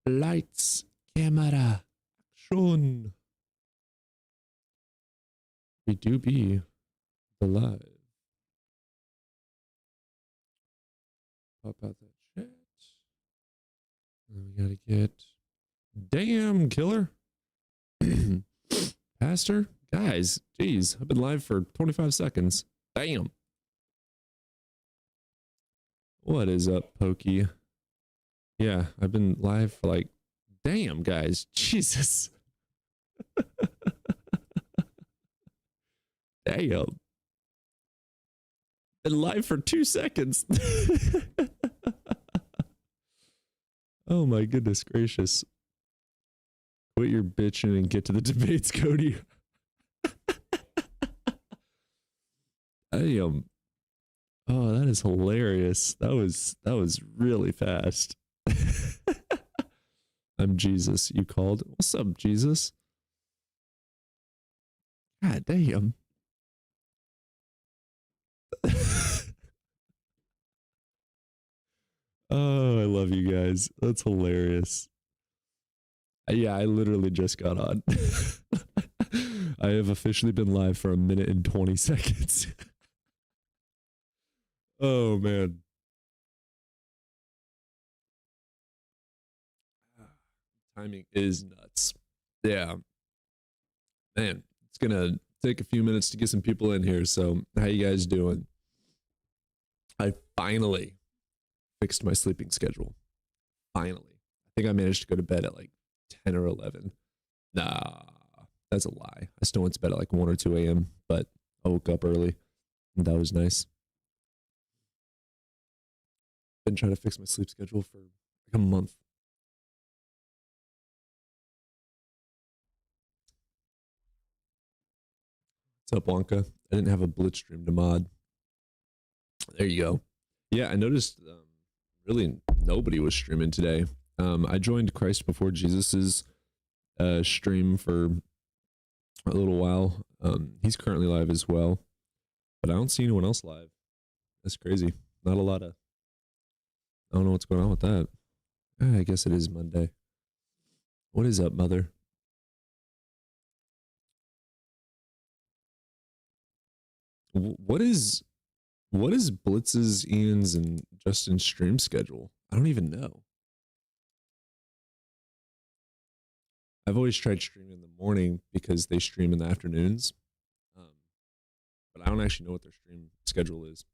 Lights, camera, action. We do be the live. Pop out that chat. And we gotta get. Damn, killer. Pastor, guys, geez, I've been live for 25 seconds. Damn. What is up, Pokey? Yeah, I've been live for like, damn, guys, Jesus. Damn. Been live for 2 seconds. Oh my goodness gracious. Quit your bitching and get to the debates, Cody. Damn. Oh, that is hilarious. That was really fast. I'm Jesus. You called. What's up, Jesus? God damn. Oh, I love you guys. That's hilarious. Yeah, I literally just got on. I have officially been live for 1 minute and 20 seconds. Oh, man. Timing is nuts. Yeah. Man, it's going to take a few minutes to get some people in here. So, how you guys doing? I finally fixed my sleeping schedule. Finally. I think I managed to go to bed at like 10 or 11. Nah, that's a lie. I still went to bed at like 1 or 2 a.m., but I woke up early. And that was nice. Been trying to fix my sleep schedule for like a month. What's up, Wonka? I didn't have a Blitz stream to mod. There you go. Yeah, I noticed really nobody was streaming today. I joined Christ Before Jesus's stream for a little while. He's currently live as well, but I don't see anyone else live. That's crazy. Not a lot of. I don't know what's going on with that. I guess it is Monday. What is up, mother? What is Blitz's, Ian's, and Justin's stream schedule? I don't even know. I've always tried streaming in the morning because they stream in the afternoons. But I don't actually know what their stream schedule is.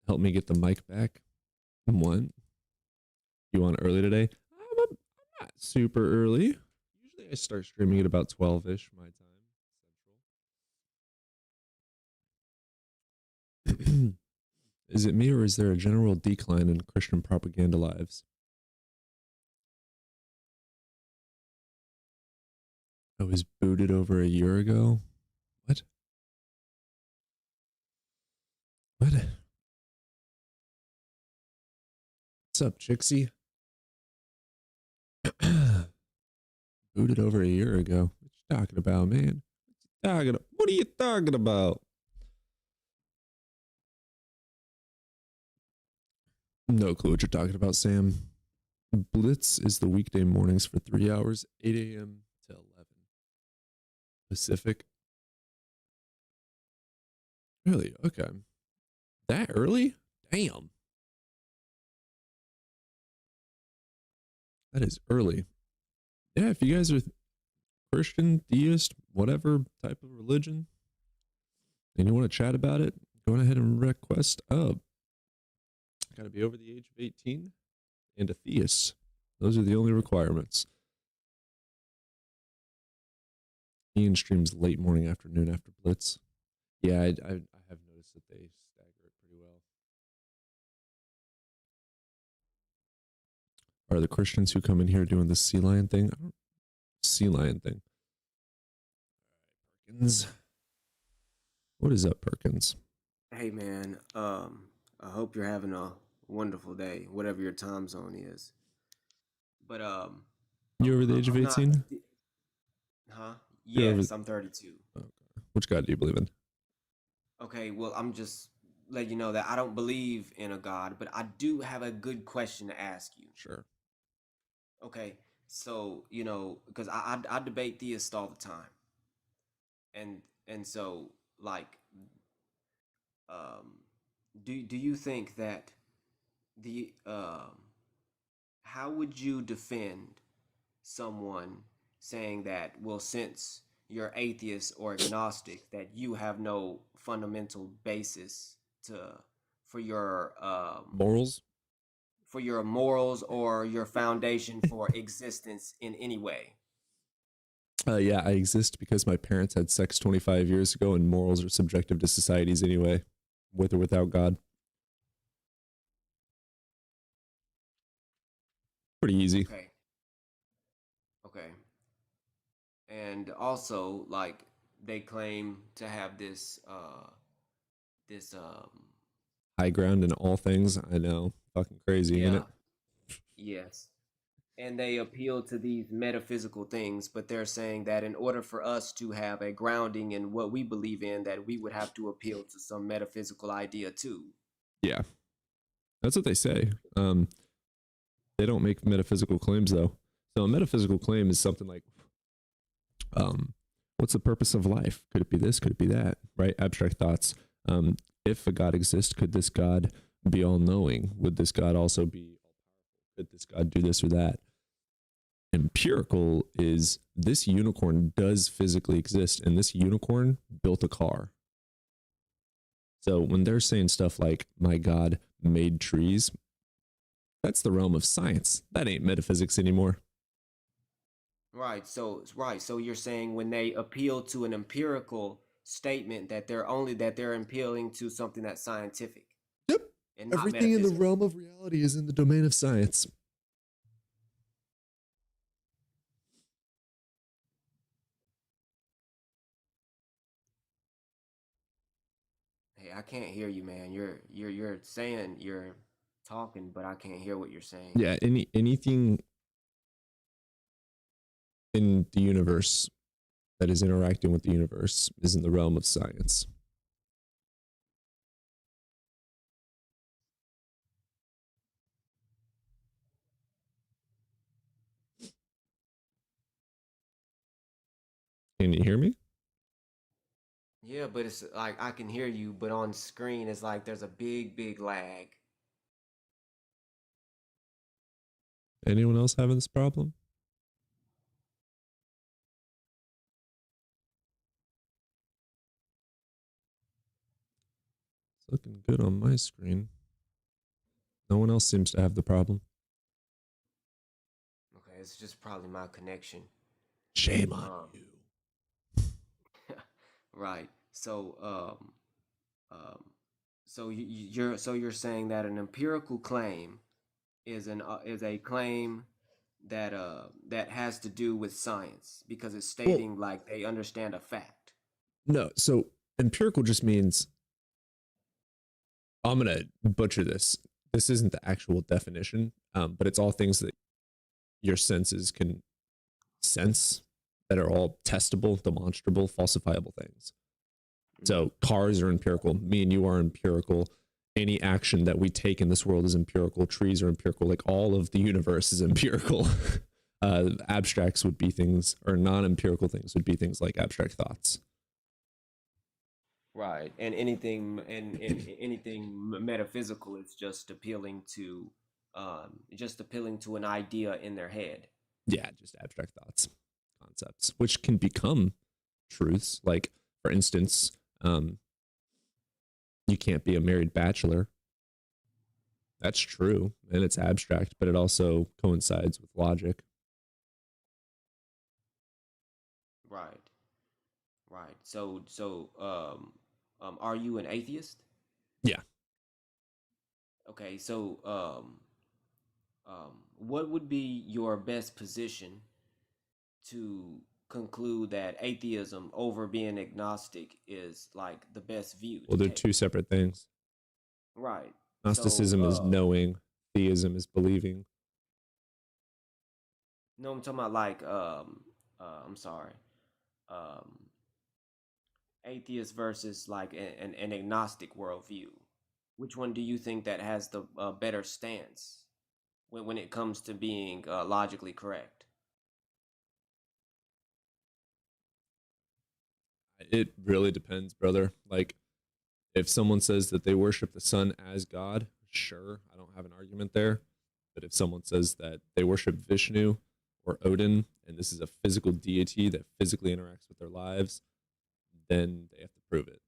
Help me get the mic back. What? You want early today? I'm not super early. Usually I start streaming at about 12-ish my time. Is it me or is there a general decline in Christian propaganda lives? I was booted over a year ago. What? What? What's up, Chixie? Booted over a year ago. What you talking about, man? What are you talking about? No clue what you're talking about, Sam. Blitz is the weekday mornings for 3 hours, 8 a.m. to 11 Pacific. Really? Okay. That early? Damn. That is early. Yeah, if you guys are Christian, theist, whatever type of religion, and you want to chat about it, go ahead and request up. Got to be over the age of 18 and a theist. Those are the only requirements. Ian streams late morning, afternoon after Blitz. Yeah, I have noticed that they stagger it pretty well. Are the Christians who come in here doing the sea lion thing? Sea lion thing. All right, Perkins. What is up, Perkins? Hey man, I hope you're having a wonderful day, whatever your time zone is. But You over the age of I'm not, 18? huh? You're over. Yes, I'm 32. Okay. Which God do you believe in? Okay, well, I'm just letting you know that I don't believe in a God, but I do have a good question to ask you. Sure. Okay, so because I debate theists all the time, and so like, um, do you think that the how would you defend someone saying that, well, since you're atheist or agnostic, that you have no fundamental basis to for your Morals? for your morals or your foundation for existence in any way? Yeah, I exist because my parents had sex 25 years ago, and morals are subjective to societies anyway, with or without God. Pretty easy. Okay, okay. And also, like, they claim to have this High ground in all things. I know. Fucking crazy, ain't yeah, it? yes. And they appeal to these metaphysical things, but they're saying that in order for us to have a grounding in what we believe in, that we would have to appeal to some metaphysical idea too. Yeah, that's what they say. They don't make metaphysical claims though. So a metaphysical claim is something like, um, what's the purpose of life? Could it be this? Could it be that? Right? Abstract thoughts. If a God exists, could this God be all knowing? Would this God also be all powerful? Could this God do this or that? Empirical is this unicorn does physically exist, and this unicorn built a car. So when they're saying stuff like, my God made trees, that's the realm of science. That ain't metaphysics anymore. Right. So you're saying when they appeal to an empirical statement, that they're appealing to something that's scientific Yep. and not Everything in the metaphysical. realm of reality is in the domain of science. Hey, I can't hear you, man. You're saying you're talking, but I can't hear what you're saying. Yeah, anything in the universe that is interacting with the universe is in the realm of science. Can you hear me? Yeah, but it's like I can hear you, but on screen it's like there's a big lag. Anyone else having this problem? It's looking good on my screen. No one else seems to have the problem. Okay, it's just probably my connection. Shame on Um, you. right. Um, you're saying that an empirical claim is a claim that has to do with science because it's Well, stating like they understand a fact. no. So empirical just means, I'm gonna butcher this. This isn't the actual definition, but it's all things that your senses can sense that are all testable, demonstrable, falsifiable things. Hmm. So cars are empirical. Me and you are empirical. Any action that we take in this world is empirical. Trees are empirical. Like all of the universe is empirical. Abstracts would be things, or non-empirical things would be things like abstract thoughts. Right. And anything metaphysical is just appealing to an idea in their head. Yeah, just abstract thoughts, concepts, which can become truths. Like, for instance, you can't be a married bachelor. That's true, and it's abstract, but it also coincides with logic. Right. Right. Are you an atheist? Yeah. Okay, so what would be your best position to conclude that atheism over being agnostic is like the best view Well, to they're take? two separate things. Right. So, Gnosticism is knowing, theism is believing. no, I'm talking about like, I'm sorry, um, atheist versus like an agnostic worldview. Which one do you think that has the better stance? when it comes to being logically correct. It really depends, brother. Like, if someone says that they worship the sun as God, sure, I don't have an argument there. But if someone says that they worship Vishnu or Odin, and this is a physical deity that physically interacts with their lives, then they have to prove it.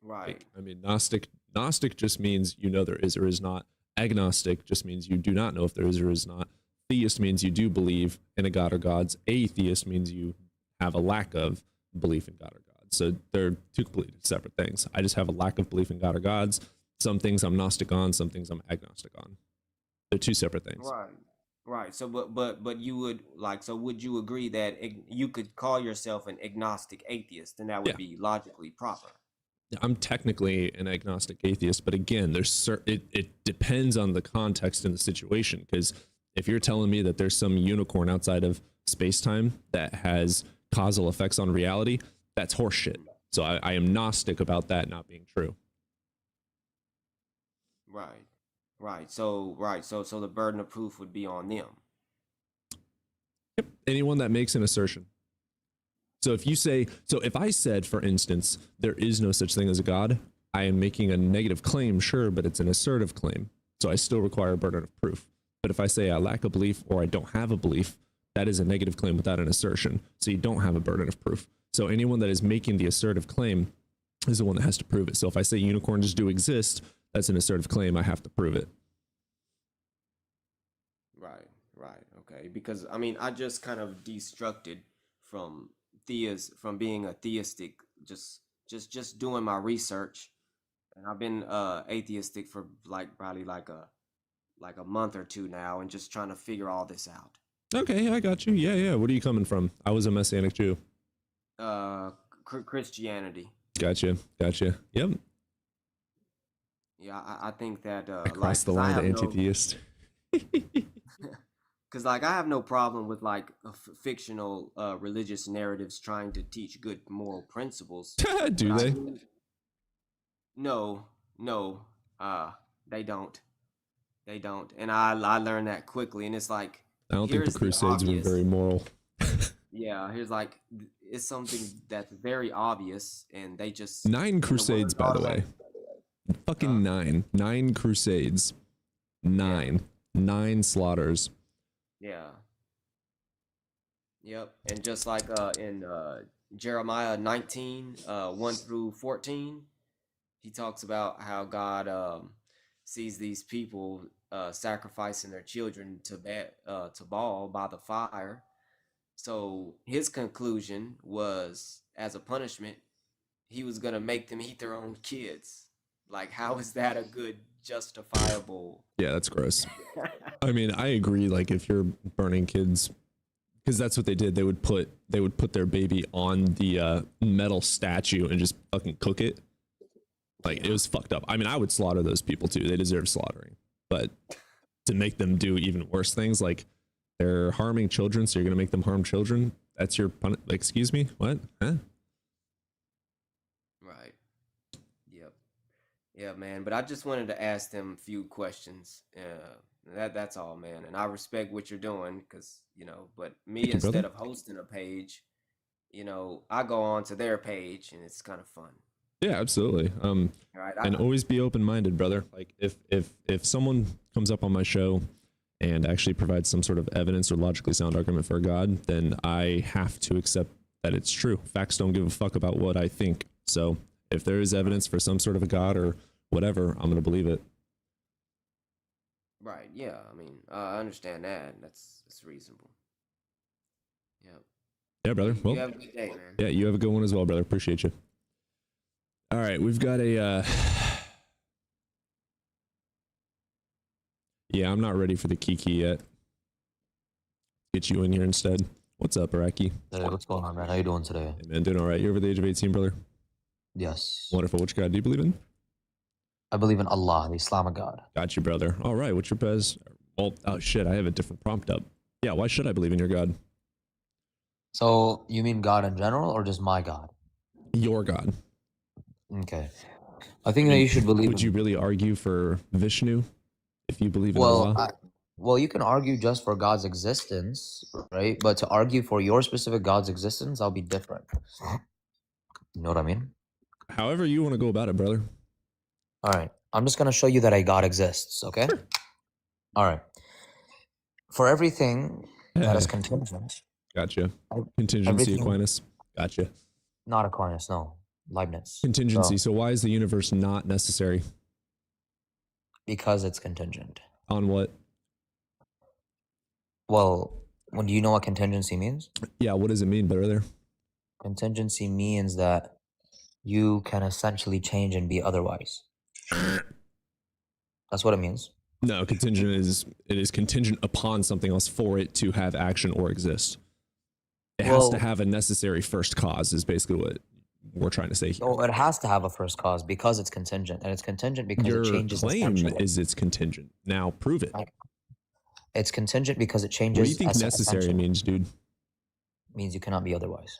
Right. Like, I mean, Gnostic just means you know there is or is not. Agnostic just means you do not know if there is or is not. Theist means you do believe in a god or gods. Atheist means you have a lack of belief in God or God. So they're two completely separate things. I just have a lack of belief in God or gods. Some things I'm Gnostic on, some things I'm agnostic on. They're two separate things. Right. Right. So, but you would like. So, would you agree that you could call yourself an agnostic atheist, and that would Yeah. be logically proper? I'm technically an agnostic atheist, but again, it depends on the context and the situation. Because if you're telling me that there's some unicorn outside of space time that has causal effects on reality, that's horseshit. So I am Gnostic about that not being true. Right. Right. So the burden of proof would be on them. Yep. Anyone that makes an assertion. So if I said, for instance, there is no such thing as a God, I am making a negative claim, sure, but it's an assertive claim. So I still require a burden of proof. But if I say I lack a belief or I don't have a belief, that is a negative claim without an assertion. So you don't have a burden of proof. So anyone that is making the assertive claim is the one that has to prove it. So if I say unicorns do exist, that's an assertive claim. I have to prove it. Right. Right. Okay. Because I mean, I just kind of destructed from from being a theistic, just doing my research, and I've been atheistic for like probably like a month or two now, and just trying to figure all this out. Okay, I got you. Yeah. What are you coming from? I was a Messianic Jew. Christianity. Gotcha. Yep. Yeah, I think that Across the line to anti-theist. because like I have no problem with like fictional religious narratives trying to teach good moral principles. Do But they? no, no, they don't. They don't. And I learned that quickly. And it's like, I don't think the here's the Crusades were obvious. very moral. Yeah, here's like, it's something that's very obvious. And they just, 9 and the Crusades, words by the way. Fucking 9 Crusades. 9 slaughters. Yeah. Yep. And just like in Jeremiah 19, 1 through 14, he talks about how God sees these people sacrificing their children to Baal by the fire. So his conclusion was, as a punishment, he was gonna make them eat their own kids. Like, how is that a good justifiable? Yeah, that's gross. I mean, I agree. Like, if you're burning kids, because that's what they did. They would put their baby on the metal statue and just fucking cook it. Like, it was fucked up. I mean, I would slaughter those people too. They deserve slaughtering. But to make them do even worse things, like they're harming children, so you're gonna make them harm children. That's your pun. Like, excuse me, what? Huh? Right. Yep. Yeah, man. But I just wanted to ask them a few questions. That's all, man. And I respect what you're doing, because But me, Thank you, brother. instead of hosting a page, I go on to their page, and it's kind of fun. Yeah, absolutely. All right. And always be open-minded, brother. Like, if someone comes up on my show and actually provides some sort of evidence or logically sound argument for a god, then I have to accept that it's true. Facts don't give a fuck about what I think. So if there is evidence for some sort of a god or whatever, I'm going to believe it. Right. Yeah. I mean, I understand that. That's reasonable. Yep. Yeah, brother. You Well, have a good day, man. yeah, you have a good one as well, brother. Appreciate you. All right, we've got a yeah, I'm not ready for the Kiki yet. Get you in here instead. What's up, Araki? Hey, what's going on, man? How you doing today? Hey, man, doing all right. You're over the age of 18, brother? Yes. Wonderful. Which god do you believe in? I believe in Allah, the Islamic God. Got you, brother. All right, what's your best? Well, oh shit, I have a different prompt up. Yeah, why should I believe in your god? So, you mean God in general or just my God? Your god. Okay. I think that you should believe Would you really argue for Vishnu if you believe in Well, Allah? Well, you can argue just for God's existence, right? But to argue for your specific God's existence, I'll be different. You know what I mean? However you want to go about it, brother. All right. I'm just going to show you that a God exists, okay? All right. For everything that is contingent, Gotcha. Contingency, everything- Aquinas. Gotcha. not Aquinas, no. Leibniz. Contingency. So, So why is the universe not necessary? because it's contingent. On what? Well, when do you know what contingency means? Yeah, what does it mean, brother? Contingency means that you can essentially change and be otherwise. That's what it means. No, contingent is contingent upon something else for it to have action or exist. It has to Well- have a necessary first cause, is basically what we're trying to say here. So it has to have a first cause because it's contingent, and it's contingent because Your it changes. claim essentially. is it's contingent. Now prove it. Right. It's contingent because it changes. What do you think as- necessary essentially. means, dude? Means you cannot be otherwise.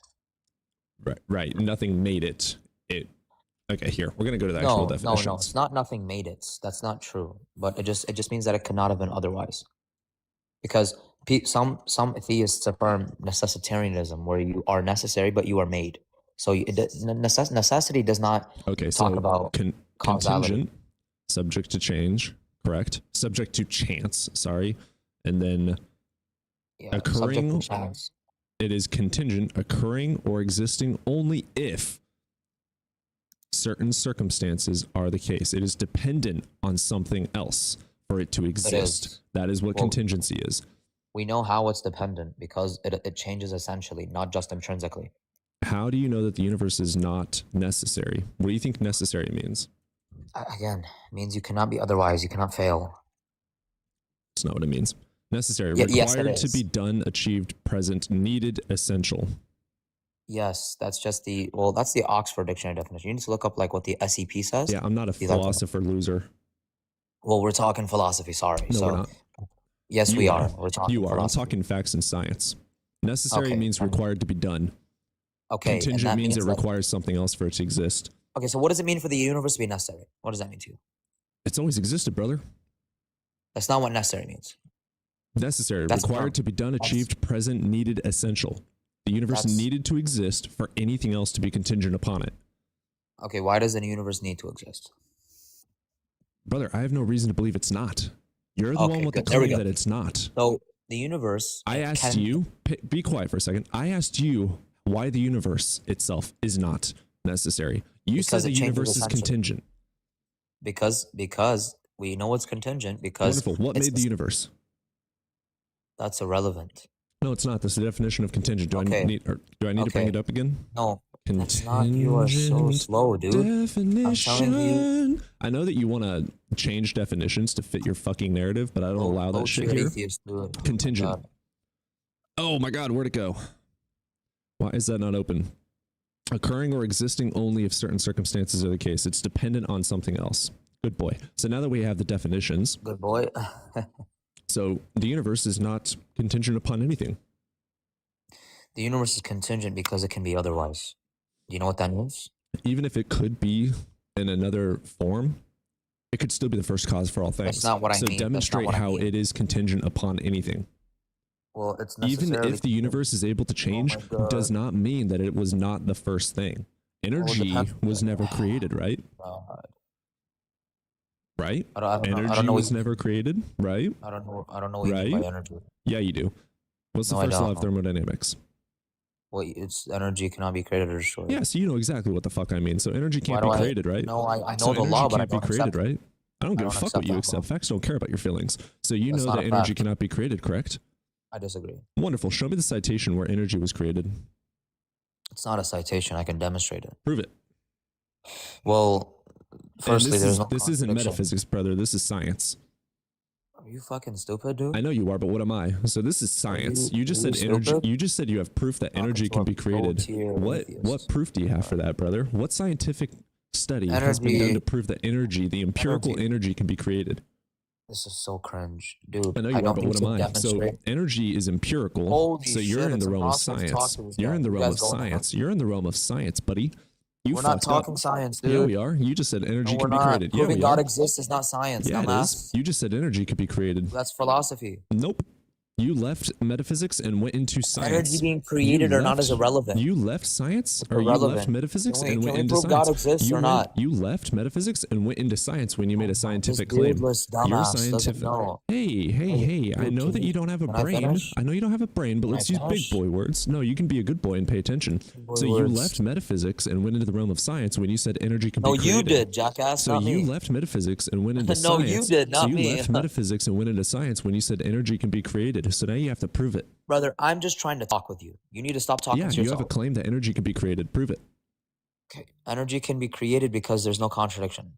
Right. Nothing made it. Okay, here. We're gonna go to the actual No, definitions. it's not nothing made it. That's not true. But it just means that it could not have been otherwise. Because some theists affirm necessitarianism, where you are necessary but you are made. So necessity does not Okay, so talk about causality. contingent, subject to change, correct? Subject to chance, sorry. And then subject occurring- to chance. it is contingent, occurring or existing only if certain circumstances are the case. It is dependent on something else for it to exist. is. That is what Well- contingency is. We know how it's dependent because it changes essentially, not just intrinsically. How do you know that the universe is not necessary? What do you think necessary means? Again, it means you cannot be otherwise. You cannot fail. That's not what it means. Necessary, Yes, it required to is. be done, achieved, present, needed, essential. Yes, that's just that's the Oxford Dictionary definition. You need to look up like what the SEP says. Yeah, I'm not a These are- philosopher loser. Well, we're talking philosophy. Sorry. No, so we're not. yes, You we are. are. We're talking. You are. I'm philosophy. talking facts and science. Necessary Okay, means fine. required to be done. Okay. and Contingent that means it that- requires something else for it to exist. Okay, so what does it mean for the universe to be necessary? What does that mean to you? It's always existed, brother. That's not what necessary means. Necessary, That's required wrong. to be done, achieved, present, needed, essential. The universe That's- needed to exist for anything else to be contingent upon it. Okay, why does the universe need to exist? Brother, I have no reason to believe it's not. You're the Okay, one with the good. There we claim go. that it's not. So the universe. I asked you, be quiet for a second. I asked you why the universe itself is not necessary. You said Because the it changes universe is essentially. contingent. because we know it's contingent because Wonderful. What it's- made the universe? that's irrelevant. No, it's not. That's the definition of contingent. Do Okay. I need to bring Okay. it up again? No, that's not. You are so Contingent slow, dude. definition. I know that you want to change definitions to fit your fucking narrative, but I don't allow that shit here. Atheist, dude. Contingent. God. Oh my God, where'd it go? Why is that not open? Occurring or existing only if certain circumstances are the case. It's dependent on something else. Good boy. So now that we have the definitions, Good boy. so the universe is not contingent upon anything. The universe is contingent because it can be otherwise. Do you know what that means? Even if it could be in another form, it could still be the first cause for all things. not what I so mean. That's not demonstrate what I how mean. it is contingent upon anything. Well, it's Even necessarily if the universe is able to change, God. does not mean that it was not the first thing. Energy depends- was never created, right? God. Right? I don't know. I Energy don't know. was What, never created, right? I don't know. I don't know what you mean by Right? energy. Yeah, you do. What's the No, I first law don't. of thermodynamics? Well, it's energy cannot be created or destroyed. Yeah, so you know exactly what the fuck I mean. So energy can't Why be do created, right? No, I know So the energy law, but I can't be don't created, accept it. right? I don't give a don't fuck accept what you that accept. law. Facts don't care about your feelings. So you That's know not that a energy fact. cannot be created, correct? I disagree. Wonderful. Show me the citation where energy was created. It's not a citation. I can demonstrate it. Prove it. Well, And firstly, there's no this isn't contradiction. metaphysics, brother. This is science. Are you fucking stupid, dude? I know you are, but what am I? So this is science. You just are said you energy. stupid? You just said you have proof that Talking energy to can a be created. low-tier What atheist. proof do you have for that, brother? What scientific study has been done Energy- to prove that energy, the empirical energy. energy, can be created? This is so cringe, dude. I know you are, don't but think what so. am I? So Demonstrate. energy is empirical. Holy so you're shit, in it's the realm of impossible to talk science. to this You're guy. in the You realm guys of going on. science. You're in the realm of science, buddy. You We're not fucked up. talking science, Yeah, dude. we are. You just said energy No, we're can be not. created. Yeah, Proving we God are. exists is not science, Yeah, it dumbass. is. You just said energy could be created. That's philosophy. Nope. You left metaphysics and went into science. Energy being created or not is irrelevant. You left science, or you Irrelevant. left metaphysics Can we- and can went we into prove science. God exists you or went- not? You left metaphysics and went into science when you made a scientific This claim. beardless You're dumbass doesn't scientific. know. Hey, I dude, know can that you- you don't have a can I brain. finish? I know you don't have a brain, but Can I let's use big finish? boy words. No, you can be a good boy and pay attention. boy So you words. left metaphysics and went into the realm of science when you said energy can No, be created. you did, jackass, So not you me. left metaphysics and went into No, science. you did, So not you me. left metaphysics and went into science when you said energy can be created. So now you have to prove it. Brother, I'm just trying to talk with you. You need to stop talking Yeah, to you yourself. have a claim that energy can be created. Prove it. Okay. Energy can be created because there's no contradiction.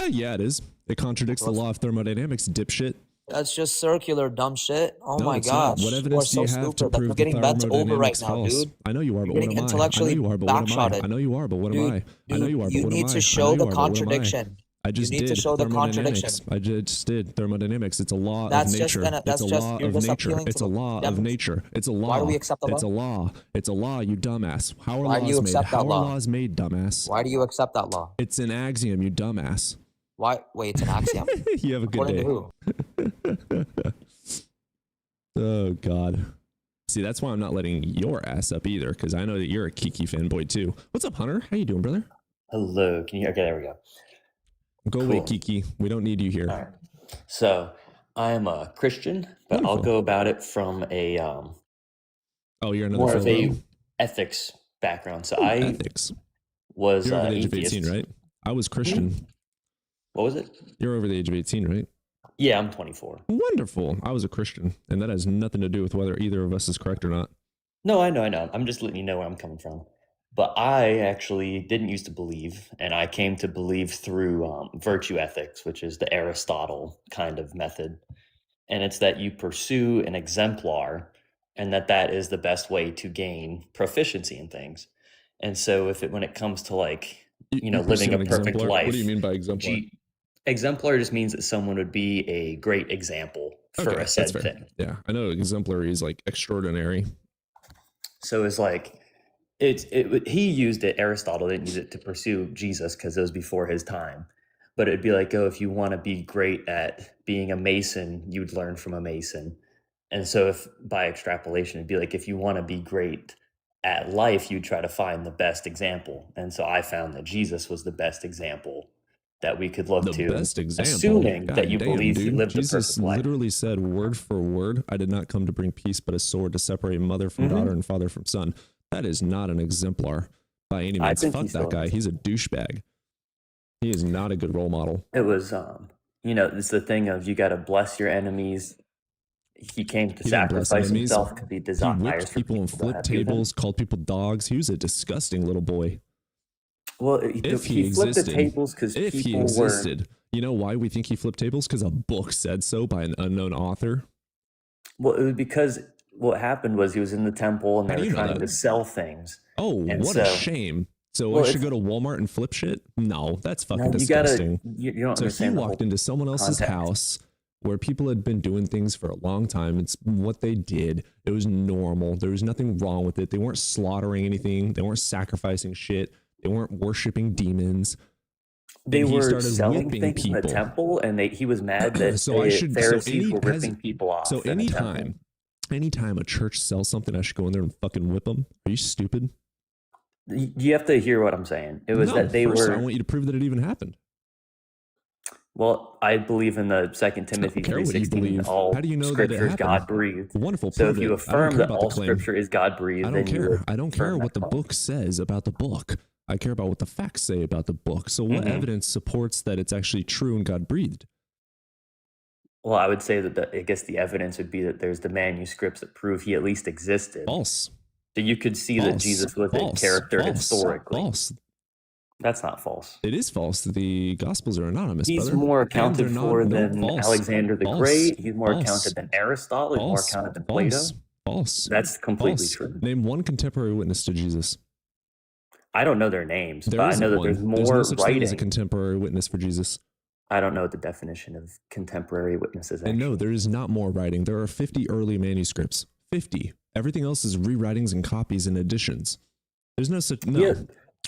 Yeah, it is. It contradicts the law of thermodynamics, dipshit. That's just circular dumb shit. Oh No, my it's not. gosh. What You are evidence do so you have to stupid. Like, prove you're the getting bent over right thermodynamics now, false? dude. I know you are, You're but what getting am I? I know intellectually you are, but what am I? backshotted. I know you are, but what am Dude, I? I know you are, but you what am need I? to I show know the you are, but what am I? contradiction. I just you need did to show the thermodynamics. contradiction. I just did thermodynamics. It's a law That's of just nature. that's It's a just law you're of just nature. appealing It's to a law of dem- nature. It's a law. Why do we accept the It's a law? law. It's a law, you dumbass. How are Why do you laws made? accept that How are law? laws made, dumbass? Why do you accept that law? It's an axiom, you dumbass. Why? Wait, it's an axiom. You have a good According day. to who? Oh God. See, that's why I'm not letting your ass up either, because I know that you're a Kiki fanboy too. What's up, Hunter? How you doing, brother? Hello, can you? Okay, there we go. Go away, Cool. Kiki. We don't need you here. All right. So I am a Christian, but I'll Wonderful. go about it from a Oh, you're another more of a fellow. ethics background. So Ooh, I ethics. was You're over the age of atheist. 18, right? I was Christian. What was it? You're over the age of 18, right? Yeah, I'm 24. Wonderful. I was a Christian, and that has nothing to do with whether either of us is correct or not. No, I know. I'm just letting you know where I'm coming from. But I actually didn't used to believe, and I came to believe through virtue ethics, which is the Aristotle kind of method. And it's that you pursue an exemplar, and that is the best way to gain proficiency in things. And so, when it comes to like living pursue a an perfect exemplar? life, What do you mean by exemplar? exemplar just means that someone would be a great example for Okay, a said that's fair. thing. Yeah, I know exemplary is like extraordinary. So it's like he used it. Aristotle didn't use it to pursue Jesus because it was before his time. But it'd be like, oh, if you want to be great at being a mason, you'd learn from a mason. And so if by extrapolation, it'd be like, if you want to be great at life, you try to find the best example. And so I found that Jesus was the best example that we could look The to, best example. assuming God that you damn, believe he dude. lived Jesus a perfect life. literally said word for word, I did not come to bring peace, but a sword to separate mother from daughter and father from son. That is not an exemplar by any I means. think Fuck he that still guy. is. He's a douchebag. He is not a good role model. It was, it's the thing of you got to bless your enemies. He came to He didn't bless sacrifice enemies. himself because he He desires whipped for people and to flipped have you with him. tables, called people dogs. He was a disgusting little boy. Well, If he flipped the existed, tables because If he people were. existed. You know why we think he flipped tables? Because a book said so by an unknown author. Well, it was because what happened was he was in the temple and How they do were you know trying that? to sell things. Oh, And what a so- shame. So Well, I should it's- go to Walmart and flip shit? No, that's fucking No, you disgusting. you don't So he understand. the walked whole into someone else's context. house where people had been doing things for a long time. It's what they did. It was normal. There was nothing wrong with it. They weren't slaughtering anything. They weren't sacrificing shit. They weren't worshiping demons. They and he were started selling whipping things in the people. temple, and he was mad that So I the should- so Pharisees any were ripping peasant- people off. So in the temple. anytime a church sells something, I should go in there and fucking whip them. Are you stupid? You have to hear what I'm saying. It was No, that they first were. I want you to prove that it even happened. Well, I believe in the 2 Timothy care what you 3:16. believe. All How do you know that it scripture is happened? God breathed. Wonderful. So prove if you it. I don't affirm care that about the all claim. scripture is God breathed, I then don't you care. would I don't care affirm what that the claim. book says about the book. I care about what the facts say about the book. So what Mhm. evidence supports that it's actually true and God breathed? Well, I would say that I guess the evidence would be that there's the manuscripts that prove he at least existed. False. So you could see that False. Jesus was False. a character False. historically. False. That's not false. It is false. The Gospels are anonymous. He's brother. more And accounted they're not- for no, than false. Alexander the False. Great. He's more False. accounted than Aristotle. He's more False. accounted than Plato. False. False. That's completely False. true. Name one contemporary witness to Jesus. I don't know their names, There but I isn't know that one. there's more no such thing as a writing. contemporary witness for Jesus. I don't know what the definition of contemporary witnesses is. And no, there is not more writing. There are 50 early manuscripts. 50. Everything else is rewritings and copies and additions. There's no such. No. Yeah,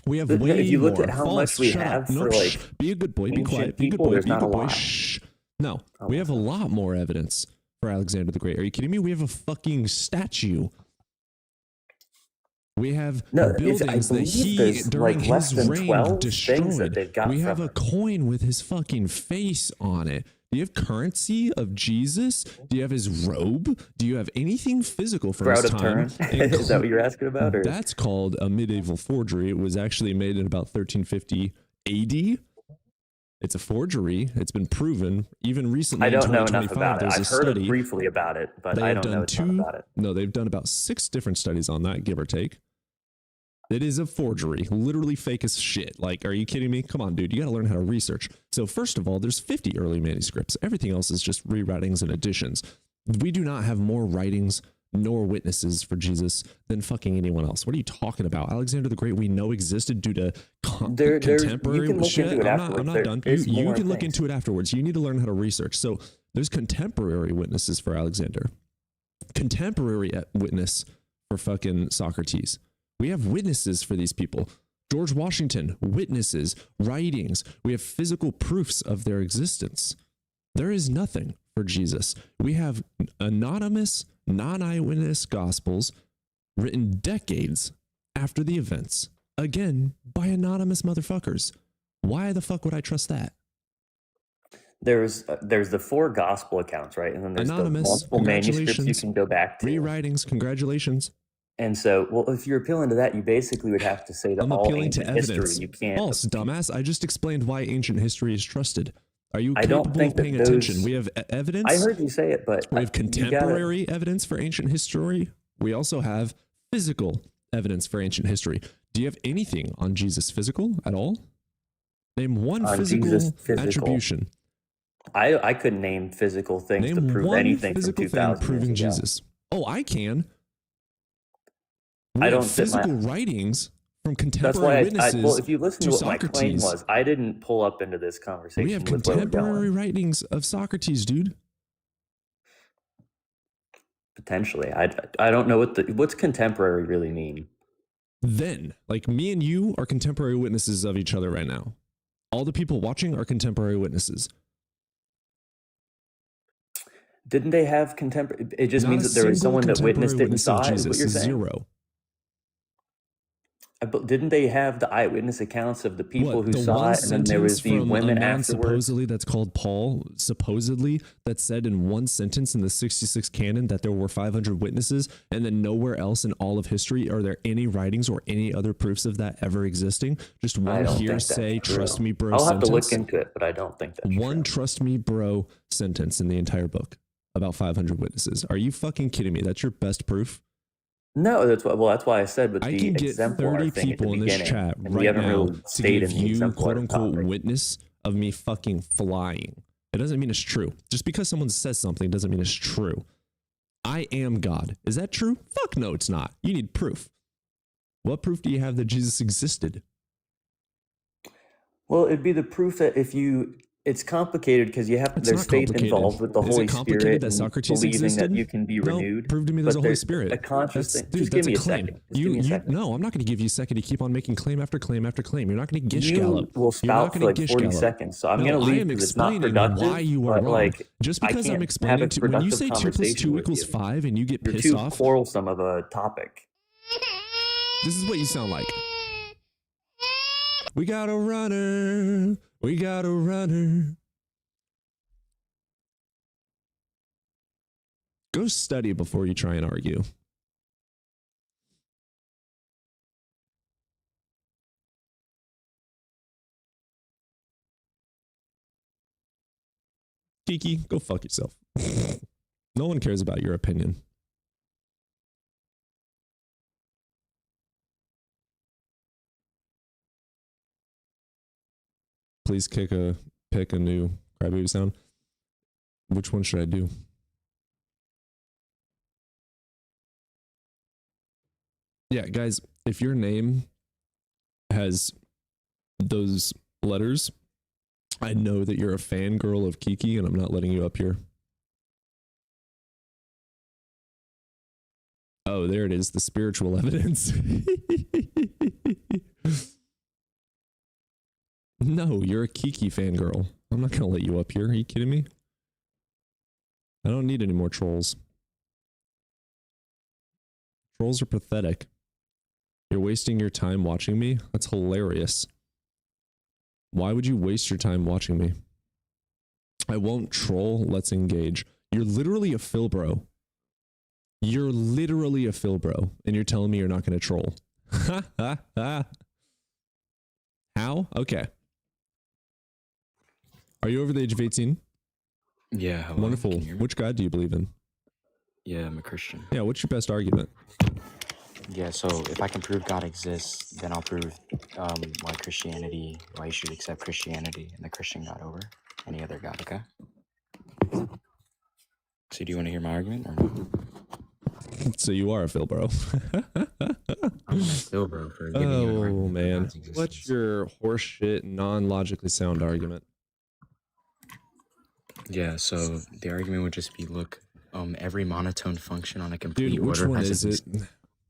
We have But way if you look more. at how False. much we Shut have up. No, for shh. like Be a good boy. Be ancient quiet. Be a good people, boy. there's Be a not good a boy. lot. Shh. No, Oh, we have a what's lot more evidence for Alexander the Great. Are you kidding me? We have a fucking statue. We have No, I buildings that believe he, there's during like less his than reign, 12 things that destroyed. they've got We have from a him. coin with his fucking face on it. Do you have currency of Jesus? Do you have his robe? Do you have anything physical from Shroud his of time? Turin. Is that what you're asking about? Or? That's called a medieval forgery. It was actually made in about 1350 AD. It's a forgery. It's been proven. Even recently, I don't in know enough 2025, about it. there's a I've heard study. briefly about it, but They I have don't know a done ton about it. No, they've done about 6 different studies on that, give or take. It is a forgery, literally fake as shit. Like, are you kidding me? Come on, dude. You got to learn how to research. So first of all, there's 50 early manuscripts. Everything else is just rewritings and additions. We do not have more writings nor witnesses for Jesus than fucking anyone else. What are you talking about? Alexander the Great we know existed due to contemporary you can look shit. into it I'm afterwards. not done. There's You more can look things. into it afterwards. You need to learn how to research. So there's contemporary witnesses for Alexander. Contemporary witness for fucking Socrates. We have witnesses for these people. George Washington, witnesses, writings. We have physical proofs of their existence. There is nothing for Jesus. We have anonymous, non-eyewitness gospels written decades after the events. Again, by anonymous motherfuckers. Why the fuck would I trust that? There's the 4 gospel accounts, right? And then there's Anonymous, the multiple manuscripts you congratulations. can go back to. Rewritings, congratulations. And so, well, if you're appealing to that, you basically would have to say that I'm all appealing to ancient history evidence. you can't. False, dumbass. I just explained why ancient history is trusted. Are you I don't capable think of that paying those- attention? We have evidence. I heard you say it, but We have you gotta- contemporary evidence for ancient history. We also have physical evidence for ancient history. Do you have anything on Jesus physical at all? Name one On physical Jesus physical. attribution. I couldn't name physical things to Name prove one anything from physical thing 2,000 proving years ago. Jesus. Oh, I can. We I have don't sit my- physical writings from That's contemporary why witnesses. well, if you listen to to what my claim Socrates. was, I didn't pull up into this conversation We have with where we're contemporary going. writings of Socrates, dude. Potentially, I don't know what's contemporary really mean. Then, like me and you are contemporary witnesses of each other right now. All the people watching are contemporary witnesses. Didn't they have contemporary? It just Not means a that there was single someone that contemporary witnessed it and witness of saw it. Is what Jesus. you're saying? Zero. But didn't they have the eyewitness accounts of the people What, who the saw one it, and then there was sentence the from women a man afterwards? supposedly that's called Paul, supposedly that said in one sentence in the 66 canon that there were 500 witnesses, and then nowhere else in all of history are there any writings or any other proofs of that ever existing. Just I one don't think hearsay, that's true. trust me, bro. I'll have to look sentence. into it, but I don't think that's One true. trust me, bro sentence in the entire book about 500 witnesses. Are you fucking kidding me? That's your best proof? No, that's why I said with I the can get exemplar 30 thing at the people in this beginning, chat and we right haven't now really to stayed give in the you exemplar quote unquote topic. witness of me fucking flying. It doesn't mean it's true. Just because someone says something doesn't mean it's true. I am God. Is that true? Fuck no, it's not. You need proof. What proof do you have that Jesus existed? Well, it'd be the proof that it's complicated because It's there's not faith complicated. involved with the Is Holy it complicated Spirit that and Socrates believing existed? that you can be No, renewed. prove to me there's But a Holy Spirit. A conscious thing. Dude, Just give that's me a a claim. second. Just give me a second. No, I'm not going to give you a second to keep on making claim after claim after claim. You're not going to gish You gallop. will You're not spout for gonna like gish 40 gallop. seconds, so I'm No, going to I leave am because it's not explaining productive. why you are but, wrong. like, Just I because I'm can't explaining have a to when you productive say 2 + conversation 2 with = you. 5 and you get You're pissed too off, quarrelsome of a topic. this is what you sound like. We got a runner. We got a runner. Go study before you try and argue. Kiki, go fuck yourself. No one cares about your opinion. Please pick a new crybaby sound. Which one should I do? Yeah, guys, if your name has those letters, I know that you're a fangirl of Kiki and I'm not letting you up here. Oh, there it is, the spiritual evidence. No, you're a Kiki fangirl. I'm not gonna let you up here. Are you kidding me? I don't need any more trolls. Trolls are pathetic. You're wasting your time watching me? That's hilarious. Why would you waste your time watching me? I won't troll. Let's engage. You're literally a Phil bro. You're literally a Phil bro. And you're telling me you're not going to troll. How? Okay. Are you over the age of 18? Yeah. Hello. Wonderful. Can you hear me? Which God do you believe in? Yeah, I'm a Christian. Yeah, what's your best argument? Yeah, so if I can prove God exists, then I'll prove why you should accept Christianity and the Christian God over any other God, okay? So do you want to hear my argument or not? So you are a Phil bro. I'm still, bro, for giving you an Oh argument for man. God's existence. What's your horseshit, non-logically sound argument? Yeah, so the argument would just be, look, every monotone function on a complete Dude, which order one has is it?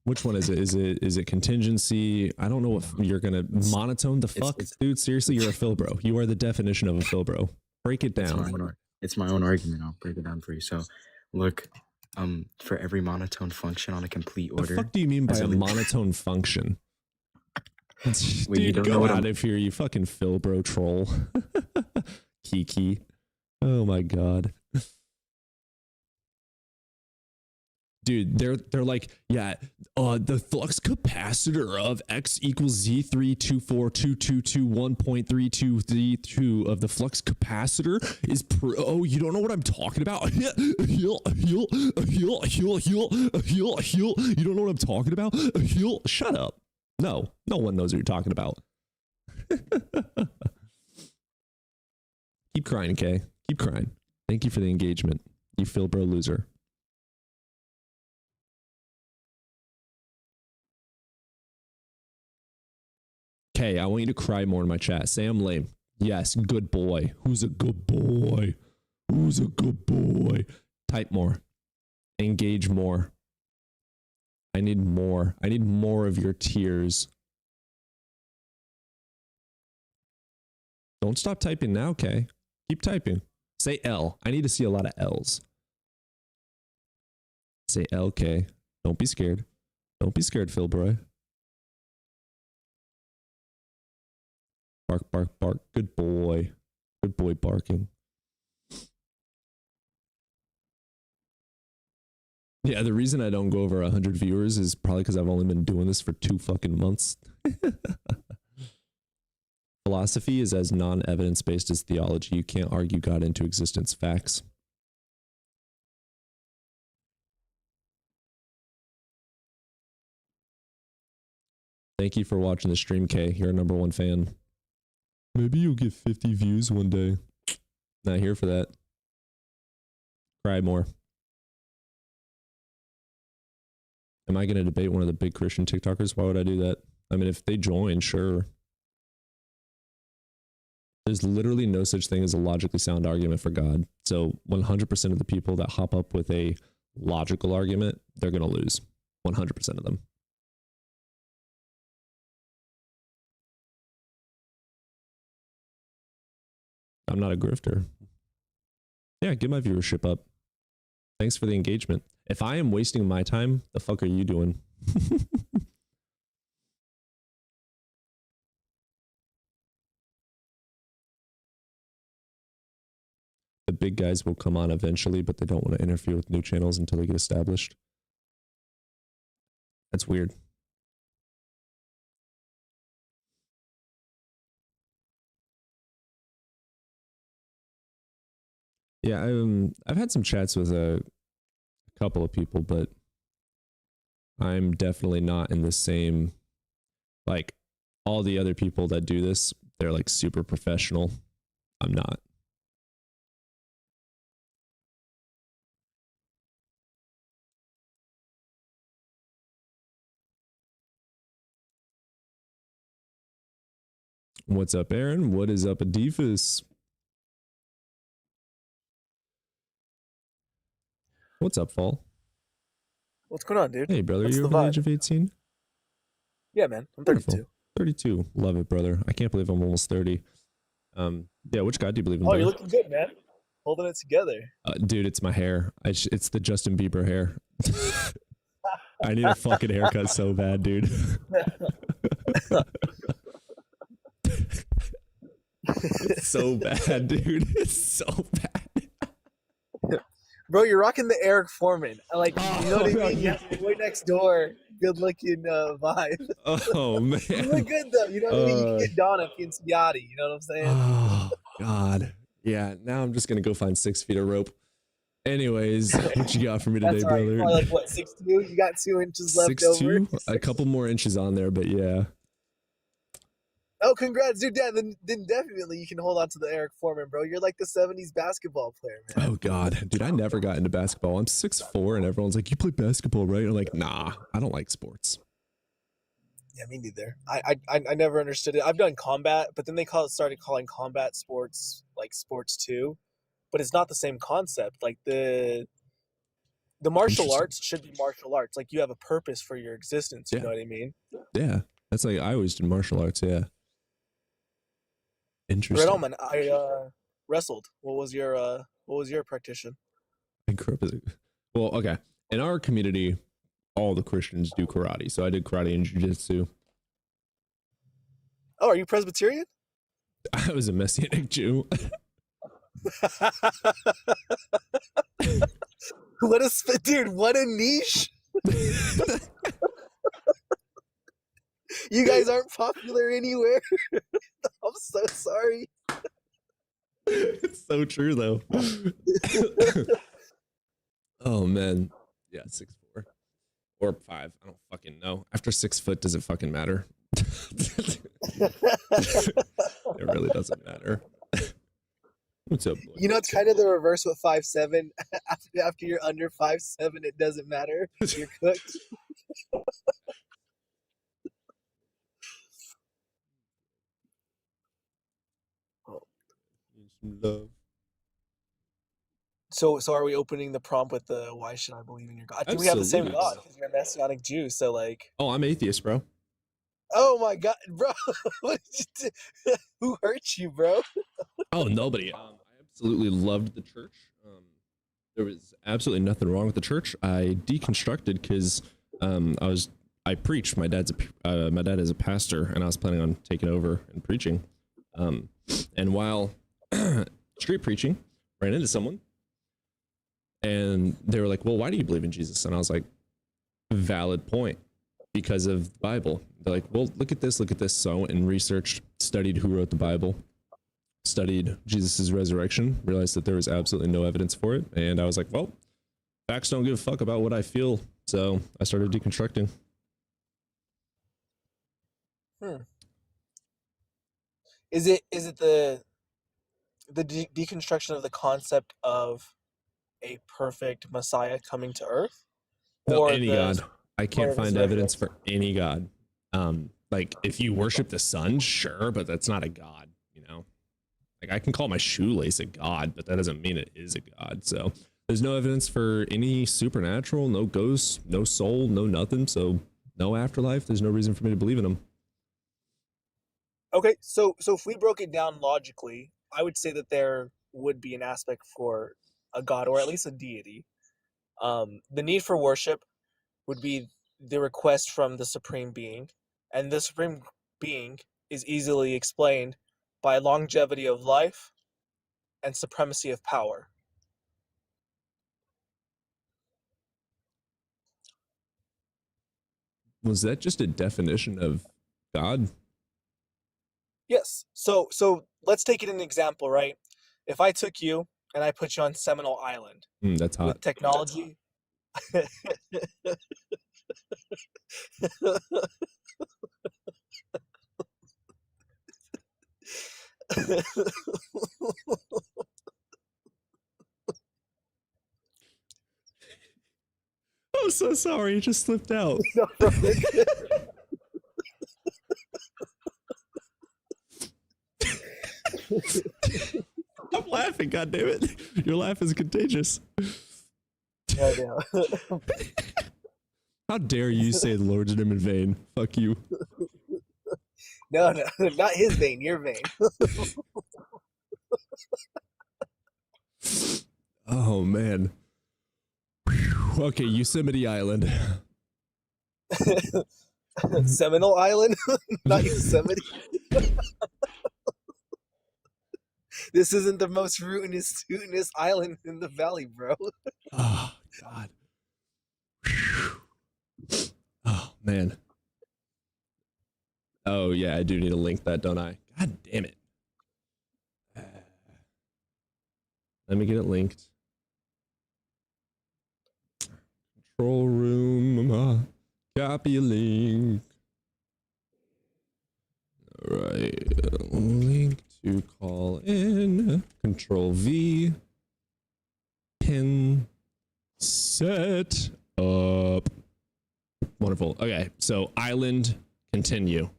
Which one is it? Is it contingency? I don't know if you're gonna monotone the fuck, dude. Seriously, you're a Phil bro. You are the definition of a Phil bro. Break it down. It's my own argument. I'll break it down for you. So, look, for every monotone function on a complete What order. the fuck do you mean by as a in- monotone function? Wait, you Dude, don't know go what out of here, you fucking Phil bro troll. Kiki. Oh my god. Dude, they're like, yeah, the flux capacitor of X equals Z3242221.3232 of the flux capacitor is oh, you don't know what I'm talking about? You don't know what I'm talking about? Shut up. No one knows what you're talking about. Keep crying, Kay. Keep crying. Thank you for the engagement. You Phil bro loser. Okay, I want you to cry more in my chat. Say I'm lame. Yes, good boy. Who's a good boy? Who's a good boy? Type more. Engage more. I need more. I need more of your tears. Don't stop typing now, okay? Keep typing. Say L. I need to see a lot of L's. Say LK. Don't be scared. Don't be scared, Philbroy. Bark, bark, bark. Good boy. Good boy barking. Yeah, the reason I don't go over 100 viewers is probably because I've only been doing this for 2 fucking months. Philosophy is as non-evidence-based as theology. You can't argue God into existence. Facts. Thank you for watching the stream, K. You're a #1 fan. Maybe you'll get 50 views one day. Not here for that. Cry more. Am I going to debate one of the big Christian TikTokers? Why would I do that? I mean, if they join, sure. There's literally no such thing as a logically sound argument for God. So 100% of the people that hop up with a logical argument, they're going to lose. 100% of them. I'm not a grifter. Yeah, get my viewership up. Thanks for the engagement. If I am wasting my time, the fuck are you doing? The big guys will come on eventually, but they don't want to interfere with new channels until they get established. That's weird. Yeah, I've had some chats with a couple of people, but I'm definitely not in the same, like, all the other people that do this, they're like super professional. I'm not. What's up, Aaron? What is up, Adifus? What's up, Fall? What's going on, dude? Hey, brother, What's you the over the vibe? age of 18? Yeah, man. I'm Wonderful. 32. 32. Love it, brother. I can't believe I'm almost 30. Yeah, which God do you believe in? Oh, you're brother? looking good, man. Holding it together. Dude, it's my hair. It's the Justin Bieber hair. I need a fucking haircut so bad, dude. It's so bad, dude. It's so bad. Bro, you're rocking the Eric Foreman. I like, you know what I Oh, mean? yeah. You have the boy next door. Good looking vibe. Oh You man. look good though. You know what I mean? You can get Donna Pinciati. You know what I'm saying? Oh God. Yeah. Now I'm just gonna go find 6 feet of rope. Anyways, what you got for me today, That's all right. You're brother? probably like what, 6'2"? You got 2 inches left over. 6'2", a couple more inches on there, but yeah. Oh, congrats, dude. Yeah, then definitely you can hold on to the Eric Foreman, bro. You're like the 70s basketball player, man. Oh God, dude, I never got into basketball. I'm 6'4", and everyone's like, "You play basketball, right?" I'm like, "Nah, I don't like sports." Yeah, me neither. I never understood it. I've done combat, but then they started calling combat sports like sports too, but it's not the same concept. Like the martial Interesting. arts should be martial arts. Like you have a purpose for your existence. You Yeah. know what I mean? Yeah, that's like I always did martial arts. Yeah. Right Interesting. on, man. I wrestled. What was your practitioner? I grew up as a well. Okay, in our community, all the Christians do karate, so I did karate and jiu-jitsu. Oh, are you Presbyterian? I was a Messianic Jew. What a dude! What a niche! You guys aren't popular anywhere. I'm so sorry. It's so true though. Oh man, yeah, 6'4" or 5. I don't fucking know. After 6 foot, does it fucking matter? It really doesn't matter. What's up, boy? You know, it's kind of the reverse with 5'7". After you're under 5'7", it doesn't matter. You're cooked. Some love. So are we opening the prompt with the why should I believe in your God? I think we have the same Absolutely. God because you're a Messianic Jew. So like, Oh, I'm atheist, bro. oh my God, bro, what did you do? Who hurt you, bro? Oh, nobody. I absolutely loved the church. There was absolutely nothing wrong with the church. I deconstructed because I preach. My dad is a pastor, and I was planning on taking over and preaching. And while street preaching, ran into someone, and they were like, "Well, why do you believe in Jesus?" And I was like, "Valid point, because of the Bible." They're like, "Well, look at this, look at this." So I went and researched, studied who wrote the Bible, studied Jesus's resurrection, realized that there was absolutely no evidence for it, and I was like, "Well, facts don't give a fuck about what I feel." So I started deconstructing. Is it the deconstruction of the concept of a perfect Messiah coming to Earth, No, any the god. I can't of his find evidence for any god. Like if you worship the sun, sure, but that's not a god, you know. Like I can call my shoelace a god, but that doesn't mean it is a god. So there's no evidence for any supernatural, no ghosts, no soul, no nothing. So no afterlife. There's no reason for me to believe in them. Okay, so if we broke it down logically, I would say that there would be an aspect for a god or at least a deity. The need for worship would be the request from the supreme being, and the supreme being is easily explained by longevity of life and supremacy of power. Was that just a definition of God? Yes. So let's take it an example, right? If I took you and I put you on Seminole Island That's hot. with technology. I'm so sorry. It just slipped out. No, bro, you're good. I'm laughing. God damn it! Your laugh is contagious. Yeah. How dare you say the Lord's name in vain? Fuck you. No, not his vein, your vein. Oh man. Whew. Okay, Yosemite Island. Seminole Island, not Yosemite. This isn't the most rootinest island in the valley, bro. Oh God. Whew. Oh man. Oh yeah, I do need to link that, don't I? God damn it. Let me get it linked. Control room. Copy a link. All right. Link to call in. Control V. Pin. Set up. Wonderful. Okay, so island, continue.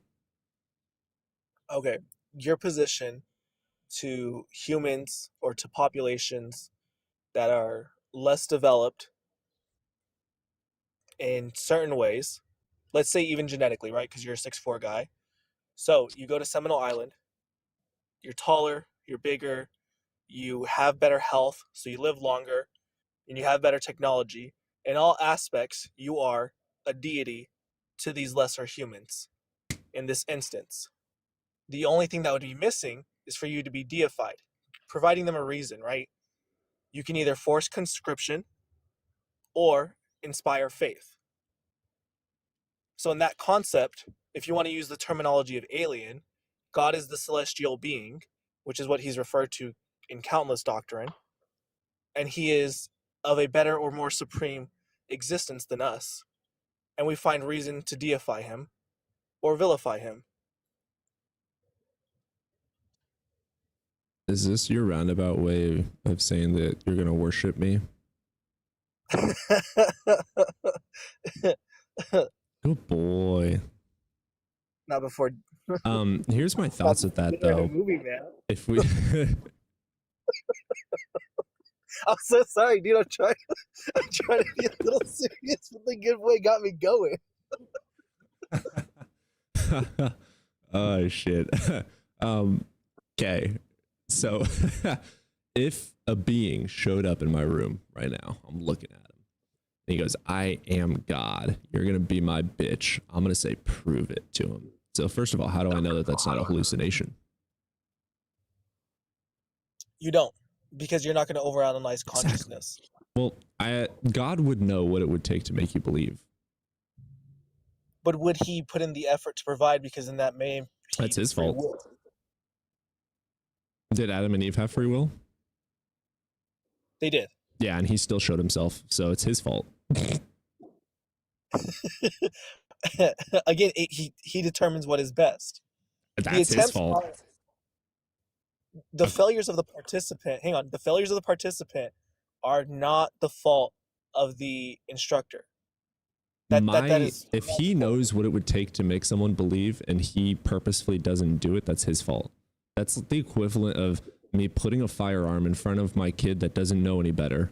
Okay, your position to humans or to populations that are less developed in certain ways, let's say even genetically, right? Because you're a 6'4" guy. So you go to Seminole Island, you're taller, you're bigger, you have better health, so you live longer, and you have better technology. In all aspects, you are a deity to these lesser humans in this instance. The only thing that would be missing is for you to be deified, providing them a reason, right? You can either force conscription or inspire faith. So in that concept, if you want to use the terminology of alien, God is the celestial being, which is what he's referred to in countless doctrine, and he is of a better or more supreme existence than us, and we find reason to deify him or vilify him. Is this your roundabout way of saying that you're going to worship me? Good boy. Not before. Here's my thoughts with that though. Movie, man. If we I'm so sorry, dude. I'm trying to be a little serious, but the good boy got me going. Oh shit. Okay. So if a being showed up in my room right now, I'm looking at him. And he goes, "I am God. You're going to be my bitch." I'm going to say, "Prove it" to him. So first of all, how do I know that that's not a hallucination? You don't, because you're not going to overanalyze consciousness. Well, God would know what it would take to make you believe. But would he put in the effort to provide? Because in that may That's his free fault. will. Did Adam and Eve have free will? They did. Yeah, and he still showed himself, so it's his fault. Again, he determines what is best. That's his fault. The failures of the participant. Hang on. The failures of the participant are not the fault of the instructor. That is, if he knows what it would take to make someone believe and he purposefully doesn't do it, that's his fault. That's the equivalent of me putting a firearm in front of my kid that doesn't know any better.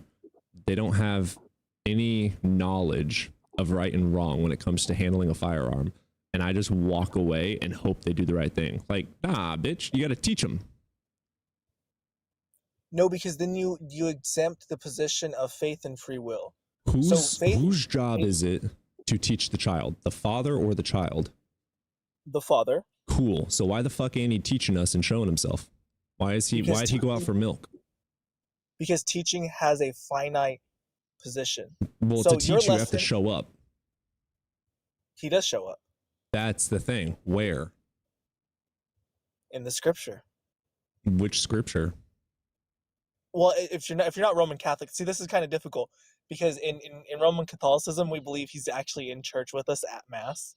They don't have any knowledge of right and wrong when it comes to handling a firearm. And I just walk away and hope they do the right thing. Like, nah, bitch, you got to teach them. No, because then you exempt the position of faith and free will. Whose job is it to teach the child? The father or the child? The father. Cool. So why the fuck ain't he teaching us and showing himself? Why'd he go out for milk? Because teaching has a finite position. Well, so to teach you have to show up. He does show up. That's the thing. Where? In the scripture. Which scripture? Well, if you're not Roman Catholic, see, this is kind of difficult because in Roman Catholicism, we believe he's actually in church with us at Mass.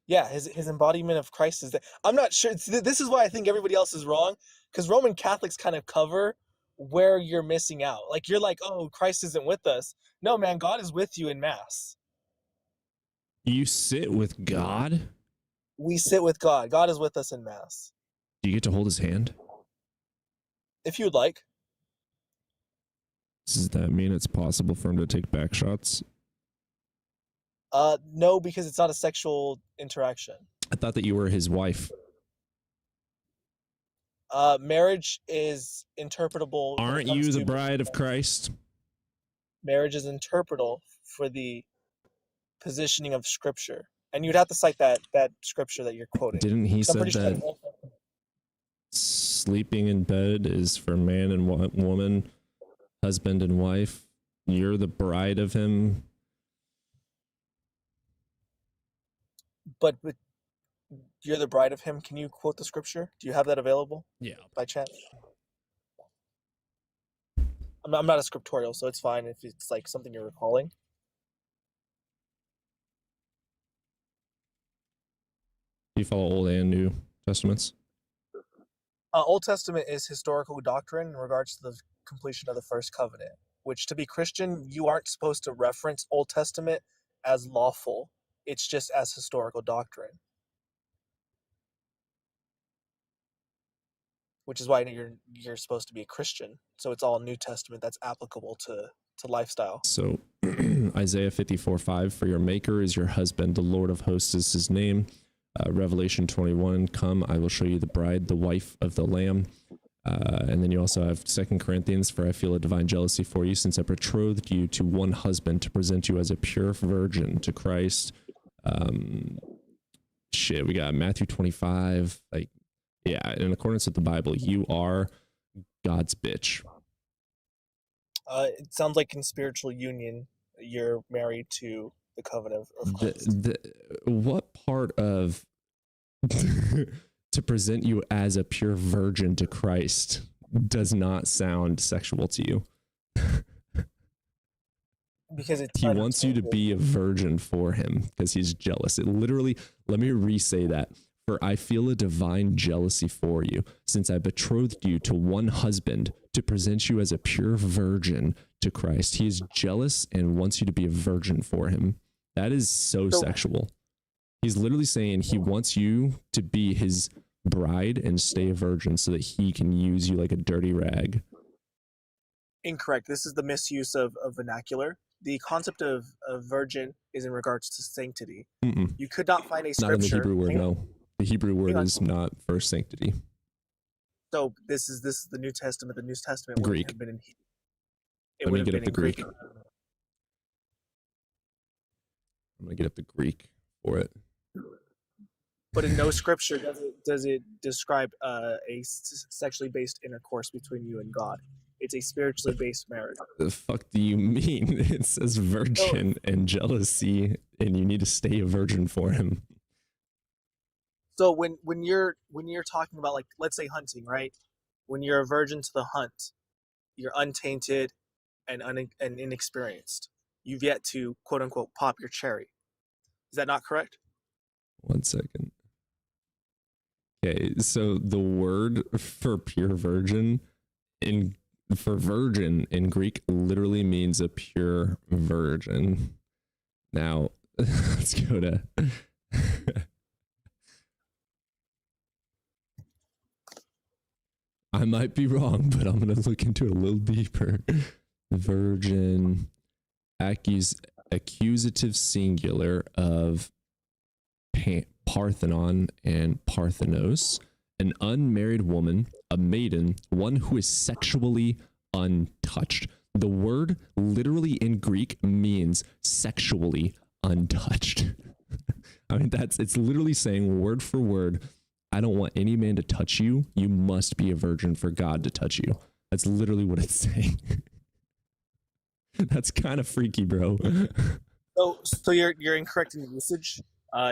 Yeah, his embodiment of Christ is there. I'm not sure. This is why I think everybody else is wrong, because Roman Catholics kind of cover where you're missing out. Like, you're like, oh, Christ isn't with us. No, man, God is with you in Mass. You sit with God? We sit with God. God is with us in Mass. Do you get to hold his hand? If you'd like. Does that mean it's possible for him to take back shots? No, because it's not a sexual interaction. I thought that you were his wife. Marriage is interpretable. when it Aren't comes you the to- bride of Christ? Marriage is interpretable for the positioning of Scripture, and you'd have to cite that Scripture that you're quoting. Didn't he 'Cause I'm said pretty sure that sleeping in bed is for man and woman, husband and wife? You're the bride of him. But you're the bride of him. Can you quote the Scripture? Do you have that available Yeah. by chance? I'm not a scriptorial, so it's fine if it's like something you're recalling. You follow Old and New Testaments? Old Testament is historical doctrine in regards to the completion of the first covenant, which to be Christian, you aren't supposed to reference Old Testament as lawful. It's just as historical doctrine. Which is why you're supposed to be a Christian. So it's all New Testament that's applicable to lifestyle. So Isaiah 54:5, for your maker is your husband, the Lord of hosts is his name. Revelation 21, come, I will show you the bride, the wife of the Lamb. And then you also have 2 Corinthians, for I feel a divine jealousy for you, since I betrothed you to one husband to present you as a pure virgin to Christ. We got Matthew 25. Like, yeah, in accordance with the Bible, you are God's bitch. It sounds like in spiritual union, you're married to the covenant of Christ. What part of to present you as a pure virgin to Christ does not sound sexual to you? Because it's He wants you to be a virgin for him because he's jealous. It literally, let me re-say that. For I feel a divine jealousy for you, since I betrothed you to one husband to present you as a pure virgin to Christ. He is jealous and wants you to be a virgin for him. That is so sexual. He's literally saying he wants you to be his bride and stay a virgin so that he can use you like a dirty rag. Incorrect. This is the misuse of vernacular. The concept of virgin is in regards to sanctity. Mm-mm. You could not find a Not in the scripture. Hebrew word, no. The Hebrew word on. is not for sanctity. So this is the New Testament. The New Testament would Greek. have been in. Let me get up the Greek. I'm going to get up the Greek for it. But in no scripture does it describe sexually based intercourse between you and God. It's a spiritually based marriage. The fuck do you mean? It says virgin and jealousy, and you need to stay a virgin for him. So when you're talking about, like, let's say hunting, right? When you're a virgin to the hunt, you're untainted and inexperienced. You've yet to quote unquote pop your cherry. Is that not correct? 1 second. Okay, so the word for pure virgin for virgin in Greek literally means a pure virgin. Now, let's go to I might be wrong, but I'm going to look into it a little deeper. Virgin, accusative singular of Parthenon and Parthenos, an unmarried woman, a maiden, one who is sexually untouched. The word literally in Greek means sexually untouched. I mean, it's literally saying word for word, I don't want any man to touch you. You must be a virgin for God to touch you. That's literally what it's saying. That's kind of freaky, bro. So you're incorrect in the usage.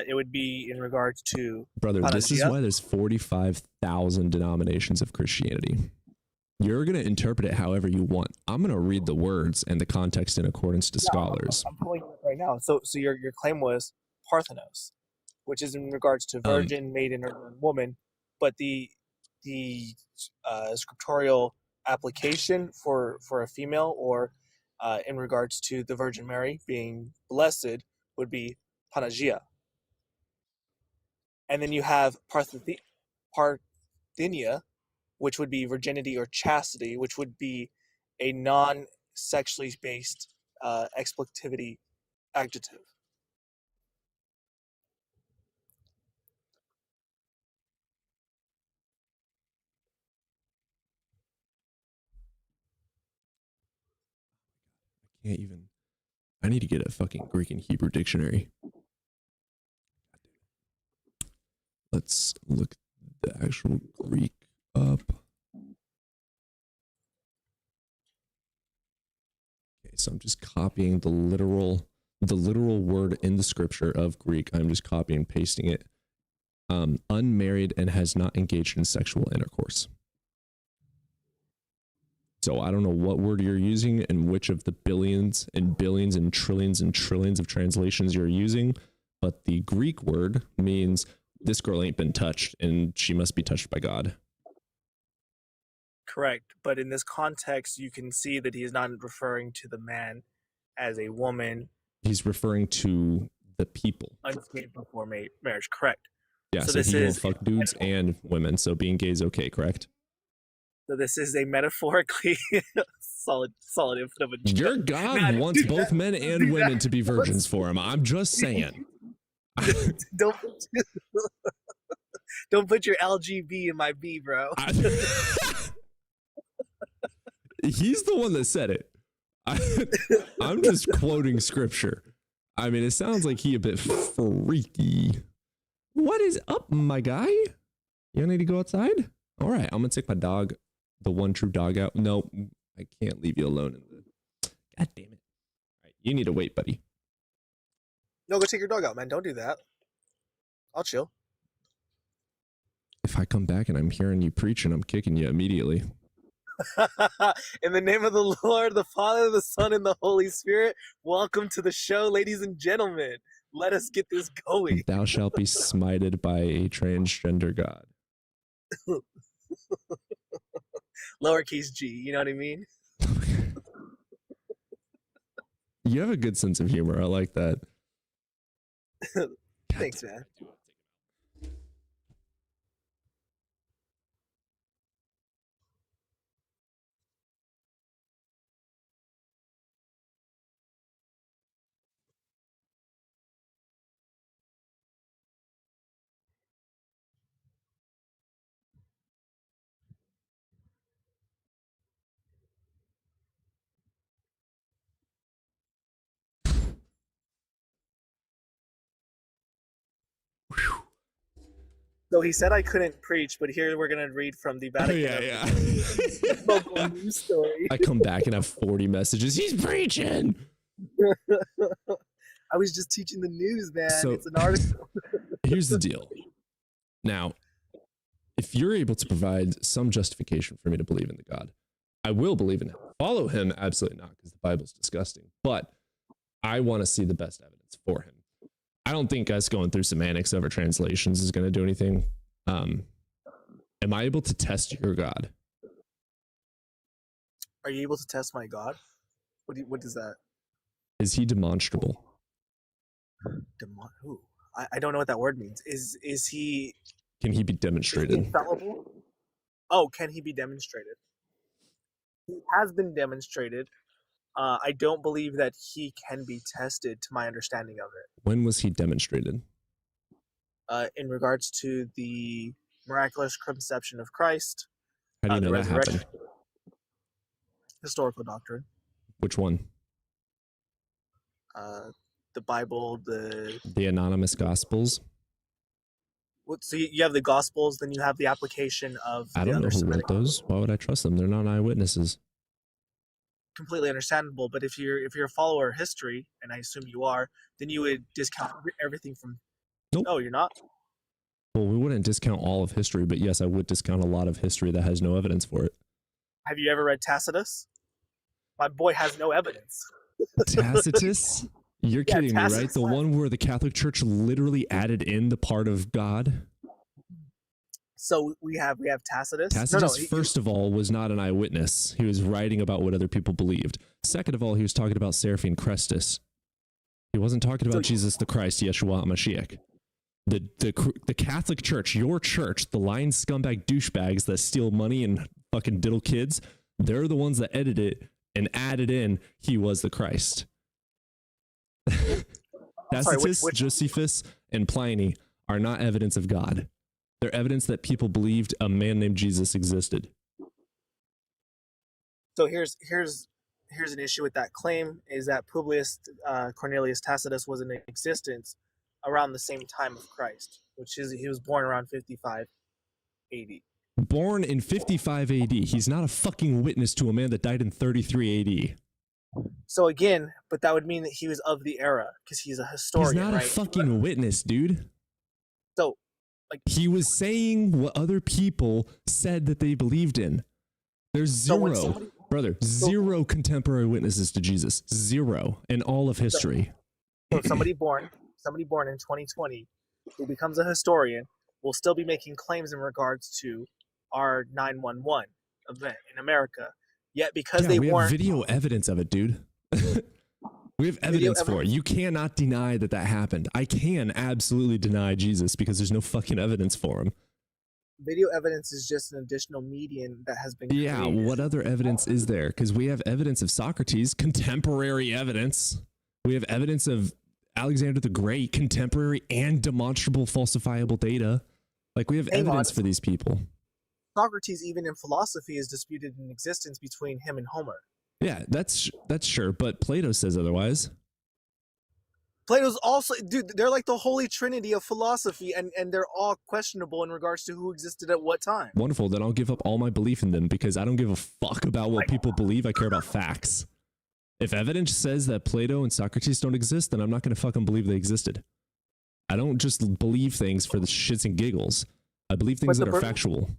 It would be in regards to Brother, this is Panagia. why there's 45,000 denominations of Christianity. You're going to interpret it however you want. I'm going to read the words and the context in accordance to scholars. I'm pulling it up right now. So your claim was Parthenos, which is in regards to virgin, maiden, or woman, but the scriptorial application for a female, or in regards to the Virgin Mary being blessed, would be Panagia. And then you have Parthenia, which would be virginity or chastity, which would be a non-sexually based expletivity adjective. can't even. I need to get a fucking Greek and Hebrew dictionary. Let's look the actual Greek up. Okay, so I'm just copying the literal word in the scripture of Greek. I'm just copying and pasting it. Unmarried and has not engaged in sexual intercourse. So I don't know what word you're using and which of the billions and billions and trillions of translations you're using, but the Greek word means this girl ain't been touched and she must be touched by God. Correct. But in this context, you can see that he is not referring to the man as a woman He's referring to the people. unsaved before marriage. Correct. Yeah, So so this he will is fuck dudes and women, so being gay is okay, correct? So this is a metaphorically solid input of a joke. Your God Nah, wants dude, both men and dude, women to be virgins for him. I'm just saying. don't don't put your LGB in my B, bro. He's the one that said it. I'm just quoting scripture. I mean, it sounds like he a bit freaky. What is up, my guy? You need to go outside? All right, I'm gonna take my dog, the one true dog, out. No, I can't leave you alone in the. God damn it! All right, you need to wait, buddy. No, go take your dog out, man. Don't do that. I'll chill. If I come back and I'm hearing you preaching, I'm kicking you immediately. In the name of the Lord, the Father, the Son, and the Holy Spirit, welcome to the show, ladies and gentlemen. Let us get this going. Thou shalt be smited by a transgender god. Lowercase g, you know what I mean? You have a good sense of humor. I like that. Thanks, man. So he said I couldn't preach, but here we're gonna read from the Vatican. Yeah. Local news story. I come back and have 40 messages. He's preaching. I was just teaching the news, man. So- It's an article. Here's the deal. Now, if you're able to provide some justification for me to believe in the God, I will believe in him. Follow him? Absolutely not, because the Bible's disgusting. But I want to see the best evidence for him. I don't think us going through semantics over translations is going to do anything. Am I able to test your God? Are you able to test my God? What is that? Is he demonstrable? Who? I don't know what that word means. Is he Can he be is he demonstrated? infallible? Oh, can he be demonstrated? He has been demonstrated. I don't believe that he can be tested, to my understanding of it. When was he demonstrated? In regards to the miraculous conception of Christ, How do you the know that resurrection, happened? historical doctrine, Which one? the Bible, the The anonymous gospels? so you have the Gospels, then you have the application of I the don't know other who Semitic. wrote those. Why would I trust them? They're not eyewitnesses. Completely understandable, but if you're a follower of history, and I assume you are, then you would discount everything from. Nope. Oh, you're not. Well, we wouldn't discount all of history, but yes, I would discount a lot of history that has no evidence for it. Have you ever read Tacitus? My boy has no evidence. Tacitus? You're Yeah, kidding me, right? Tacitus. The one where the Catholic Church literally added in the part of God? So we have Tacitus. Tacitus, first of all, was not an eyewitness. He was writing about what other people believed. Second of all, he was talking about Seraphine Christus. He wasn't talking about So- Jesus the Christ, Yeshua HaMashiach. The Catholic Church, your church, the lying scumbag douchebags that steal money and fucking diddle kids, they're the ones that edited it and added in he was the Christ. sorry, Tacitus, which- Josephus, and Pliny are not evidence of God. They're evidence that people believed a man named Jesus existed. So here's here's an issue with that claim is that Publius Cornelius Tacitus was in existence around the same time of Christ, which is he was born around 55 AD. Born in 55 AD. He's not a fucking witness to a man that died in 33 AD. So again, but that would mean that he was of the era because he's a historian. He's not right? a fucking witness, dude. So, like, He was saying what other people said that they believed in. There's So when zero, somebody- brother, zero contemporary witnesses to Jesus. Zero in all of history. so somebody born in 2020 who becomes a historian will still be making claims in regards to our 9/11 event in America. Yet because Yeah, they we have weren't video evidence of it, dude. We have evidence for it. You cannot deny that that happened. I can absolutely deny Jesus because there's no fucking evidence for him. video evidence is just an additional medium that has been Yeah, created. what other evidence is there? Because we have evidence of Socrates, contemporary evidence. We have evidence of Alexander the Great, contemporary and demonstrable falsifiable data. Like, we have Hang on. evidence for these people. Socrates, even in philosophy, is disputed in existence between him and Homer. Yeah, that's sure, but Plato says otherwise. Plato's also, dude, they're like the holy trinity of philosophy, and they're all questionable in regards to who existed at what time. Wonderful, then I'll give up all my belief in them because I don't give a fuck about what people believe. I care about facts. If evidence says that Plato and Socrates don't exist, then I'm not going to fucking believe they existed. I don't just believe things for the shits and giggles. I believe things But that the are burden- factual.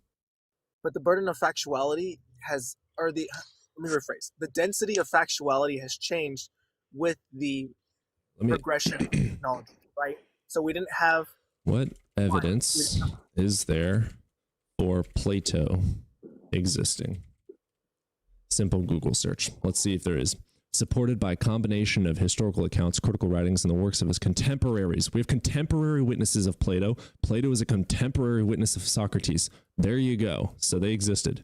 But the burden of factuality has, or the, let me rephrase, the density of factuality has changed with the progression of technology, right? So we didn't have, What evidence is there for Plato existing? Simple Google search. Let's see if there is. Supported by a combination of historical accounts, critical writings, and the works of his contemporaries. We have contemporary witnesses of Plato. Plato is a contemporary witness of Socrates. There you go. So they existed.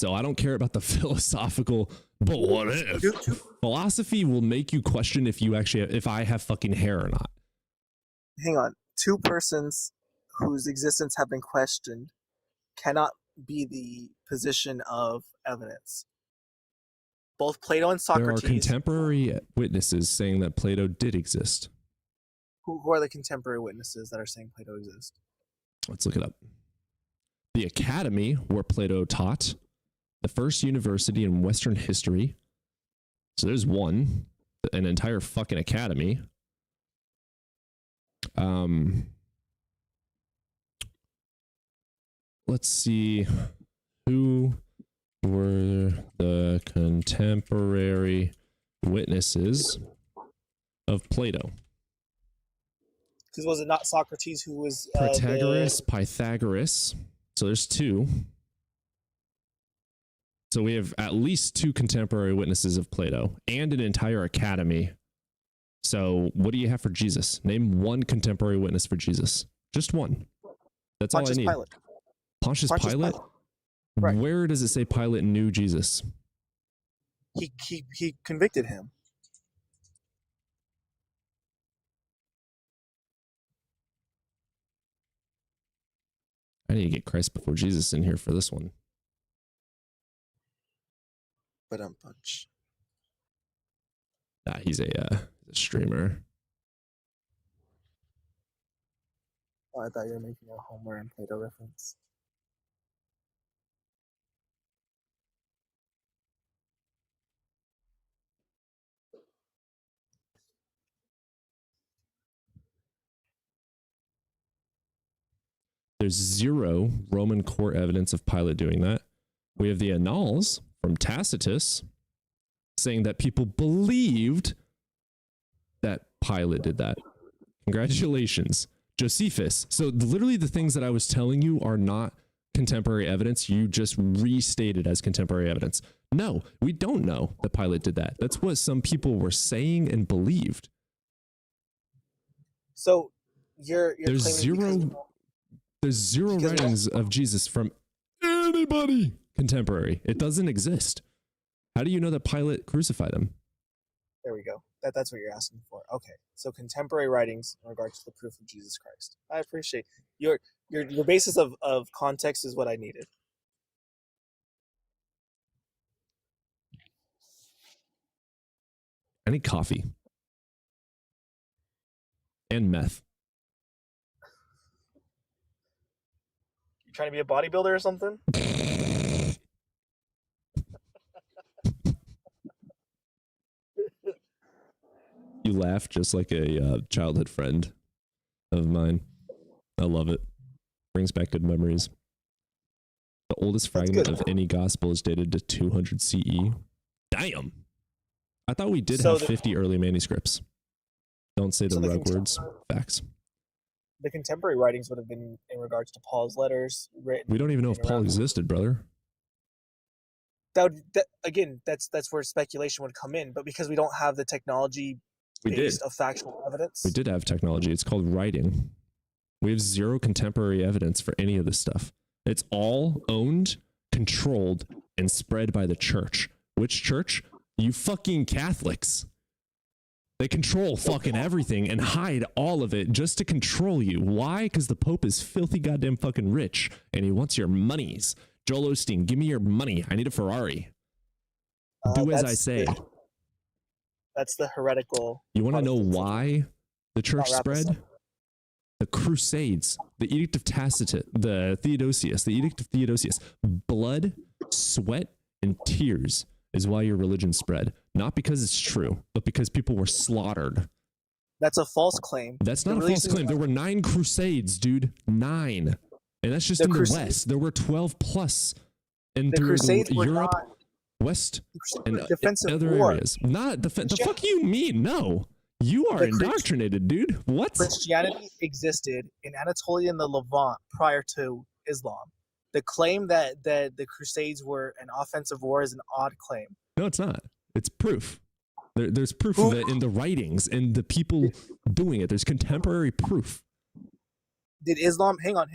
So I don't care about the philosophical, but what if? Philosophy will make you question if I have fucking hair or not. hang on, two persons whose existence have been questioned cannot be the position of evidence. Both Plato and There are Socrates, contemporary witnesses saying that Plato did exist. who are the contemporary witnesses that are saying Plato exists? Let's look it up. The Academy, where Plato taught, the first university in Western history. So there's one, an entire fucking academy. Let's see, who were the contemporary witnesses of Plato? Because was it not Socrates who was Protagoras, Pythagoras. So there's two. So we have at least two contemporary witnesses of Plato and an entire academy. So what do you have for Jesus? Name one contemporary witness for Jesus. Just one. That's Pontius all I need. Pilate? Pontius Pontius Pilate? Right. Where does it say Pilate knew Jesus? He convicted him. I need to get Christ before Jesus in here for this one. But punch. Nah, he's a streamer. Oh, I thought you were making a Homer and Plato reference. There's zero Roman court evidence of Pilate doing that. We have the Annals from Tacitus saying that people believed that Pilate did that. Congratulations, Josephus. So literally the things that I was telling you are not contemporary evidence. You just restated as contemporary evidence. No, we don't know that Pilate did that. That's what some people were saying and believed. So you're There's claiming zero. There's zero Because- writings of Jesus from anybody contemporary. It doesn't exist. How do you know that Pilate crucified him? there we go. That's what you're asking for. Okay, so contemporary writings in regards to the proof of Jesus Christ. I appreciate your basis of context is what I needed. I need coffee. And meth. You trying to be a bodybuilder or something? You laugh just like a childhood friend of mine. I love it. Brings back good memories. The oldest fragment good. of any gospel is dated to 200 CE. Damn. I thought we did So have the- 50 early manuscripts. Don't say the So the rug words. Facts. The contemporary writings would have been in regards to Paul's letters written. We don't even know if in Paul around- existed, brother. Again, that's where speculation would come in. But because we don't have the technology We did. based of factual evidence, We did have technology. It's called writing. We have zero contemporary evidence for any of this stuff. It's all owned, controlled, and spread by the church. Which church? You fucking Catholics. They control fucking everything and hide all of it just to control you. Why? Because the Pope is filthy goddamn fucking rich and he wants your monies. Joel Osteen, give me your money. I need a Ferrari. Do as I that's say. That's the heretical. You want to know Protestants. why the church wrap this spread? The Crusades, the Edict of Tacitus, the Edict of Theodosius. Blood, sweat, and tears is why your religion spread. Not because it's true, but because people were slaughtered. That's a false claim. That's not The a false reason- claim. There were 9 crusades, dude. 9. And that's just The in the Crusades- West. There were 12 plus. And The through Crusades were Europe, not West, the Crusades and were defensive other war. areas. Not defense. The Yeah. fuck you mean? No. You are The Christ- indoctrinated, dude. What? Christianity existed in Anatolia and the Levant prior to Islam. The claim that the Crusades were an offensive war is an odd claim. No, it's not. It's proof. There's proof of it in the writings and the people doing it. There's contemporary proof. Did Islam? Hang on.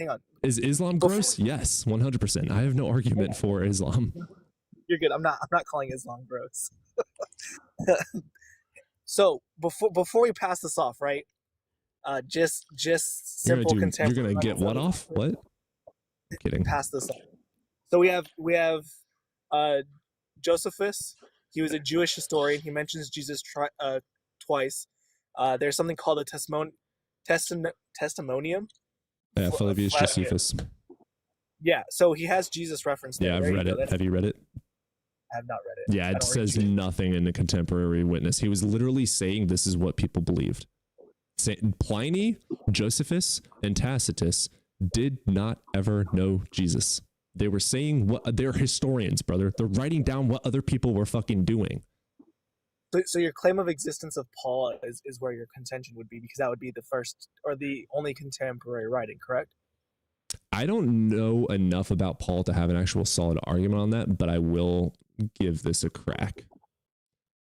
Is Islam Before- gross? Yes, 100%. I have no argument for Islam. You're good. I'm not calling Islam gross. So before we pass this off, right? Just You're simple gonna, contemporary. you're gonna get writings what that we- off? What? I'm kidding. Pass this off. So we have Josephus. He was a Jewish historian. He mentions Jesus twice. There's something called a testimonium. Yeah, Flavius Flat- Josephus. Yeah, so he has Jesus referenced. Yeah, I've read it. Have you read it? I have not read it. Yeah, I it don't says read Jewish. nothing in the contemporary witness. He was literally saying this is what people believed. Pliny, Josephus, and Tacitus did not ever know Jesus. They were saying what they're historians, brother. They're writing down what other people were fucking doing. So your claim of existence of Paul is where your contention would be, because that would be the first or the only contemporary writing, correct? I don't know enough about Paul to have an actual solid argument on that, but I will give this a crack.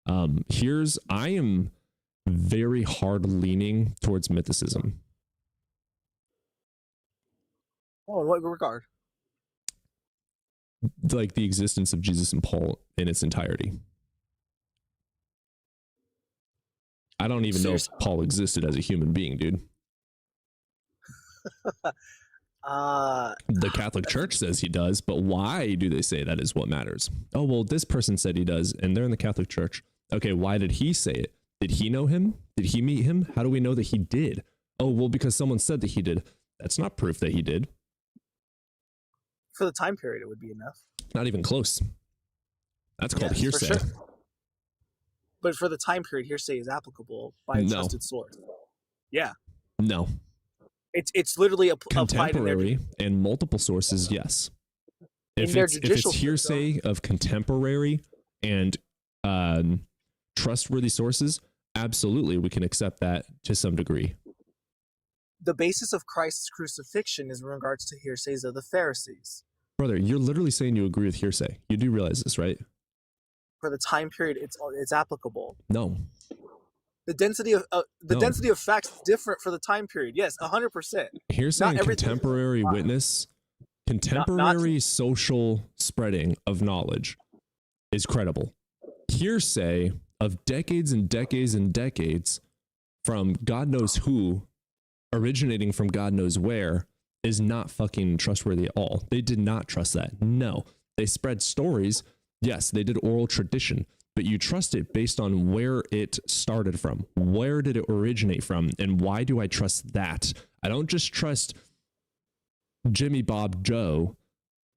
I am very hard leaning towards mythicism. Oh, in what regard? Like the existence of Jesus and Paul in its entirety. I don't even know if Paul existed as a human being, dude. The Catholic Church says he does, but why do they say that is what matters? Oh, well, this person said he does, and they're in the Catholic Church. Okay, why did he say it? Did he know him? Did he meet him? How do we know that he did? Oh, well, because someone said that he did. That's not proof that he did. For the time period, it would be enough. Not even close. That's called Yes, for hearsay. sure. But for the time period, hearsay is applicable by a No. trusted source. Yeah, No. it's literally applied in their, Contemporary and multiple sources, yes. If their it's, if judicial it's hearsay of contemporary and trustworthy sources, absolutely, we can accept that to some degree. the basis of Christ's crucifixion is in regards to hearsays of the Pharisees. Brother, you're literally saying you agree with hearsay. You do realize this, right? For the time period, it's applicable. No. The density of No. density of facts is different for the time period. Yes, 100%. Hearsay Not and everything- contemporary witness, contemporary social spreading of knowledge is credible. Hearsay of decades and decades and decades from God knows who, originating from God knows where, is not fucking trustworthy at all. They did not trust that. No. They spread stories. Yes, they did oral tradition, but you trust it based on where it started from. Where did it originate from? And why do I trust that? I don't just trust Jimmy Bob Joe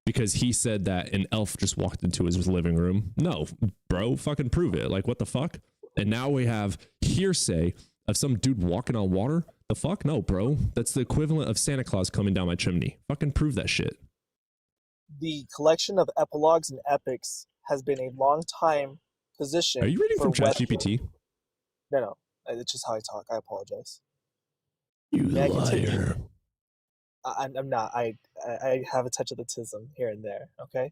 because he said that an elf just walked into his living room. No, bro, fucking prove it. Like, what the fuck? And now we have hearsay of some dude walking on water. The fuck? No, bro. That's the equivalent of Santa Claus coming down my chimney. Fucking prove that shit. The collection of epilogues and epics has been a long time position. Are you reading from for Western- ChatGPT? No. It's just how I talk. I apologize. You May I continue? liar. I'm not. I have a touch of the tism here and there. Okay.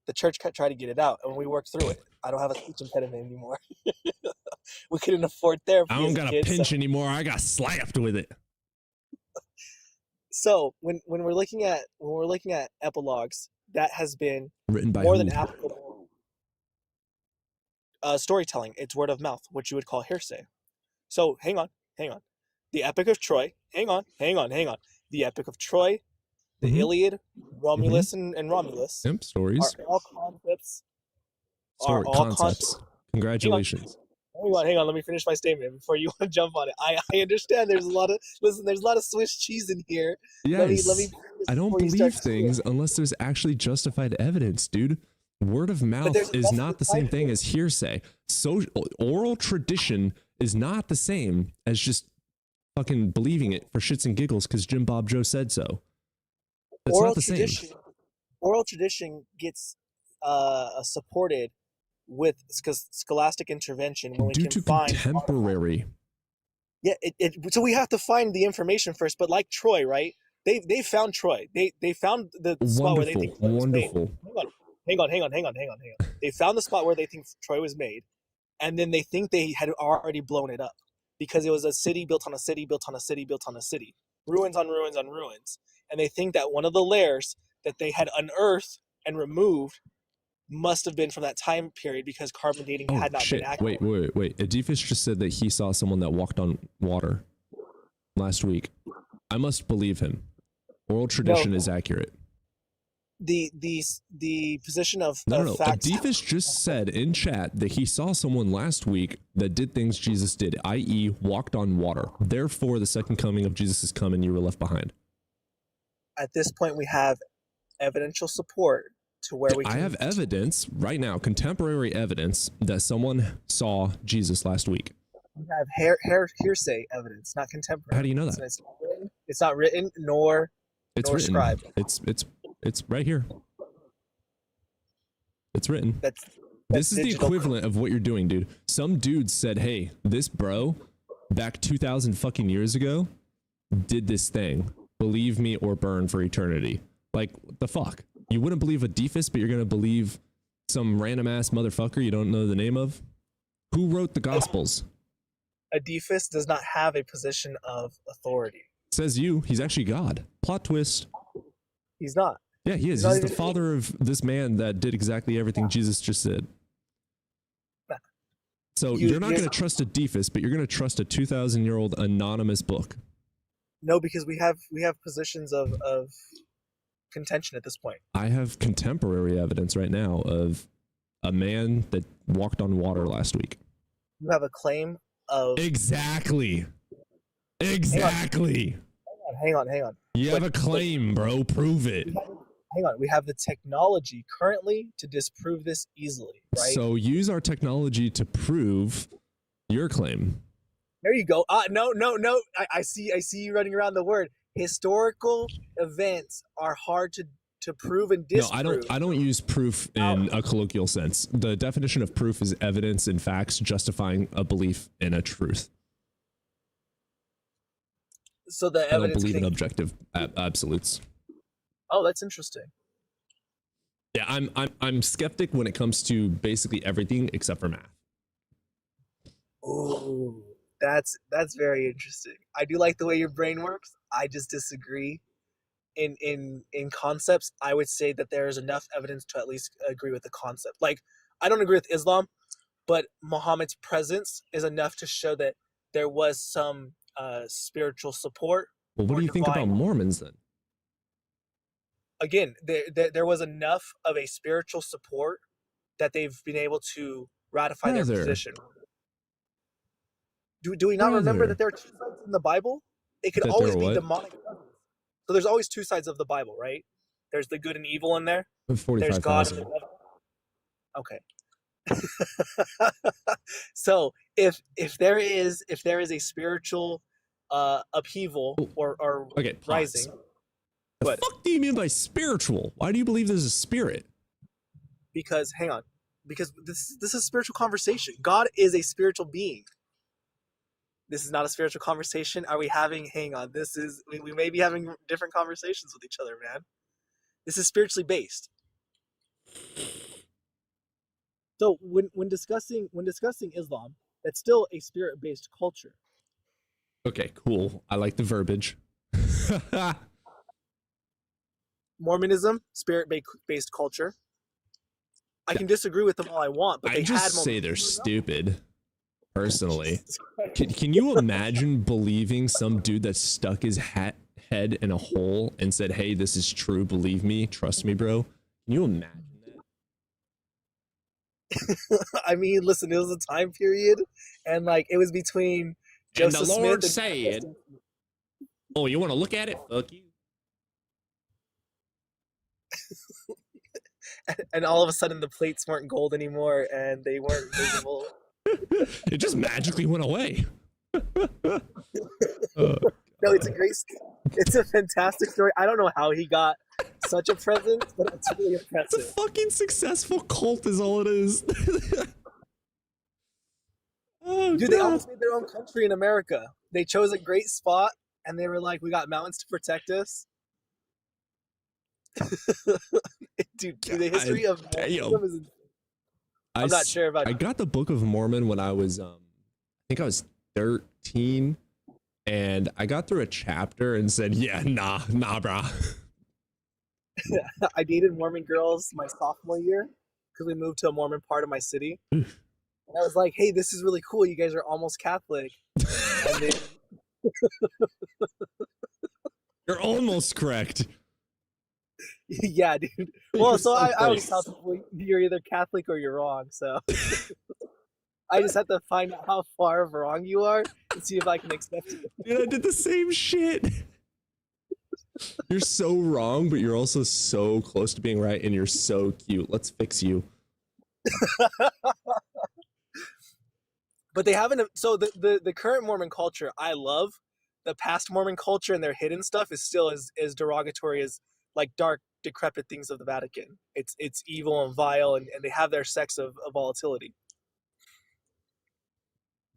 The church tried to get it out, and we worked through it. I don't have a speech impediment anymore. We couldn't afford therapy. I don't as a got a kid, pinch so- anymore. I got slapped with it. So when we're looking at epilogues, that has been Written by more who? than applicable. Storytelling, it's word of mouth, which you would call hearsay. So hang on. The Epic of Troy. Hang on. The Epic of Troy, the Mhm. Iliad, Romulus and Romulus Yep, stories. are all concepts. Story concepts. Congratulations. Hang on. Let me finish my statement before you jump on it. I understand. There's a lot of Swiss cheese in here. Yes. Let me. I don't before you believe start things unless there's actually justified evidence, dude. Word of mouth there's is enough not the to same find thing it. as hearsay. So oral tradition is not the same as just fucking believing it for shits and giggles because Jim Bob Joe said so. That's not the same. Oral tradition gets supported with scholastic intervention when we Due can to find contemporary. Yeah, so we have to find the information first. But like Troy, right? They found Troy. They found the spot where they think Troy was made. Wonderful. Hang on. They found the spot where they think Troy was made, and then they think they had already blown it up because it was a city built on a city built on a city built on a city, ruins on ruins on ruins, and they think that one of the layers that they had unearthed and removed must have been from that time period because carbon dating Oh, had not shit. been accurate. Wait. Adifus just said that he saw someone that walked on water last week. I must believe him. Oral tradition is accurate. The position of No. facts. Adifus just said in chat that he saw someone last week that did things Jesus did, i.e., walked on water. Therefore, the second coming of Jesus is coming. You were left behind. At this point, we have evidential support to where we can. I have evidence right now, contemporary evidence that someone saw Jesus last week. We have hearsay evidence, not contemporary. How do you know that? So it's not written, nor It's nor written. scribed. It's right here. It's written. That's This is the digital. equivalent of what you're doing, dude. Some dude said, "Hey, this bro, back 2,000 fucking years ago, did this thing. Believe me or burn for eternity." Like, what the fuck? You wouldn't believe Adifus, but you're gonna believe some random ass motherfucker you don't know the name of? Who wrote the Gospels? Adifus does not have a position of authority. Says you. He's actually God. Plot twist. He's not. Yeah, he is. He's not He's the even- father of this man that did exactly everything Jesus just said. Nah. So You- you're not you're- going to trust Adifus, but you're going to trust a 2,000-year-old anonymous book. No, because we have positions of contention at this point. I have contemporary evidence right now of a man that walked on water last week. You have a claim of. Exactly. Hang on. You have a claim, bro. Prove it. Hang on. We have the technology currently to disprove this easily, right? So use our technology to prove your claim. There you go. No. I see you running around the word. Historical events are hard to prove and No, disprove. I don't use proof in a colloquial sense. The definition of proof is evidence and facts justifying a belief in a truth. So the I don't evidence. believe in objective absolutes. Oh, that's interesting. Yeah, I'm skeptic when it comes to basically everything except for math. Ooh, that's very interesting. I do like the way your brain works. I just disagree. In concepts, I would say that there is enough evidence to at least agree with the concept. Like, I don't agree with Islam, but Muhammad's presence is enough to show that there was some spiritual support. Well, what or do you think about divine- Mormons then? Again, there was enough of a spiritual support that they've been able to ratify their Brother. position. Do we not remember Brother. that there are two sides in the Bible? It could That there always are be what? demonic presence. So there's always two sides of the Bible, right? There's the good and evil in there. There's God and the 45,000. devil. Okay. So if there is a spiritual upheaval or Okay, pause. rising, The What? fuck do you mean by spiritual? Why do you believe there's a spirit? because hang on, because this is a spiritual conversation. God is a spiritual being. This is not a spiritual conversation. Are we having? Hang on. We may be having different conversations with each other, man. This is spiritually based. So when discussing Islam, that's still a spirit based culture. Okay, cool. I like the verbiage. Mormonism, spirit based culture. I can disagree with them all I want, but I they just had say they're momentum. stupid, personally. Jesus Christ. Can you imagine believing some dude that stuck his head in a hole and said, hey, this is true, believe me, trust me, bro? Can you imagine that? I mean, listen, it was a time period, and like it was between And Joseph the Lord Smith and said, oh, you want to look at it? Fuck you. and all of a sudden the plates weren't gold anymore and they weren't visible. It just magically went away. No, it's a fantastic story. I don't know how he got such a present, but it's really It's a impressive. fucking successful cult is all it is. Oh, Dude, they God. almost made their own country in America. They chose a great spot and they were like, we got mountains to protect us. Dude, the history of Mormonism is. I'm not sure about I got the Book of Mormon when I was I think I was 13, and I got through a chapter and said, yeah, nah, brah. I dated Mormon girls my sophomore year because we moved to a Mormon part of my city. And I was like, hey, this is really cool. You guys are almost Catholic. And they, You're almost correct. yeah, dude. Well, You're so so I always close. tell people you're either Catholic or you're wrong. So I just have to find out how far wrong you are and see if I can accept it. Dude, I did the same shit. You're so wrong, but you're also so close to being right, and you're so cute. Let's fix you. But they haven't. So the current Mormon culture, I love. The past Mormon culture and their hidden stuff is still as derogatory as like dark, decrepit things of the Vatican. It's evil and vile, and they have their sects of volatility.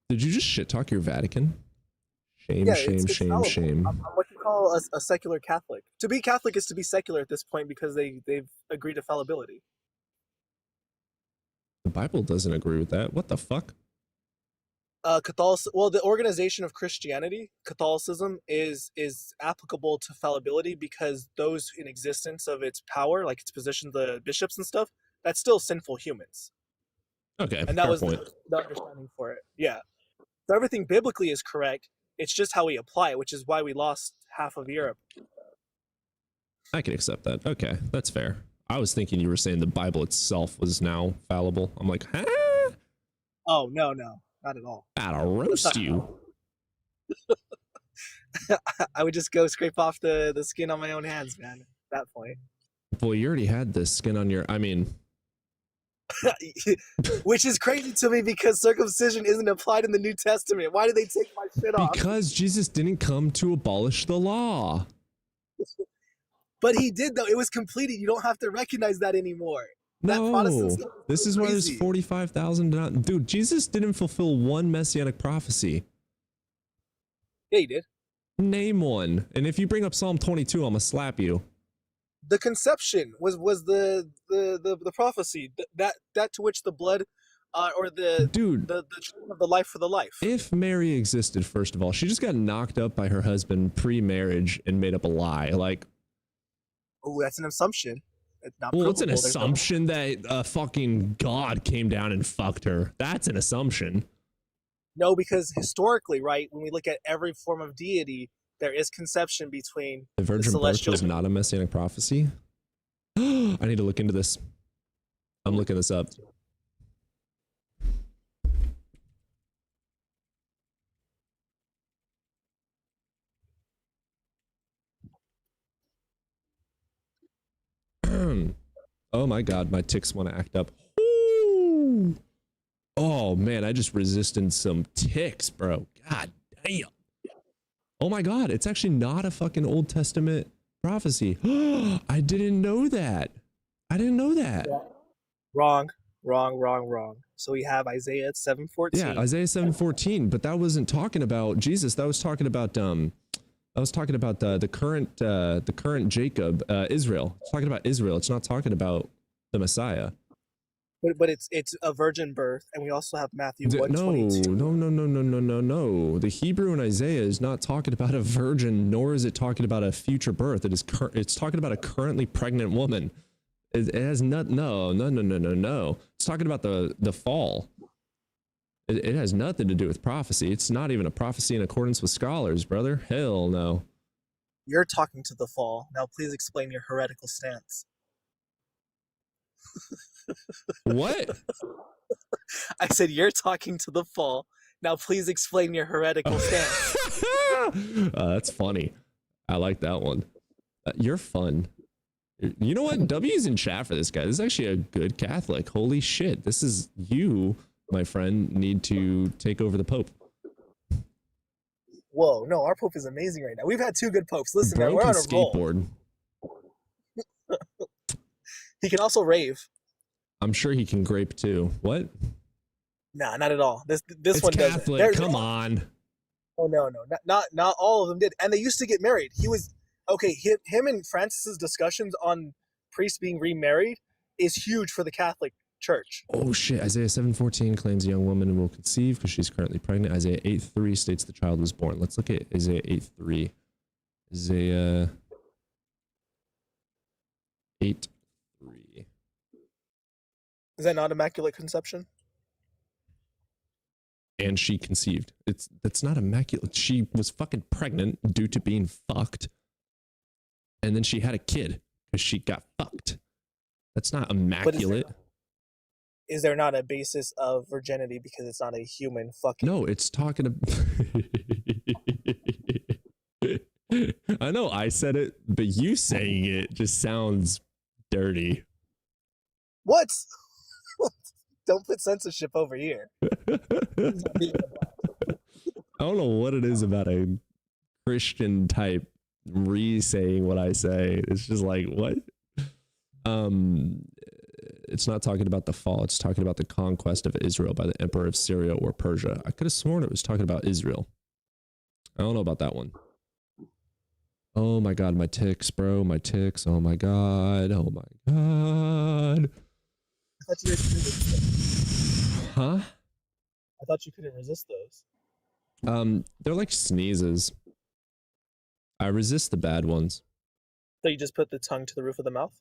Did you just shit talk your Vatican? Shame, Yeah, shame, it's shame, fallible. shame. I'm what you call a secular Catholic. To be Catholic is to be secular at this point because they've agreed to fallibility. The Bible doesn't agree with that. What the fuck? The organization of Christianity, Catholicism, is applicable to fallibility because those in existence of its power, like its position, the bishops and stuff, that's still sinful humans. Okay, And that fair was point. the understanding for it. Yeah. So everything biblically is correct. It's just how we apply it, which is why we lost half of Europe. I can accept that. Okay, that's fair. I was thinking you were saying the Bible itself was now fallible. I'm like, huh? Oh, no, not at all. Gotta roast you. I would just go scrape off the skin on my own hands, man, at that point. Well, you already had the skin on your. I mean, Which is crazy to me because circumcision isn't applied in the New Testament. Why did they take my shit off? because Jesus didn't come to abolish the law. But he did, though. It was completed. You don't have to recognize that anymore. That Protestant No, stuff this so is why there's crazy. 45,000. Dude, Jesus didn't fulfill one messianic prophecy. Yeah, he did. Name one. And if you bring up Psalm 22, I'm gonna slap you. The conception was the prophecy that to which the blood, or the Dude, treatment of the life for the life. if Mary existed, first of all, she just got knocked up by her husband pre-marriage and made up a lie. Like, Oh, that's an assumption. It's not well, it's an provable. There's no- assumption that fucking God came down and fucked her. That's an assumption. No, because historically, right, when we look at every form of deity, there is conception between The virgin birth celestial- was not a messianic prophecy. I need to look into this. I'm looking this up. Oh my god, my ticks want to act up. Ooh. Oh man, I just resisted some ticks, bro. God damn. Oh my god, it's actually not a fucking Old Testament prophecy. I didn't know that. I didn't know that. Wrong. So we have Isaiah 7:14. Yeah, Isaiah 7:14, but that wasn't talking about Jesus. That was talking about the current Jacob, Israel. It's talking about Israel. It's not talking about the Messiah. But it's a virgin birth, and we also have Matthew No. 1:22. The Hebrew in Isaiah is not talking about a virgin, nor is it talking about a future birth. It's talking about a currently pregnant woman. It has no. It's talking about the fall. It has nothing to do with prophecy. It's not even a prophecy in accordance with scholars, brother. Hell no. You're talking to the fall. Now please explain your heretical stance. What? I said you're talking to the fall. Now please explain your heretical stance. That's funny. I like that one. You're fun. You know what? W's in chat for this guy. This is actually a good Catholic. Holy shit. This is you, my friend, need to take over the Pope. Whoa, no, our Pope is amazing right now. We've had 2 good popes. Listen, man, Bro we're can on a roll. skateboard. He can also rave. I'm sure he can grape too. What? Nah, not at all. This It's one Catholic. doesn't. Come on. Oh no, not all of them did. And they used to get married. He was okay. Him and Francis's discussions on priests being remarried is huge for the Catholic Church. Oh shit. Isaiah 7:14 claims a young woman will conceive because she's currently pregnant. Isaiah 8:3 states the child was born. Let's look at Isaiah 8:3. Isaiah 8:3. Is that not immaculate conception? And she conceived. That's not immaculate. She was fucking pregnant due to being fucked. And then she had a kid because she got fucked. That's not immaculate. Is there not a basis of virginity because it's not a human fucking? No, it's talking about. I know I said it, but you saying it just sounds dirty. What? Don't put censorship over here. I don't know what it is about a Christian type re-saying what I say. It's just like, what? It's not talking about the fall. It's talking about the conquest of Israel by the emperor of Syria or Persia. I could have sworn it was talking about Israel. I don't know about that one. Oh my god, my ticks, bro. My ticks. Oh my god. Oh my god. I thought you couldn't resist those. Huh? I thought you couldn't resist those. They're like sneezes. I resist the bad ones. So you just put the tongue to the roof of the mouth?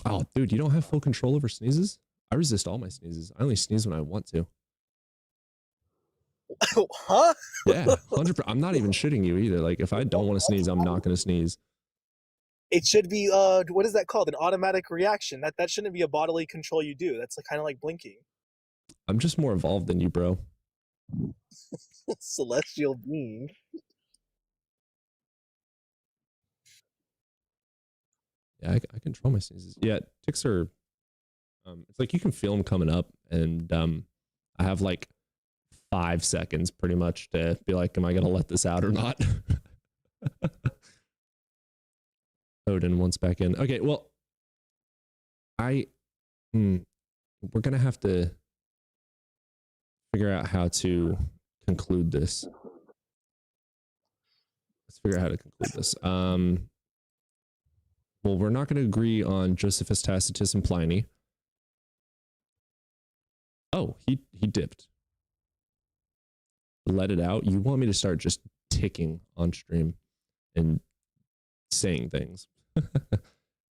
Oh, dude, you don't have full control over sneezes? I resist all my sneezes. I only sneeze when I want to. Huh? Yeah, 100%. I'm not even shitting you either. Like, if I don't want to sneeze, I'm not going to sneeze. It should be what is that called? An automatic reaction. That shouldn't be a bodily control you do. That's kind of like blinking. I'm just more evolved than you, bro. Celestial being. Yeah, I control my sneezes. Yeah, ticks are. It's like you can feel them coming up, and I have like 5 seconds pretty much to be like, am I gonna let this out or not? Odin wants back in. Okay, well, we're gonna have to figure out how to conclude this. Let's figure out how to conclude this. Well, we're not going to agree on Josephus, Tacitus, and Pliny. Oh, he dipped. Let it out. You want me to start just ticking on stream and saying things.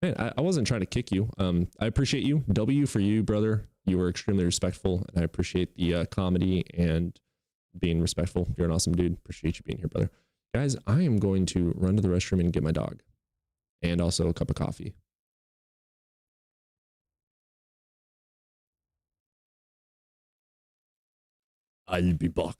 Man, I wasn't trying to kick you. I appreciate you. W for you, brother. You were extremely respectful, and I appreciate the comedy and being respectful. You're an awesome dude. Appreciate you being here, brother. Guys, I am going to run to the restroom and get my dog. And also a cup of coffee. I'll be back.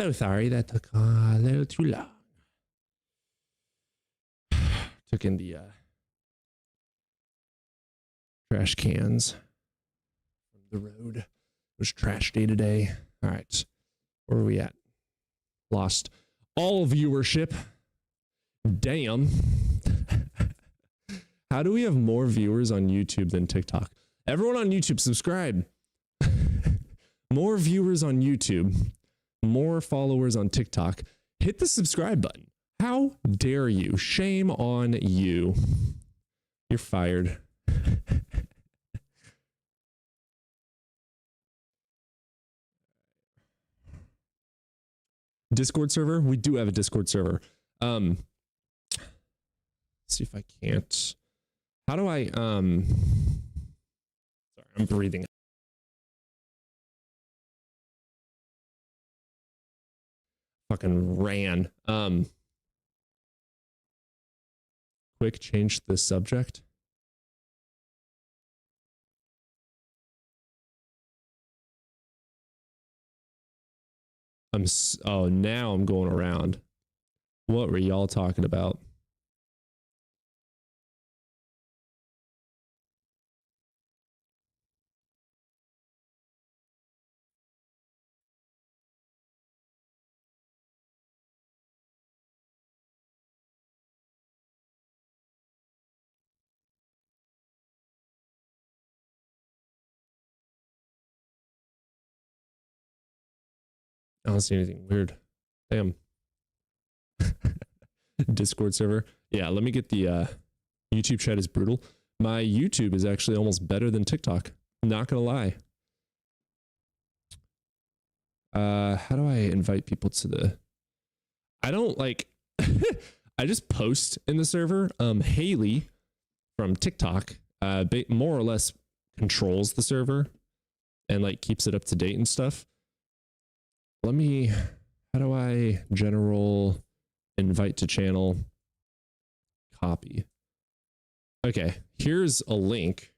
So sorry that took a little too long. Took in the trash cans from the road. It was trash day today. All right. Where are we at? Lost all viewership. Damn. How do we have more viewers on YouTube than TikTok? Everyone on YouTube, subscribe. More viewers on YouTube, more followers on TikTok. Hit the subscribe button. How dare you? Shame on you. You're fired. Discord server? We do have a Discord server. Let's see if I can't. How do I sorry, I'm breathing. Fucking ran. Quick, change the subject. Oh, now I'm going around. What were y'all talking about? I don't see anything weird. Damn. Discord server. Yeah, let me get the YouTube chat is brutal. My YouTube is actually almost better than TikTok. Not gonna lie. How do I invite people to the... I don't like... I just post in the server. Haley from TikTok more or less controls the server and like keeps it up to date and stuff. Let me... How do I general invite to channel copy? Okay, here's a link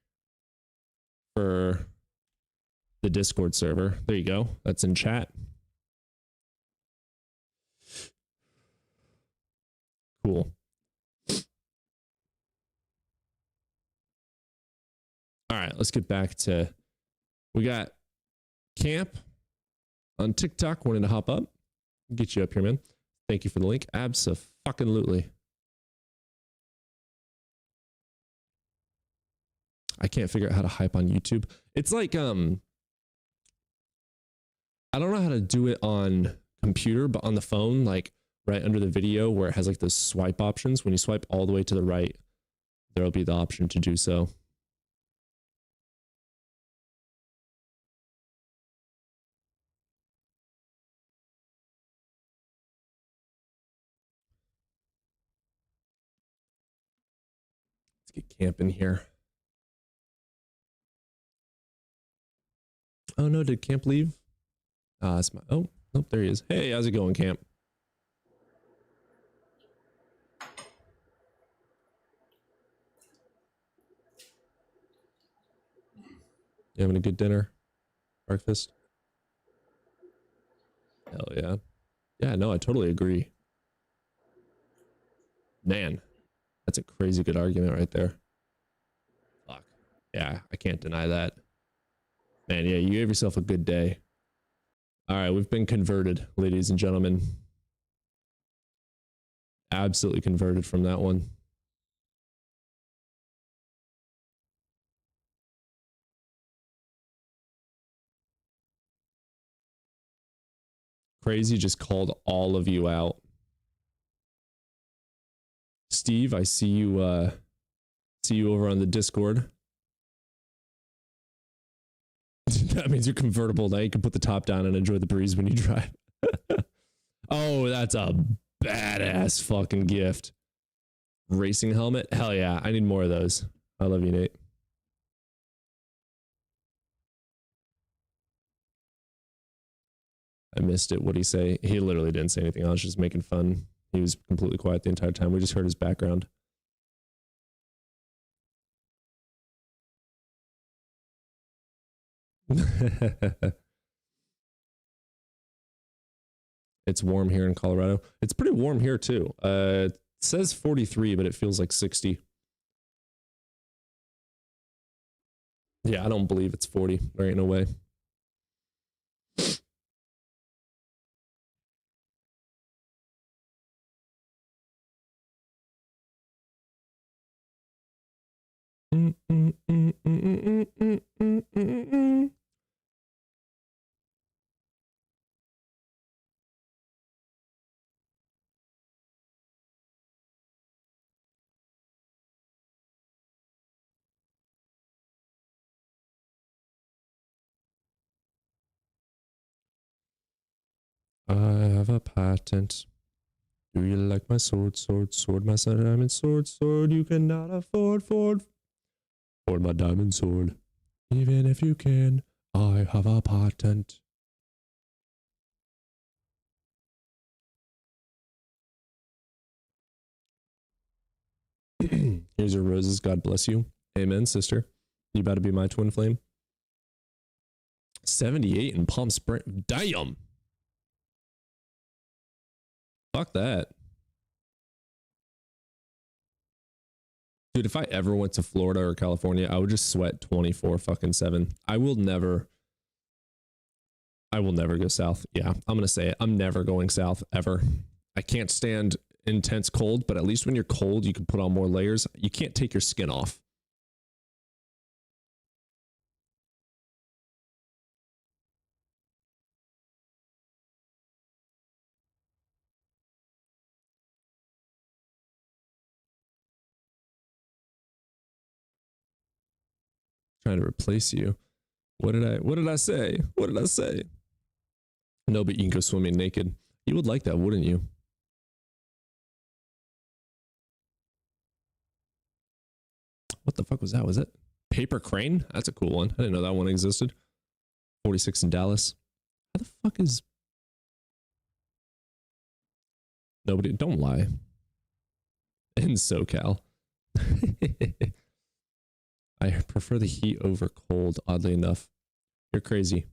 for the Discord server. There you go. That's in chat. Cool. All right, let's get back to... We got Camp on TikTok wanting to hop up. Get you up here, man. Thank you for the link. Abso-fucking-lutely. I can't figure out how to hype on YouTube. It's like, I don't know how to do it on computer, but on the phone, like right under the video where it has like those swipe options. When you swipe all the way to the right, there'll be the option to do so. Let's get Camp in here. Oh no, did Camp leave? It's my... Oh, nope, there he is. Hey, how's it going, Camp? You having a good dinner? Breakfast? Hell yeah. Yeah, no, I totally agree. Man, that's a crazy good argument right there. Fuck. Yeah, I can't deny that. Man, yeah, you gave yourself a good day. All right, we've been converted, ladies and gentlemen. Absolutely converted from that one. Crazy just called all of you out. Steve, I see you over on the Discord. That means you're convertible. Now you can put the top down and enjoy the breeze when you drive. Oh, that's a badass fucking gift. Racing helmet? Hell yeah. I need more of those. I love you, Nate. I missed it. What'd he say? He literally didn't say anything. I was just making fun. He was completely quiet the entire time. We just heard his background. It's warm here in Colorado. It's pretty warm here too. It says 43, but it feels like 60. Yeah, I don't believe it's 40. There ain't no way. I have a patent. Do you like my sword, sword, sword, my son diamond sword, sword? You cannot afford, for my diamond sword. Even if you can, I have a patent. Here's your roses. God bless you. Amen, sister. You about to be my twin flame? 78 in Palm Springs. Damn. Fuck that. Dude, if I ever went to Florida or California, I would just sweat 24/7. I will never go south. Yeah, I'm going to say it. I'm never going south ever. I can't stand intense cold, but at least when you're cold, you can put on more layers. You can't take your skin off. Trying to replace you. What did I say? What did I say? No, but you can go swimming naked. You would like that, wouldn't you? What the fuck was that? Was it Paper Crane? That's a cool one. I didn't know that one existed. 46 in Dallas. How the fuck is... Nobody... Don't lie. In SoCal. I prefer the heat over cold, oddly enough. You're crazy.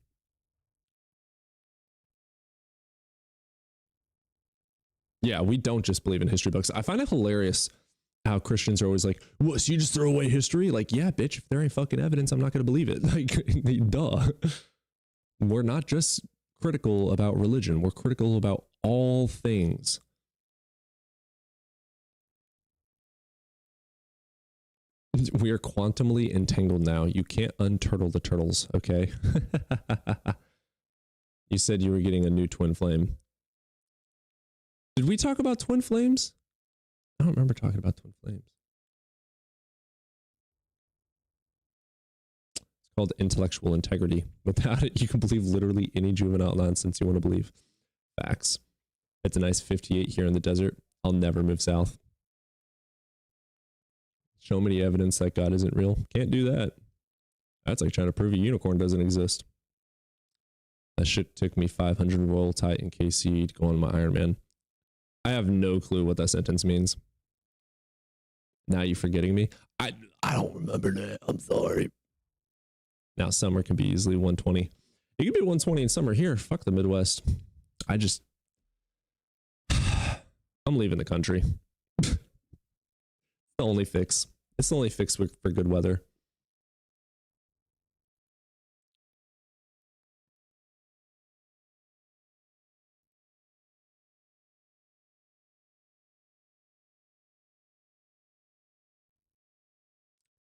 Yeah, we don't just believe in history books. I find it hilarious how Christians are always like, what, so you just throw away history? Like, yeah, bitch, if there ain't fucking evidence, I'm not going to believe it. Like, duh. We're not just critical about religion. We're critical about all things. We are quantumly entangled now. You can't unturtle the turtles, okay? You said you were getting a new twin flame. Did we talk about twin flames? I don't remember talking about twin flames. It's called intellectual integrity. Without it, you can believe literally any juvenile nonsense you want to believe. Facts. It's a nice 58 here in the desert. I'll never move south. Show me the evidence that God isn't real. Can't do that. That's like trying to prove a unicorn doesn't exist. That shit took me 500 roll tight in KC to go on my Iron Man. I have no clue what that sentence means. Now you forgetting me? I don't remember that. I'm sorry. Now summer can be easily 120. It could be 120 in summer here. Fuck the Midwest. I'm leaving the country. It's the only fix. It's the only fix for good weather.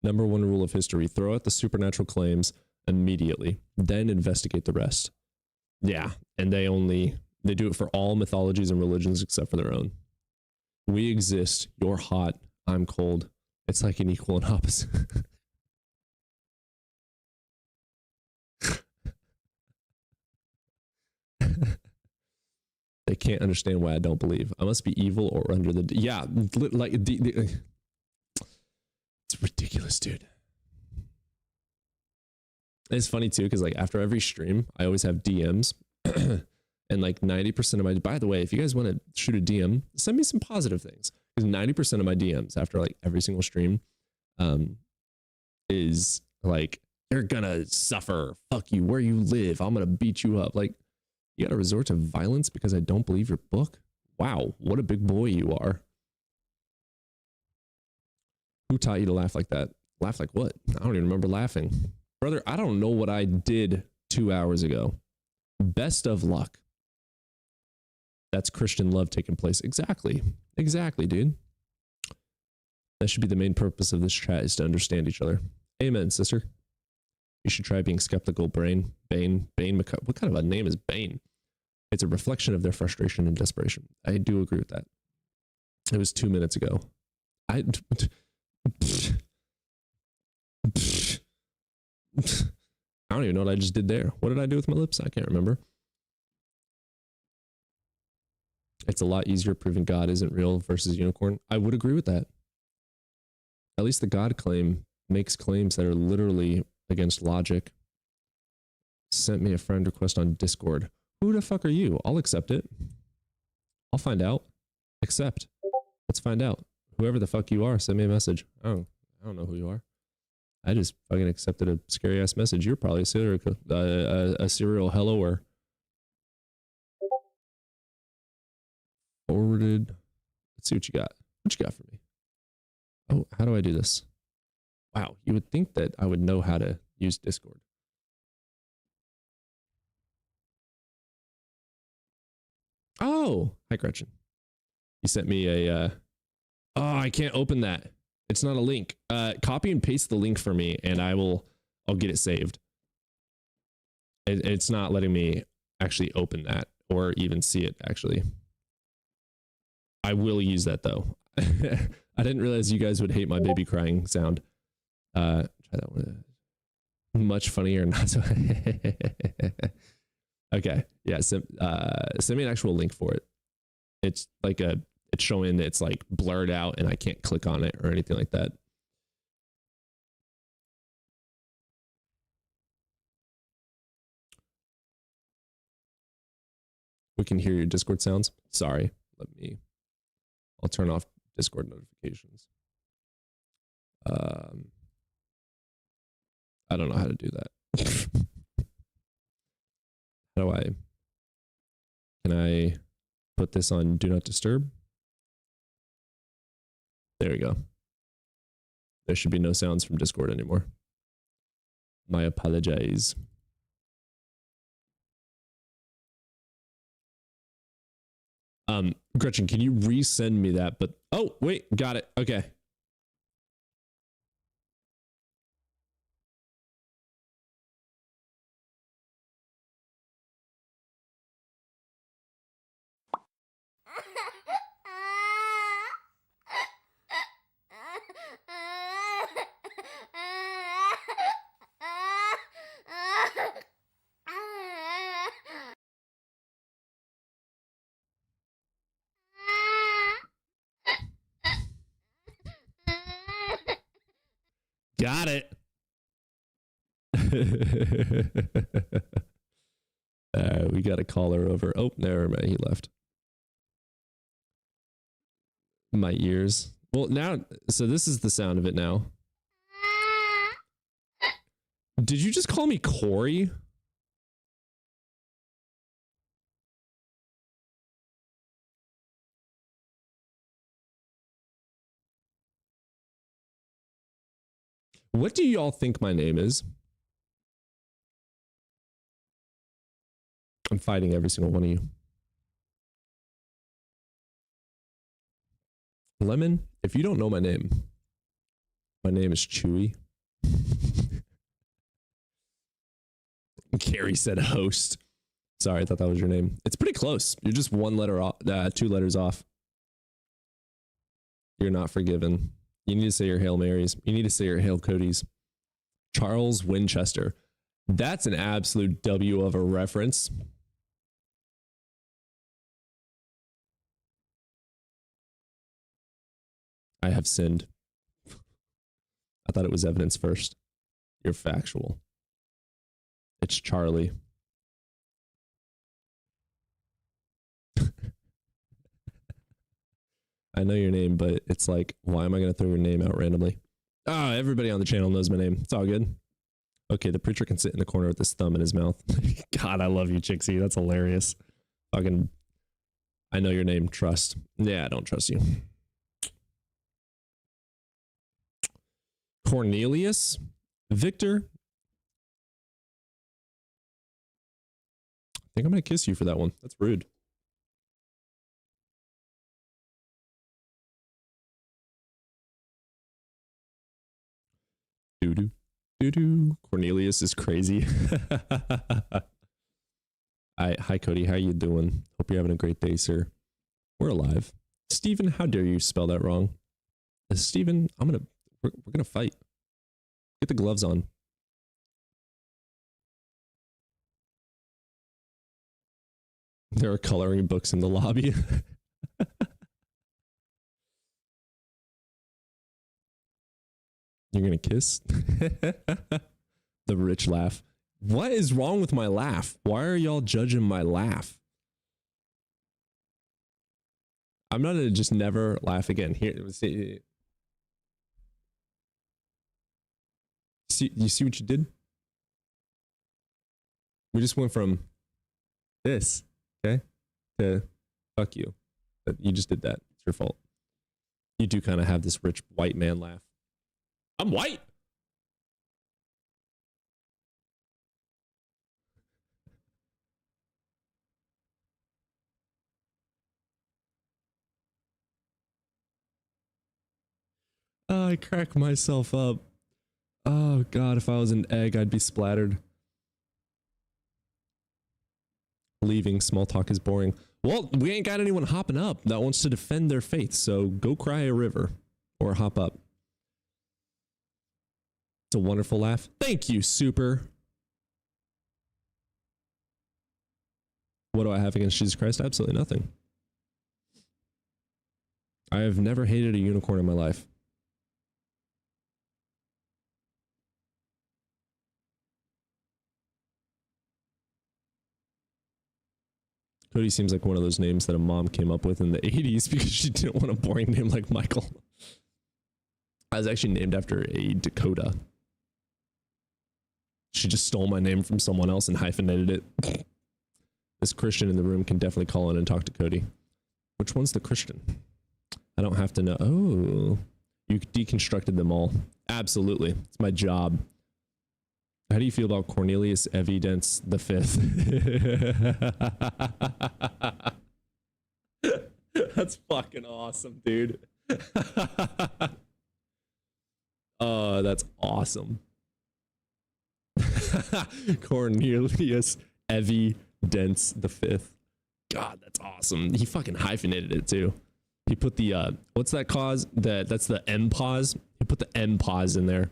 Number one rule of history, throw out the supernatural claims immediately, then investigate the rest. Yeah, and they do it for all mythologies and religions except for their own. We exist, you're hot, I'm cold. It's like an equal and opposite. They can't understand why I don't believe. I must be evil or under the... Yeah, like... It's ridiculous, dude. It's funny, too, because like after every stream, I always have DMs. And like 90% of my... By the way, if you guys want to shoot a DM, send me some positive things. Because 90% of my DMs after like every single stream is like, you're gonna suffer. Fuck you. Where you live. I'm gonna beat you up. Like, You got to resort to violence because I don't believe your book? Wow, what a big boy you are. Who taught you to laugh like that? Laugh like what? I don't even remember laughing. Brother, I don't know what I did 2 hours ago. Best of luck. That's Christian love taking place. Exactly. Exactly, dude. That should be the main purpose of this chat, is to understand each other. Amen, sister. You should try being skeptical, Bane. What kind of a name is Bane? It's a reflection of their frustration and desperation. I do agree with that. It was 2 minutes ago. I don't even know what I just did there. What did I do with my lips? I can't remember. It's a lot easier proving God isn't real versus unicorn. I would agree with that. At least the God claim makes claims that are literally against logic. Sent me a friend request on Discord. Who the fuck are you? I'll accept it. I'll find out. Accept. Let's find out. Whoever the fuck you are, send me a message. I don't know who you are. I just fucking accepted a scary ass message. You're probably a serial helloer. Forwarded. Let's see what you got. What you got for me? Oh, how do I do this? Wow, you would think that I would know how to use Discord. Oh, hi Gretchen. You sent me a oh, I can't open that. It's not a link. Copy and paste the link for me and I'll get it saved. It's not letting me actually open that or even see it actually. I will use that though. I didn't realize you guys would hate my baby crying sound. Try that one. Much funnier, not so. Okay, yeah. Send me an actual link for it. It's like it's showing that it's like blurred out and I can't click on it or anything like that. We can hear your Discord sounds. Sorry, I'll turn off Discord notifications. I don't know how to do that. How do can I put this on Do Not Disturb? There we go. There should be no sounds from Discord anymore. My apologies. Gretchen, can you resend me that? But oh, wait, got it. Okay. Got it. We got a caller over. Oh, never mind. He left. My ears. Well, now, so this is the sound of it now. Did you just call me Corey? What do y'all think my name is? I'm fighting every single one of you. Lemon, if you don't know my name is Chewy. Carrie said host. Sorry, I thought that was your name. It's pretty close. You're just 1 letter off, 2 letters off. You're not forgiven. You need to say your Hail Marys. You need to say your Hail Codys. Charles Winchester. That's an absolute W of a reference. I have sinned. I thought it was evidence first. You're factual. It's Charlie. I know your name, but it's like, why am I going to throw your name out randomly? Ah, everybody on the channel knows my name. It's all good. Okay, the preacher can sit in the corner with his thumb in his mouth. God, I love you, Chixie. That's hilarious. Fucking, I know your name. Trust. Yeah, I don't trust you. Cornelius, Victor. I think I'm gonna kiss you for that one. That's rude. Doo-doo. Doo-doo. Cornelius is crazy. Hi, Cody. How you doing? Hope you're having a great day, sir. We're alive. Steven, how dare you spell that wrong? Steven, we're gonna fight. Get the gloves on. There are coloring books in the lobby. You're gonna kiss? The rich laugh. What is wrong with my laugh? Why are y'all judging my laugh? I'm not gonna just never laugh again. Here, see, you see what you did? We just went from this, okay, to fuck you. But you just did that. It's your fault. You do kind of have this rich white man laugh. I'm white. I crack myself up. Oh God, if I was an egg, I'd be splattered. Leaving, small talk is boring. Well, we ain't got anyone hopping up that wants to defend their faith, so go cry a river or hop up. It's a wonderful laugh. Thank you, Super. What do I have against Jesus Christ? Absolutely nothing. I have never hated a unicorn in my life. Cody seems like one of those names that a mom came up with in the 80s because she didn't want a boring name like Michael. I was actually named after a Dakota. She just stole my name from someone else and hyphenated it. This Christian in the room can definitely call in and talk to Cody. Which one's the Christian? I don't have to know. Oh, you deconstructed them all. Absolutely. It's my job. How do you feel about Cornelius Evidence the Fifth? That's fucking awesome, dude. Oh, that's awesome. Cornelius Evidence the Fifth. God, that's awesome. He fucking hyphenated it too. He put the what's that cause? That's the M pause. He put the M pause in there.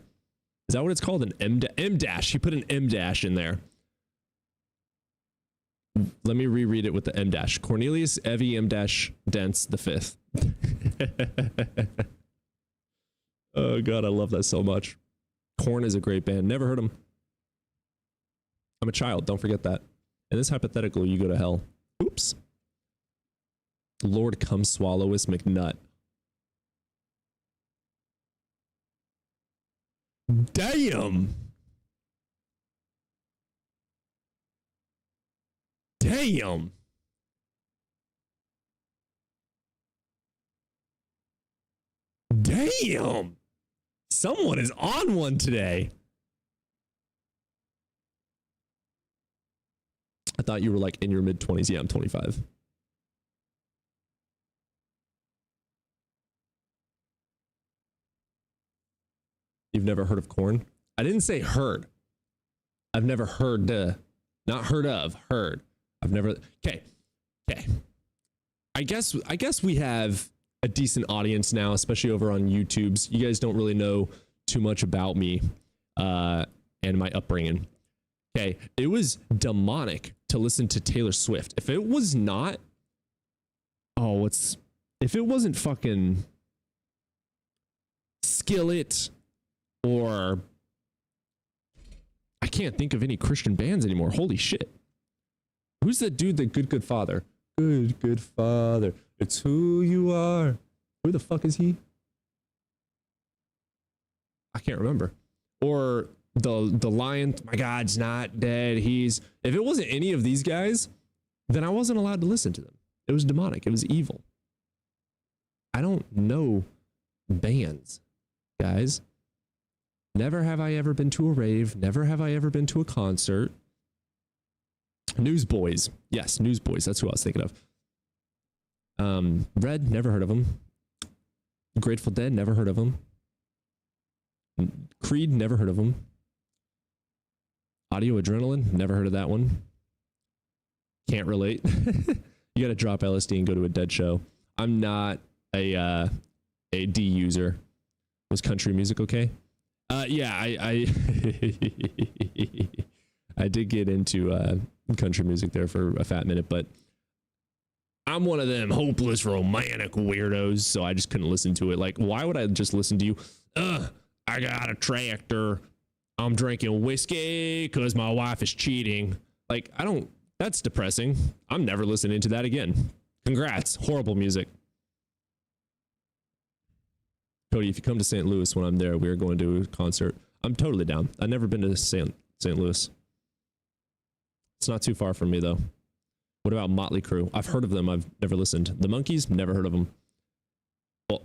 Is that what it's called? An M dash. He put an M dash in there. Let me reread it with the M dash. Cornelius Evie M dash Dents the Fifth. Oh God, I love that so much. Korn is a great band. Never heard them. I'm a child. Don't forget that. In this hypothetical, you go to hell. Oops. Lord, come swallow us, McNutt. Damn. Damn. Damn. Someone is on one today. I thought you were like in your mid-20s. Yeah, I'm 25. You've never heard of Korn? I didn't say heard. I've never heard not heard of, heard. I've never. Okay. I guess we have a decent audience now, especially over on YouTube's. You guys don't really know too much about me and my upbringing. Okay, it was demonic to listen to Taylor Swift. If it was not, if it wasn't fucking Skillet or I can't think of any Christian bands anymore. Holy shit. Who's that dude, the Good Father? Good Father. It's who you are. Who the fuck is he? I can't remember. Or the lion, my God's not dead. If it wasn't any of these guys, then I wasn't allowed to listen to them. It was demonic. It was evil. I don't know bands, guys. Never have I ever been to a rave. Never have I ever been to a concert. Newsboys. Yes, Newsboys. That's who I was thinking of. Red, never heard of them. Grateful Dead, never heard of them. Creed, never heard of them. Audio Adrenaline, never heard of that one. Can't relate. You gotta drop LSD and go to a Dead show. I'm not a D user. Was country music okay? Yeah, I I did get into country music there for a fat minute, but I'm one of them hopeless romantic weirdos, so I just couldn't listen to it. Like, why would I just listen to you? I got a tractor. I'm drinking whiskey because my wife is cheating. Like, that's depressing. I'm never listening to that again. Congrats. Horrible music. Cody, if you come to St. Louis when I'm there, we are going to a concert. I'm totally down. I've never been to St. Louis. It's not too far from me, though. What about Motley Crue? I've heard of them. I've never listened. The Monkees? Never heard of them. Well,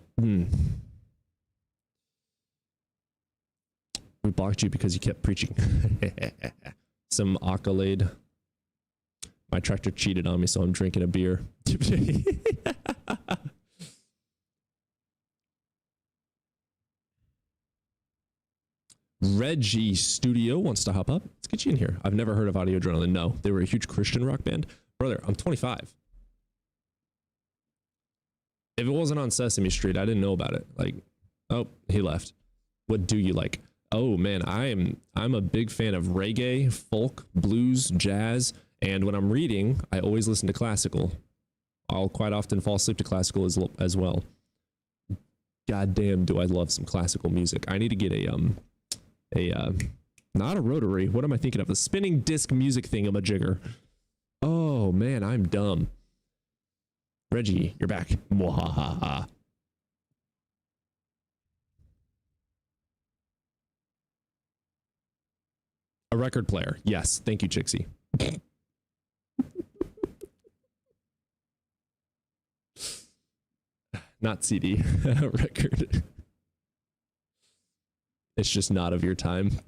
we blocked you because you kept preaching. Some accolade. My tractor cheated on me, so I'm drinking a beer. Reggie Studio wants to hop up. Let's get you in here. I've never heard of Audio Adrenaline. No, they were a huge Christian rock band. Brother, I'm 25. If it wasn't on Sesame Street, I didn't know about it. Like, oh, he left. What do you like? Oh man, I'm a big fan of reggae, folk, blues, jazz, and when I'm reading, I always listen to classical. I'll quite often fall asleep to classical as well. God damn, do I love some classical music. I need to get not a rotary. What am I thinking of? A spinning disc music thingamajigger. Oh man, I'm dumb. Reggie, you're back. Mwahaha. A record player. Yes. Thank you, Chixie. Not CD. Record. It's just not of your time.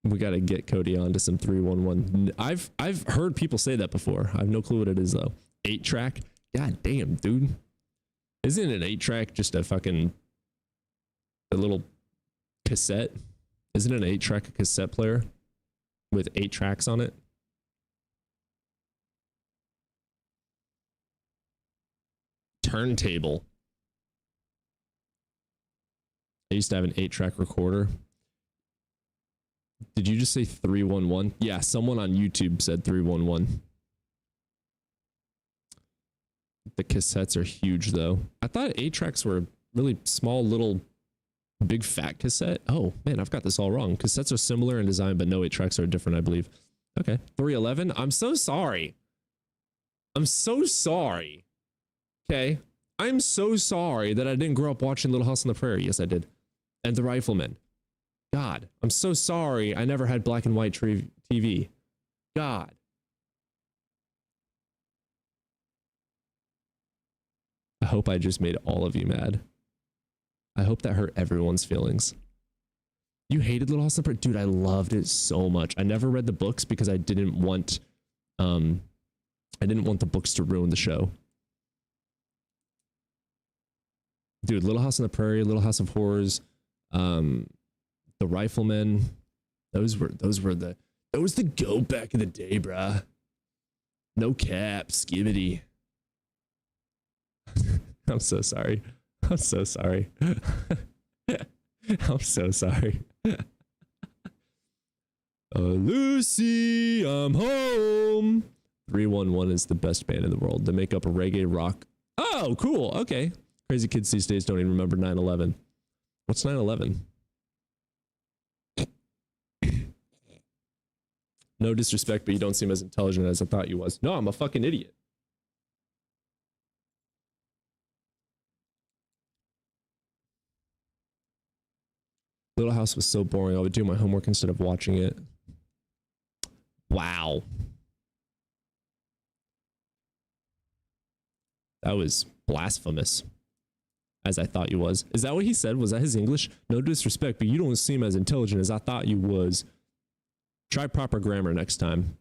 We got to get Cody onto some 311. I've heard people say that before. I have no clue what it is though. 8-track? God damn, dude. Isn't an 8-track just a little cassette? Isn't an 8-track a cassette player with 8 tracks on it? Turntable. I used to have an 8-track recorder. Did you just say 311? Yeah, someone on YouTube said 311. The cassettes are huge though. I thought 8-tracks were really small, little, big fat cassette. Oh man, I've got this all wrong. Cassettes are similar in design, but no, 8-tracks are different, I believe. Okay, 311. I'm so sorry. I'm so sorry. Okay, I'm so sorry that I didn't grow up watching Little House on the Prairie. Yes, I did. And The Rifleman. God, I'm so sorry I never had black and white TV. God. I hope I just made all of you mad. I hope that hurt everyone's feelings. You hated Little House on the Prairie? Dude, I loved it so much. I never read the books because I didn't want the books to ruin the show. Dude, Little House on the Prairie, Little House of Horrors, The Rifleman, those were the go back in the day, bruh. No cap, skibbity. I'm so sorry. I'm so sorry. I'm so sorry. Lucy, I'm home. 311 is the best band in the world. They make up a reggae rock. Oh, cool. Okay. Crazy kids these days don't even remember 9/11. What's 9/11? No disrespect, but you don't seem as intelligent as I thought you was. No, I'm a fucking idiot. Little House was so boring. I would do my homework instead of watching it. Wow. That was blasphemous. As I thought you was. Is that what he said? Was that his English? No disrespect, but you don't seem as intelligent as I thought you was. Try proper grammar next time.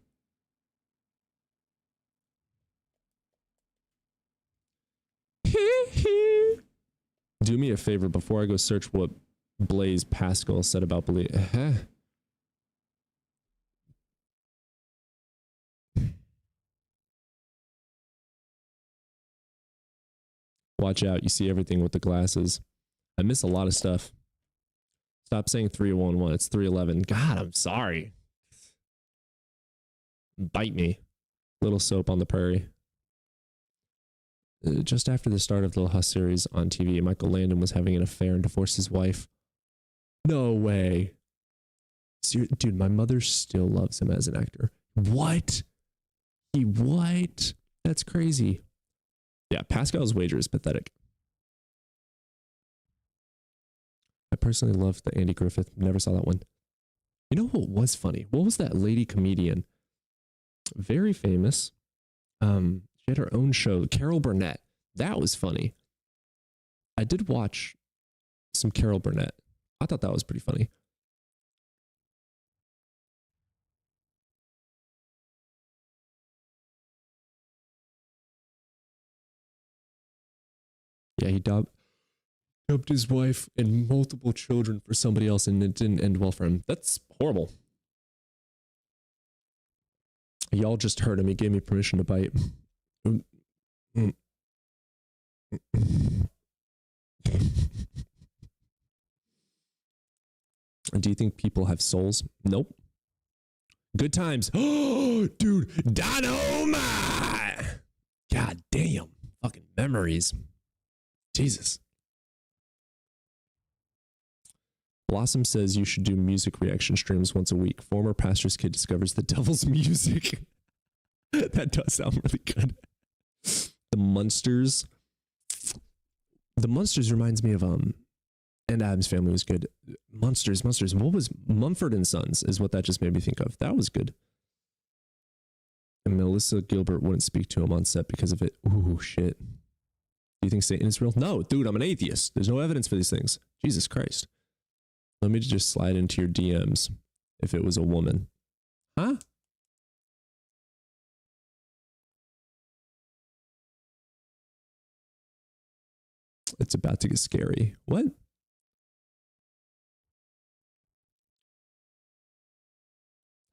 Do me a favor before I go search what Blaise Pascal said about belief. Watch out, you see everything with the glasses. I miss a lot of stuff. Stop saying 311, it's 311. God, I'm sorry. Bite me. Little Soap on the Prairie. Just after the start of the Little House series on TV, Michael Landon was having an affair and divorced his wife. No way. Dude, my mother still loves him as an actor. What? What? That's crazy. Yeah, Pascal's Wager is pathetic. I personally loved the Andy Griffith. Never saw that one. You know what was funny? What was that lady comedian? Very famous. She had her own show, Carol Burnett. That was funny. I did watch some Carol Burnett. I thought that was pretty funny. Yeah, he dubbed his wife and multiple children for somebody else, and it didn't end well for him. That's horrible. Y'all just heard him. He gave me permission to bite. Do you think people have souls? Nope. Good times. Oh, dude, Dynamite. God damn. Fucking memories. Jesus. Blossom says you should do music reaction streams once a week. Former pastor's kid discovers the devil's music. That does sound really good. The Munsters. The Munsters reminds me of and Addams Family was good. Munsters. What was Mumford and Sons is what that just made me think of. That was good. And Melissa Gilbert wouldn't speak to him on set because of it. Ooh, shit. Do you think Satan is real? No, dude, I'm an atheist. There's no evidence for these things. Jesus Christ. Let me just slide into your DMs if it was a woman. Huh? It's about to get scary. What?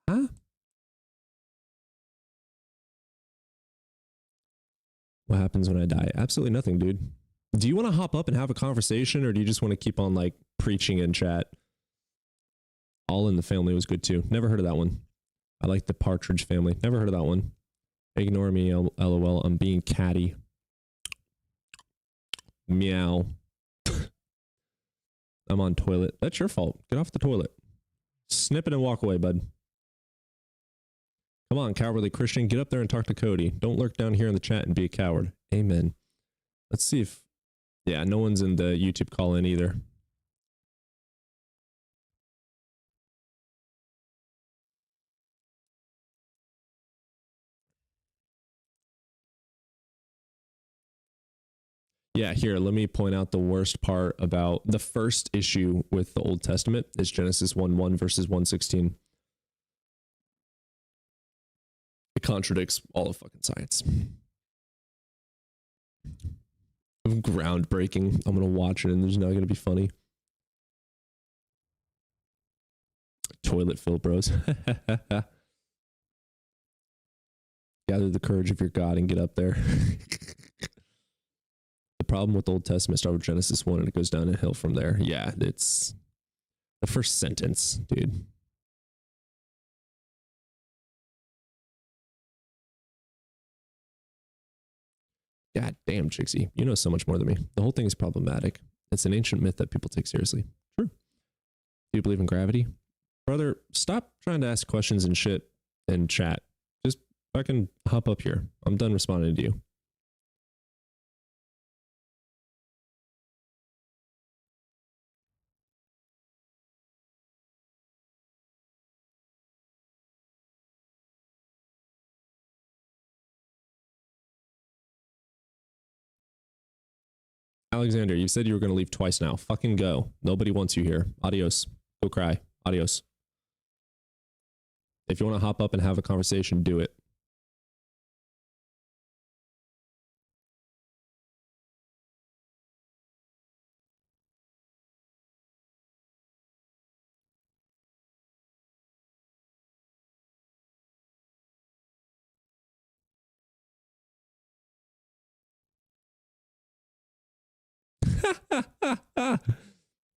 Huh? What happens when I die? Absolutely nothing, dude. Do you want to hop up and have a conversation, or do you just want to keep on like preaching in chat? All in the Family was good too. Never heard of that one. I like the Partridge Family. Never heard of that one. Ignore me, lol. I'm being catty. Meow. I'm on toilet. That's your fault. Get off the toilet. Snip it and walk away, bud. Come on, cowardly Christian. Get up there and talk to Cody. Don't lurk down here in the chat and be a coward. Amen. Let's see if... Yeah, no one's in the YouTube call-in either. Yeah, here, let me point out the worst part about the first issue with the Old Testament is Genesis 1:1 verses 1:16. It contradicts all of fucking science. Groundbreaking. I'm gonna watch it and there's not gonna be funny. Toilet fill, bros. Gather the courage of your God and get up there. The problem with the Old Testament starts with Genesis 1 and it goes down a hill from there. Yeah, it's the first sentence, dude. God damn, Trixie. You know so much more than me. The whole thing is problematic. It's an ancient myth that people take seriously. True. Do you believe in gravity? Brother, stop trying to ask questions and shit in chat. Just fucking hop up here. I'm done responding to you. Alexander, you said you were going to leave twice now. Fucking go. Nobody wants you here. Adios. Go cry. Adios. If you want to hop up and have a conversation, do it.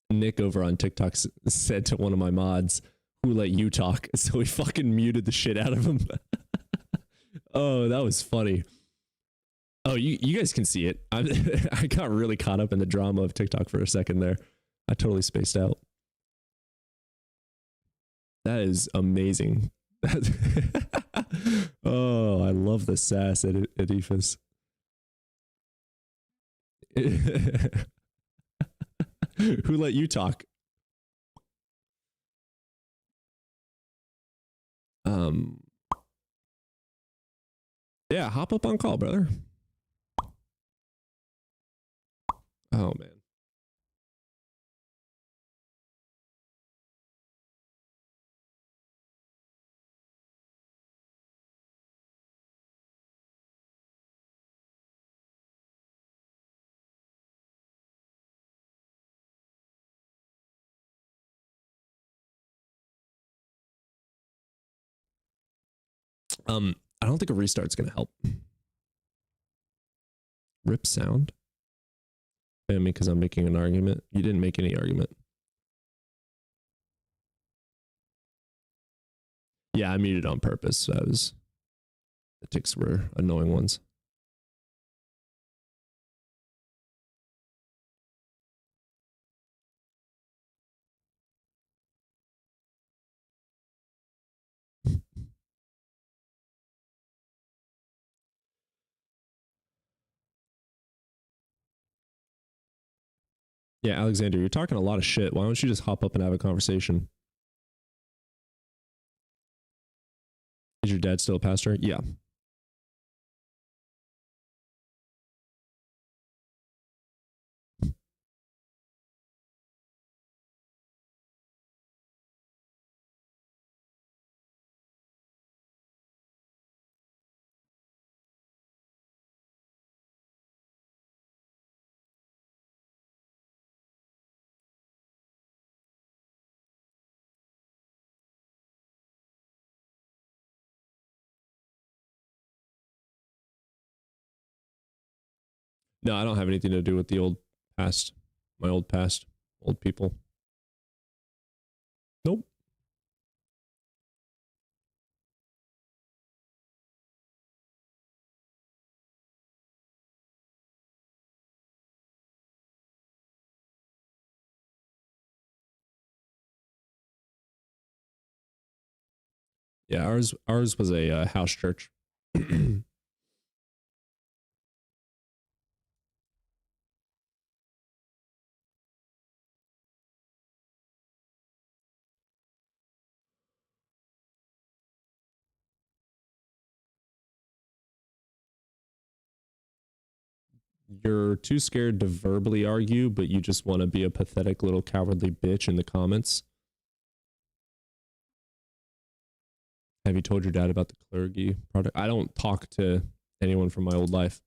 Nick over on TikTok said to one of my mods, "Who let you talk?" So he fucking muted the shit out of him. Oh, that was funny. Oh, you guys can see it. I got really caught up in the drama of TikTok for a second there. I totally spaced out. That is amazing. Oh, I love the sass at Edifus. Who let you talk? Yeah, hop up on call, brother. Oh man. I don't think a restart's gonna help. Rip sound? I mean, because I'm making an argument. You didn't make any argument. Yeah, I muted on purpose. The ticks were annoying ones. Yeah, Alexander, you're talking a lot of shit. Why don't you just hop up and have a conversation? Is your dad still a pastor? Yeah. No, I don't have anything to do with the old past. My old past. Old people. Nope. Yeah, ours was a house church. You're too scared to verbally argue, but you just want to be a pathetic little cowardly bitch in the comments. Have you told your dad about the clergy product? I don't talk to anyone from my old life.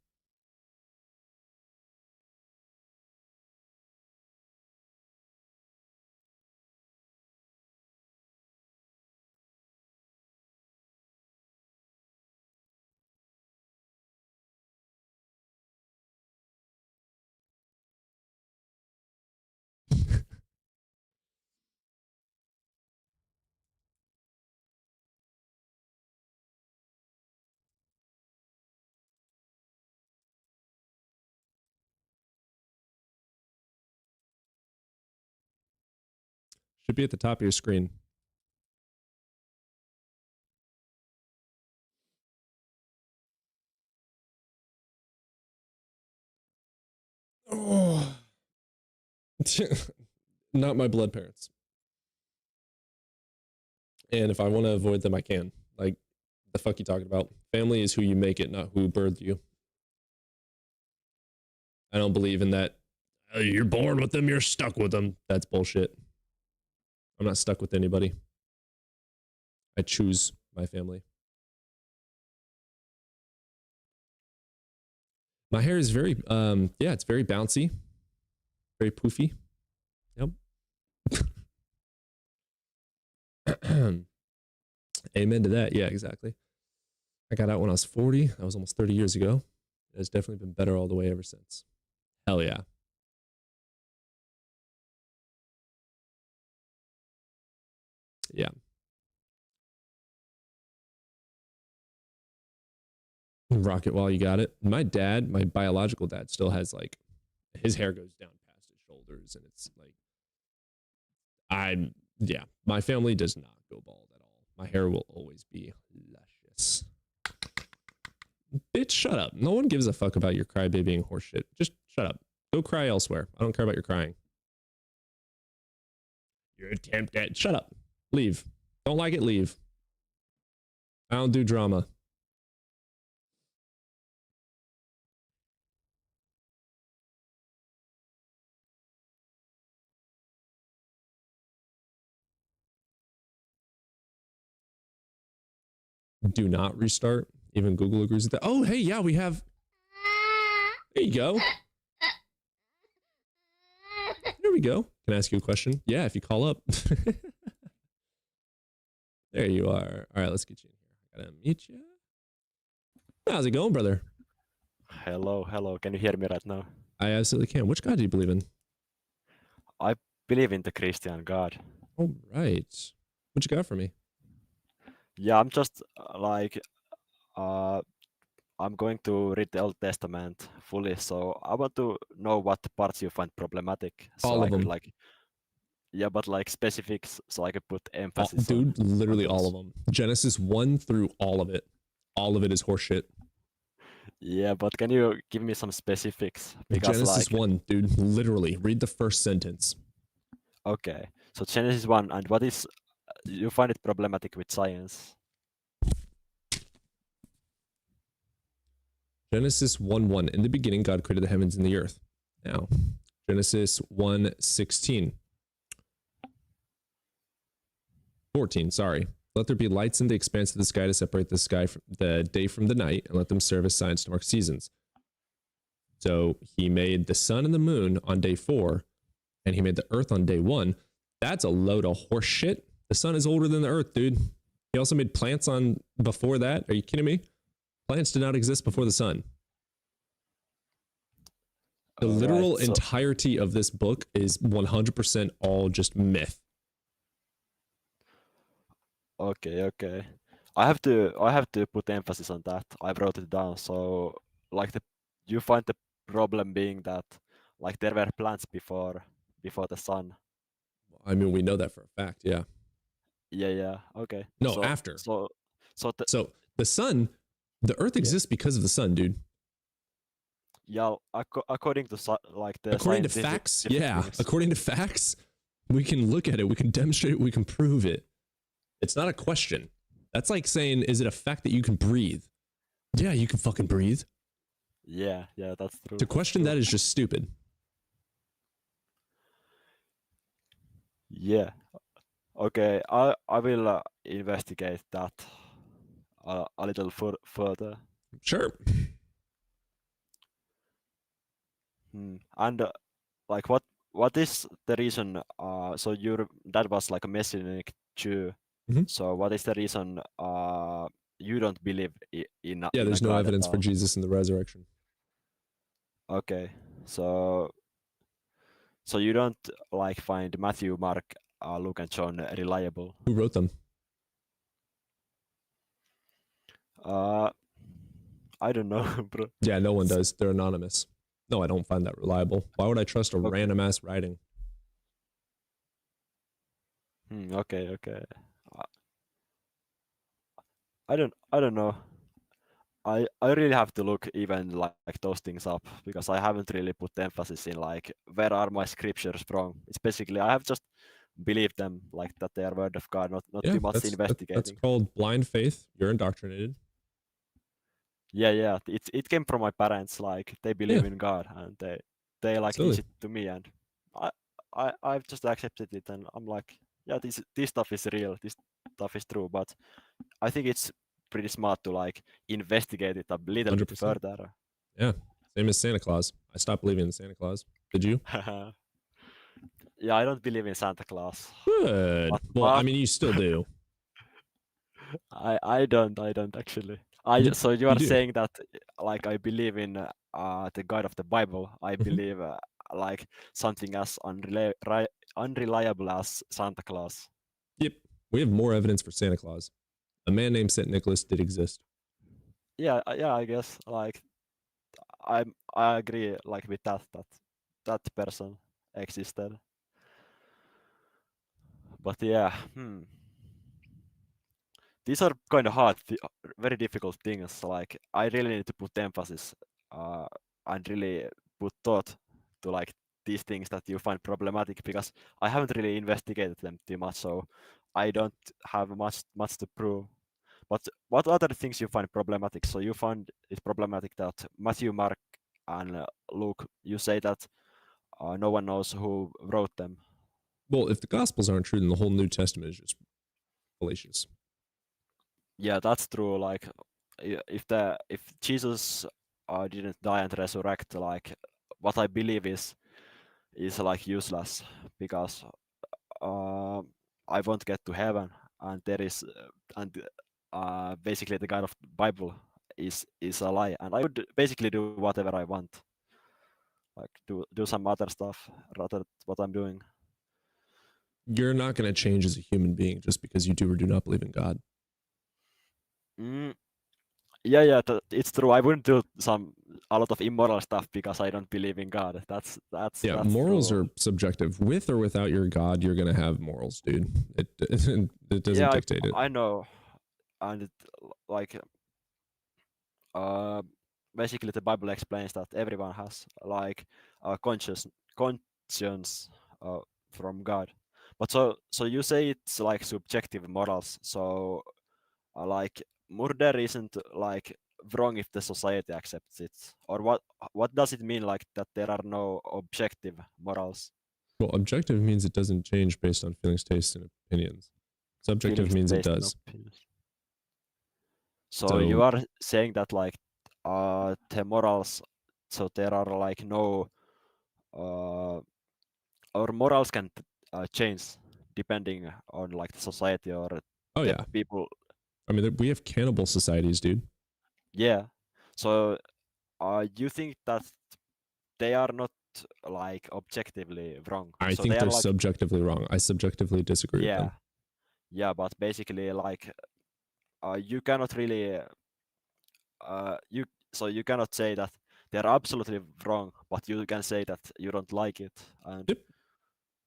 Should be at the top of your screen. Oh. Not my blood parents. And if I want to avoid them, I can. Like, the fuck you talking about? Family is who you make it, not who birthed you. I don't believe in that You're born with them, you're stuck with them. That's bullshit. I'm not stuck with anybody. I choose my family. My hair is very, yeah, it's very bouncy, very poofy. Yep. Amen to that. Yeah, exactly. I got out when I was 40. That was almost 30 years ago. It's definitely been better all the way ever since. Hell yeah. Yeah. Rock it while you got it. My dad, my biological dad, still has like his hair goes down past his shoulders, and it's like yeah, my family does not go bald at all. My hair will always be luscious. Bitch, shut up. No one gives a fuck about your crybabying horseshit. Just shut up. Go cry elsewhere. I don't care about your crying. Your attempt at shut up. Leave. Don't like it, leave. I don't do drama. Do not restart. Even Google agrees with that. Oh, hey, yeah, we have. There you go. There we go. Can I ask you a question? Yeah, if you call up. There you are. All right, let's get you in here. I gotta meet you. How's it going, brother? Hello, hello. Can you hear me right now? I absolutely can. Which God do you believe in? I believe in the Christian God. All right. What you got for me? Yeah, I'm just I'm going to read the Old Testament fully, so I want to know what parts you find problematic. So All I of could them. like, yeah, but like specifics, so I could put emphasis Dude, literally on all those. of them. Genesis 1 through all of it. All of it is horseshit. Yeah, but can you give me some specifics? Because Genesis like, 1, dude, literally. Read the first sentence. okay, so Genesis 1, and what is, you find it problematic with science? Genesis 1:1. In the beginning, God created the heavens and the earth. Now, Genesis 1:16. 14, sorry. Let there be lights in the expanse of the sky to separate the sky from the day from the night, and let them serve as signs to mark seasons. So he made the sun and the moon on day 4, and he made the earth on day 1. That's a load of horse shit. The sun is older than the earth, dude. He also made plants on before that. Are you kidding me? Plants did not exist before the sun. The All literal right, so entirety of this book is 100% all just myth. okay. I have to put emphasis on that. I wrote it down. So like you find the problem being that like there were plants before the sun. I mean, we know that for a fact, yeah. Yeah. Okay. No, after. So the, So the sun, the earth exists because of the sun, dude. yeah, according to like the According to scientific facts, yeah. things. According to facts, we can look at it, we can demonstrate it, we can prove it. It's not a question. That's like saying, is it a fact that you can breathe? Yeah, you can fucking breathe. Yeah, that's true. To that's question true. that is just stupid. Yeah. Okay, I will investigate that a little further. Sure. And like what is the reason? So that was like a Messianic Jew. Mhm. So what is the reason you don't believe in Yeah, a there's no God at evidence for all? Jesus in the resurrection. Okay, so you don't like find Matthew, Mark, Luke, and John reliable? Who wrote them? I don't know, bro. Yeah, no one does. They're anonymous. No, I don't find that reliable. Why would I trust a Okay. random ass writing? Okay. I don't know. I really have to look even like those things up because I haven't really put emphasis in like where are my scriptures from. It's basically I have just believed them like that they are word of God, not Yeah, too much that's investigating. called blind faith. You're indoctrinated. Yeah. It came from my parents. Like they believe in God and they like Silly. teach it to me, and I've just accepted it, and I'm like, yeah, this stuff is real, this stuff is true. But I think it's pretty smart to like investigate it a little bit 100%. further. Yeah. Same as Santa Claus. I stopped believing in Santa Claus. Did you? Yeah, I don't believe in Santa Claus. Good. Well, I mean, you still do. I don't actually. So you you are do. saying that like I believe in the God of the Bible. I Mhm. believe like something as unreliable as Santa Claus. Yep. We have more evidence for Santa Claus. A man named Saint Nicholas did exist. Yeah, I guess like I agree like with that person existed. But yeah, these are kind of hard, very difficult things. Like I really need to put emphasis and really put thought to like these things that you find problematic, because I haven't really investigated them too much, so I don't have much to prove. But what other things you find problematic? So you find it problematic that Matthew, Mark, and Luke, you say that no one knows who wrote them. Well, if the Gospels aren't true, then the whole New Testament is just fallacious. Yeah, that's true. Like if Jesus didn't die and resurrect, like what I believe is like useless, because I won't get to heaven, and there is basically the God of the Bible is a lie, and I would basically do whatever I want, like do some other stuff rather than what I'm doing. You're not going to change as a human being just because you do or do not believe in God. Yeah, it's true. I wouldn't do a lot of immoral stuff because I don't believe in God. That's morals true. are subjective. With or without your God, you're going to have morals, dude. It doesn't dictate it. I know, and like basically the Bible explains that everyone has like a conscience from God. But so you say it's like subjective morals. So like murder isn't like wrong if the society accepts it, or what does it mean, like that there are no objective morals? Well, objective means it doesn't change based on feelings, tastes, and opinions. Subjective Feelings, means it taste, and does. opinions. So you are saying that like the morals, so there are like no our morals can change depending on like the society or Oh the yeah, people. I mean, we have cannibal societies, dude. Yeah. So you think that they are not like objectively wrong? I So think they they're are like, subjectively wrong. I subjectively disagree with them. yeah, but basically like you cannot really you cannot say that they're absolutely wrong, but you can say that you don't like it. And Yep.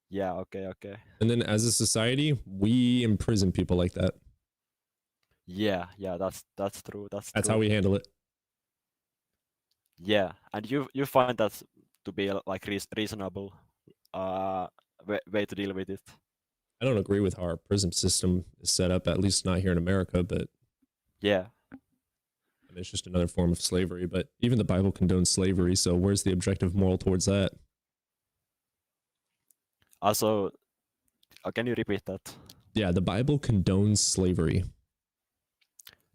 yeah, okay. And then as a society, we imprison people like that. Yeah, that's true. That's how we handle it. Yeah, and you find that to be like reasonable way to deal with it. I don't agree with how our prison system is set up, at least not here in America, but yeah, I mean, it's just another form of slavery. But even the Bible condones slavery, so where's the objective moral towards that? Also, can you repeat that? Yeah, the Bible condones slavery.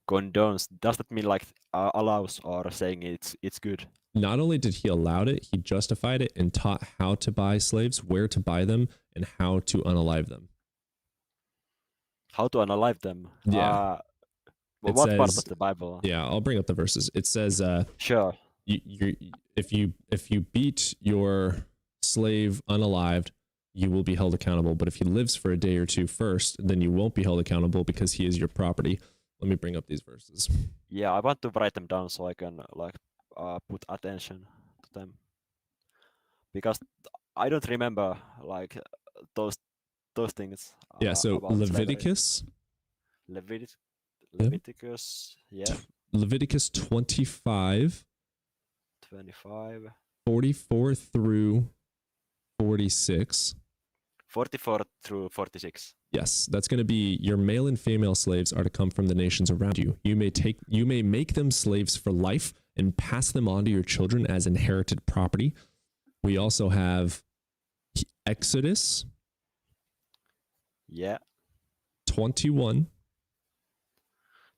Condones, does that mean like allows, or saying it's good? Not only did he allow it, he justified it and taught how to buy slaves, where to buy them, and how to unalive them. How to unalive them? Yeah. What part of the Bible? Yeah, I'll bring up the verses. It says, sure. If you beat your slave unalived, you will be held accountable. But if he lives for a day or two first, then you won't be held accountable because he is your property. Let me bring up these verses. Yeah, I want to write them down so I can like put attention to them, because I don't remember like those things. Yeah, so Leviticus. Leviticus, yeah. Leviticus 25. 44 through 46. 44 through 46. Yes, that's going to be your male and female slaves are to come from the nations around you. You may make them slaves for life and pass them on to your children as inherited property. We also have Exodus Yeah. 21,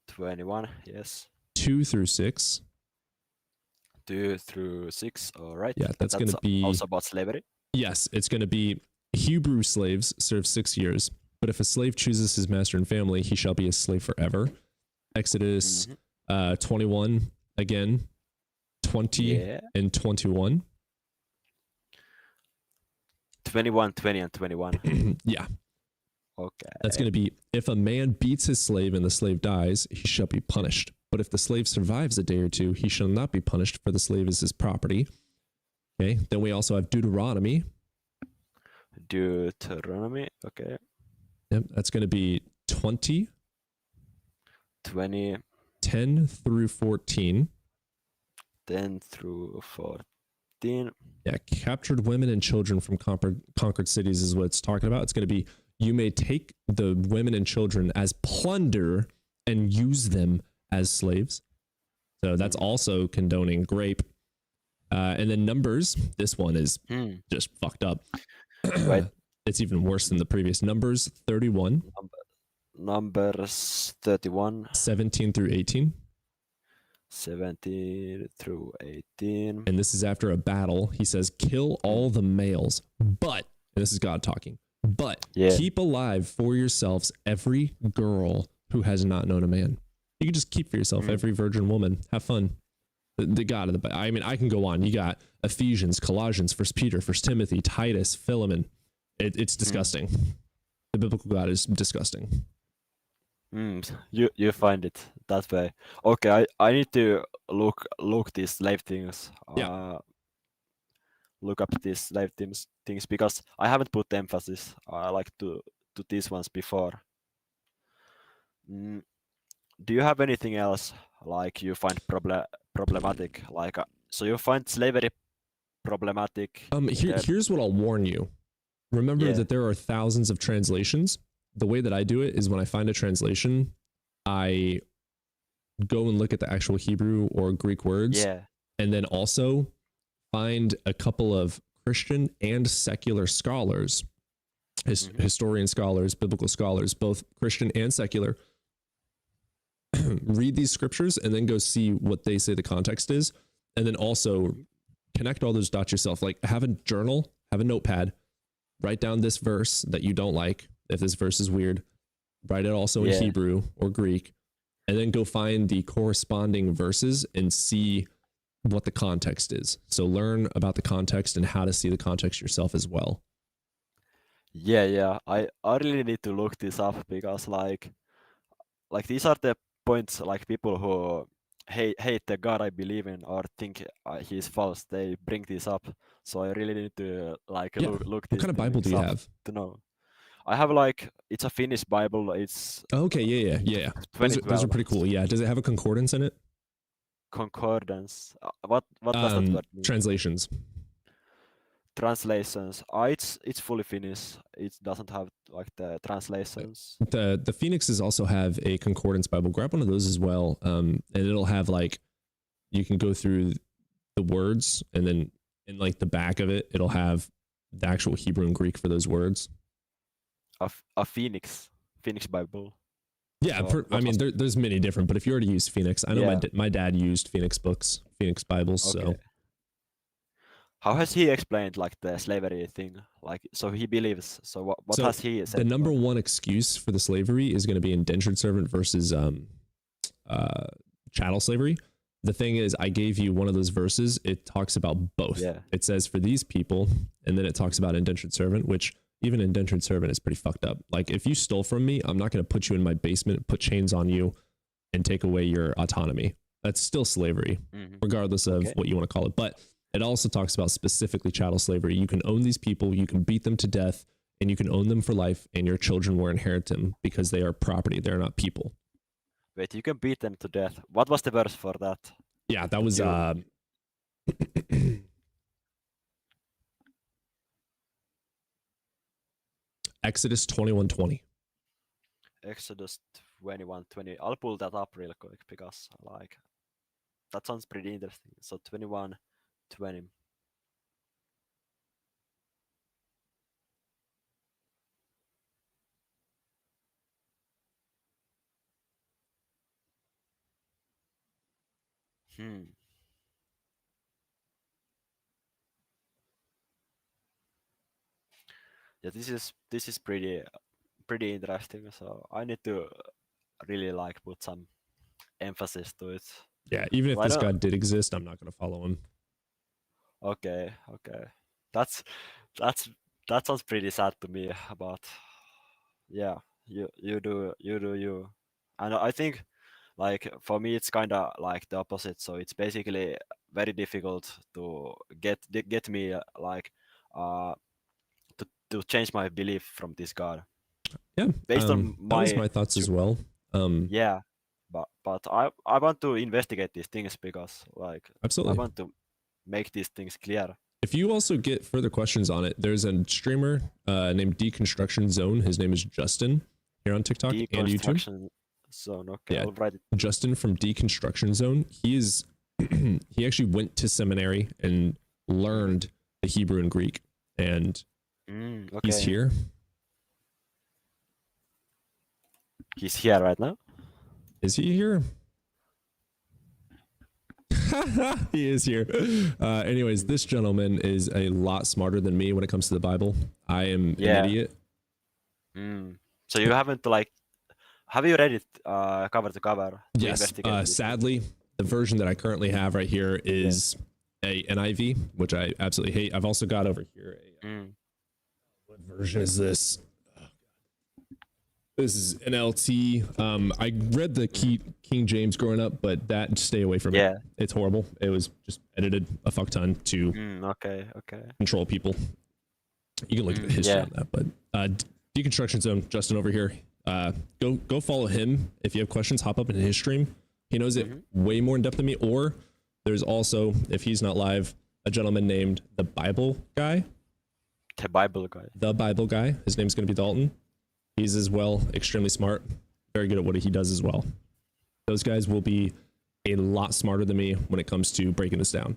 21. Yes. 2 through 6. 2 through 6. All right. Yeah, that's going to be. also about slavery. Yes, it's going to be Hebrew slaves serve 6 years, but if a slave chooses his master and family, he shall be a slave forever. Exodus 21, again, 20 Yeah. and 21. 21, 20, and 21. Yeah, Okay. that's going to be if a man beats his slave and the slave dies, he shall be punished. But if the slave survives a day or two, he shall not be punished, for the slave is his property. Okay. Then we also have Deuteronomy. Deuteronomy. Okay. Yep, that's going to be 20, 20, 10 through 14. 10 through 14. Yeah, captured women and children from conquered cities is what it's talking about. It's going to be, you may take the women and children as plunder and use them as slaves. So that's also condoning rape. And then Numbers, this one is just fucked up. Right. It's even worse than the previous. Numbers 31. Numbers 31. 17 through 18. 17 through 18. And this is after a battle. He says, kill all the males, but, and this is God talking, but keep alive for yourselves every girl who has not known a man. You can just keep for yourself every virgin woman. Have fun. The God of the, I mean, I can go on. You got Ephesians, Colossians, 1 Peter, 1 Timothy, Titus, Philemon. It's disgusting. The biblical God is disgusting. You find it that way. Okay, I need to look these slave things. Look up these slave things because I haven't put emphasis like to these ones before. Do you have anything else like you find problematic? Like so you find slavery problematic? Here's what I'll warn you. Remember that there are thousands of translations. The way that I do it is when I find a translation, I go and look at the actual Hebrew or Greek words, and then also find a couple of Christian and secular scholars, historian scholars, biblical scholars, both Christian and secular, read these scriptures and then go see what they say the context is, and then also connect all those dots yourself. Like have a journal, have a notepad, write down this verse that you don't like. If this verse is weird, write it also in Hebrew or Greek, and then go find the corresponding verses and see what the context is. So learn about the context and how to see the context yourself as well. Yeah. I really need to look this up because like these are the points like people who hate the God I believe in or think he's false. They bring this up. So I really need to like look. What kind of Bible do you have? To know. I have like it's a Finnish Bible. It's okay. Yeah. Those are pretty cool. Yeah. Does it have a concordance in it? Concordance. What does that word mean? Translations. Translations. It's fully Finnish. It doesn't have like the translations. The Phoenixes also have a concordance Bible. Grab one of those as well. And it'll have like you can go through the words, and then in like the back of it, it'll have the actual Hebrew and Greek for those words. A Phoenix Bible. Yeah, I mean, there's many different, but if you already use Phoenix, I know my dad used Phoenix books, Phoenix Bibles. Okay. So, how has he explained like the slavery thing? Like, so he believes. So what has he said? The number one excuse for the slavery is going to be indentured servant versus chattel slavery. The thing is, I gave you one of those verses. It talks about both. Yeah. It says for these people, and then it talks about indentured servant, which even indentured servant is pretty fucked up. Like if you stole from me, I'm not going to put you in my basement, put chains on you, and take away your autonomy. That's still slavery, regardless of what you want to call it. But it also talks about specifically chattel slavery. You can own these people, you can beat them to death, and you can own them for life, and your children will inherit them because they are property. They're not people. Wait, you can beat them to death. What was the verse for that? Yeah, that was Exodus 21:20. Exodus 21:20. I'll pull that up real quick because like that sounds pretty interesting. So 21:20. Hmm. Yeah, this is pretty interesting. So I need to really like put some emphasis to it. Yeah, even if I this don't. God did exist, I'm not going to follow him. Okay, okay. That's that's that sounds pretty sad to me. But yeah, you do you. And I think like for me it's kind of like the opposite. So it's basically very difficult to get me like uh to change my belief from this God Yeah, based on that was my my thoughts as well. yeah. But I want to investigate these things because like I Absolutely. want to make these things clear. If you also get further questions on it, there's a streamer named Deconstruction Zone. His name is Justin here on TikTok and YouTube. Deconstruction Zone. Okay, Yeah. I'll write it. Justin from Deconstruction Zone. He is he actually went to seminary and learned the Hebrew and Greek, and Okay. he's here. He's here right now. Is he here? He is here. Anyways, this gentleman is a lot smarter than me when it comes to the Bible. I am Yeah. an idiot. So you haven't like, have you read it cover to cover? To Yes. investigate this? Sadly, the version that I currently have right here is a NIV, which I absolutely hate. I've also got over here what version is this? This is NLT. I read the King James growing up, but that stay away from Yeah. it. It's horrible. It was just edited a fuck ton to Okay. Okay. control people. You can look at the history Yeah. on that, but Deconstruction Zone, Justin over here. Go follow him. If you have questions, hop up into his stream. He knows it way more in depth than me. Or there's also, if he's not live, a gentleman named the Bible Guy. The Bible guy. The Bible Guy. His name's going to be Dalton. He's as well extremely smart, very good at what he does as well. Those guys will be a lot smarter than me when it comes to breaking this down.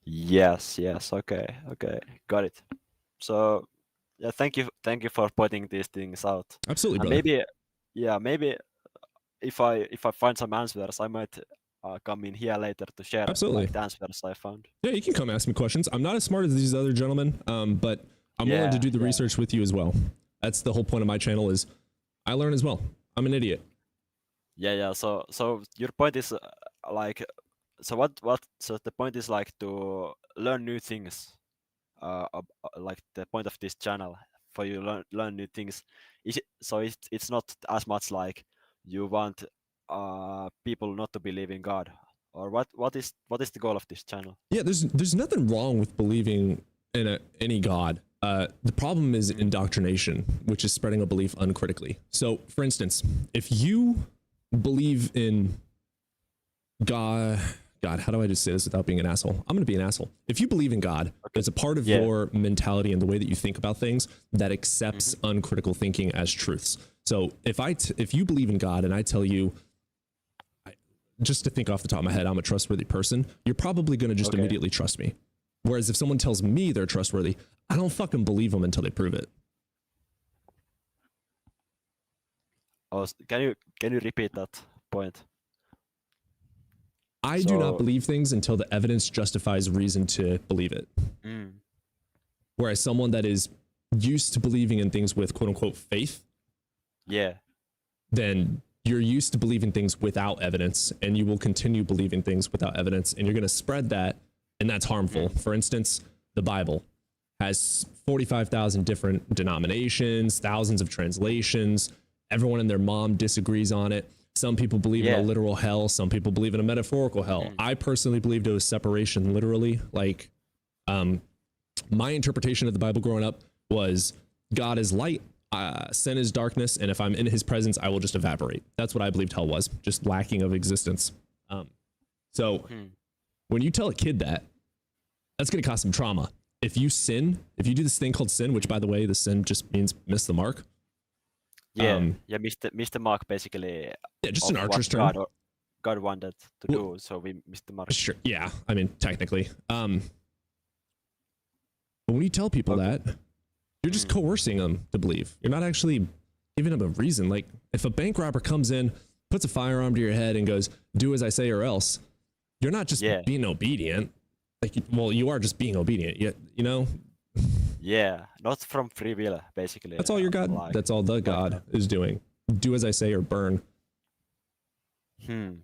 Yes. Okay. Got it. So yeah, thank you for pointing these things out. Absolutely, And brother. maybe if I find some answers, I might come in here later to share Absolutely. like, the answers I found. Yeah, you can come ask me questions. I'm not as smart as these other gentlemen, but I'm willing to do the research with you as well. That's the whole point of my channel is I learn as well. I'm an idiot. Yeah. So your point is like, so the point is like to learn new things. Like the point of this channel for you learn new things. So it's not as much like you want people not to believe in God, or what is the goal of this channel? Yeah, there's nothing wrong with believing in any god. The problem is indoctrination, which is spreading a belief uncritically. So, for instance, if you believe in God, how do I just say this without being an asshole? I'm going to be an asshole. If you believe in God, it's a part of your mentality and the way that you think about things that accepts uncritical thinking as truths. So, if you believe in God and I tell you, just to think off the top of my head, I'm a trustworthy person, you're probably going to just immediately trust me. Whereas if someone tells me they're trustworthy, I don't fucking believe them until they prove it. Oh, can you repeat that point? I do not believe things until the evidence justifies reason to believe it. Whereas someone that is used to believing in things with quote unquote faith, then you're used to believing things without evidence, and you will continue believing things without evidence, and you're going to spread that, and that's harmful. For instance, the Bible has 45,000 different denominations, thousands of translations. Everyone and their mom disagrees on it. Some people believe in a literal hell. Some people believe in a metaphorical hell. I personally believed it was separation literally. Like, my interpretation of the Bible growing up was God is light, sin is darkness, and if I'm in his presence, I will just evaporate. That's what I believed hell was, just lacking of existence. So when you tell a kid that, that's going to cause some trauma. If you do this thing called sin, which by the way, the sin just means miss the mark. Missed the mark basically. Yeah, just an of archer's what term. God wanted to do, so we missed the mark. Sure. Yeah, I mean, technically. But when you tell people that, you're just coercing them to believe. You're not actually giving them a reason. Like, if a bank robber comes in puts a firearm to your head and goes, "Do as I say or else," you're not just Yeah. being obedient. Like, well, you are just being obedient. You know, Yeah, not from free will, basically. that's all your God. Like, That's all the like God that. is doing. Do as I say or burn. Hmm.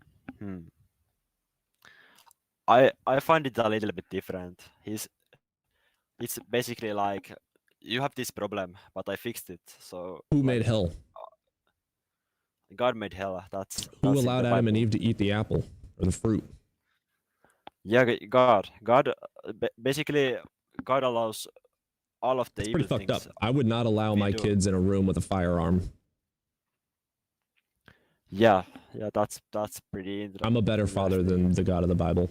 I find it a little bit different. It's basically like you have this problem, but I fixed it. So Who like, made hell? God made hell. That's Who in allowed the Adam and Bible. Eve to eat the apple or the fruit? Yeah, God. Basically, God allows all of the It's evil pretty fucked up. things. I would not allow we my do. kids in a room with a firearm. Yeah, that's pretty interesting. I'm a better father than the God of the Bible.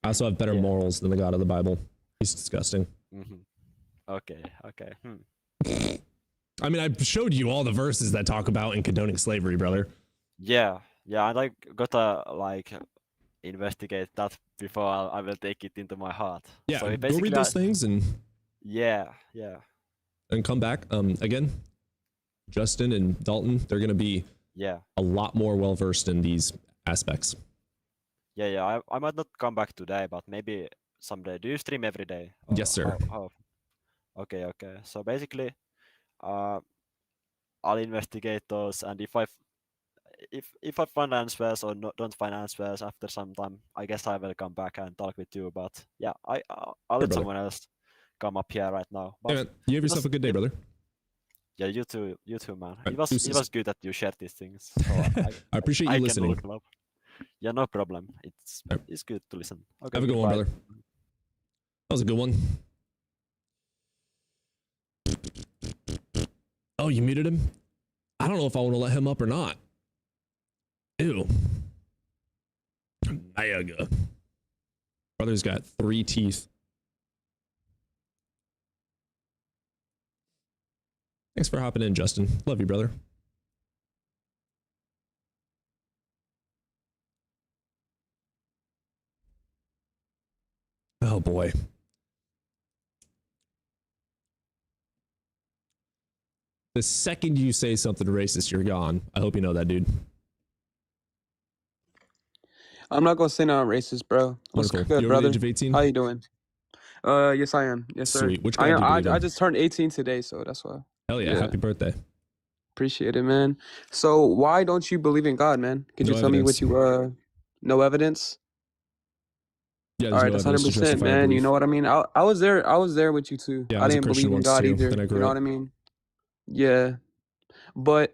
I also have better Yeah. morals than the God of the Bible. He's disgusting. Okay. I mean, I showed you all the verses that talk about and condoning slavery, brother. Yeah, and I gotta like investigate that before I will take it into my heart. Yeah, So go basically, read those things and yeah. come back. Again, Justin and Dalton, they're gonna be Yeah. a lot more well versed in these aspects. Yeah. I might not come back today, but maybe someday. Do you stream every day? Or Yes, sir. How? Okay. So basically, I'll investigate those, and if I find answers or don't find answers after some time, I guess I will come back and talk with you. But yeah, I'll let brother. someone else come up here right now. But Hey, man, you have it yourself was- a good day, it- brother. Yeah, you too, man. Right, It was deuces. good that you shared these things. So I appreciate I you can listening. look them up. Yeah, no problem. Right. It's good to listen. Okay, Have a good one, goodbye. brother. That was a good one. Oh, you muted him? I don't know if I want to let him up or not. Ew. Mega. Brother's got 3 teeth. Thanks for hopping in, Justin. Love you, brother. Oh boy. The second you say something racist, you're gone. I hope you know that, dude. I'm not gonna say no racist, bro. What's Wonderful. good, You over the brother? age of 18? How you doing? Yes, I am. Yes, sir. Sweet. Which I God do you am. believe I in? just turned 18 today, so that's why. Hell yeah. yeah. Happy birthday. Appreciate it, man. So why don't you believe in God, man? Could No you tell me evidence. what you no evidence? Yeah, All there's right, no that's evidence to 100%, justify our man. You belief. know what I mean? I was there with you too. Yeah, I I was a didn't Christian believe in once God too. either. Then I You grew know up. what I mean? Yeah. But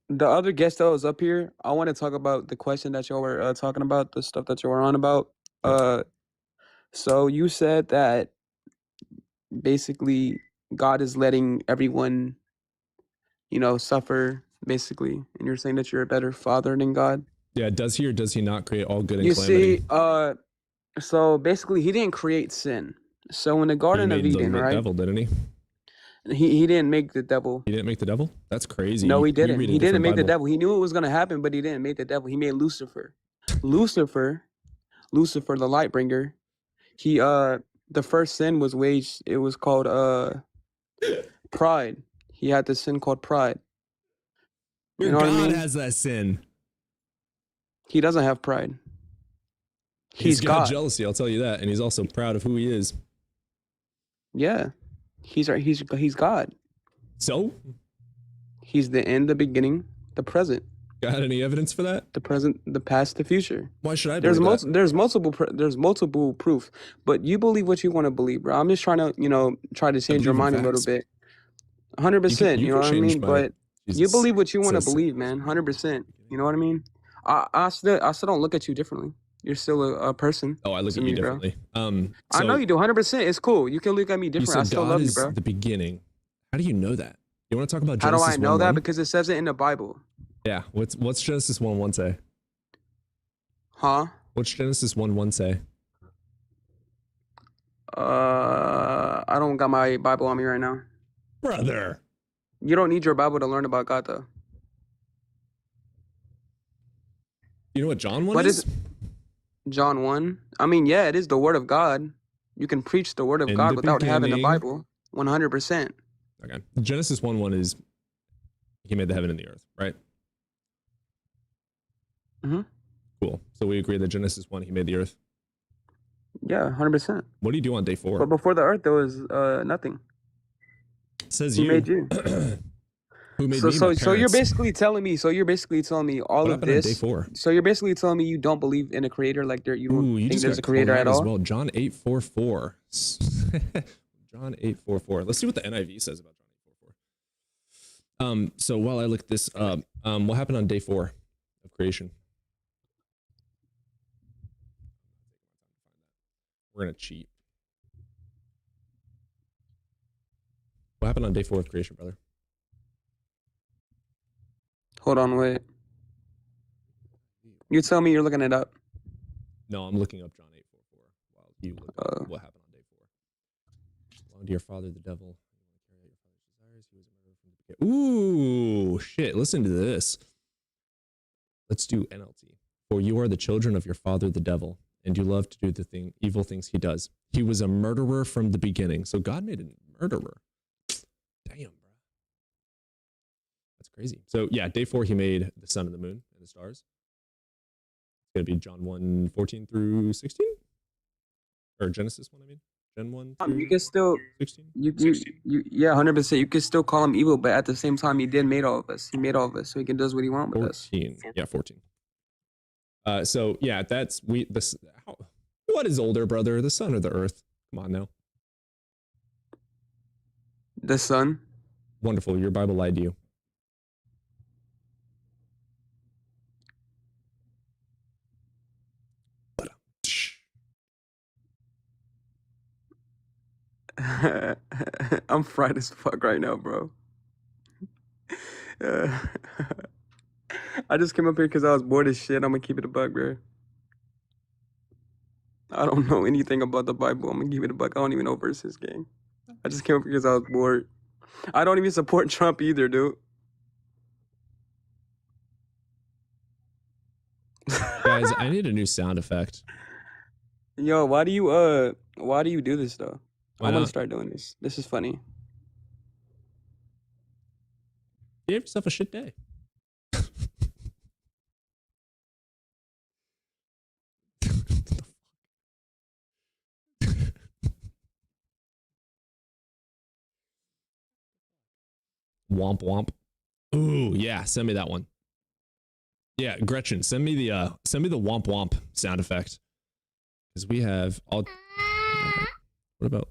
the other guest that was up here, I want to talk about the question that y'all were talking about, the stuff that you were on about. So you said that basically God is letting everyone, suffer, basically, and you're saying that you're a better father than God. Yeah, does he or does he not create all good and You calamity? see, so basically, he didn't create sin. So in the He Garden of made the Eden, right? devil, didn't he? He didn't make the devil. He didn't make the devil? That's crazy. No, he You didn't. read a He didn't different make the Bible. devil. He knew it was gonna happen, but he didn't make the devil. He made Lucifer. Lucifer, the light bringer. He the first sin was waged. It was called pride. He had this sin called pride. Your You know what I God mean? has that sin. He doesn't have pride. He's got God. jealousy, I'll tell you that. And he's also proud of who he is. Yeah, he's God. So, He's the end, the beginning, the present, got any evidence for that? the present, the past, the future. Why should I There's believe that? there's multiple proof, but you believe what you want to believe, bro. I'm just trying to try to change your believe in mind a little facts. bit. 100%. You You can know what I change mean? my- But you Jesus believe what you want to says- believe, man. 100%. You know what I mean? I still don't look at you differently. You're still a person. Oh, I look to at you me, bro. differently. I know you do. 100%. It's cool. You can look at me You different. said I still God love you, is bro. the beginning. How do you know that? You want to talk about How do Genesis I know 1:1? that? Because it says it in the Bible. Yeah. What's Genesis 1:1 say? Huh? What's Genesis 1:1 say? I don't got my Bible on me right now. Brother. You don't need your Bible to learn about God, though. You know what John 1 What is? is John 1? I mean, yeah, it is the Word of God. You can preach the Word of In God the without having the beginning- Bible. 100%. Okay. Genesis 1:1 is he made the heaven and the earth, right? hmm Cool. So we agree that Genesis 1, he made the earth. Yeah, 100%. What do you do on day 4? But before the earth, there was nothing. Says He you. made you. Who made So me? My so you're parents. basically telling me. So you're basically telling me all What of happened on day this. 4? So you're basically telling me you don't believe in a creator, like you don't Ooh, you think just there's got a creator called at out as all. well. John 8:44. John 8:44. Let's see what the NIV says about John 8:44. So while I look this up, what happened on day 4 of creation? We're gonna cheat. What happened on day 4 of creation, brother? Hold on, wait. You tell me you're looking it up. No, I'm looking up John 8:44 while you look up what happened on day 4. Belong to your father, the devil. Ooh, shit. Listen to this. Let's do NLT. For you are the children of your father, the devil, and you love to do the evil things he does. He was a murderer from the beginning. So God made a murderer. Damn, bro. That's crazy. So yeah, day 4, he made the sun and the moon and the stars. It's going to be John 1:14 through 16? Or Genesis 1, I mean. Gen 1 You through can still 16? you yeah, 100%. You can still call him evil, but at the same time, he did made all of us. He made all of us, so he can does what he wants with us. 14. Yeah, 14. So yeah, that's what is older, brother? The sun or the earth? Come on now. The sun. Wonderful. Your Bible lied to you. I'm fried as fuck right now, bro. I just came up here because I was bored as shit. I'm gonna keep it a buck, bro. I don't know anything about the Bible. I'm gonna give it a buck. I don't even know verses, gang. I just came up here because I was bored. I don't even support Trump either, dude. Guys, I need a new sound effect. Yo, why do you do this though? Why I'm gonna not? start doing this. This is funny. You have yourself a shit day. Womp womp. Ooh, yeah, send me that one. Yeah, Gretchen, send me the womp womp sound effect. Because we have all. What about?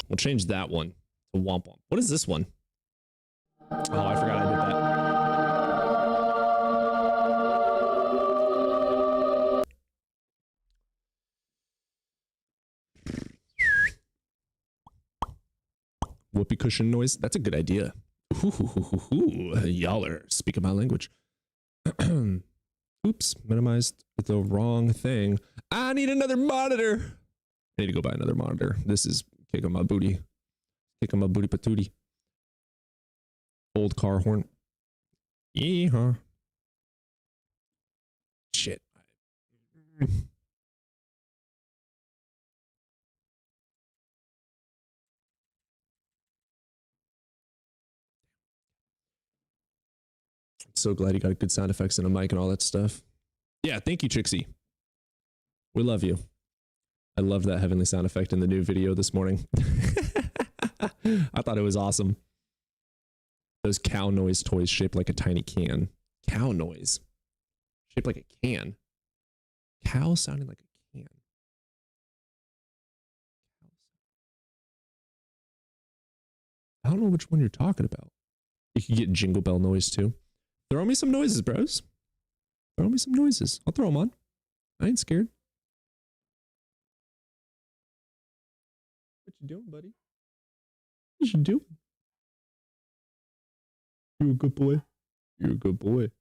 We'll change that one to womp womp. What is this one? Oh, I forgot I did that. Whoopee cushion noise. That's a good idea. Y'all are speaking my language. Oops, minimized the wrong thing. I need another monitor. I need to go buy another monitor. This is kicking my booty. Kicking my booty patootie. Old car horn. Yeehaw. Shit. I'm so glad you got good sound effects and a mic and all that stuff. Yeah, thank you, Trixie. We love you. I love that heavenly sound effect in the new video this morning. I thought it was awesome. Those cow noise toys shaped like a tiny can. Cow noise. Shaped like a can. Cow sounding like a can. I don't know which one you're talking about. You could get jingle bell noise too. Throw me some noises, bros. Throw me some noises. I'll throw them on. I ain't scared. What you doing, buddy? What you doing? You a good boy. You're a good boy.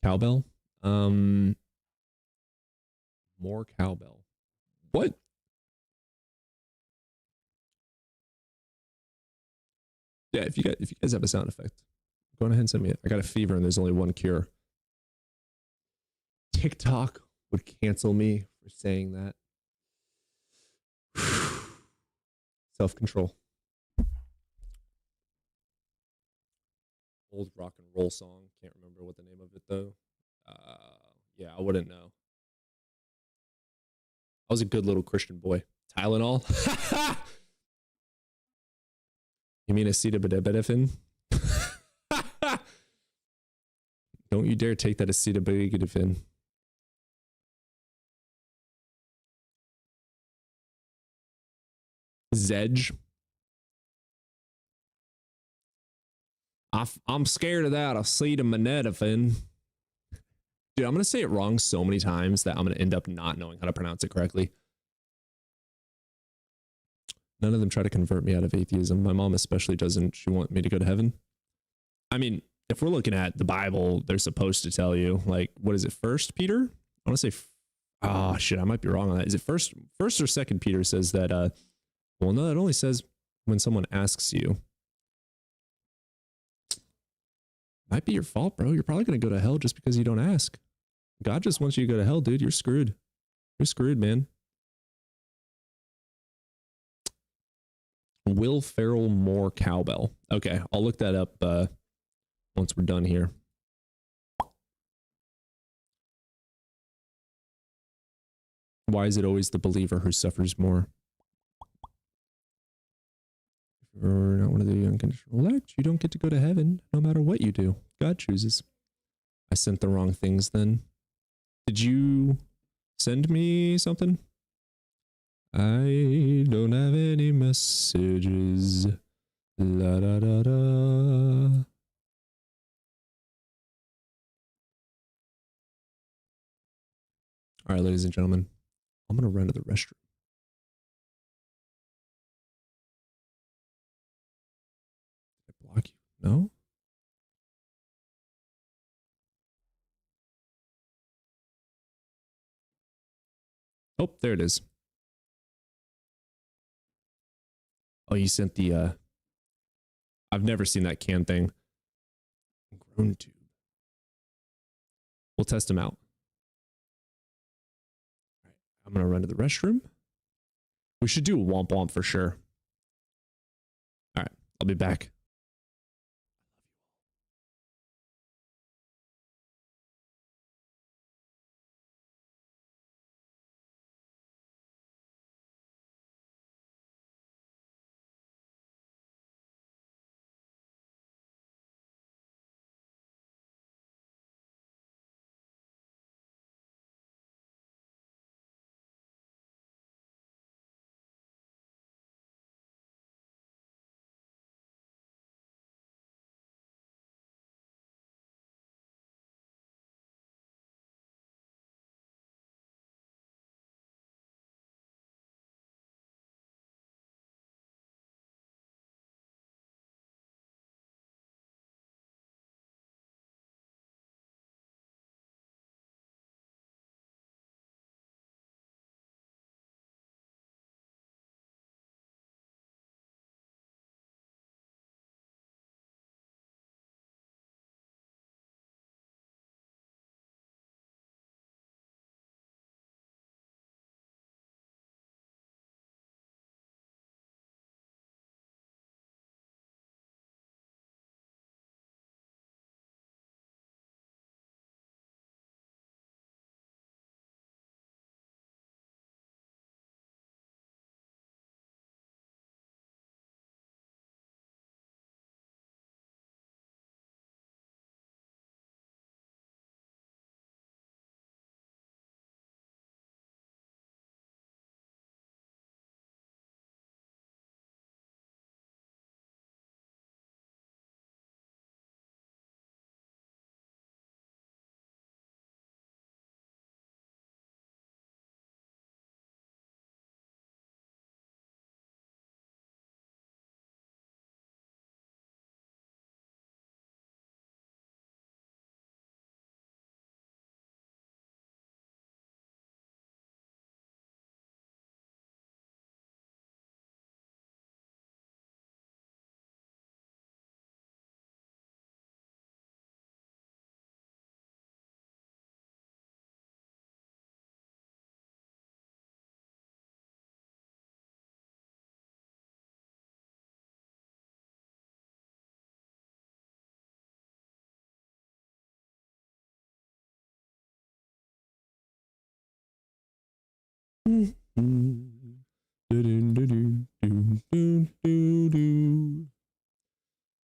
Cowbell. More cowbell. What? Yeah, if you guys have a sound effect, go ahead and send me it. I got a fever and there's only one cure. TikTok would cancel me for saying that. Self-control. Old rock and roll song. Can't remember what the name of it though. Yeah, I wouldn't know. I was a good little Christian boy. Tylenol. You mean acetaminophen? Don't you dare take that acetaminophen. Zedge. I'm scared of that acetaminophen. Dude, I'm going to say it wrong so many times that I'm going to end up not knowing how to pronounce it correctly. None of them try to convert me out of atheism. My mom especially doesn't. She wants me to go to heaven. I mean, if we're looking at the Bible, they're supposed to tell you, like, what is it, First Peter? I want to say, oh shit, I might be wrong on that. Is it first or second Peter says that, well, no, it only says when someone asks you. Might be your fault, bro. You're probably going to go to hell just because you don't ask. God just wants you to go to hell, dude. You're screwed. You're screwed, man. Will Ferrell more cowbell. Okay, I'll look that up once we're done here. Why is it always the believer who suffers more? If you're not one of the unconditional elect, you don't get to go to heaven no matter what you do. God chooses. I sent the wrong things then. Did you send me something? I don't have any messages. La da da da. All right, ladies and gentlemen, I'm going to run to the restroom. Did I block you? No? Oh, there it is. Oh, you sent the, I've never seen that can thing. Grown tube. We'll test them out. All right, I'm going to run to the restroom. We should do a womp womp for sure. All right, I'll be back. Had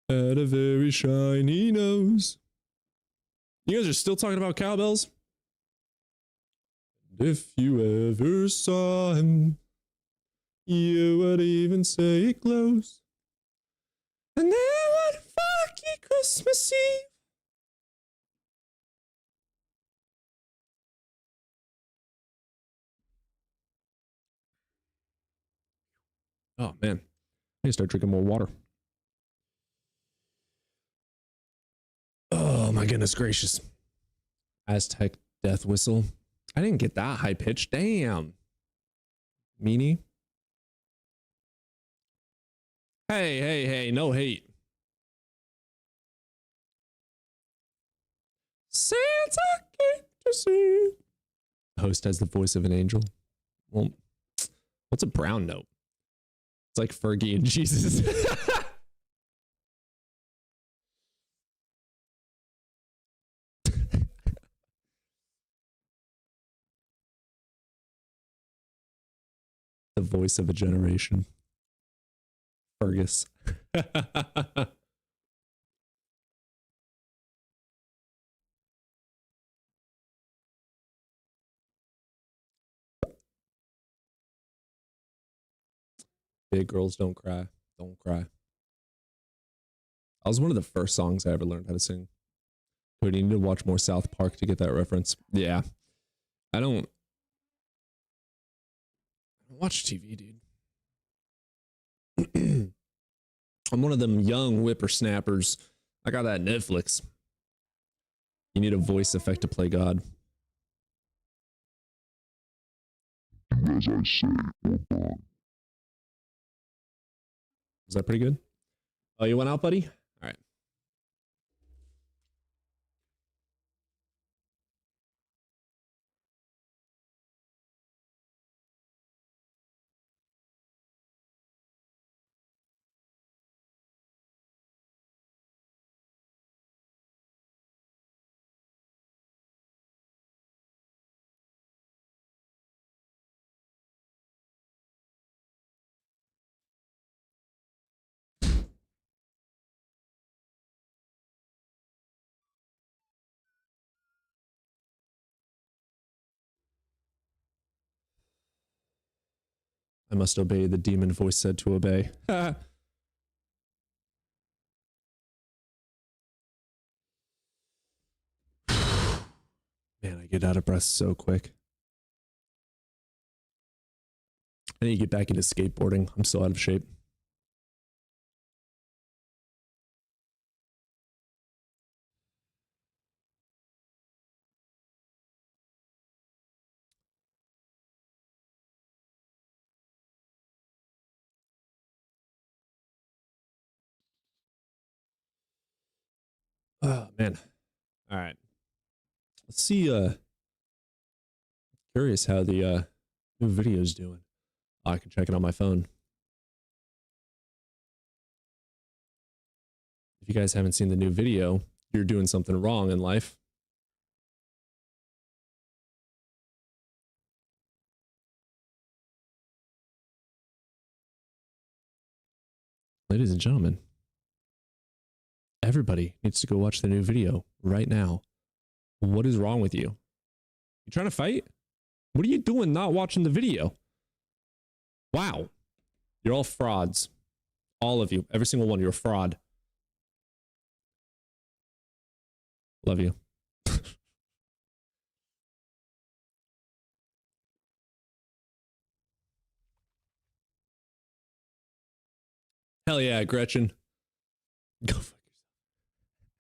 a very shiny nose. You guys are still talking about cowbells? If you ever saw him, you would even say it glows. And then one funky Christmas Eve. Oh man, I need to start drinking more water. Oh my goodness gracious. Aztec death whistle. I didn't get that high pitch. Damn. Meanie. Hey, no hate. Santa came to see. The host has the voice of an angel. Well, what's a brown note? It's like Fergie and Jesus. The voice of a generation. Fergus. Big girls don't cry. Don't cry. That was one of the first songs I ever learned how to sing. Cody, you need to watch more South Park to get that reference. Yeah. I don't watch TV, dude. I'm one of them young whippersnappers. I got that Netflix. You need a voice effect to play God. As I say, is that pretty good? Oh, you went out, buddy? All right. I must obey, the demon voice said to obey. Man, I get out of breath so quick. I need to get back into skateboarding. I'm still out of shape. Oh, man. All right. Let's see. Curious how the new video's doing. Oh, I can check it on my phone. If you guys haven't seen the new video, you're doing something wrong in life. Ladies and gentlemen, everybody needs to go watch the new video right now. What is wrong with you? You trying to fight? What are you doing not watching the video? Wow. You're all frauds. All of you. Every single one. You're a fraud. Love you. Hell yeah, Gretchen. Go fuck yourself.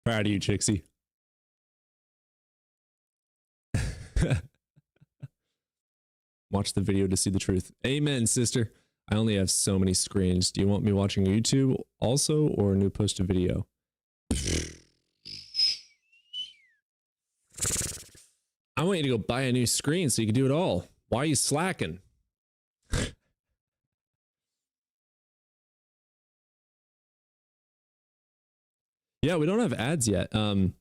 Proud of you, Chixie. Watch the video to see the truth. Amen, sister. I only have so many screens. Do you want me watching YouTube also or a new posted video? I want you to go buy a new screen so you can do it all. Why are you slacking? Yeah, we don't have ads yet. I'm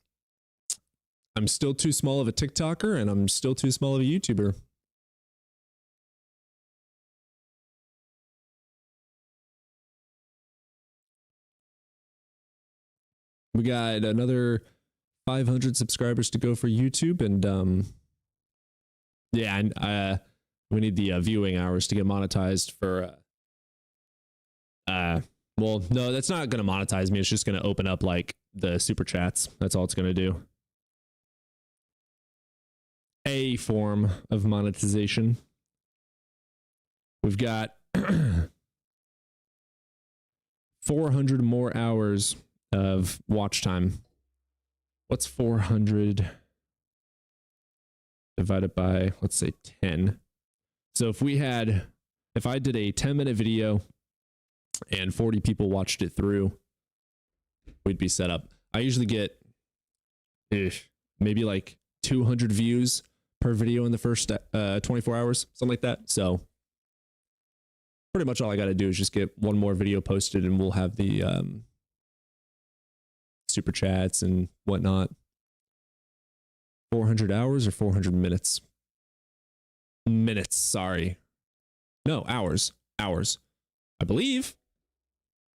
still too small of a TikToker and I'm still too small of a YouTuber. We got another 500 subscribers to go for YouTube, and yeah, and we need the viewing hours to get monetized for well, no, that's not going to monetize me. It's just going to open up like the super chats. That's all it's going to do. A form of monetization. We've got 400 more hours of watch time. What's 400 divided by, let's say 10? So if I did a 10-minute video and 40 people watched it through, we'd be set up. I usually get maybe like 200 views per video in the first 24 hours, something like that. So pretty much all I got to do is just get one more video posted and we'll have the super chats and whatnot. 400 hours or 400 minutes? Minutes, sorry. No, hours. Hours. I believe.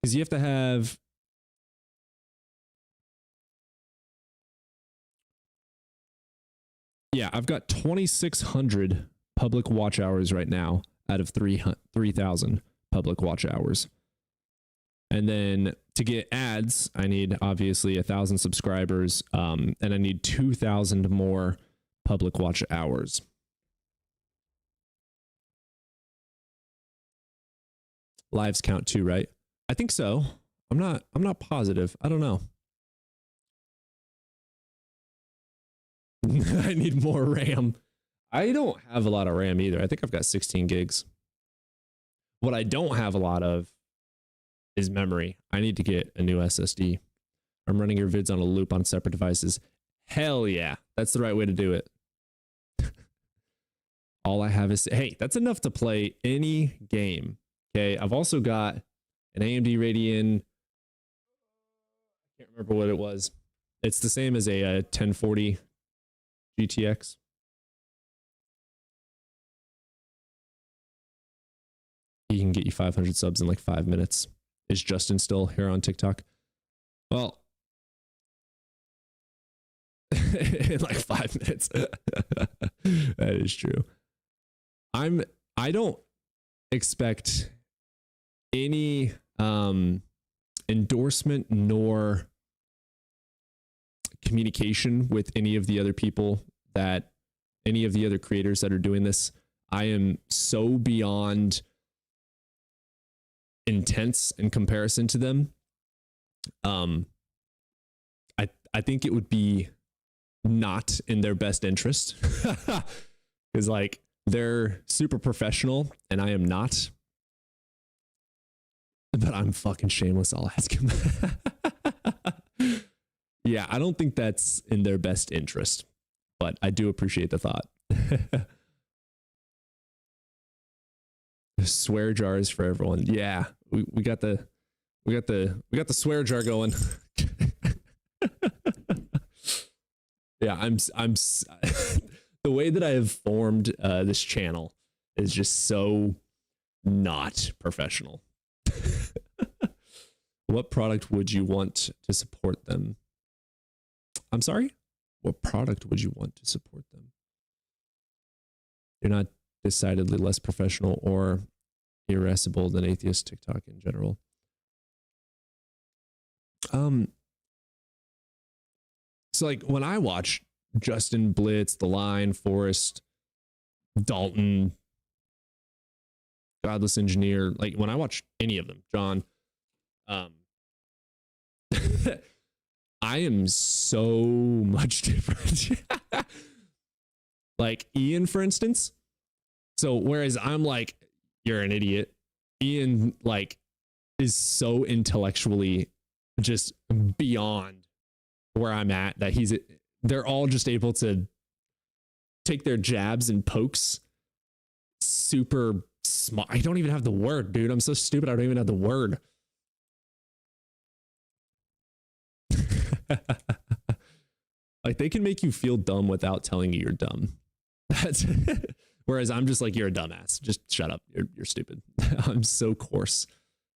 Because you have to have... Yeah, I've got 2,600 public watch hours right now out of 3,000 public watch hours. And then to get ads, I need obviously 1,000 subscribers, and I need 2,000 more public watch hours. Lives count too, right? I think so. I'm not positive. I don't know. I need more RAM. I don't have a lot of RAM either. I think I've got 16 gigs. What I don't have a lot of is memory. I need to get a new SSD. I'm running your vids on a loop on separate devices. Hell yeah. That's the right way to do it. All I have is, hey, that's enough to play any game. Okay. I've also got an AMD Radeon. I can't remember what it was. It's the same as a 1040 GTX. He can get you 500 subs in like 5 minutes. Is Justin still here on TikTok? Well, in like 5 minutes. That is true. I don't expect any endorsement nor communication with any of the other people any of the other creators that are doing this. I am so beyond intense in comparison to them. I think it would be not in their best interest because like they're super professional and I am not, but I'm fucking shameless. I'll ask him. Yeah, I don't think that's in their best interest, but I do appreciate the thought. Swear jars for everyone. Yeah, we got the swear jar going. Yeah, I'm the way that I have formed this channel is just so not professional. What product would you want to support them? I'm sorry? What product would you want to support them? You're not decidedly less professional or irascible than atheist TikTok in general. So like when I watch Justin, Blitz, The Line, Forrest, Dalton, Godless Engineer, like when I watch any of them, John, I am so much different. Like Ian, for instance. So whereas I'm like, you're an idiot, Ian like is so intellectually just beyond where I'm at that they're all just able to take their jabs and pokes super smart. I don't even have the word, dude. I'm so stupid. I don't even have the word. Like they can make you feel dumb without telling you you're dumb. That's whereas I'm just like, you're a dumbass. Just shut up. You're stupid. I'm so coarse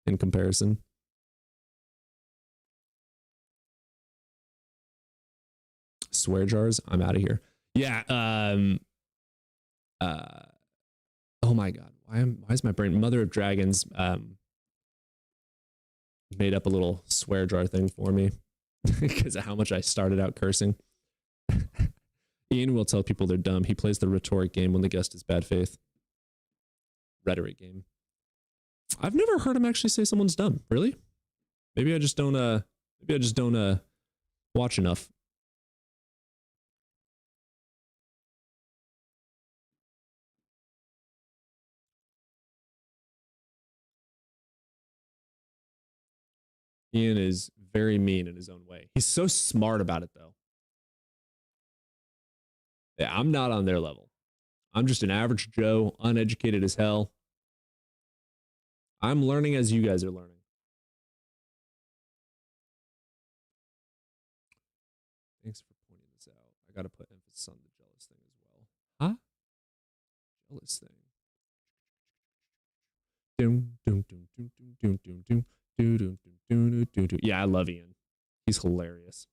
in comparison. Swear jars. I'm out of here. Yeah. Oh my God. Why is my brain Mother of Dragons made up a little swear jar thing for me because of how much I started out cursing. Ian will tell people they're dumb. He plays the rhetoric game when the guest is bad faith. Rhetoric game. I've never heard him actually say someone's dumb. Really? Maybe I just don't watch enough. Ian is very mean in his own way. He's so smart about it, though. Yeah, I'm not on their level. I'm just an average Joe, uneducated as hell. I'm learning as you guys are learning. Thanks for pointing this out. I got to put emphasis on the jealous thing as well. Huh? Jealous thing. Yeah, I love Ian. He's hilarious.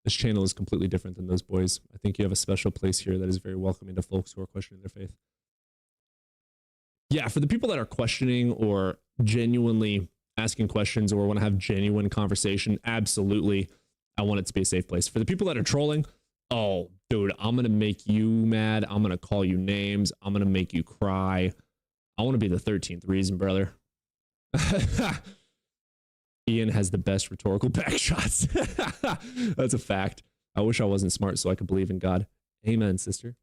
This channel is completely different than those boys. I think you have a special place here that is very welcoming to folks who are questioning their faith. Yeah, for the people that are questioning or genuinely asking questions or want to have genuine conversation, absolutely, I want it to be a safe place. For the people that are trolling, oh, dude, I'm going to make you mad. I'm going to call you names. I'm going to make you cry. I want to be the 13th reason, brother. Ian has the best rhetorical backshots. That's a fact. I wish I wasn't smart so I could believe in God. Amen, sister.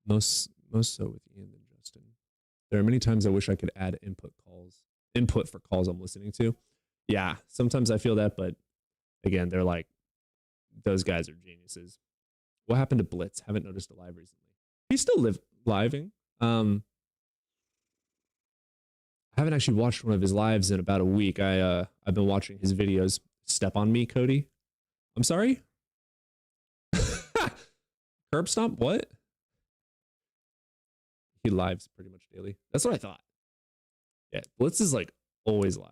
Most so with Ian than Justin. There are many times I wish I could add input for calls I'm listening to. Yeah, sometimes I feel that, but again, they're like, those guys are geniuses. What happened to Blitz? Haven't noticed a live recently. He's still living. I haven't actually watched one of his lives in about a week. I've been watching his videos. Step on me, Cody. I'm sorry? Curb stomp? What? He lives pretty much daily. That's what I thought. Yeah, Blitz is like always live.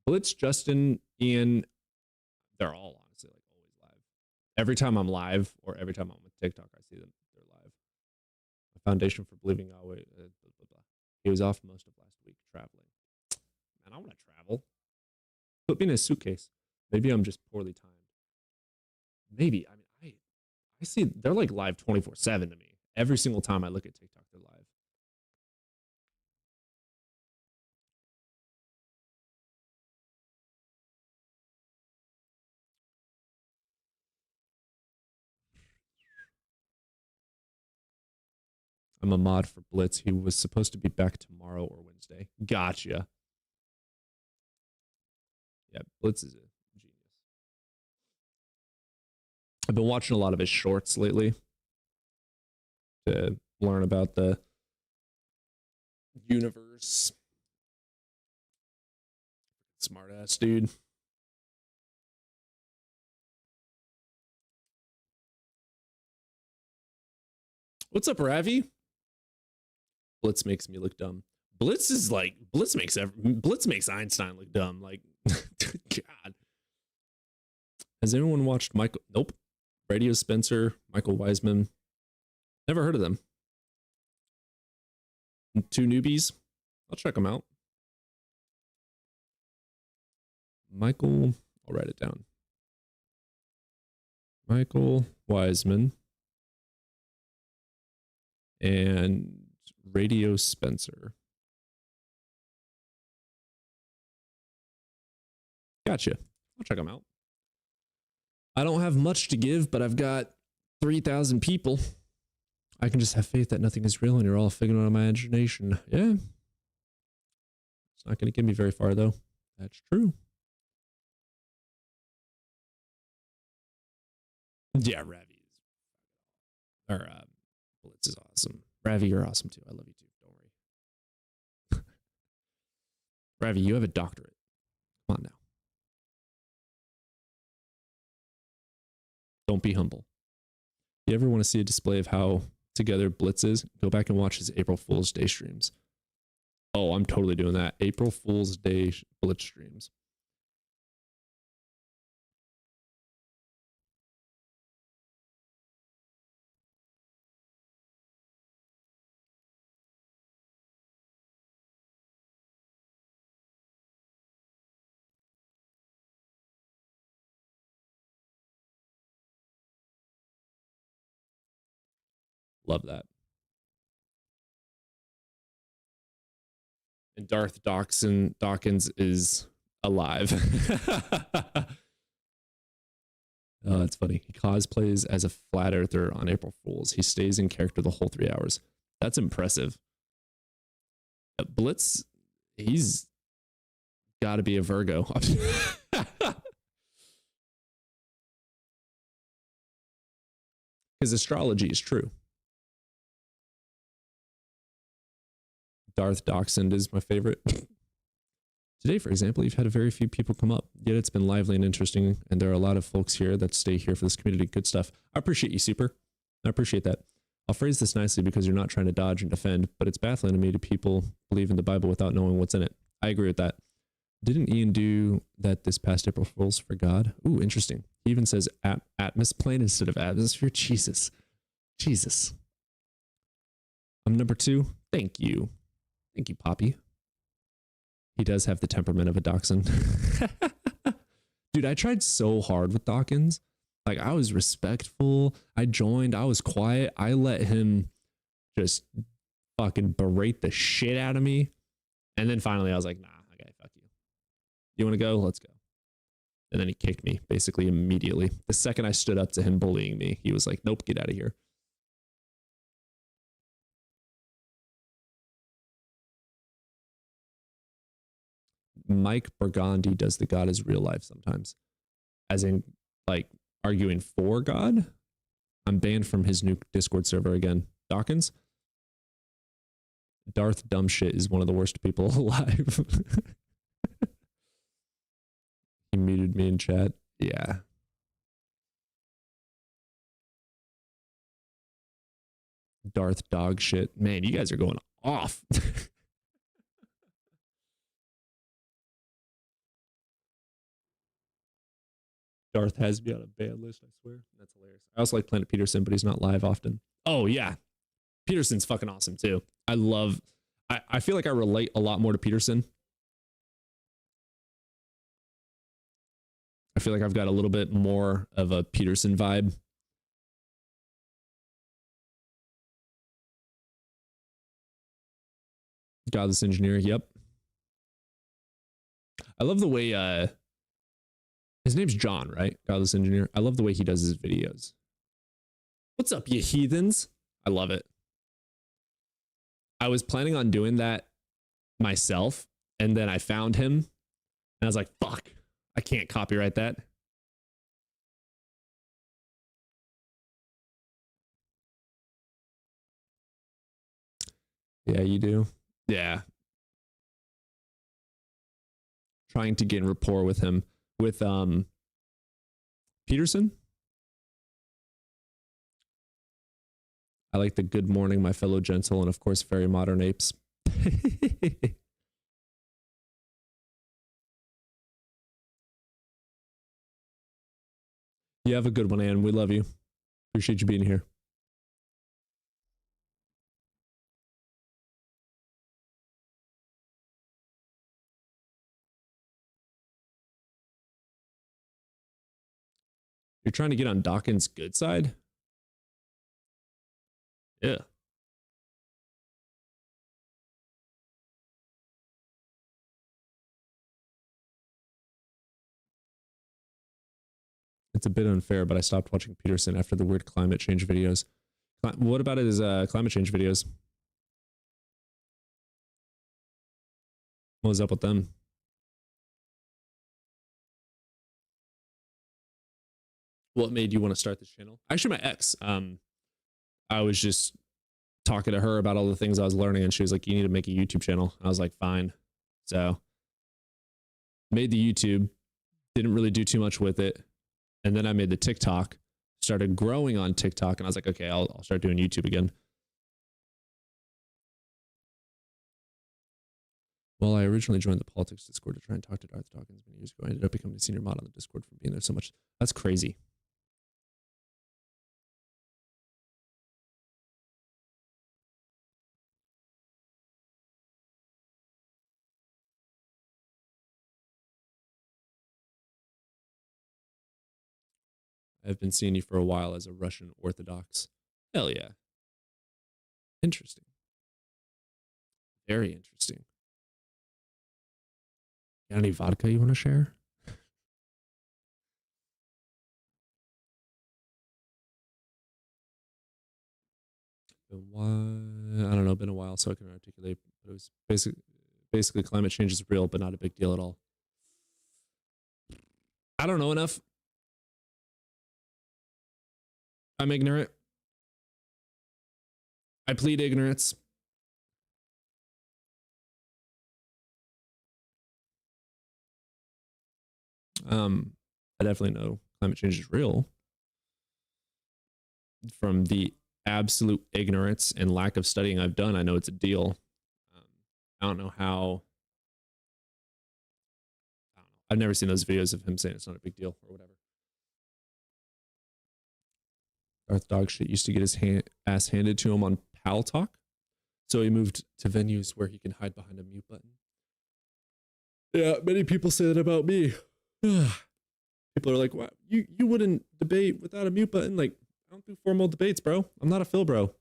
Blitz, Justin, Ian, they're all honestly like always live. Every time I'm live or every time I'm with TikTok, I see them. They're live. My foundation for believing Yahweh. Blah, blah, blah. He was off most of last week traveling. Man, I want to travel. Put me in a suitcase. Maybe I'm just poorly timed. Maybe. I mean, I see they're like live 24/7 to me. Every single time I look at TikTok, they're live. I'm a mod for Blitz. He was supposed to be back tomorrow or Wednesday. Gotcha. Yeah, Blitz is a genius. I've been watching a lot of his shorts lately to learn about the universe. Smart ass dude. What's up, Ravi? Blitz makes me look dumb. Blitz is like Blitz makes Einstein look dumb. Like, God. Has anyone watched Michael? Nope. Radio Spencer, Michael Wiseman. Never heard of them. Two newbies. I'll check them out. Michael, I'll write it down. Michael Wiseman and Radio Spencer. Gotcha. I'll check them out. I don't have much to give, but I've got 3,000 people. I can just have faith that nothing is real and you're all a figment of my imagination. Yeah. It's not going to get me very far, though. That's true. Yeah, Ravi is. Or Blitz is awesome. Ravi, you're awesome too. I love you too. Don't worry. Ravi, you have a doctorate. Come on now. Don't be humble. You ever want to see a display of how together Blitz is? Go back and watch his April Fool's Day streams. Oh, I'm totally doing that. April Fool's Day Blitz streams. Love that. And Darth Dawkins is alive. Oh, that's funny. He cosplays as a flat earther on April Fool's. He stays in character the whole 3 hours. That's impressive. Blitz, he's got to be a Virgo. His astrology is true. Darth Dachshund is my favorite. Today, for example, you've had a very few people come up, yet it's been lively and interesting, and there are a lot of folks here that stay here for this community. Good stuff. I appreciate you, Super. I appreciate that. I'll phrase this nicely because you're not trying to dodge and defend, but it's baffling to me to people believe in the Bible without knowing what's in it. I agree with that. Didn't Ian do that this past April Fool's for God? Ooh, interesting. He even says atmosphere instead of atmosphere. Jesus. Jesus. I'm number 2. Thank you. Thank you, Poppy. He does have the temperament of a dachshund. Dude, I tried so hard with Dawkins. Like, I was respectful. I joined. I was quiet. I let him just fucking berate the shit out of me. And then finally I was like, nah, okay, fuck you. You want to go? Let's go. And then he kicked me basically immediately. The second I stood up to him bullying me, he was like, nope, get out of here. Mike Burgundy does the God is real life sometimes. As in, like, arguing for God. I'm banned from his new Discord server again. Dawkins? Darth Dumbshit is one of the worst people alive. He muted me in chat. Yeah. Darth Dog shit. Man, you guys are going off. Darth has me on a ban list, I swear. That's hilarious. I also like Planet Peterson, but he's not live often. Oh, yeah. Peterson's fucking awesome, too. I feel like I relate a lot more to Peterson. I feel like I've got a little bit more of a Peterson vibe. Godless Engineer, yep. I love the way his name's John, right? Godless Engineer. I love the way he does his videos. What's up, you heathens? I love it. I was planning on doing that myself, and then I found him, and I was like, fuck, I can't copyright that. Yeah, you do. Yeah. Trying to get in rapport with him. With Peterson. I like the good morning, my fellow gentle, and of course, very modern apes. You have a good one, Ann. We love you. Appreciate you being here. You're trying to get on Dawkins' good side? Yeah. It's a bit unfair, but I stopped watching Peterson after the weird climate change videos. What about his climate change videos? What was up with them? What made you want to start this channel? Actually, my ex. I was just talking to her about all the things I was learning, and she was like, "You need to make a YouTube channel." I was like, "Fine." So made the YouTube, didn't really do too much with it, and then I made the TikTok, started growing on TikTok, and I was like, "Okay, I'll start doing YouTube again." Well, I originally joined the politics Discord to try and talk to Darth Dawkins many years ago. I ended up becoming a senior mod on the Discord for being there so much. That's crazy. I've been seeing you for a while as a Russian Orthodox. Hell yeah. Interesting. Very interesting. Got any vodka you want to share? Been while, I don't know, been a while, so I can articulate. But it was basically climate change is real, but not a big deal at all. I don't know enough. I'm ignorant. I plead ignorance. I definitely know climate change is real. From the absolute ignorance and lack of studying I've done, I know it's a deal. I don't know how. I don't know. I've never seen those videos of him saying it's not a big deal or whatever. Darth Dog shit used to get his ass handed to him on Pal Talk, so he moved to venues where he can hide behind a mute button. Yeah, many people say that about me. People are like, "Wow, you wouldn't debate without a mute button?" Like, I don't do formal debates, bro. I'm not a Phil bro.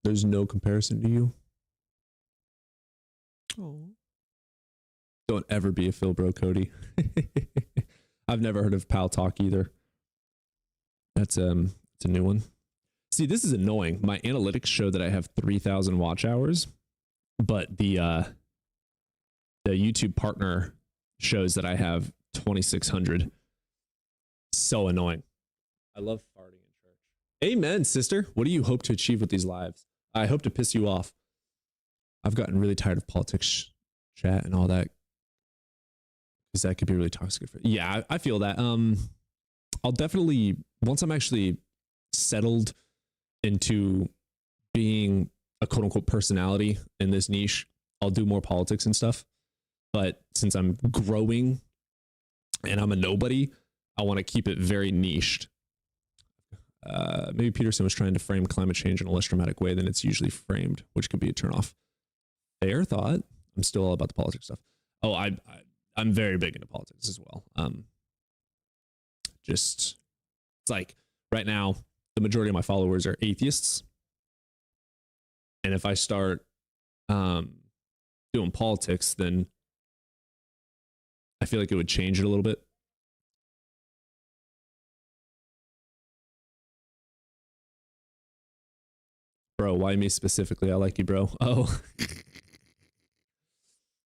There's no comparison to you. Oh. Don't ever be a Phil bro, Cody. I've never heard of Pal Talk either. It's a new one. See, this is annoying. My analytics show that I have 3,000 watch hours, but the YouTube partner shows that I have 2,600. So annoying. I love farting in church. Amen, sister. What do you hope to achieve with these lives? I hope to piss you off. I've gotten really tired of politics chat and all that, because that could be really toxic. Yeah, I feel that. I'll definitely, once I'm actually settled into being a quote unquote personality in this niche, I'll do more politics and stuff. But since I'm growing and I'm a nobody, I want to keep it very niched. Maybe Peterson was trying to frame climate change in a less dramatic way than it's usually framed, which could be a turnoff. Fair thought. I'm still all about the politics stuff. Oh, I'm very big into politics as well. Just, it's like right now, the majority of my followers are atheists. And if I start doing politics, then I feel like it would change it a little bit. Bro, why me specifically? I like you, bro. Oh.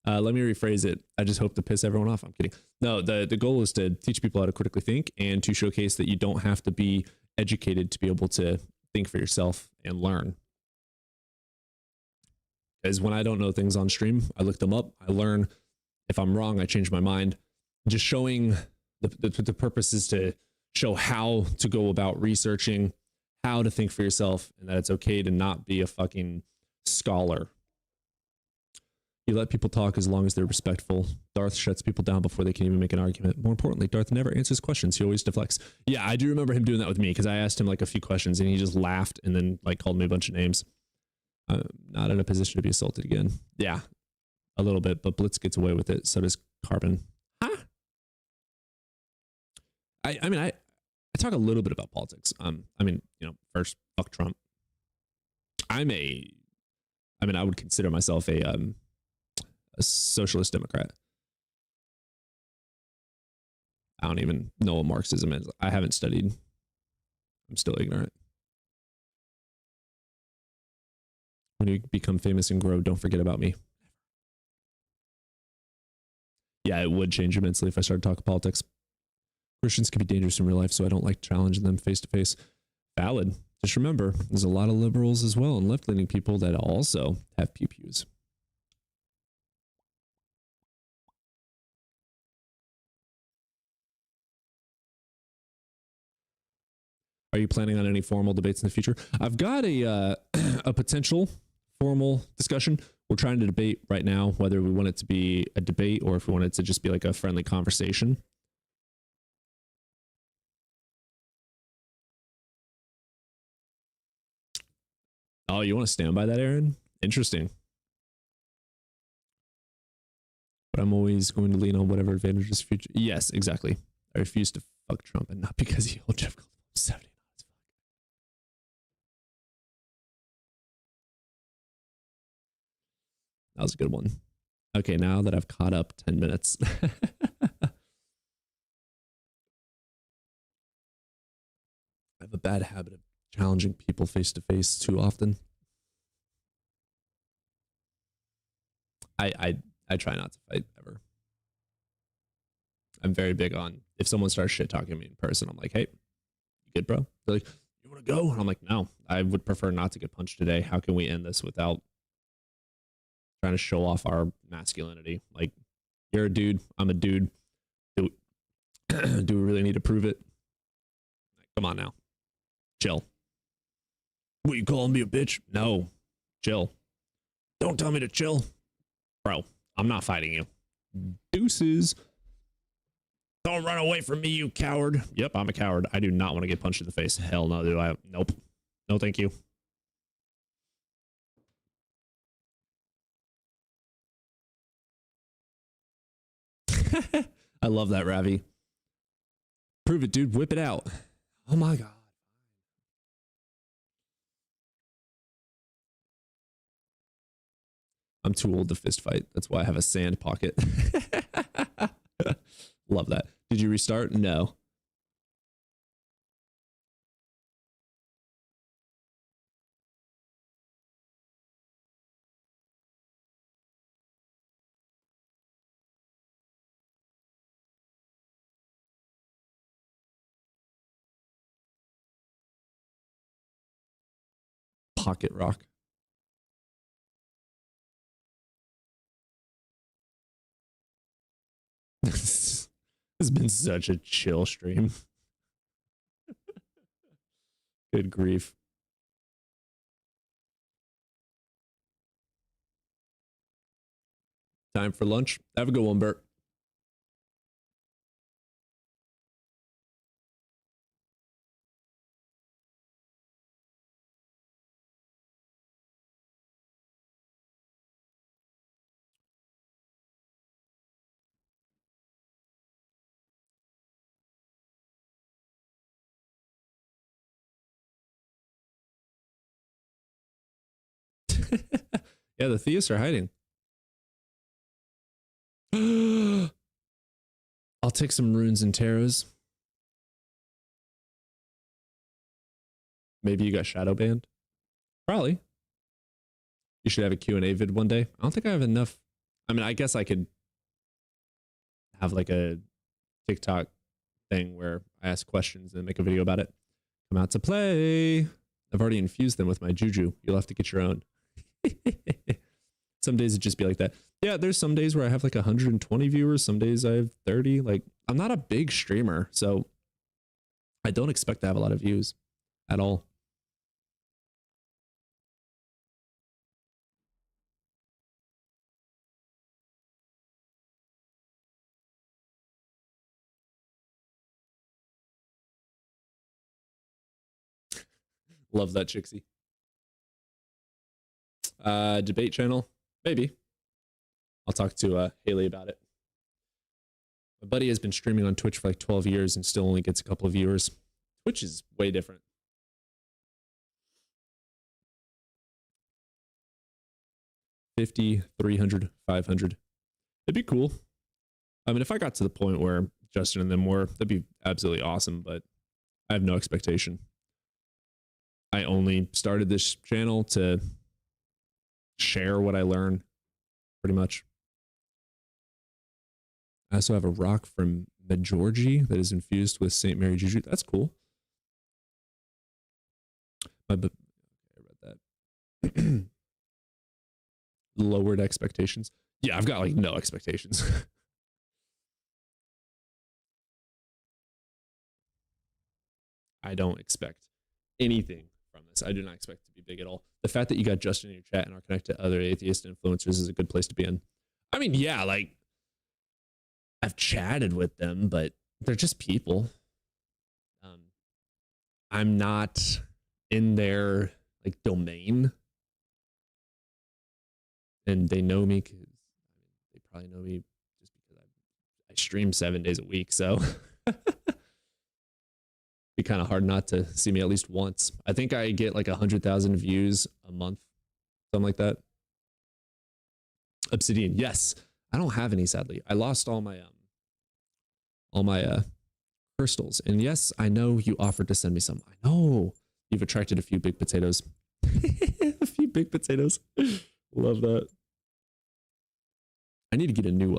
Let me rephrase it. I just hope to piss everyone off. I'm kidding. No, the goal is to teach people how to critically think and to showcase that you don't have to be educated to be able to think for yourself and learn. Because when I don't know things on stream, I look them up, I learn. If I'm wrong, I change my mind. Just showing the purpose is to show how to go about researching, how to think for yourself, and that it's okay to not be a fucking scholar. You let people talk as long as they're respectful. Darth shuts people down before they can even make an argument. More importantly, Darth never answers questions. He always deflects. Yeah, I do remember him doing that with me, because I asked him like a few questions and he just laughed and then like called me a bunch of names. I'm not in a position to be assaulted again. Yeah, a little bit, but Blitz gets away with it. So does Carbon. Huh? I mean, I talk a little bit about politics. I mean, you know, first, fuck Trump. I would consider myself a socialist Democrat. I don't even know what Marxism is. I haven't studied. I'm still ignorant. When you become famous and grow, don't forget about me. Yeah, it would change immensely if I started talking politics. Christians can be dangerous in real life, so I don't like challenging them face to face. Valid. Just remember, there's a lot of liberals as well and left-leaning people that also have pew-pews. Are you planning on any formal debates in the future? I've got a a potential formal discussion. We're trying to debate right now whether we want it to be a debate or if we want it to just be like a friendly conversation. Oh, you want to stand by that, Aaron? Interesting. But I'm always going to lean on whatever advantages future. Yes, exactly. I refuse to fuck Trump, and not because he held Jeff Goldblum 70. That was a good one. Okay, now that I've caught up 10 minutes. I have a bad habit of challenging people face to face too often. I try not to fight ever. I'm very big on if someone starts shit talking me in person, I'm like, hey, you good, bro? They're like, you want to go? And I'm like, no, I would prefer not to get punched today. How can we end this without trying to show off our masculinity? Like, you're a dude, I'm a dude. Do we really need to prove it? Come on now. Chill. What, you calling me a bitch? No. Chill. Don't tell me to chill. Bro, I'm not fighting you. Deuces. Don't run away from me, you coward. Yep, I'm a coward. I do not want to get punched in the face. Hell no, do I? Nope. No, thank you. I love that, Ravi. Prove it, dude. Whip it out. Oh my God. I'm too old to fist fight. That's why I have a sand pocket. Love that. Did you restart? No. Pocket rock. This has been such a chill stream. Good grief. Time for lunch. Have a good one, Bert. Yeah, the theists are hiding. I'll take some runes and tarots. Maybe you got shadow banned. Probably. You should have a Q&A vid one day. I don't think I have enough. I mean, I guess I could have like a TikTok thing where I ask questions and make a video about it. Come out to play. I've already infused them with my juju. You'll have to get your own. Some days it just be like that. Yeah, there's some days where I have like 120 viewers. Some days I have 30. Like, I'm not a big streamer, so I don't expect to have a lot of views at all. Love that, Chixie. Debate channel? Maybe. I'll talk to Haley about it. My buddy has been streaming on Twitch for like 12 years and still only gets a couple of viewers. Twitch is way different. $50, $300, $500. It'd be cool. I mean, if I got to the point where Justin and them were. That'd be absolutely awesome, but I have no expectation. I only started this channel to share what I learn, pretty much. I also have a rock from Majorgi that is infused with St. Mary Juju. That's cool. I read that. Lowered expectations. Yeah, I've got like no expectations. I don't expect anything from this. I do not expect it to be big at all. The fact that you got Justin in your chat and are connected to other atheist influencers is a good place to be in. I mean, yeah, like I've chatted with them, but they're just people. I'm not in their like domain, and they know me because they probably know me just because I stream 7 days a week. So be kind of hard not to see me at least once. I think I get like 100,000 views a month, something like that. Obsidian, yes. I don't have any, sadly. I lost all my crystals. And yes, I know you offered to send me some. I know you've attracted a few big potatoes. A few big potatoes. Love that. I need to get a new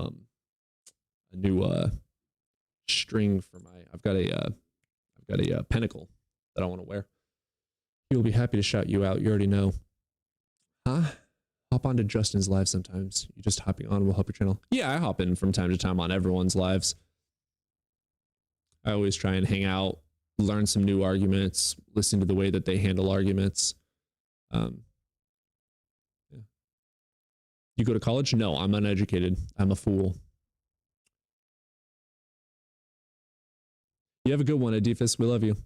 string for my. I've got a pentacle that I want to wear. He will be happy to shout you out. You already know. Huh? Hop onto Justin's live sometimes. You just hopping on will help your channel. Yeah, I hop in from time to time on everyone's lives. I always try and hang out, learn some new arguments, listen to the way that they handle arguments. Yeah. You go to college? No, I'm uneducated. I'm a fool. You have a good one, Adifus. We love you.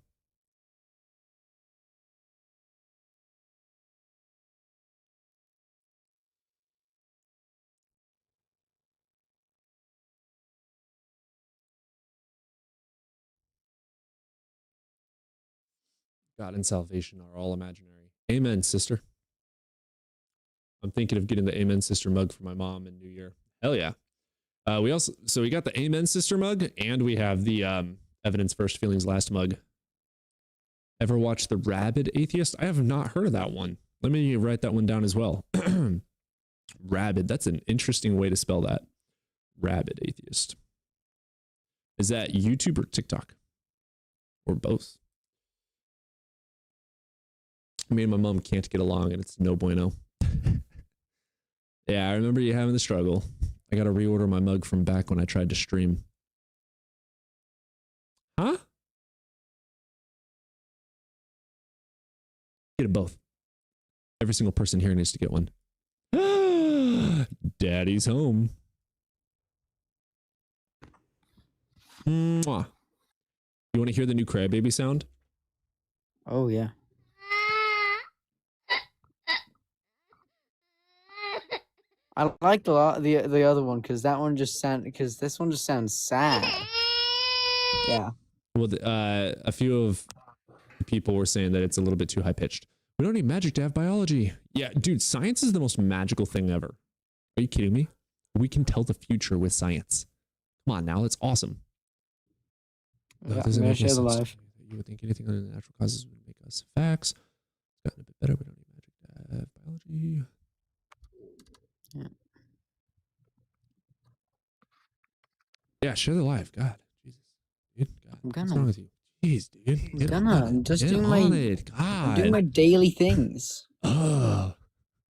God and salvation are all imaginary. Amen, sister. I'm thinking of getting the Amen Sister mug for my mom in New Year. Hell yeah. We got the Amen Sister mug, and we have the Evidence First, Feelings Last mug. Ever watched The Rabid Atheist? I have not heard of that one. Let me write that one down as well. Rabid, that's an interesting way to spell that. Rabid Atheist. Is that YouTube or TikTok? Or both? Me and my mom can't get along, and it's no bueno. Yeah, I remember you having the struggle. I got to reorder my mug from back when I tried to stream. Huh? Get it both. Every single person here needs to get one. Daddy's home. Mwah. You want to hear the new crybaby sound? Oh yeah. I liked a lot the other one because that one just this one just sounds sad. Yeah. Well, a few of the people were saying that it's a little bit too high pitched. We don't need magic to have biology. Yeah, dude, science is the most magical thing ever. Are you kidding me? We can tell the future with science. Come on now, it's awesome. Yeah, I'm gonna share the live. You would think anything other than natural causes would make us facts. It's gotten a bit better. We don't need magic to have biology. Yeah. Yeah, share the live. God, Jesus, dude. God, I'm what's gonna. wrong with you? Jeez, dude. I'm just doing my. God. I'm doing my daily things. Oh.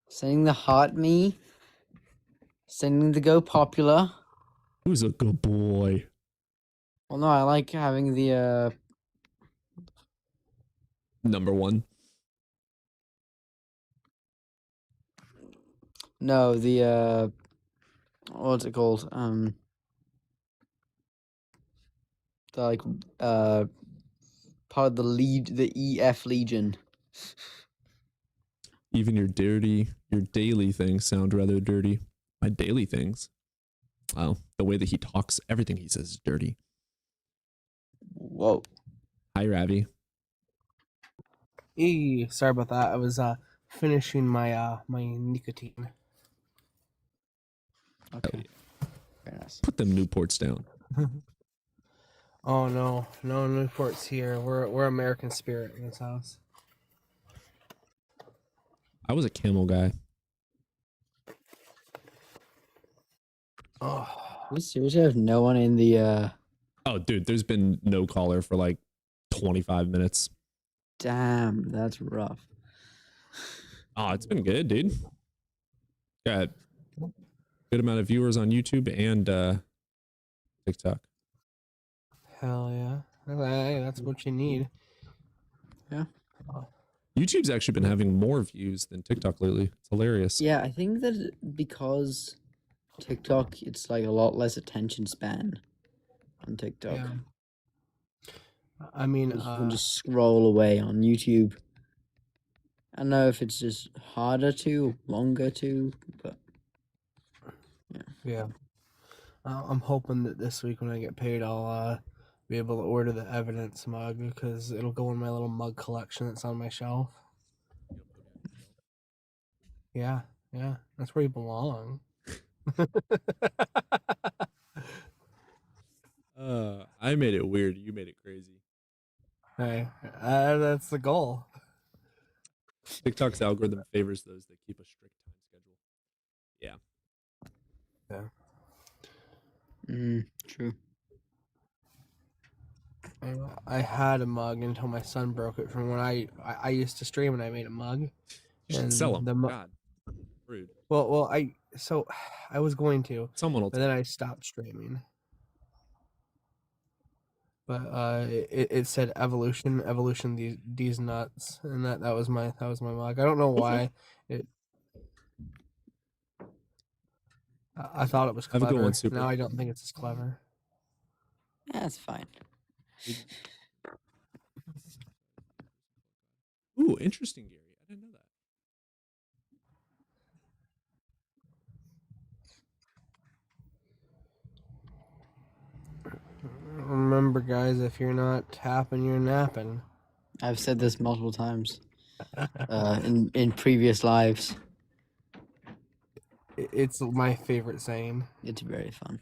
Sending the heart me. Sending the go popular. Who's a good boy? Well, no, I like having the Number one. No, the what's it called? The like part of the EF Legion. Even your daily things sound rather dirty. My daily things. Wow, the way that he talks, everything he says is dirty. Whoa. Hi, Ravi. Hey, sorry about that. I was finishing my my nicotine. Okay. Very nice. Put them Newports down. Oh no, no Newport's here. We're American spirit in this house. I was a camel guy. Oh, We seriously have no one in the. Oh, dude, there's been no caller for like 25 minutes. Damn, that's rough. Oh, it's been good, dude. Got good amount of viewers on YouTube and TikTok. hell yeah. Hey, that's what you need. Yeah. YouTube's actually been having more views than TikTok lately. It's hilarious. Yeah, I think that because TikTok, it's like a lot less attention span on TikTok. Yeah. I mean, You can just scroll away on YouTube. I don't know if it's just harder to, longer to, but yeah. I'm hoping that this week when I get paid, I'll be able to order the evidence mug because it'll go in my little mug collection that's on my shelf. Yeah, yeah, that's where you belong. I made it weird. You made it crazy. Hey, that's the goal. TikTok's algorithm favors those that keep a strict time schedule. Yeah. true. I had a mug until my son broke it from when I used to stream and I made a mug. You should And sell them. the God. Rude. Well, I was going to, Someone will but then I stopped streaming. But it said evolution these nuts, and that was my mug. I don't know why I thought it was Have clever. a good one, Super. Now I don't think it's as clever. Yeah, that's fine. Ooh, interesting, Gary. I didn't know that. Remember, guys, if you're not tapping, you're napping. I've said this multiple times in previous lives. It's my favorite saying. It's very fun.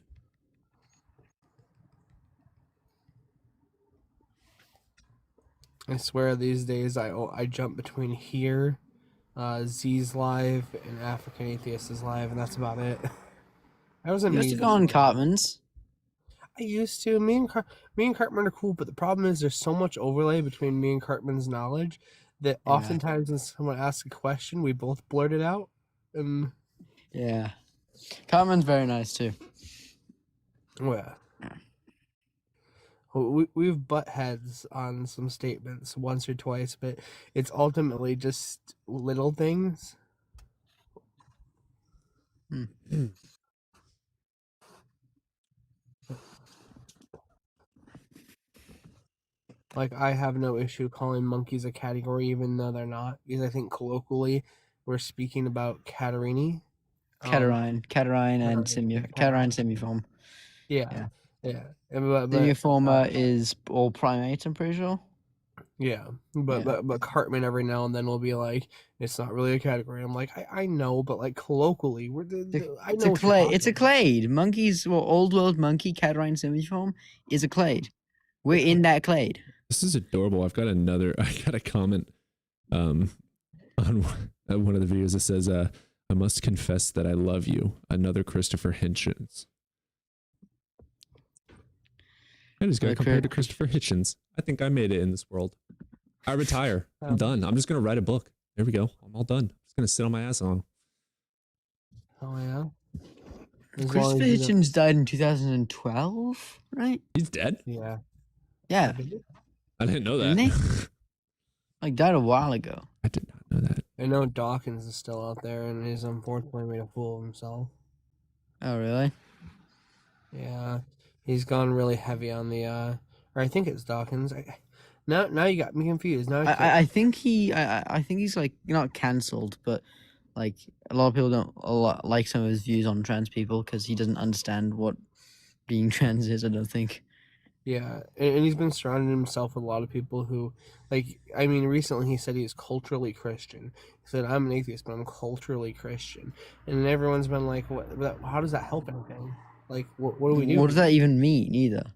I swear these days I jump between here, Z's live, and African Atheist's live, and that's about it. I was You used amazing. to go on Cartman's. I used to. Me and Cartman are cool, but the problem is there's so much overlay between me and Cartman's knowledge that Yeah. oftentimes when someone asks a question, we both blurt it out. And Yeah. Cartman's very nice too. well, Yeah. we've butt heads on some statements once or twice, but it's ultimately just little things. Like, I have no issue calling monkeys a category, even though they're not, because I think colloquially we're speaking about Catarrhini. Catarrhine and Catarrhine simiform. Yeah. And but Simiforma is all primates, I'm pretty sure. yeah, but Cartman every now and then will be like, it's not really a category. I'm like, I know, but like colloquially, I know It's a what you're clade. It's a talking about. clade. Monkeys, well, old world monkey, Catarrhine simiform is a clade. We're in that clade. This is adorable. I got a comment on one of the videos that says, I must confess that I love you. Another Christopher Hitchens. I just got Like compared to Chris- Christopher Hitchens. I think I made it in this world. I retire. I'm done. I'm just going to write a book. There we go. I'm all done. Just going to sit on my ass on. Oh yeah. As long Christopher as you don't- Hitchens died in 2012, right? He's dead? Yeah. Yeah, I didn't know that. Didn't like died a while ago. I did not know that. I know Dawkins is still out there, and he's unfortunately made a fool of himself. Oh, really? Yeah, he's gone really heavy on the or I think it's Dawkins. Now you got me confused. Now I think he's like not cancelled, but like a lot of people don't like some of his views on trans people because he doesn't understand what being trans is. I don't think. Yeah, and he's been surrounding himself with a lot of people who, like, I mean, recently he said he is culturally Christian. He said, I'm an atheist, but I'm culturally Christian. And everyone's been like, how does that help anything? Like, what do we do? What does that even mean? Either.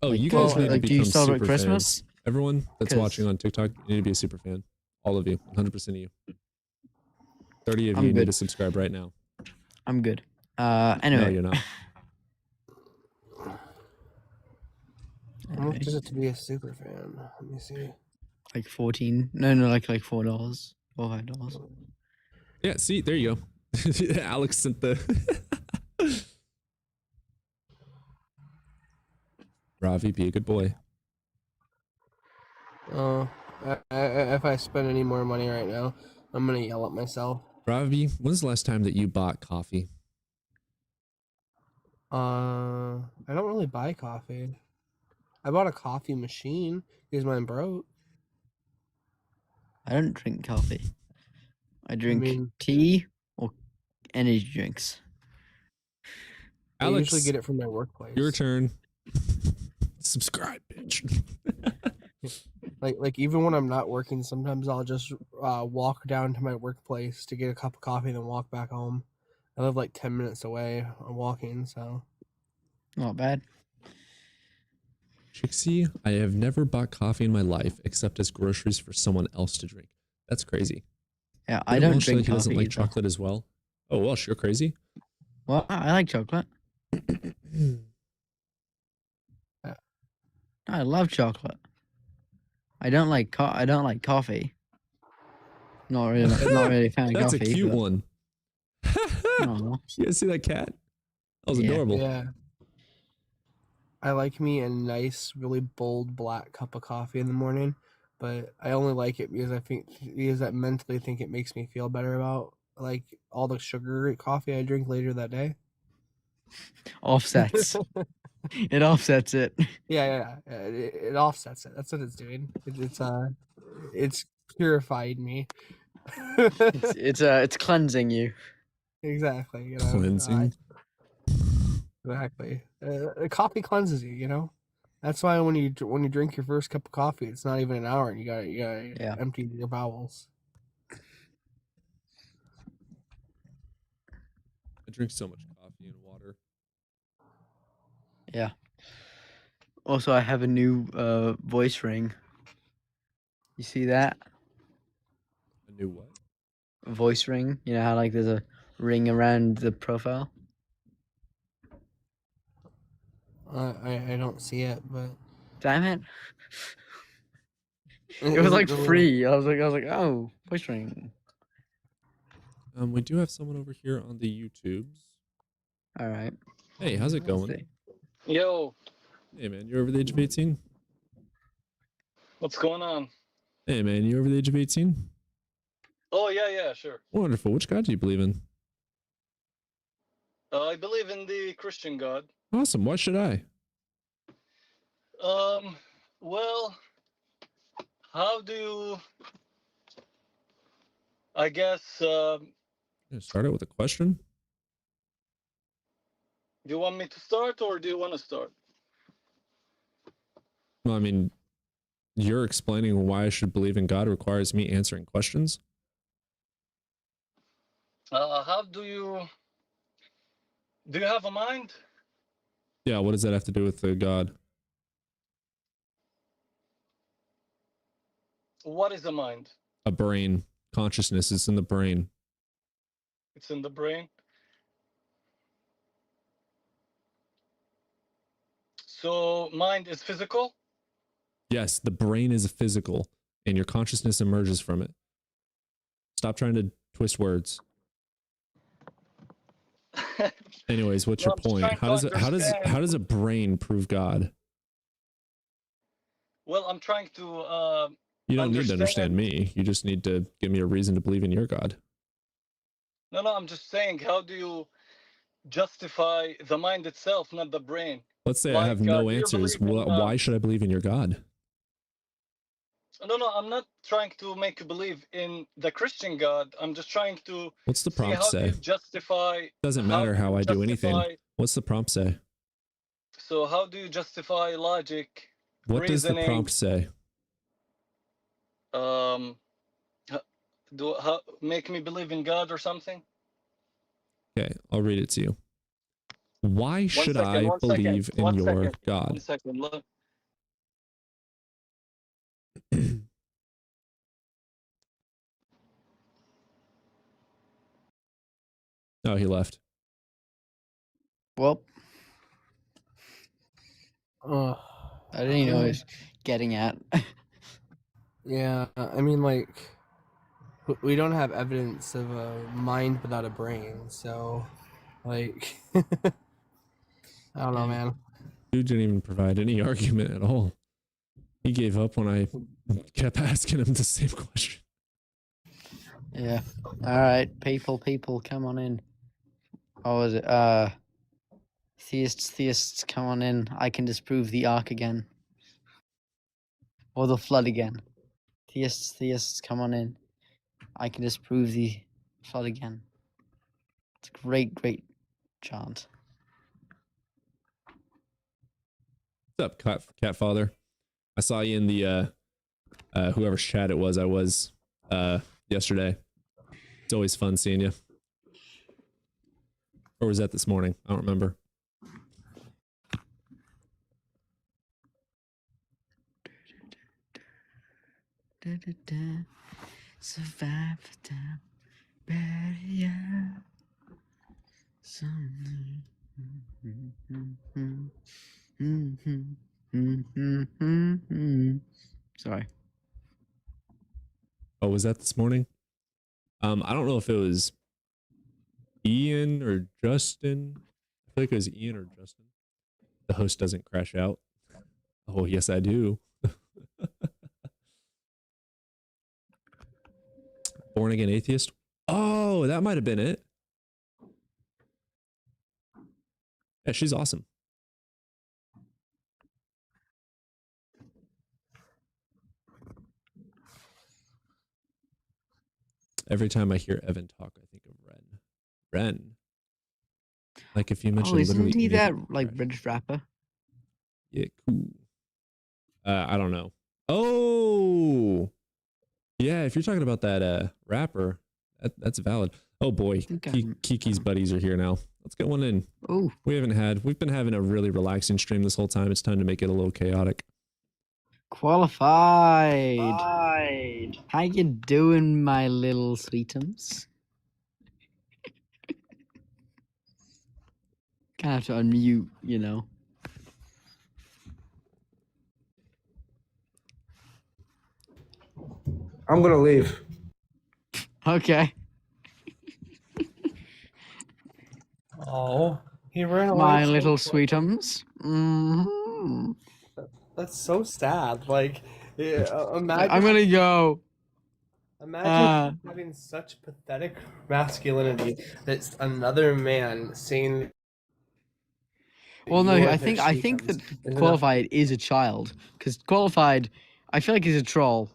Oh, Like, you guys well, need to like, do you become celebrate super Christmas? fans. Everyone that's 'Cause- watching on TikTok, you need to be a super fan. All of you, 100% of you. 30 of I'm you need good. to subscribe right now. I'm good. No, Anyway. you're not. How much is it to be a super fan? Let me see. Like 14. No, like $4 or $5. Yeah, see, there you go. Alex sent the. Ravi, be a good boy. Oh, if I spend any more money right now, I'm gonna yell at myself. Ravi, when's the last time that you bought coffee? I don't really buy coffee. I bought a coffee machine because mine broke. I don't drink coffee. I drink mean- tea or energy drinks. I usually Alex, get it from my workplace. your turn. Subscribe, bitch. Like even when I'm not working, sometimes I'll just walk down to my workplace to get a cup of coffee and then walk back home. I live like 10 minutes away walking, so Not bad. Trixie, I have never bought coffee in my life except as groceries for someone else to drink. That's crazy. Yeah, I Didn't don't Welsh say drink he doesn't coffee like either. chocolate as well. Oh, Welsh, you're crazy. Well, I like chocolate. I love chocolate. I don't like coffee. Not really a fan of That's coffee. a cute but- one. Aw. You guys see that cat? That was Yeah. adorable. yeah. I like me a nice, really bold black cup of coffee in the morning, but I only like it because I mentally think it makes me feel better about like all the sugar coffee I drink later that day. Offsets. It offsets it. Yeah. It offsets it. That's what it's doing. It's purified me. It's cleansing you. Exactly. You know, Cleansing. exactly. Coffee cleanses you. You know, that's why when you drink your first cup of coffee, it's not even an hour, and you gotta Yeah. empty your bowels. I drink so much coffee and water. Yeah. Also, I have a new voice ring. You see that? A new what? Voice ring. You know how like there's a ring around the profile? I don't see it, but Damn it. It was like free. I was like, oh, voice ring. We do have someone over here on the YouTubes. All right. Hey, how's it Let's going? see. Yo, Hey, man, you're over the age of 18? what's going on? Hey, man, you over the age of 18? Oh, yeah, sure. Wonderful. Which God do you believe in? I believe in the Christian God. Awesome. Why should I? Well, how do you, I guess, do Start out with a question. you want me to start or do you want to start? Well, I mean, you're explaining why I should believe in God requires me answering questions. How do you have a mind? Yeah, what does that have to do with the God? What is a mind? A brain. Consciousness is in the brain. It's in the brain. So mind is physical? Yes, the brain is physical, and your consciousness emerges from it. Stop trying to twist words. Anyways, what's Well, your I'm just point? trying to How does a brain prove God? Well, I'm trying to You don't need to understand me. You just need to give me a reason to believe in your God. No, I'm just saying, how do you justify the mind itself, not the brain? Let's say I have no do you answers. believe in, Why should I believe in your God? No, I'm not trying to make you believe in the Christian God. I'm just trying to What's the see prompt how do say? you justify. Doesn't matter how you I do anything. justify- What's the prompt say? So how do you justify logic? What does the reasoning? prompt say? Make me believe in God or something? Okay, I'll read it to you. Why should I one second, believe in one your second, God? 1 second. Look, Oh, he left. Well, Uh, I didn't even know what he's getting at. yeah, I mean, like, we don't have evidence of a mind without a brain, so, like, I don't know, man. Dude didn't even provide any argument at all. He gave up when I kept asking him the same question. Yeah. All right, people, come on in. What was it? Theists, come on in. I can disprove the ark again. Or the flood again. Theists, come on in. I can disprove the flood again. It's a great chant. What's up, cat father? I saw you in the whoever's chat it was. I was yesterday. It's always fun seeing you. Or was that this morning? I don't remember. Survive the time, barrier. Something. Sorry. Oh, was that this morning? I don't know if it was Ian or Justin. I feel like it was Ian or Justin. The host doesn't crash out. Oh, yes, I do. Born again atheist. Oh, that might have been it. Yeah, she's awesome. Every time I hear Evan talk, I think of Ren. Ren. Like if you mentioned Isn't literally he that anything, like crash. British rapper? Yeah, cool. I don't know. Oh, yeah. If you're talking about that rapper, that's valid. Oh boy, Kiki's buddies are here now. Let's get one in. Oh, we've been having a really relaxing stream this whole time. It's time to make it a little chaotic. Qualified. How you doing, my little sweetums? Kind of have to unmute, you know. I'm gonna leave. Okay. Oh, he ran away. My so little quick. sweetums. Mm-hmm. That's so sad. Like, yeah, imagine. I'm gonna go. Imagine having such pathetic masculinity that another man saying. Well, no, you're I their think that sweetums is Qualified is a child, because Qualified, I feel like he's a troll.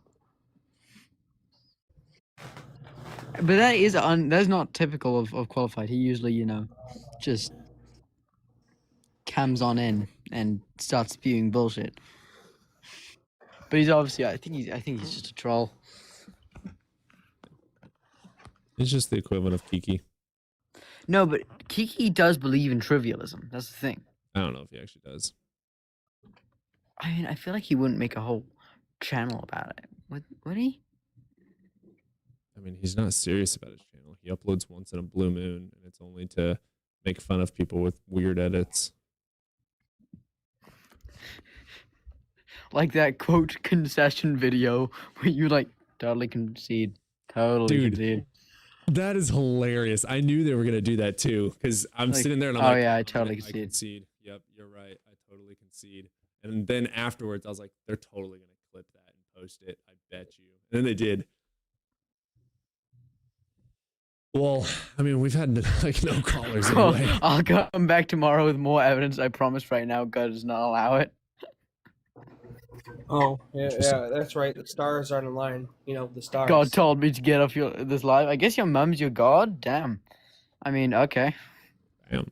But that is that's not typical of Qualified. He usually, you know, just cams on in and starts spewing bullshit. But he's obviously, I think he's just a troll. It's just the equivalent of Kiki. No, but Kiki does believe in trivialism. That's the thing. I don't know if he actually does. I mean, I feel like he wouldn't make a whole channel about it. Would he? I mean, he's not serious about his channel. He uploads once in a blue moon, and it's only to make fun of people with weird edits. Like that quote concession video where you like totally concede. Totally concede. That is hilarious. I knew they were going to do that too, because I'm Like, sitting there and I'm oh like, yeah, I "Oh, totally I concede. concede. Yep, you're right. I totally concede. And then afterwards, I was like, they're totally going to clip that and post it. I bet you. And then they did. Well, I mean, we've had like no callers Well, anyway. I'll come back tomorrow with more evidence. I promise. Right now, God does not allow it. Oh, yeah, that's right. The stars aren't in line. You know, the stars. God told me to get off this live. I guess your mum's your god. Damn. I mean, okay. Damn.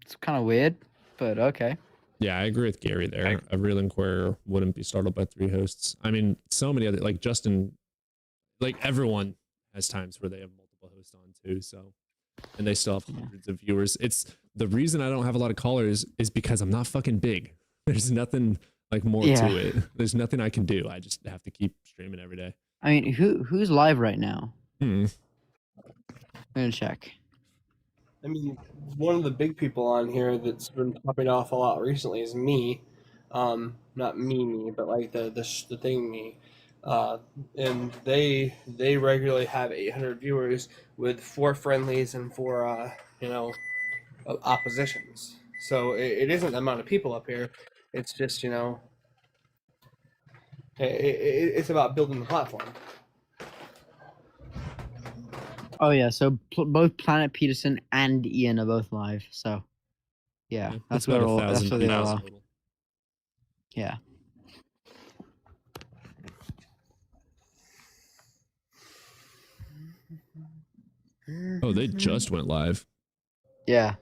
It's kind of weird, but okay. Yeah, I agree with Gary there. A real inquirer wouldn't be startled by 3 hosts. I mean, so many other, like Justin, like everyone has times where they have multiple hosts on too. So, and they still have hundreds of viewers. It's the reason I don't have a lot of callers is because I'm not fucking big. There's nothing like more to it. There's nothing I can do. I just have to keep streaming every day. I mean, who's live right now? I'm gonna check. I mean, one of the big people on here that's been popping off a lot recently is me. Not me, but like the thing me. And they regularly have 800 viewers with 4 friendlies and 4 oppositions. So it isn't the amount of people up here. It's just it's about building the platform. Oh yeah, so both Planet Peterson and Ian are both live. So yeah, that's where about all 1,000 that's where they all are. total. Yeah. Oh, they just went live. Yeah.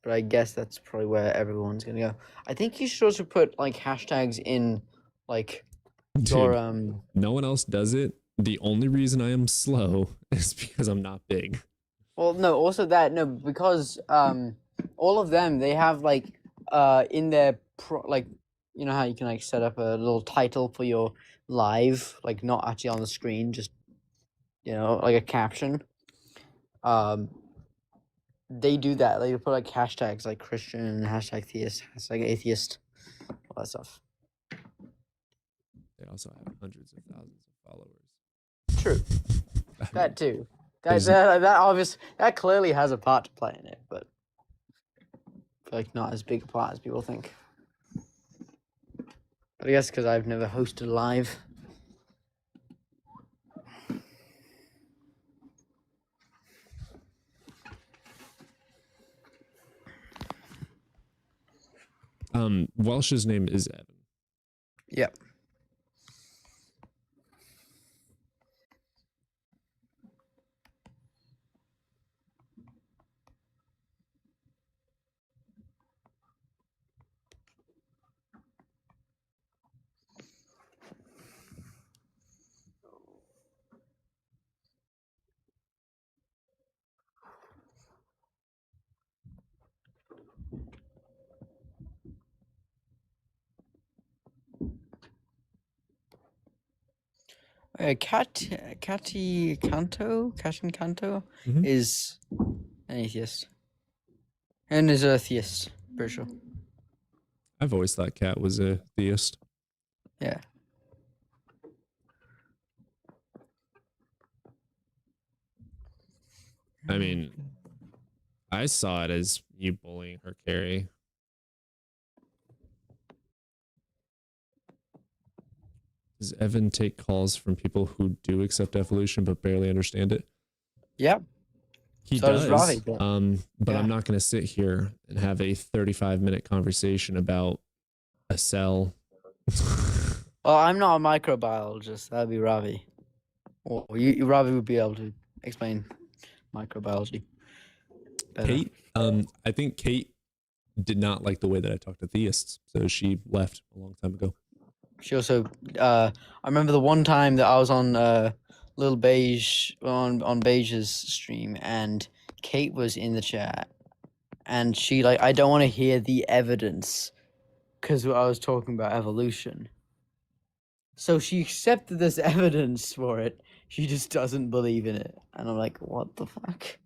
But I guess that's probably where everyone's gonna go. I think you should also put like hashtags in like your Dude, no one else does it. The only reason I am slow is because I'm not big. Well, no, also that no, because all of them they have like in their like you know how you can like set up a little title for your live, like not actually on the screen, just like a caption. They do that. They put like hashtags like Christian, hashtag theist, hashtag atheist, all that stuff. They also have hundreds of thousands of followers. True. I That mean, too. there's- That clearly has a part to play in it, but I feel like not as big a part as people think. But I guess because I've never hosted live. Welsh's name is Evan. Yep. Catty Canto Mhm. is an atheist. And is a theist, pretty sure. I've always thought Cat was a theist. Yeah. I mean, I saw it as you bullying her, Carrie. Does Evan take calls from people who do accept evolution but barely understand it? Yep. He So does does. Ravi, but- But yeah. I'm not going to sit here and have a 35-minute conversation about a cell. Well, I'm not a microbiologist. That'd be Ravi. Or Ravi would be able to explain microbiology better. Kate, I think Kate did not like the way that I talked to theists, so she left a long time ago. She also, I remember the one time that I was on Little Beige on Beige's stream, and Kate was in the chat, and she I don't want to hear the evidence, because I was talking about evolution. So she accepted this evidence for it. She just doesn't believe in it, and I'm like, what the fuck?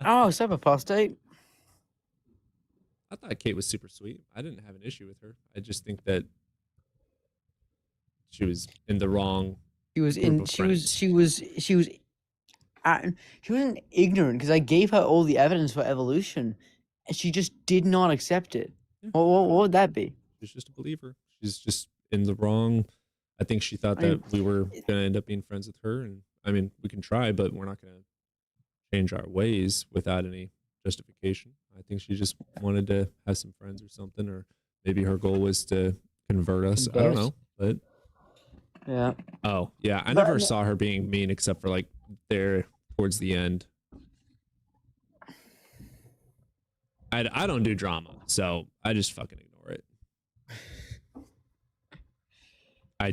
Oh, Cyberpostate. I thought Kate was super sweet. I didn't have an issue with her. I just think that she was in the wrong. She was group in. of She was. friends. She was. She was. She wasn't ignorant because I gave her all the evidence for evolution, and she just did not accept it. Yeah. What would that be? She's just a believer. She's just in the wrong. I think she thought I mean, that we were going to end up being friends with her. And I mean, we can try, but we're not going to change our ways without any justification. I think she just wanted to have some friends or something, or maybe her goal was to convert us. I don't know, but Yeah. oh yeah, I But- never saw her being mean except for like there towards the end. I don't do drama, so I just fucking ignore it. I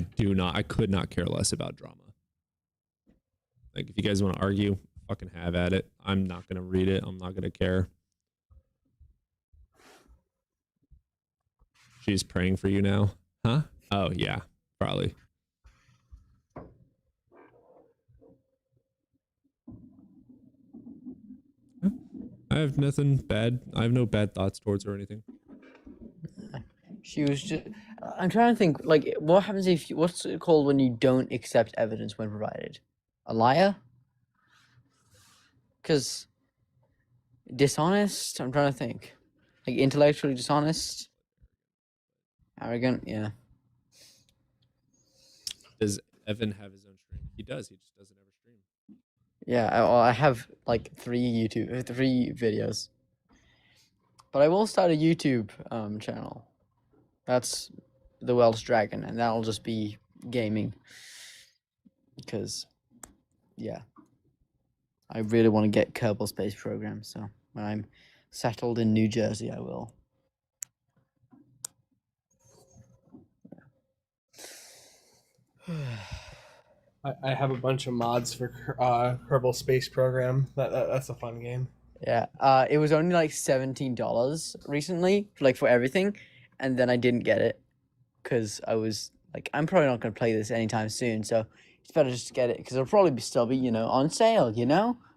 could not care less about drama. Like if you guys want to argue, fucking have at it. I'm not gonna read it. I'm not gonna care. She's praying for you now, huh? Oh yeah, probably. I have nothing bad. I have no bad thoughts towards her or anything. She was just. I'm trying to think. Like, what happens if? What's it called when you don't accept evidence when provided? A liar? Because dishonest. I'm trying to think. Like intellectually dishonest. Arrogant. Yeah. Does Evan have his own stream? He does. He just doesn't ever stream. Yeah. I have like 3 videos. But I will start a YouTube channel. That's the Welsh Dragon, and that'll just be gaming. Because, yeah, I really want to get Kerbal Space Program. So when I'm settled in New Jersey, I will. I have a bunch of mods for Kerbal Space Program. That's a fun game. Yeah, it was only like $17 recently, like for everything, and then I didn't get it because I was like, I'm probably not gonna play this anytime soon, so it's better just get it because it'll probably still be, on sale,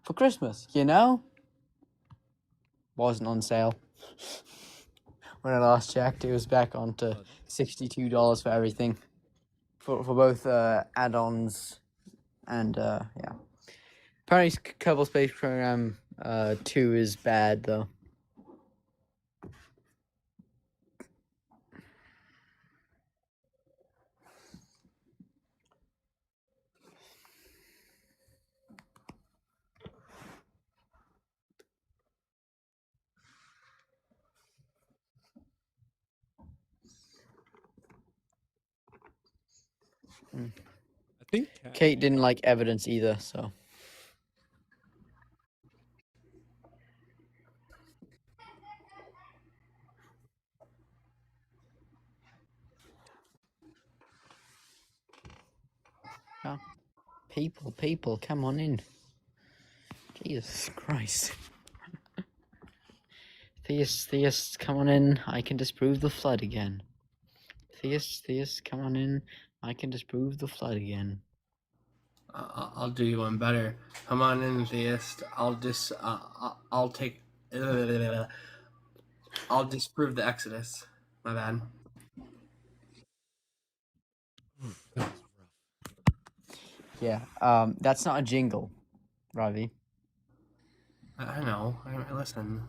for Christmas, Wasn't on sale when I last checked. It was back on to $62 for everything, for both add-ons and yeah. Apparently, Kerbal Space Program 2 is bad though. I think Kate didn't like evidence either, so. Yeah. People, come on in. Jesus Christ. Theists, come on in. I can disprove the flood again. Theists, come on in. I can disprove the flood again. I'll do you one better. Come on in, theist. I'll disprove the Exodus. My bad. Yeah. That's not a jingle, Ravi. I know. Listen.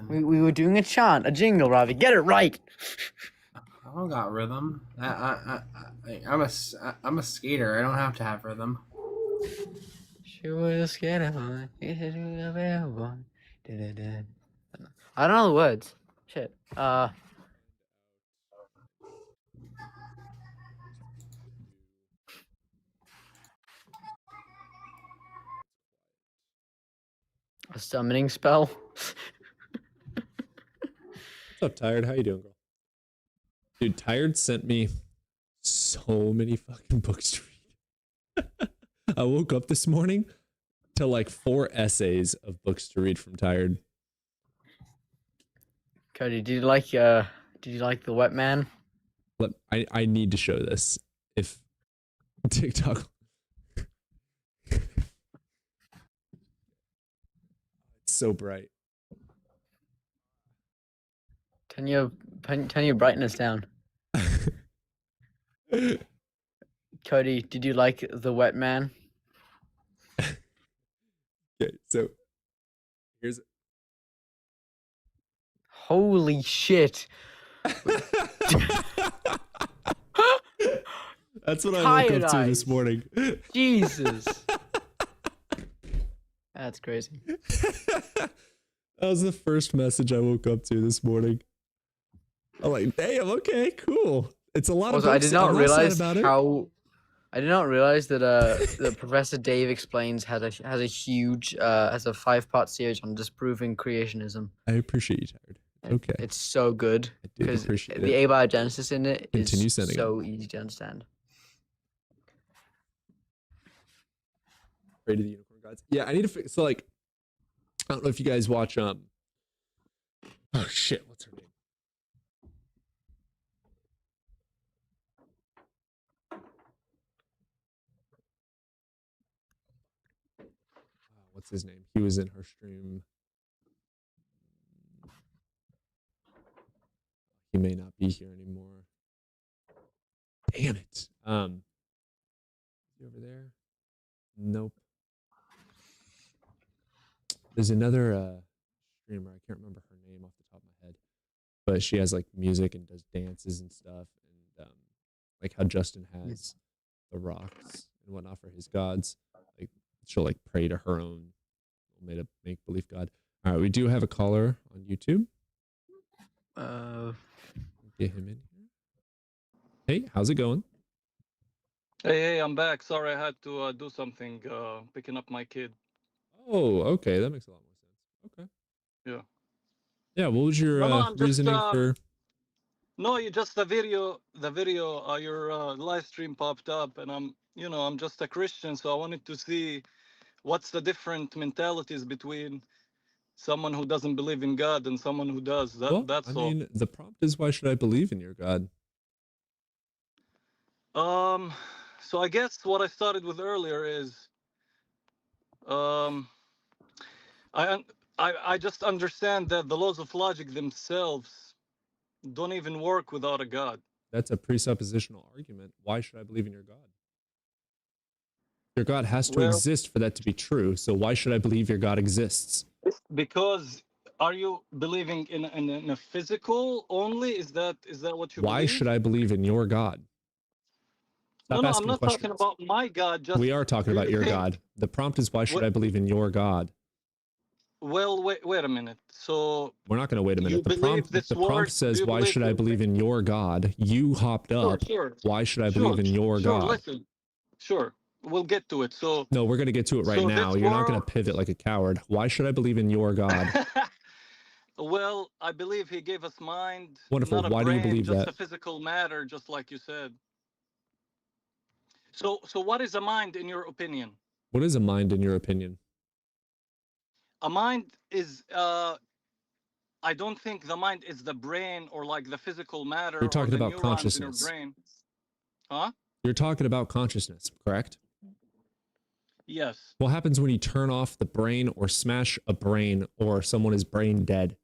We were doing a chant, a jingle, Ravi. Get it right. I don't got rhythm. I'm a skater. I don't have to have rhythm. She was a skater boy. I don't know the words. Shit. A summoning spell. What's up, Tired? How you doing, girl? Dude, Tired sent me so many fucking books to read. I woke up this morning to like 4 essays of books to read from Tired. Cody, did you like the Wet Man? I need to show this. If TikTok. It's so bright. Turn your brightness down. Cody, did you like the Wet Man? Okay, so here's. Holy shit! That's what I woke Tired up to eyes. this morning. Jesus. That's crazy. That was the first message I woke up to this morning. I'm like, damn, okay, cool. It's a lot of Also, books. I did not realize about it. I did not realize that that Professor Dave Explains has a huge has a 5-part series on disproving creationism. I appreciate you, Tired. Okay. It's so good I do because appreciate the it. abiogenesis in it is Continue sending so easy to understand. Raid of the Unicorn Gods. Yeah, I need to fix. So like, I don't know if you guys watch. Oh shit, what's her name? what's his name? He was in her stream. He may not be here anymore. Damn it. Is he over there? Nope. There's another streamer. I can't remember her name off the top of my head, but she has like music and does dances and stuff, and like how Justin has the rocks and whatnot for his gods. Like she'll like pray to her own made up make believe god. All right, we do have a caller on YouTube. Get him in here. Hey, how's it going? Hey, I'm back. Sorry, I had to do something, picking up my kid. Oh, okay, that makes a lot more sense. Okay. Yeah. Yeah, what was your No, I'm just, reasoning for? No, you just the video, your live stream popped up, and I'm just a Christian, so I wanted to see what's the different mentalities between someone who doesn't believe in God and someone who does. Well, That's I all. mean, the prompt is, why should I believe in your God? So I guess what I started with earlier is, I just understand that the laws of logic themselves don't even work without a God. That's a presuppositional argument. Why should I believe in your God? Your God has to Well, exist for that to be true. So why should I believe your God exists? because are you believing in a physical only? Is that what you Why believe? should I believe in your God? Stop No, I'm asking not questions. talking about my God. Just We are talking do about you your think? God. The prompt is, why should What? I believe in your God? Well, wait a minute. So We're not going to wait a you minute. believe this The word? prompt Do says, you why believe should I this? believe in your God? You hopped Sure, up. sure, Why should I sure, believe in your sure. God? Listen, sure. We'll get to it. So, No, we're going to get to it right so now. this You're not going world. to pivot like a coward. Why should I believe in your God? Well, I believe he gave us mind, Wonderful. not a Why do you brain, believe just that? a physical matter, just like you said. So what is a mind in your opinion? What is a mind in your opinion? A mind is, I don't think the mind is the brain or like the physical matter You're or talking the about neurons in your consciousness. brain. Huh? You're talking about consciousness, correct? Yes. What happens when you turn off the brain or smash a brain or someone is brain dead?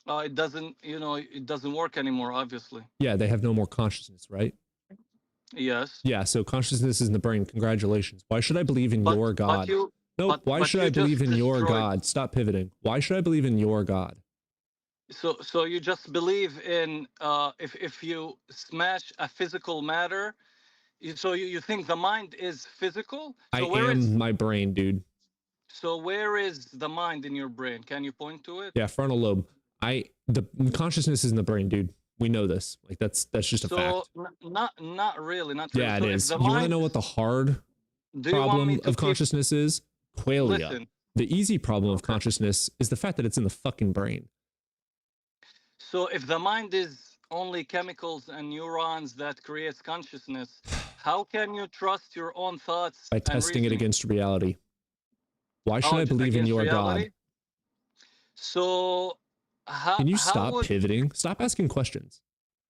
It doesn't, it doesn't work anymore, obviously. Yeah, they have no more consciousness, right? Yes. Yeah, so consciousness is in the brain. Congratulations. Why should I believe in your God? Nope. Why should I believe in your God? Stop pivoting. Why should I believe in your God? So you just believe in, if you smash a physical matter, so you think the mind is physical? So I am my brain, dude. So where is the mind in your brain? Can you point to it? Yeah, frontal lobe. The consciousness is in the brain, dude. We know this. Like that's just a fact. Not really, not really. Yeah, So it if is. the You want to mind, know what the hard do you want me problem to of keep, consciousness is? Qualia. listen, The easy problem of consciousness is the fact that it's in the fucking brain. so if the mind is only chemicals and neurons that creates consciousness, how can you trust your own thoughts By and testing it reasoning? against reality. Why should I just believe in against your reality? God? So Can you how stop would, pivoting? Stop asking questions.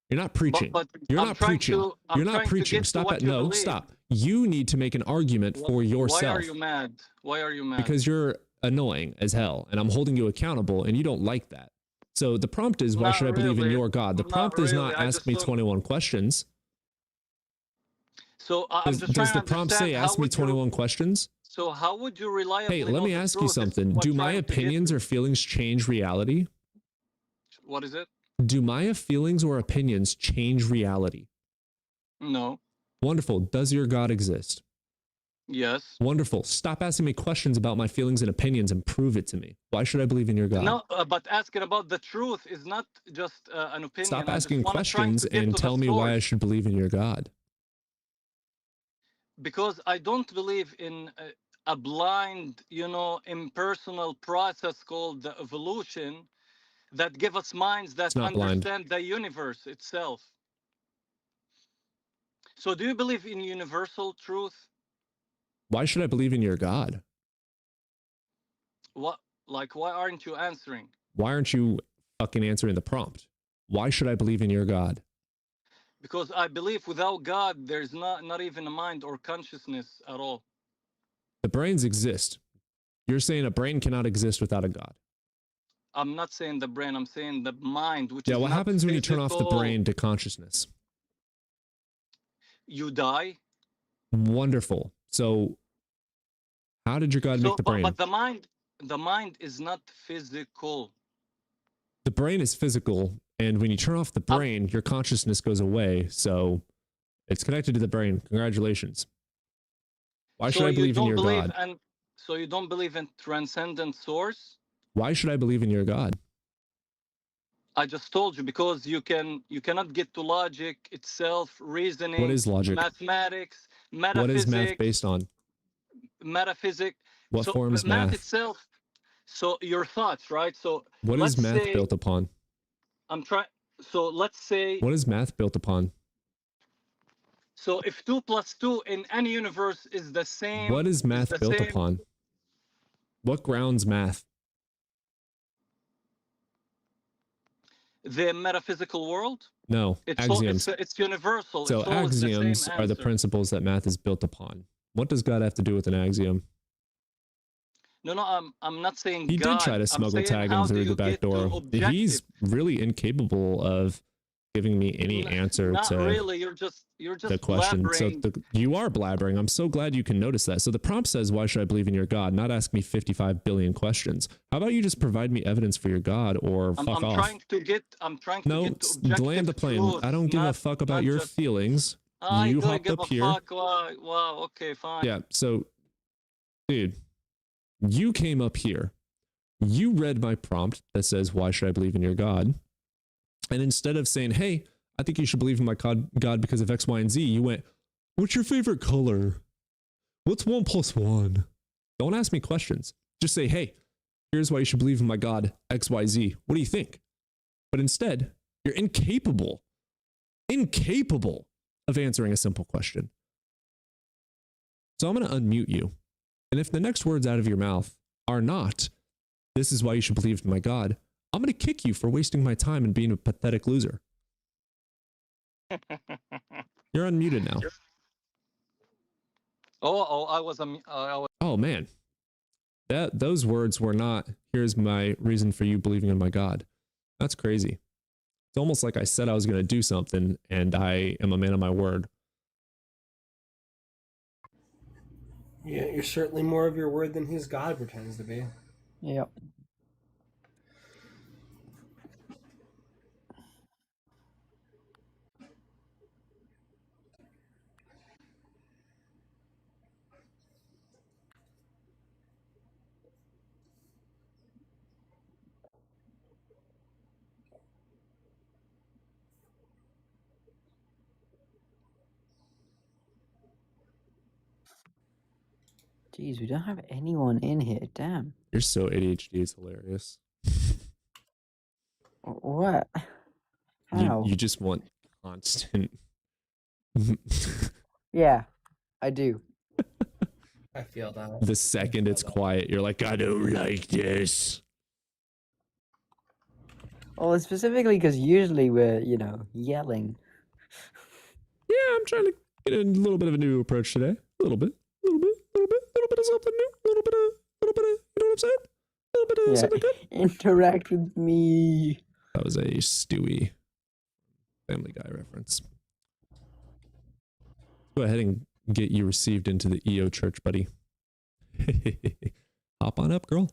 You're not preaching. but You're I'm not trying preaching. to, I'm You're not trying to preaching. get to Stop what it. you No, believe. stop. You need to make an argument for Why yourself. are you mad? Why are you mad? Because you're annoying as hell and I'm holding you accountable and you don't like that. So the prompt is, why Not should I believe in really. your God? The Not prompt is really. not I ask just me don't. 21 questions. So I'm just Does trying the to prompt say, understand how ask me would you. 21 questions? So how would you reliably Hey, let know me the ask you truth? Is something. what Do my trying to get opinions to. or feelings change reality? What is it? Do my feelings or opinions change reality? No. Wonderful. Does your God exist? Yes. Wonderful. Stop asking me questions about my feelings and opinions and prove it to me. Why should I believe in your God? No, but asking about the truth is not just an opinion. Stop I just asking want to try questions to get and to the tell me why I source, should believe in your God. because I don't believe in a blind, impersonal process called the evolution that give us minds that It's not blind. understand the universe itself. So do you believe in universal truth? Why should I believe in your God? What, like, why aren't you answering? Why aren't you fucking answering the prompt? Why should I believe in your God? Because I believe without God, there's not even a mind or consciousness at all. The brains exist. You're saying a brain cannot exist without a God. I'm not saying the brain. I'm saying the mind, which Yeah, is what not happens when you turn off the physical. brain to consciousness? You die. Wonderful. So how did your God make So, the brain? but the mind is not physical. The brain is physical, and when you turn off the brain, your consciousness goes away. So it's connected to the brain. Congratulations. Why should So I you believe in don't your believe God? and so you don't believe in transcendent source? Why should I believe in your God? I just told you, because you cannot get to logic itself, reasoning, What is logic? mathematics, What is math metaphysics, based on? metaphysics. What So form is math math? itself. So your thoughts, right? So What is let's math say built upon? I'm trying. So let's say, What is math built upon? so if 2 + 2 in any universe is the same, What is math built same, upon? What grounds math? the metaphysical world. No, axioms. It's universal. So It's always the same axioms are the answer. principles that math is built upon. What does God have to do with an axiom? No, I'm not saying He God. did try to I'm smuggle saying, tag him how do through the you back get to door. objective? He's really incapable of giving me any answer Not to really. You're just the question. So blabbering. you are blabbering. I'm so glad you can notice that. So the prompt says, why should I believe in your God? Not ask me 55 billion questions. How about you just provide me evidence for your God, or I'm fuck off? trying to get. I'm trying to No, get to objective land the plane. truth. I don't give a fuck about not your just, feelings. I You don't hopped give up a here. fuck. Wow. Okay, fine. Yeah, so, dude, you came up here. You read my prompt that says, why should I believe in your God? And instead of saying, hey, I think you should believe in my God because of X, Y, and Z, you went, what's your favorite color? What's 1 + 1? Don't ask me questions. Just say, hey, here's why you should believe in my God, X, Y, Z. What do you think? But instead, you're incapable of answering a simple question. So I'm going to unmute you. And if the next words out of your mouth are not, this is why you should believe in my God, I'm going to kick you for wasting my time and being a pathetic loser. You're unmuted now. I was. Oh man, those words were not, here's my reason for you believing in my God. That's crazy. It's almost like I said I was going to do something and I am a man of my word. Yeah, you're certainly more of your word than his God pretends to be. Yep. Jeez, we don't have anyone in here. Damn. You're so ADHD, it's hilarious. What? How? You just want constant. Yeah, I do. I feel that. The second it's quiet, you're like, I don't like this. Well, it's specifically because usually we're, yelling. Yeah, I'm trying to get a little bit of a new approach today. A little bit of something new. A little bit of, you know what I'm saying? A little bit of something good. Interact with me. That was a Stewie Family Guy reference. Go ahead and get you received into the EO church, buddy. Hop on up, girl.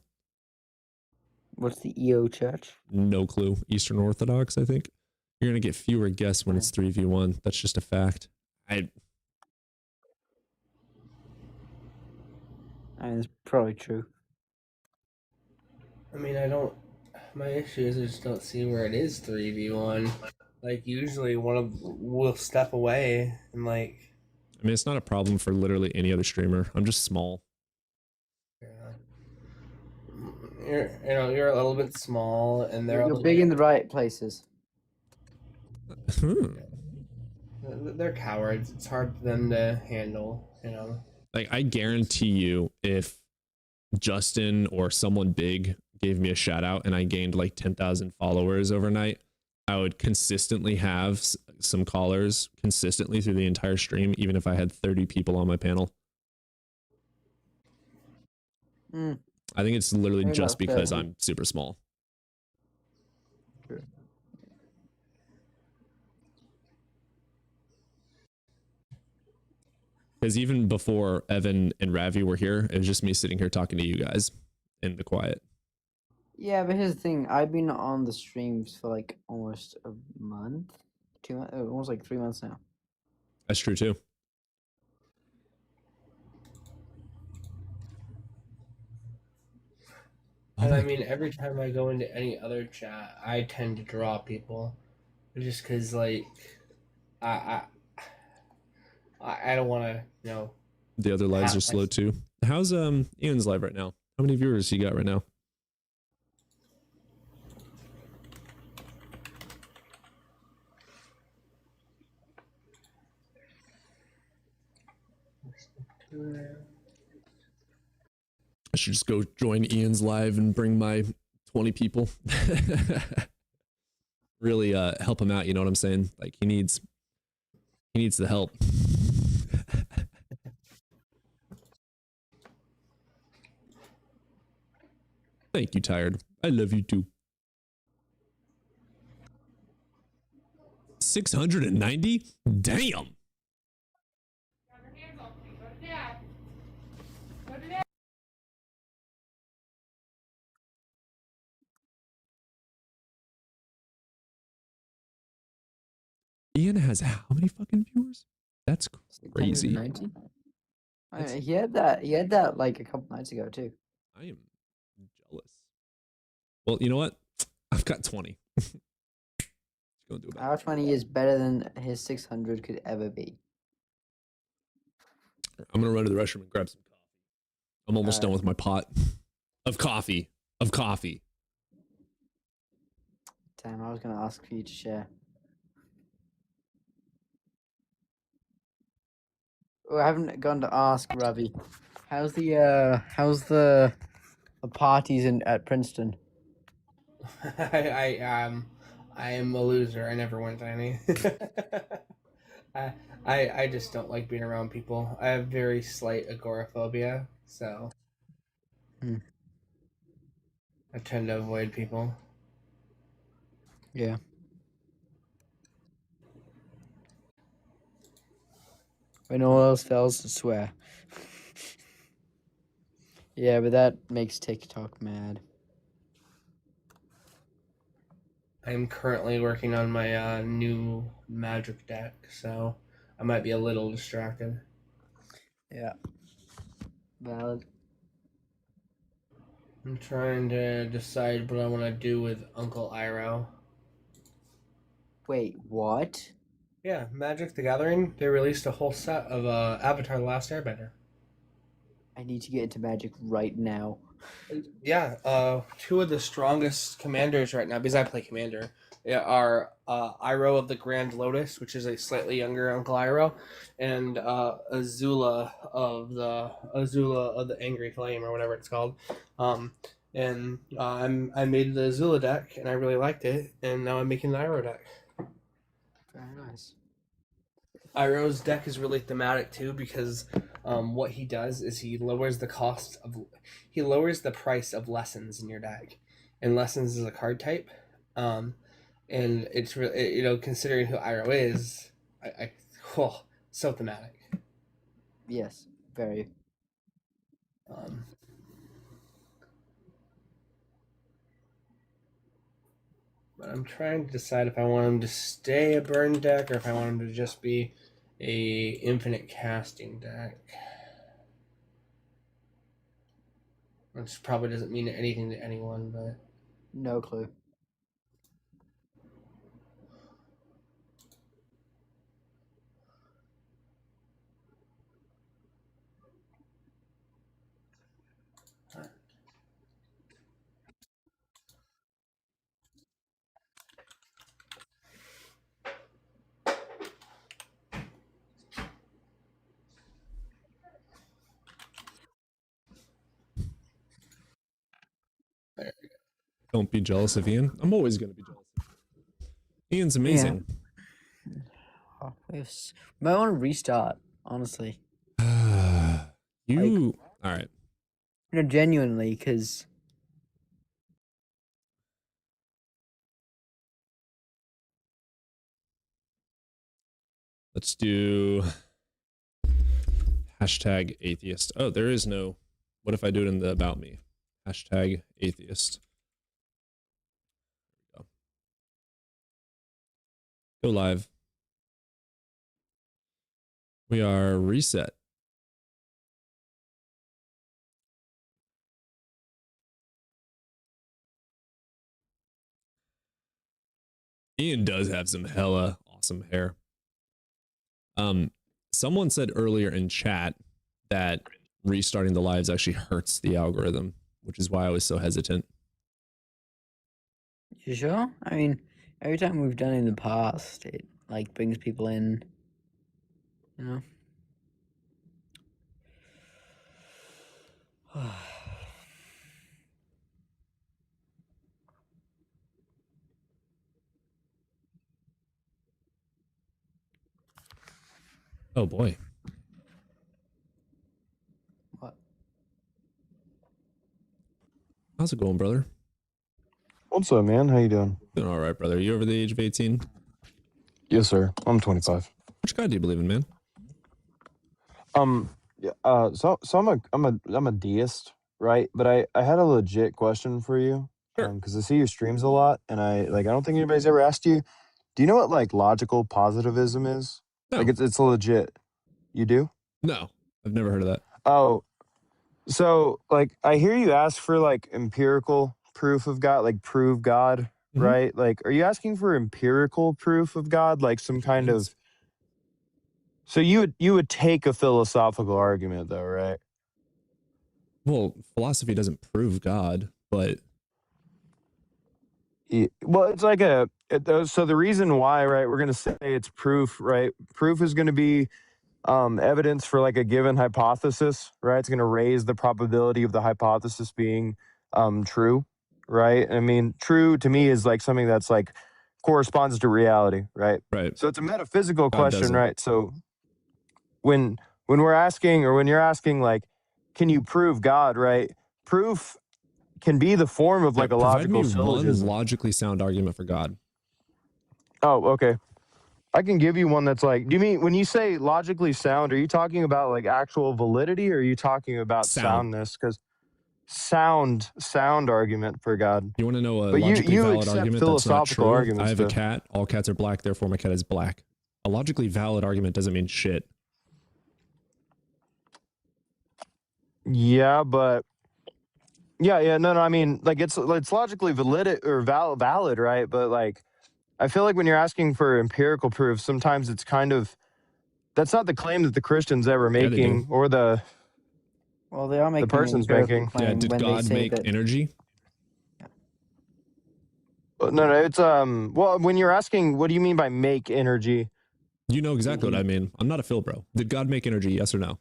What's the EO church? No clue. Eastern Orthodox, I think. You're going to get fewer guests when it's 3v1. That's just a fact. I mean, it's probably true. I mean, my issue is I just don't see where it is 3v1. Like, usually we'll step away and like... I mean, it's not a problem for literally any other streamer. I'm just small. Yeah. You're a little bit small, and You're big in the right places. They're cowards. It's hard for them to handle, Like, I guarantee you, if Justin or someone big gave me a shout out and I gained like 10,000 followers overnight, I would consistently have some callers consistently through the entire stream, even if I had 30 people on my panel. Mm, I think it's literally fair just enough, fair because enough. I'm super small. True. Because even before Evan and Ravi were here, it was just me sitting here talking to you guys in the quiet. Yeah, but here's the thing. I've been on the streams for like almost a month, 2 months, almost like 3 months now. That's true too. And I mean, every time I go into any other chat, I tend to draw people, just because like, I don't want to, The other lives are have slow my- too. How's Ian's live right now? How many viewers you got right now? I should just go join Ian's live and bring my 20 people. Really help him out, you know what I'm saying? Like he needs the help. Thank you, Tired. I love you too. 690? Damn. Ian has how many fucking viewers? That's crazy. 690? He had that like a couple nights ago too. I am jealous. Well, you know what? I've got 20. Go do about Our 20 is better than his 600 could ever be. I'm gonna run to the restroom and grab some coffee. I'm almost done Alright. with my pot of coffee. Damn, I was gonna ask for you to share. Oh, I haven't gone to ask Ravi. How's the parties at Princeton? I am a loser. I never went to any. I just don't like being around people. I have very slight agoraphobia, so I tend to avoid people. Yeah. When all else fails, to swear. Yeah, but that makes TikTok mad. I'm currently working on my new magic deck, so I might be a little distracted. Yeah. Valid. I'm trying to decide what I want to do with Uncle Iroh. Wait, what? Yeah, Magic the Gathering. They released a whole set of Avatar: The Last Airbender. I need to get into Magic right now. Yeah, two of the strongest commanders right now, because I play commander, are Iroh of the Grand Lotus, which is a slightly younger Uncle Iroh, and Azula of the Angry Flame, or whatever it's called. I made the Azula deck, and I really liked it, and now I'm making the Iroh deck. Very nice. Iroh's deck is really thematic too, because what he does is he lowers the price of lessons in your deck, and lessons is a card type, and it's really, considering who Iroh is, so thematic. Yes, very. But I'm trying to decide if I want him to stay a burn deck or if I want him to just be a infinite casting deck. Which probably doesn't mean anything to anyone, but No clue. Don't be jealous of Ian. I'm always gonna be jealous of Ian. Ian's amazing. Oh, we might want to restart, honestly. All right. No, genuinely, because Let's do hashtag atheist. Oh, there is no. What if I do it in the about me? Hashtag atheist. Go. Go live. We are reset. Ian does have some hella awesome hair. Someone said earlier in chat that restarting the lives actually hurts the algorithm, which is why I was so hesitant. you sure? I mean, every time we've done it in the past, it like brings people in. You know. Oh boy. What? How's it going, brother? What's up, man? How you doing? Doing all right, brother. You over the age of 18? Yes, sir. I'm 25. Which God do you believe in, man? Yeah, so I'm a deist, right? But I had a legit question for you. Sure. Because I see your streams a lot, and I don't think anybody's ever asked you. Do you know what like logical positivism is? No. Like it's legit. You do? No, I've never heard of that. Oh, so like I hear you ask for like empirical proof of God, like prove God, Mhm. right? Like, are you asking for empirical proof of God, like some kind Yes. of? So you would take a philosophical argument, though, right? Well, philosophy doesn't prove God, but Well, it's like so the reason why, right? We're gonna say it's proof, right? Proof is going to be evidence for like a given hypothesis, right? It's going to raise the probability of the hypothesis being true, right? I mean, true to me is like something that's like corresponds to reality, right? right. So it's a metaphysical God question, doesn't. right? So when we're asking, or when you're asking, like, can you prove God, right? Proof can be the form of like a Provide me logical syllogism. one logically sound argument for God. Oh, okay. I can give you one that's like, do you mean when you say logically sound, are you talking about like actual validity, or are you talking about Sound. soundness? Because sound argument for God. You want to know a But logically you valid accept argument that's not philosophical true? I arguments have a to. cat. All cats are black, therefore my cat is black. A logically valid argument doesn't mean shit. Yeah, but no, I mean, like it's logically valid or valid, right? But like, I feel like when you're asking for empirical proof, sometimes it's kind of that's not the claim that the Christian's ever Yeah, they do. making, or the Well, they are making an person's empirical making. claim Yeah, did when they God say make that. energy? No, it's well, when you're asking, what do you mean by make energy? You know exactly what I mean. I'm not a Phil bro. Did God make energy? Yes or no?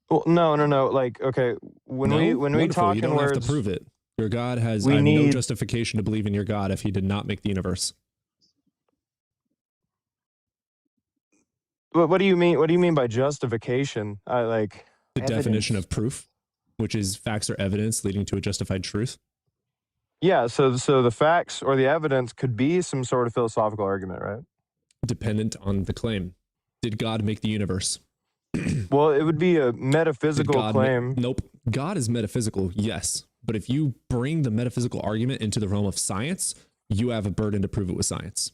Well, no. Like, okay, when No? we Wonderful. talk You in don't have to words, prove it. Your God has. we I have no need. justification to believe in your God if he did not make the universe. What do you mean? What do you mean by justification? I like The definition Evidence. of proof, which is facts or evidence leading to a justified truth. Yeah, so the facts or the evidence could be some sort of philosophical argument, right? Dependent on the claim. Did God make the universe? Well, it would be a Did metaphysical God claim. nope. God is metaphysical, yes. But if you bring the metaphysical argument into the realm of science, you have a burden to prove it with science.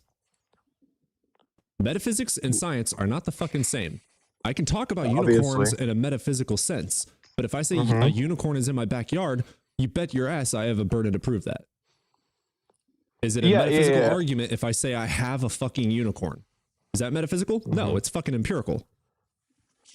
Metaphysics and science are not the fucking same. I can talk about unicorns Obviously. in a metaphysical sense, but if I say a unicorn is in my backyard, you bet your ass I have a burden to prove that. Is it a metaphysical argument if I say I have a fucking unicorn? Is that metaphysical? No, it's fucking empirical.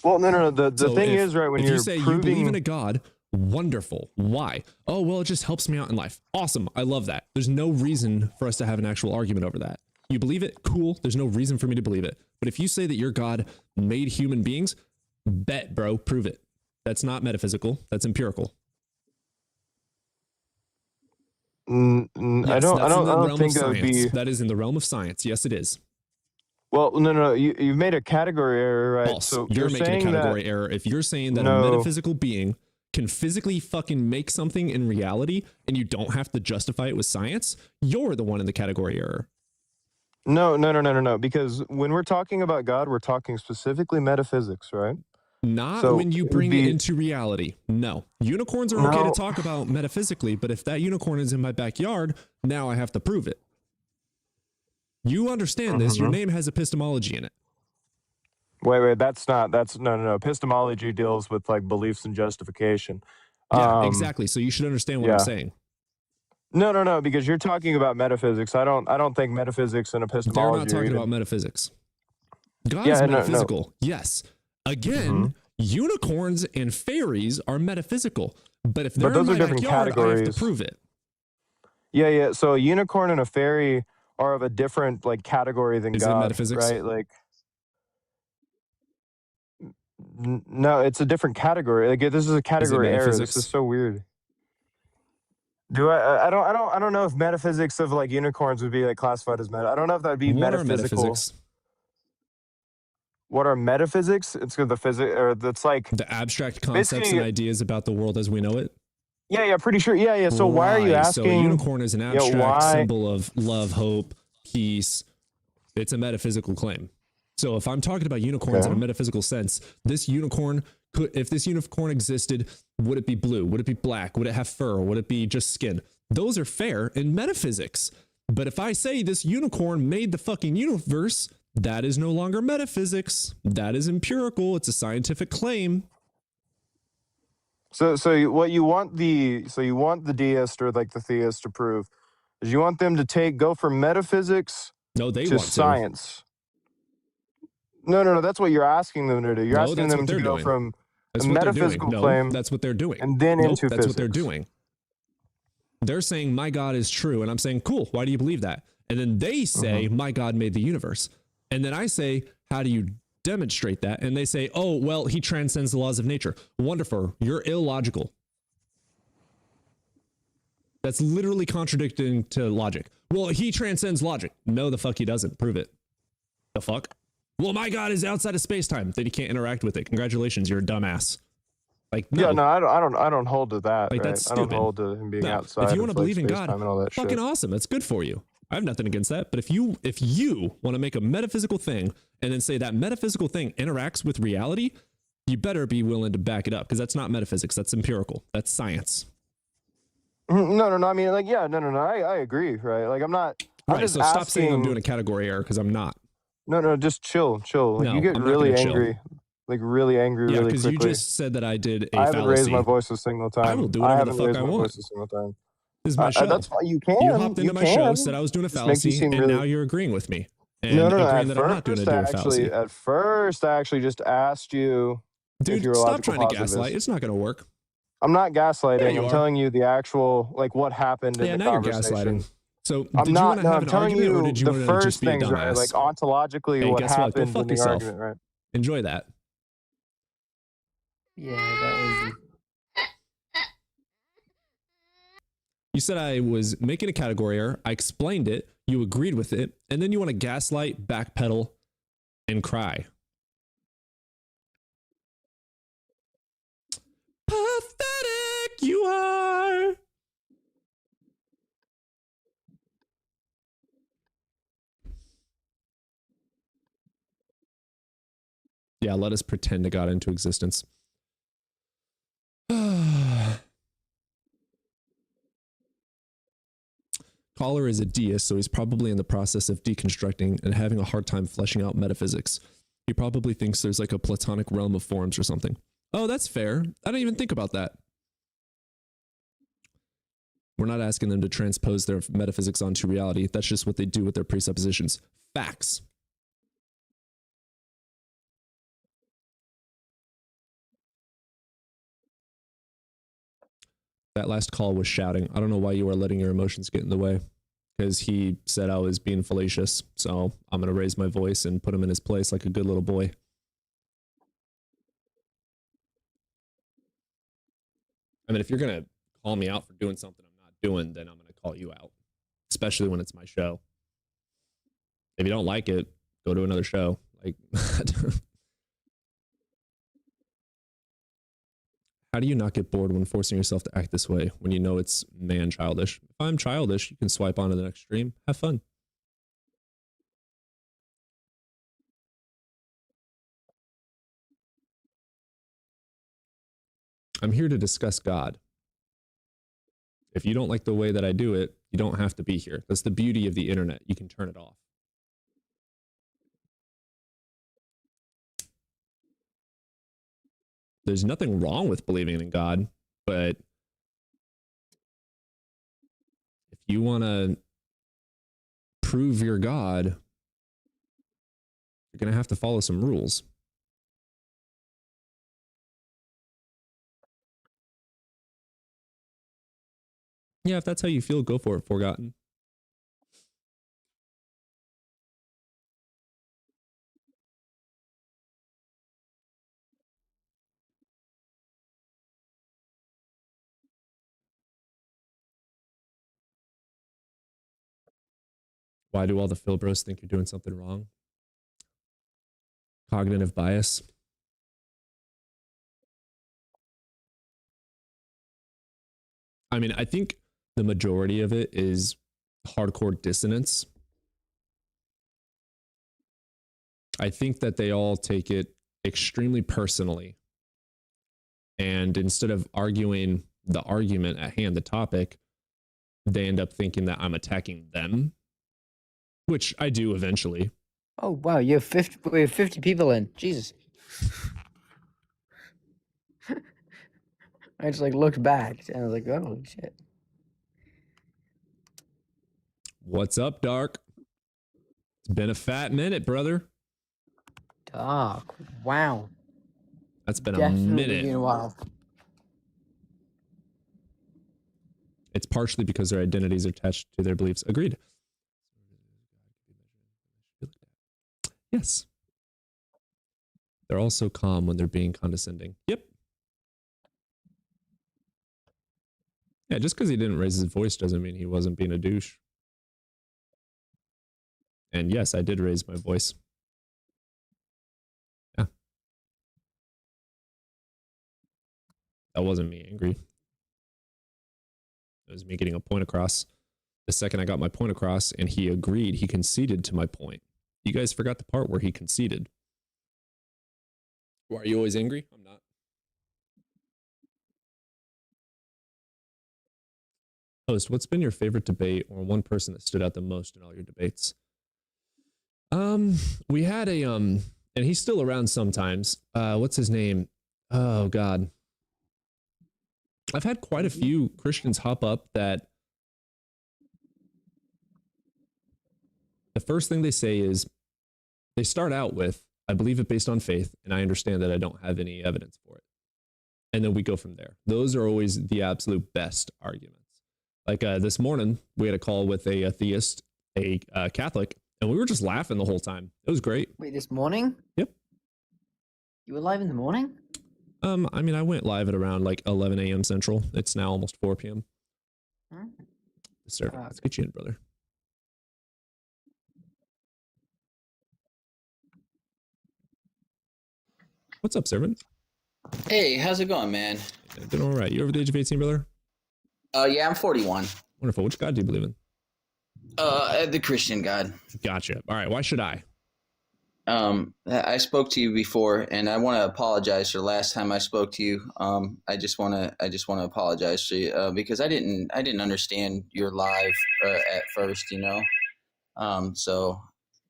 Well, no. The So thing if- is, right, when if you're you say you proving, believe in a God, wonderful. Why? Oh, well, it just helps me out in life. Awesome. I love that. There's no reason for us to have an actual argument over that. You believe it? Cool. There's no reason for me to believe it. But if you say that your God made human beings, bet, bro, prove it. That's not metaphysical. That's empirical. I Yes, don't that's in the realm think of that would science. be. That is in the realm of science. Yes, it is. Well, no. You've made a category error, right? False. So You're making a saying category that, error if you're saying that a no. metaphysical being can physically fucking make something in reality and you don't have to justify it with science, you're the one in the category error. No. Because when we're talking about God, we're talking specifically metaphysics, right? Not So when you it would bring it be into reality. No. Unicorns are okay to no. talk about metaphysically, but if that unicorn is in my backyard, now I have to prove it. You understand this. Your Mhm. name has epistemology in it. Wait. That's no. Epistemology deals with like beliefs and justification. Yeah, exactly. So you should understand what I'm Yeah. saying. No. Because you're talking about metaphysics. I don't think metaphysics and They're epistemology not are talking even. about metaphysics. God Yeah. is No. metaphysical. Yes. Again, unicorns and fairies are metaphysical. But if they're But those in are my different backyard, I have to categories. prove it. Yeah. So a unicorn and a fairy are of a different like category than Is it God, metaphysics? right? Like no, it's a different category. Like this is a Is it category error. This is metaphysics? so weird. I don't know if metaphysics of like unicorns would be like classified as meta. I don't know if that'd be What are metaphysical. metaphysics? What are metaphysics? It's the physics, or that's like The abstract concepts and basically. ideas about the world as we know it? Yeah, pretty sure. Yeah. So why are you Right. So a asking? unicorn is an Yeah, abstract why? symbol of love, hope, peace. It's a metaphysical claim. So if I'm talking about unicorns in a Okay. metaphysical sense, this unicorn could, if this unicorn existed, would it be blue? Would it be black? Would it have fur? Would it be just skin? Those are fair in metaphysics. But if I say this unicorn made the fucking universe, that is no longer metaphysics. That is empirical. It's a scientific claim. What you want the deist or like the theist to prove is you want them to go from metaphysics No, they to want to. science. No. That's what you're asking them to do. You're No, asking that's them what to they're go doing. from That's a what they're doing. metaphysical No, claim that's what they're doing. and then Nope, into that's what they're physics. doing. They're saying my God is true, and I'm saying, cool. Why do you believe that? And then they say my God made the universe, and then I say, how do you demonstrate that? And they say, oh, well, he transcends the laws of nature. Wonderful. You're illogical. That's literally contradicting to logic. Well, he transcends logic. No, the fuck he doesn't. Prove it. The fuck? Well, my God is outside of space-time. Then he can't interact with it. Congratulations, you're a dumbass. Like, no. Yeah, no, I don't hold to that. Like, right? that's I don't stupid. hold to him being No, outside. if you want to of, like, believe in God, space-time and all that fucking shit. awesome. That's good for you. I have nothing against that. But if you want to make a metaphysical thing and then say that metaphysical thing interacts with reality, you better be willing to back it up, because that's not metaphysics. That's empirical. That's science. No. I mean, like, yeah, no. I agree, right? Like, I'm not. I'm Right. just So asking. stop saying I'm doing a category error, because I'm not. No, just chill. Like, No, you get I'm not really gonna chill. angry, like really angry, Yeah, really because you quickly. just said that I did a I haven't raised fallacy. my voice a single time. I will do whatever the haven't fuck raised I my want. voice a single time. This is my show. That's fine. You can. You hopped into my show, said I was doing a Just makes you fallacy, seem and really. now you're agreeing with me and No. agreeing that I'm not doing a fallacy. At first, I actually just asked you if Dude, you were stop logical trying to gaslight. positivist. It's not going to work. I'm not gaslighting. Yeah, you I'm are. telling you the actual, like, what happened in Yeah, the now you're conversation. gaslighting. So I'm did you not. want to No, have I'm an telling argument, or you did you the want to just first be a things, right? Like, dumbass? ontologically, Hey, what guess what? Go happened fuck in the yourself. argument, right? Enjoy that. Yeah, that was. You said I was making a category error. I explained it. You agreed with it. And then you want to gaslight, backpedal, and cry. Pathetic you are. Yeah, let us pretend it got into existence. Caller is a deist, so he's probably in the process of deconstructing and having a hard time fleshing out metaphysics. He probably thinks there's like a platonic realm of forms or something. Oh, that's fair. I didn't even think about that. We're not asking them to transpose their metaphysics onto reality. That's just what they do with their presuppositions. Facts. That last call was shouting. I don't know why you are letting your emotions get in the way, because he said I was being fallacious. So I'm going to raise my voice and put him in his place like a good little boy. I mean, if you're going to call me out for doing something I'm not doing, then I'm going to call you out, especially when it's my show. If you don't like it, go to another show. Like, How do you not get bored when forcing yourself to act this way when you know it's man childish? If I'm childish, you can swipe on to the next stream. Have fun. I'm here to discuss God. If you don't like the way that I do it, you don't have to be here. That's the beauty of the internet. You can turn it off. There's nothing wrong with believing in God, but if you want to prove you're God, you're going to have to follow some rules. Yeah, if that's how you feel, go for it, Forgotten. Why do all the Phil bros think you're doing something wrong? Cognitive bias. I mean, I think the majority of it is hardcore dissonance. I think that they all take it extremely personally. And instead of arguing the argument at hand, the topic, they end up thinking that I'm attacking them, which I do eventually. Oh wow, you have 50. We have 50 people in. Jesus. I just like looked back and I was like, oh shit. What's up, Dark? It's been a fat minute, brother. Dark. Wow. That's been a Definitely minute. been a while. It's partially because their identities are attached to their beliefs. Agreed. Yes. They're also calm when they're being condescending. Yep. Yeah, just because he didn't raise his voice doesn't mean he wasn't being a douche. And yes, I did raise my voice. Yeah. That wasn't me angry. It was me getting a point across. The second I got my point across and he agreed, he conceded to my point. You guys forgot the part where he conceded. Why are you always angry? I'm not. Host, what's been your favorite debate or one person that stood out the most in all your debates? We had a and he's still around sometimes. What's his name? Oh God. I've had quite a few Christians hop up that the first thing they say is they start out with, I believe it based on faith, and I understand that I don't have any evidence for it. And then we go from there. Those are always the absolute best arguments. Like this morning, we had a call with a theist, a Catholic, and we were just laughing the whole time. It was great. Wait, this morning? Yep. You were live in the morning? I mean, I went live at around like 11 a.m. Central. It's now almost 4 p.m. Hmm. Sir, let's get you in, brother. What's up, servant? Hey, how's it going, man? Yeah, doing all right. You over the age of 18, brother? Yeah, I'm 41. Wonderful. Which God do you believe in? The Christian God. Gotcha. All right. Why should I? I spoke to you before, and I want to apologize for the last time I spoke to you. I just want to apologize to you because I didn't understand your live at first, you know. So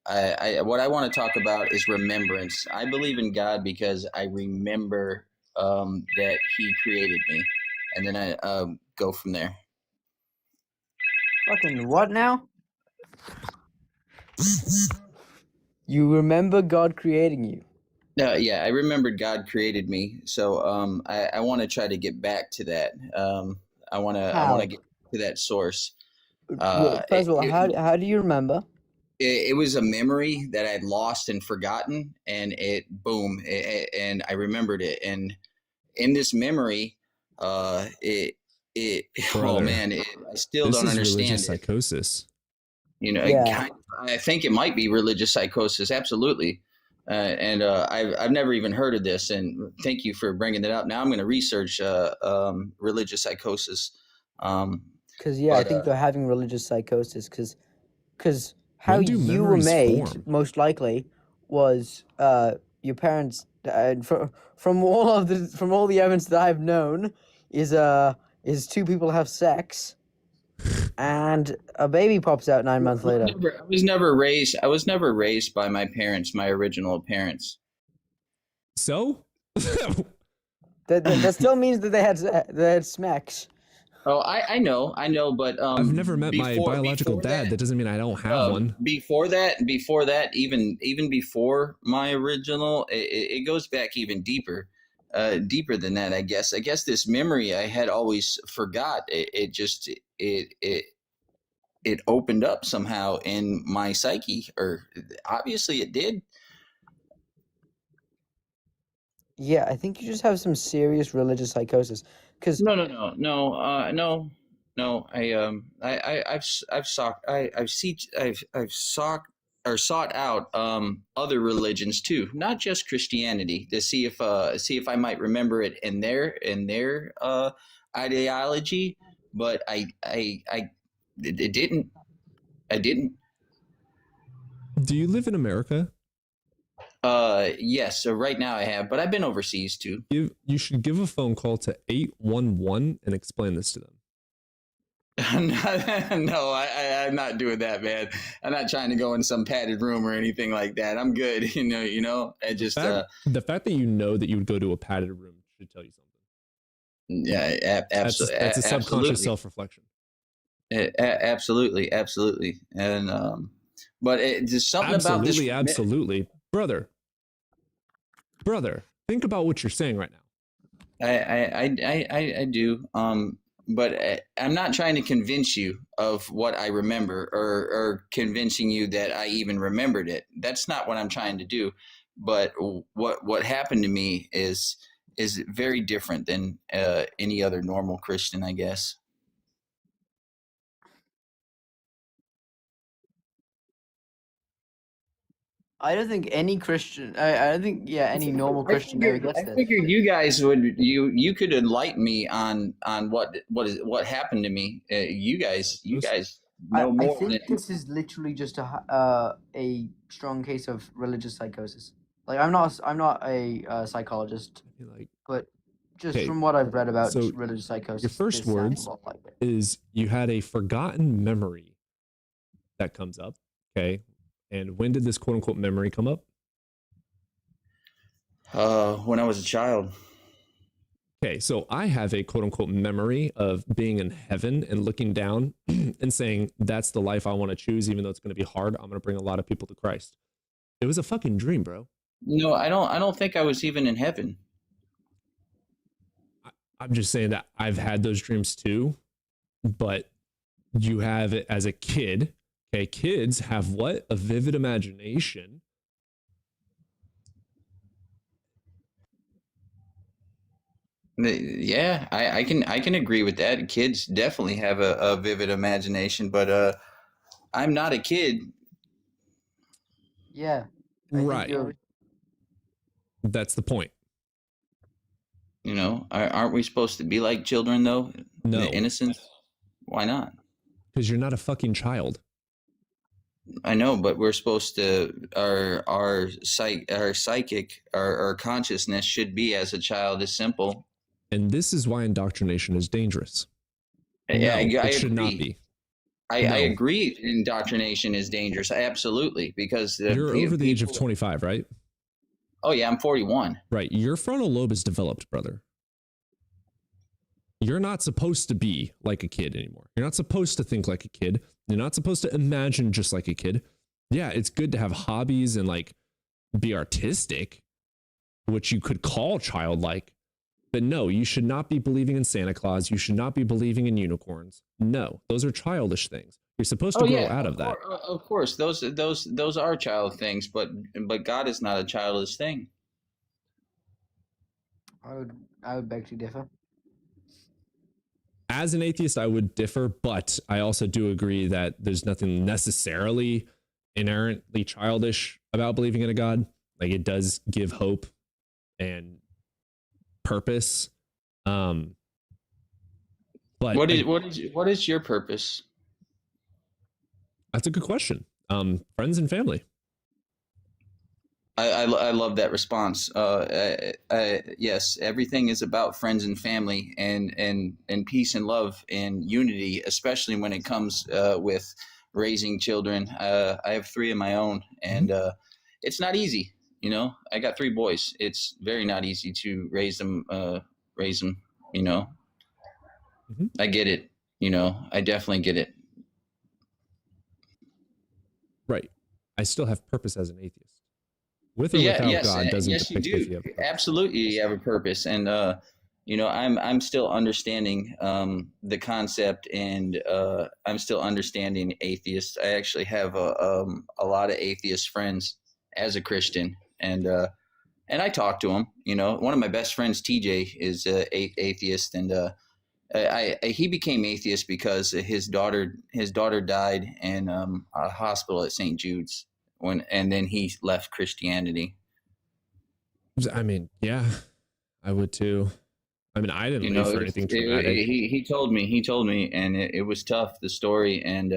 what I want to talk about is remembrance. I believe in God because I remember that He created me, and then I go from there. Fucking what now? You remember God creating you? Yeah, I remembered God created me, so I want to try to get back to that. I want to get to that source. First of all, how do you remember? It was a memory that I'd lost and forgotten, and and I remembered it. And in this memory, I still don't understand religious it. Psychosis. You know, Yeah. I think it might be religious psychosis. Absolutely. I've never even heard of this, and thank you for bringing it up. Now I'm going to research religious psychosis. Because yeah, I think they're having religious psychosis. Because how When do you were memories made, form? most likely, was your parents. From all the evidence that I've known, is two people have sex, and a baby pops out 9 months later. I was never raised by my parents, my original parents. So That still means that they had smacks. Oh, I know, but I've never met my biological before dad. That doesn't mean I don't have one. Before that, even before my original, it goes back even deeper than that. I guess this memory I had always forgot. It opened up somehow in my psyche, or obviously it did. Yeah, I think you just have some serious religious psychosis. Because No. I've sought out other religions too, not just Christianity, to see if I might remember it in their ideology, but I didn't. Do you live in America? Yes. So right now I have, but I've been overseas too. You should give a phone call to 811 and explain this to them. No, I'm not doing that, man. I'm not trying to go in some padded room or anything like that. I'm good. You know, I just, The fact that you know that you would go to a padded room should tell you something. yeah, absolutely. That's a subconscious self-reflection. Absolutely. And, but there's something about this. Absolutely. Brother, think about what you're saying right now. I do. But I'm not trying to convince you of what I remember, or convincing you that I even remembered it. That's not what I'm trying to do. But what happened to me is very different than any other normal Christian, I guess. I don't think any Christian. I don't think any normal Christian ever gets I this. figured you guys would you could enlighten me on what happened to me. You guys know more. I think this is literally just a strong case of religious psychosis. Like I'm not a psychologist, but just Okay, from what I've read about so religious psychosis, your first this sounds words a lot like it. is you had a forgotten memory that comes up. Okay. And when did this quote unquote memory come up? When I was a child. Okay, so I have a quote unquote memory of being in heaven and looking down and saying, that's the life I want to choose, even though it's going to be hard. I'm going to bring a lot of people to Christ. It was a fucking dream, bro. No, I don't think I was even in heaven. I'm just saying that I've had those dreams too, but you have it as a kid. Okay, kids have what? A vivid imagination. Yeah, I can agree with that. Kids definitely have a vivid imagination, but I'm not a kid. Yeah. Right. That's the point. You know, aren't we supposed to be like children though? No. The innocence? Why not? Because you're not a fucking child. I know, but we're supposed to our psychic, our consciousness should be as a child is simple. And this is why indoctrination is dangerous. Yeah, I it should agree. not be. I agree. Indoctrination is dangerous. Absolutely, because You're over the age of 25, right? Oh yeah, I'm 41. Right. Your frontal lobe is developed, brother. You're not supposed to be like a kid anymore. You're not supposed to think like a kid. You're not supposed to imagine just like a kid. Yeah, it's good to have hobbies and like be artistic, which you could call childlike. But no, you should not be believing in Santa Claus. You should not be believing in unicorns. No, those are childish things. You're supposed to grow out of that. Of course, those are child things, but God is not a childish thing. I would beg to differ. As an atheist, I would differ, but I also do agree that there's nothing necessarily inherently childish about believing in a God. Like it does give hope and purpose. But What is your purpose? that's a good question. Friends and family. I love that response. Yes, everything is about friends and family and peace and love and unity, especially when it comes with raising children. I have 3 of my own, and it's not easy. You know, I got 3 boys. It's very not easy to raise them. You know, I get it. You know, I definitely get it. Right. I still have purpose as an atheist. With or without God doesn't yes, you depict if you do. have purpose. Absolutely, you have a purpose, and you know, I'm still understanding the concept, and I'm still understanding atheists. I actually have a lot of atheist friends as a Christian, and I talk to them. You know, one of my best friends, TJ, is atheist, and he became atheist because his daughter died in a hospital at St. Jude's and then he left Christianity. I mean, yeah, I would too. I mean, I didn't leave for anything traumatic. He told me, and it was tough, the story. And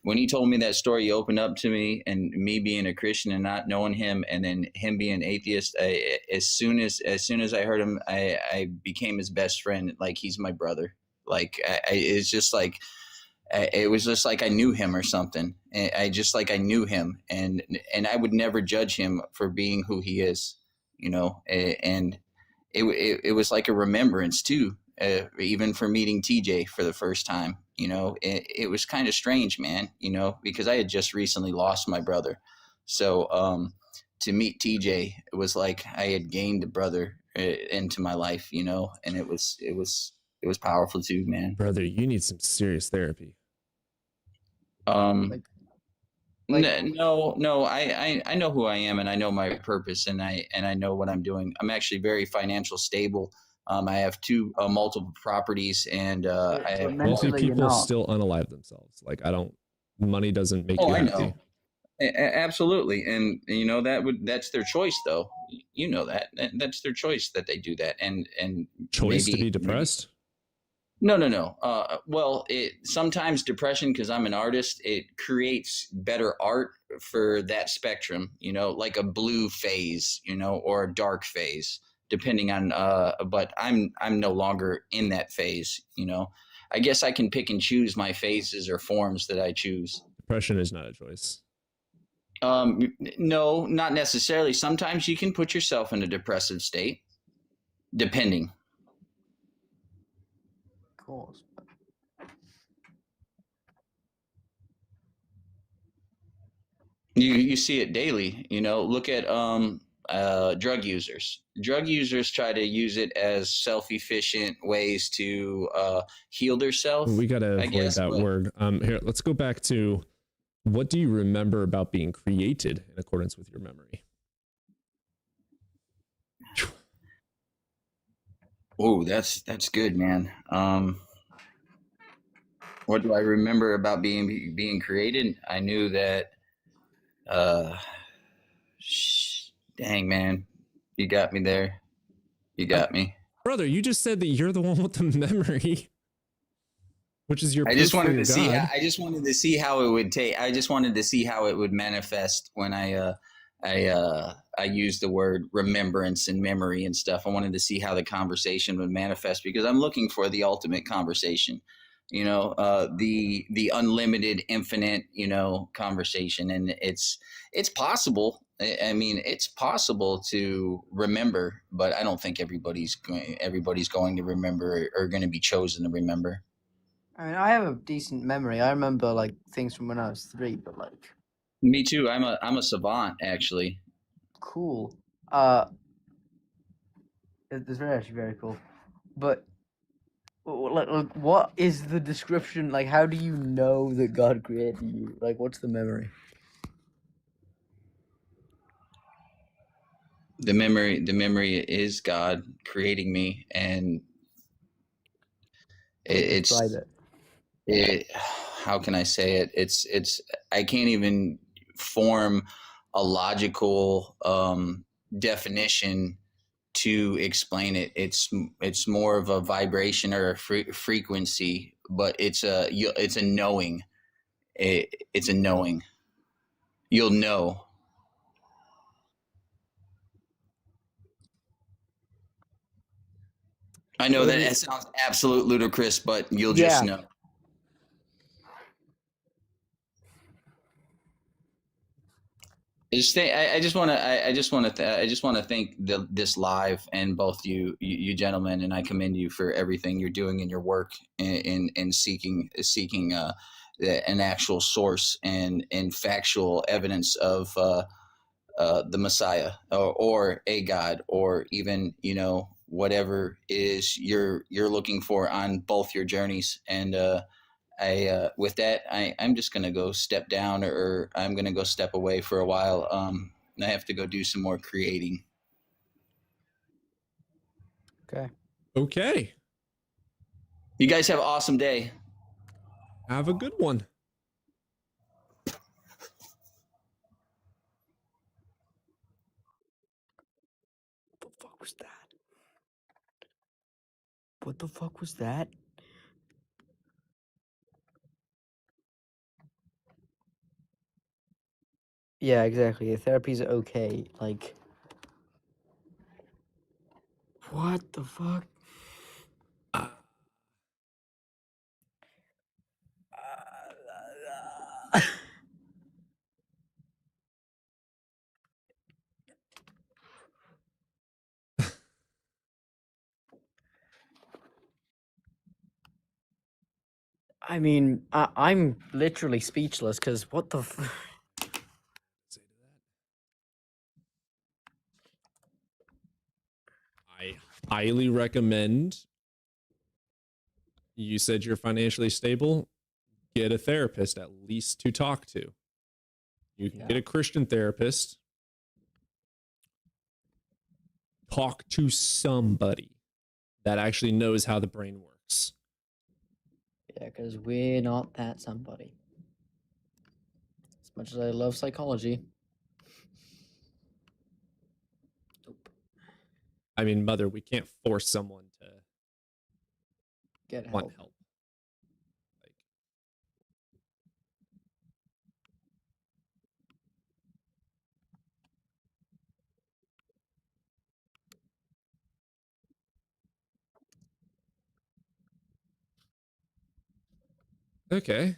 when he told me that story, he opened up to me, and me being a Christian and not knowing him, and then him being atheist. As soon as I heard him, I became his best friend. Like he's my brother. Like it's just like. It was just like I knew him or something. I knew him, and I would never judge him for being who he is, you know. And it was like a remembrance too, even for meeting TJ for the first time. You know, it was kind of strange, man. You know, because I had just recently lost my brother, so to meet TJ, it was like I had gained a brother into my life, you know, and it was powerful too, man. Brother, you need some serious therapy. No, I know who I am, and I know my purpose, and I know what I'm doing. I'm actually very financial stable. I have 2 multiple properties, and I have Wealthy people still unalive themselves. Like money doesn't make you I happy. know. Absolutely, and you know that's their choice, though. You know that's their choice that they do that, and choice to be depressed. No. Well, sometimes depression, because I'm an artist, it creates better art for that spectrum, you know, like a blue phase, you know, or a dark phase, depending on. But I'm no longer in that phase, you know. I guess I can pick and choose my phases or forms that I choose. Depression is not a choice. No, not necessarily. Sometimes you can put yourself in a depressive state, depending. Course. You see it daily, you know. Look at drug users. Drug users try to use it as self-efficient ways to heal themselves. We gotta avoid that word. Here, let's go back to what do you remember about being created in accordance with your memory? Oh, that's good, man. What do I remember about being created? I knew that. Dang, man, you got me there. You got me, brother. You just said that you're the one with the memory, which is your. I just wanted to see. I just wanted to see how it would take. I just wanted to see how it would manifest when I used the word remembrance and memory and stuff. I wanted to see how the conversation would manifest because I'm looking for the ultimate conversation, you know, the unlimited, infinite, you know, conversation. And it's possible. I mean, it's possible to remember, but I don't think everybody's going to remember or going to be chosen to remember. I mean, I have a decent memory. I remember like things from when I was 3, but like. Me too. I'm a savant, actually. Cool. It's actually very cool. But like, what is the description? Like, how do you know that God created you? Like, what's the memory? The memory is God creating me, and it's how can I say it? It's I can't even form logical definition to explain it. It's more of a vibration or a frequency, but it's a knowing. It's a knowing. You'll know. I know that it sounds absolute ludicrous, but you'll just know. I just want to thank this live and both you gentlemen, and I commend you for everything you're doing in your work in seeking an actual source and factual evidence of the Messiah or a God, or even whatever it is you're looking for on both your journeys. And with that, I'm just gonna go step down, or I'm gonna go step away for a while. I have to go do some more creating. Okay. You guys have an awesome day. Have a good one. What the fuck was that? What the fuck was that? Yeah, exactly. Therapy's okay. Like, what the fuck? I mean, I'm literally speechless because what the I highly recommend. You said you're financially stable. Get a therapist at least to talk to. You can get a Christian therapist. Talk to somebody that actually knows how the brain works. Yeah, because we're not that somebody. As much as I love psychology. I mean, mother, we can't force someone to Get want help. Okay.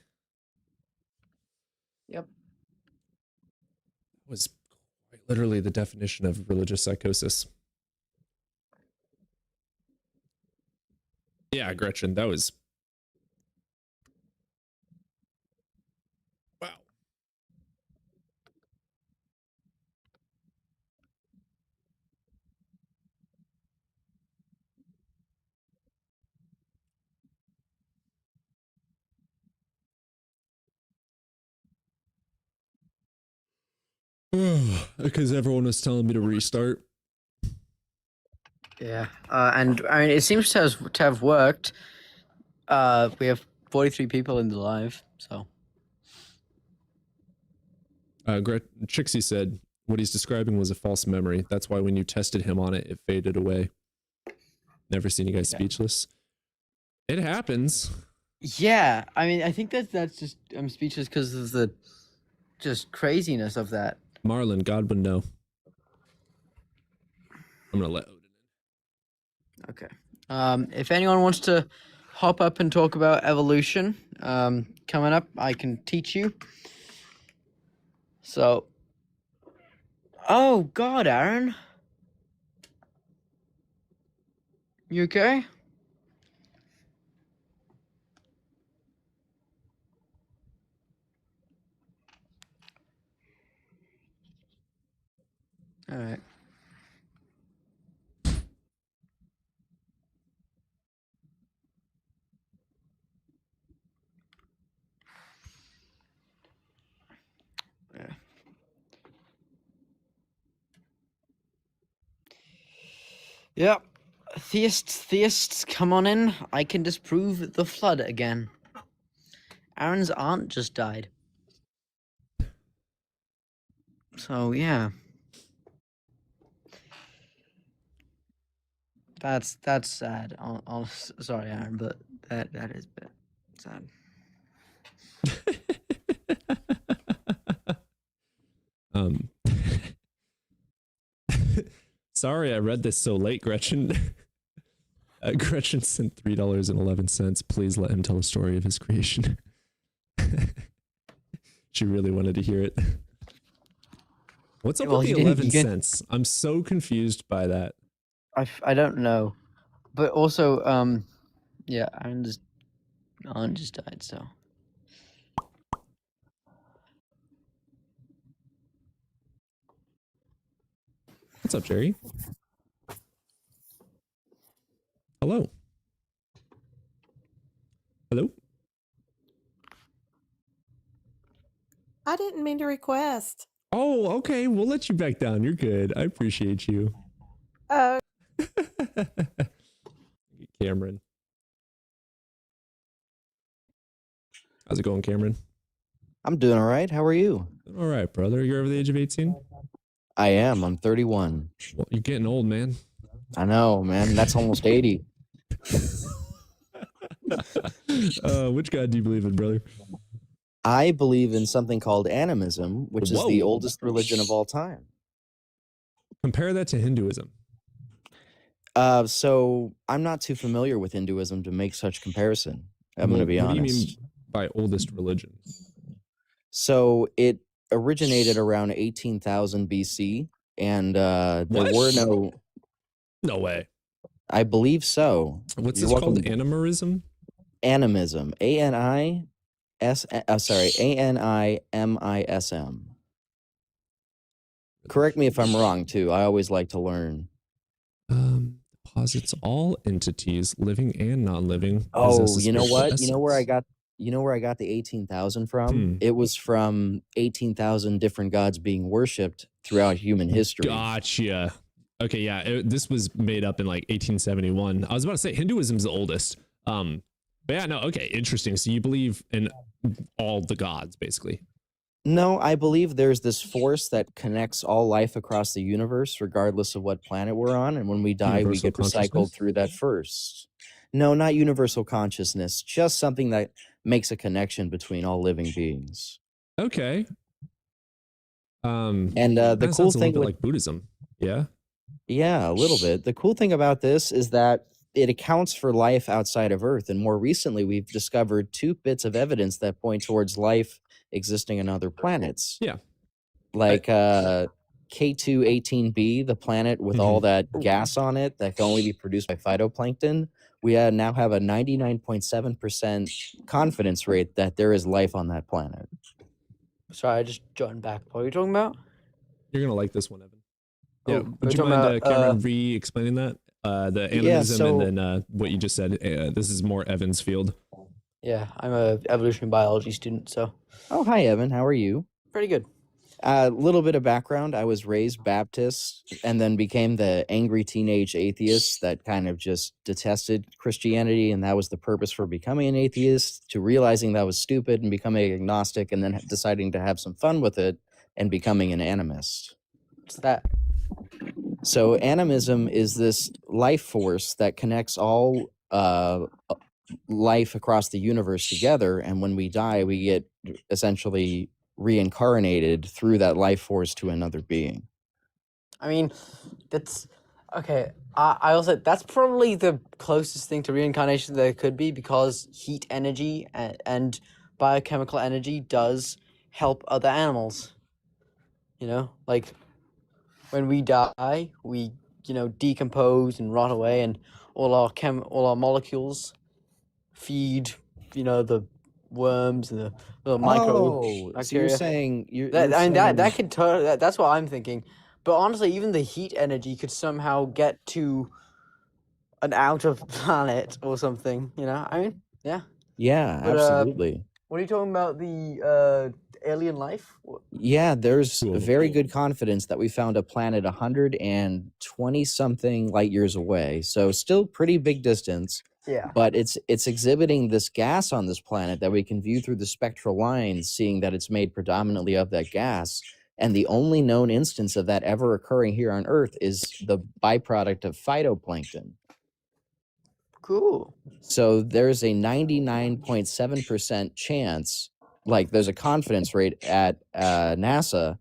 Yep. Was quite literally the definition of religious psychosis. Yeah, Gretchen, that was... Wow. Because everyone was telling me to restart. Yeah, and I mean, it seems to have worked. We have 43 people in the live, so. Trixie said what he's describing was a false memory. That's why when you tested him on it, it faded away. Never seen you guys speechless. It happens. Yeah, I mean, I think that's just, I'm speechless because of the just craziness of that. Marlon, God would know. I'm gonna let Odin in. Okay. If anyone wants to hop up and talk about evolution, coming up, I can teach you. So, oh God, Aaron, you okay? All right. Yeah. Yep. Theists, come on in. I can disprove the flood again. Aaron's aunt just died. So yeah, that's sad. Sorry, Aaron, but that is a bit sad. Um, sorry, I read this so late, Gretchen. Gretchen sent $3.11. Please let him tell a story of his creation. She really wanted to hear it. What's up Well, with you the didn't- 11 you didn't- cents? I'm so confused by that. I don't know, but also yeah, Aaron just died. So What's up, Jerry? Hello. Hello. I didn't mean to request. Oh, okay. We'll let you back down. You're good. I appreciate you. Cameron. How's it going, Cameron? I'm doing all right. How are you? All right, brother. You're over the age of 18? I am. I'm 31. Well, you're getting old, man. I know, man. That's almost 80. Which god do you believe in, brother? I believe in something called animism, which is the Whoa. oldest religion of all time. Compare that to Hinduism. So I'm not too familiar with Hinduism to make such comparison. I'm going to Well, be what honest. do you mean by oldest religion? So it originated around 18,000 BC, and there What? were no. No way. I believe so. What's You're this called? welcome. Animism? Animism. ANIMISM. Correct me if I'm wrong, too. I always like to learn. Posits all entities, living and non-living. Oh, possess a you know spiritual what? You know where I essence. got the 18,000 from? Hmm. It was from 18,000 different gods being worshipped throughout human history. Gotcha. Okay, yeah, this was made up in like 1871. I was about to say Hinduism's the oldest. But yeah, no, okay, interesting. So you believe in all the gods, basically. No, I believe there's this force that connects all life across the universe, regardless of what planet we're on. And when we die, we Universal get recycled consciousness? through that first. No, not universal consciousness, just something that makes a connection between all living beings. Okay. And the That cool sounds a little thing bit with like Buddhism. Yeah. Yeah, a little bit. The cool thing about this is that it accounts for life outside of Earth. And more recently, we've discovered 2 bits of evidence that point towards life existing on other planets. Yeah. Like K2-18b, the planet with all that gas on it that can only be produced by phytoplankton. We now have a 99.7% confidence rate that there is life on that planet. sorry, I just joined back. What are you talking about? You're going to like this one, Evan. Yeah. Oh, Would we're you talking mind, about, Cameron, re-explaining that? The Yeah, animism so and then what you just said. This is more Evan's field. Yeah, I'm a evolutionary biology student, so oh, hi, Evan. How are you? pretty good. A little bit of background. I was raised Baptist and then became the angry teenage atheist that kind of just detested Christianity. And that was the purpose for becoming an atheist, to realizing that was stupid and becoming agnostic, and then deciding to have some fun with it and becoming an animist. What's that? So animism is this life force that connects all life across the universe together. And when we die, we get essentially reincarnated through that life force to another being. I mean, that's okay. I also that's probably the closest thing to reincarnation there could be, because heat energy and biochemical energy does help other animals. You know, like when we die, we decompose and rot away, and all our molecules feed the worms and the little micro Oh, so you're bacteria. saying That I mean that saying- could that's what I'm thinking. But honestly, even the heat energy could somehow get to an outer planet or something. I mean, yeah. Yeah, But, absolutely. What are you talking about? The alien life? Yeah, there's very good confidence that we found a planet 120 something light years away. So still pretty big distance. Yeah. But it's exhibiting this gas on this planet that we can view through the spectral lines, seeing that it's made predominantly of that gas. And the only known instance of that ever occurring here on Earth is the byproduct of phytoplankton. Cool. So there's a 99.7% chance, like there's a confidence rate at NASA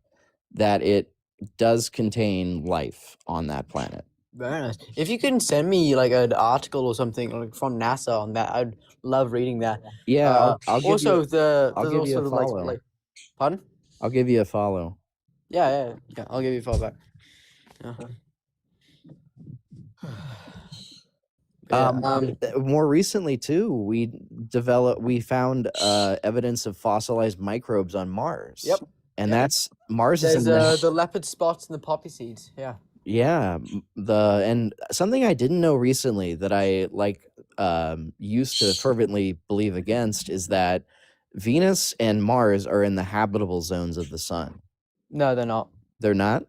that it does contain life on that planet. Very nice. If you can send me like an article or something like from NASA on that, I'd love reading that. Yeah, I'll give also you, there's I'll give you also a follow. like pardon? I'll give you a follow. Yeah, I'll give you a follow back. Yeah. More recently too, we found evidence of fossilized microbes on Mars. Yep. And that's Mars is There's in the, the leopard spots and the poppy seeds. Yeah. yeah, and something I didn't know recently that I used to fervently believe against is that Venus and Mars are in the habitable zones of the sun. No, they're not. They're not?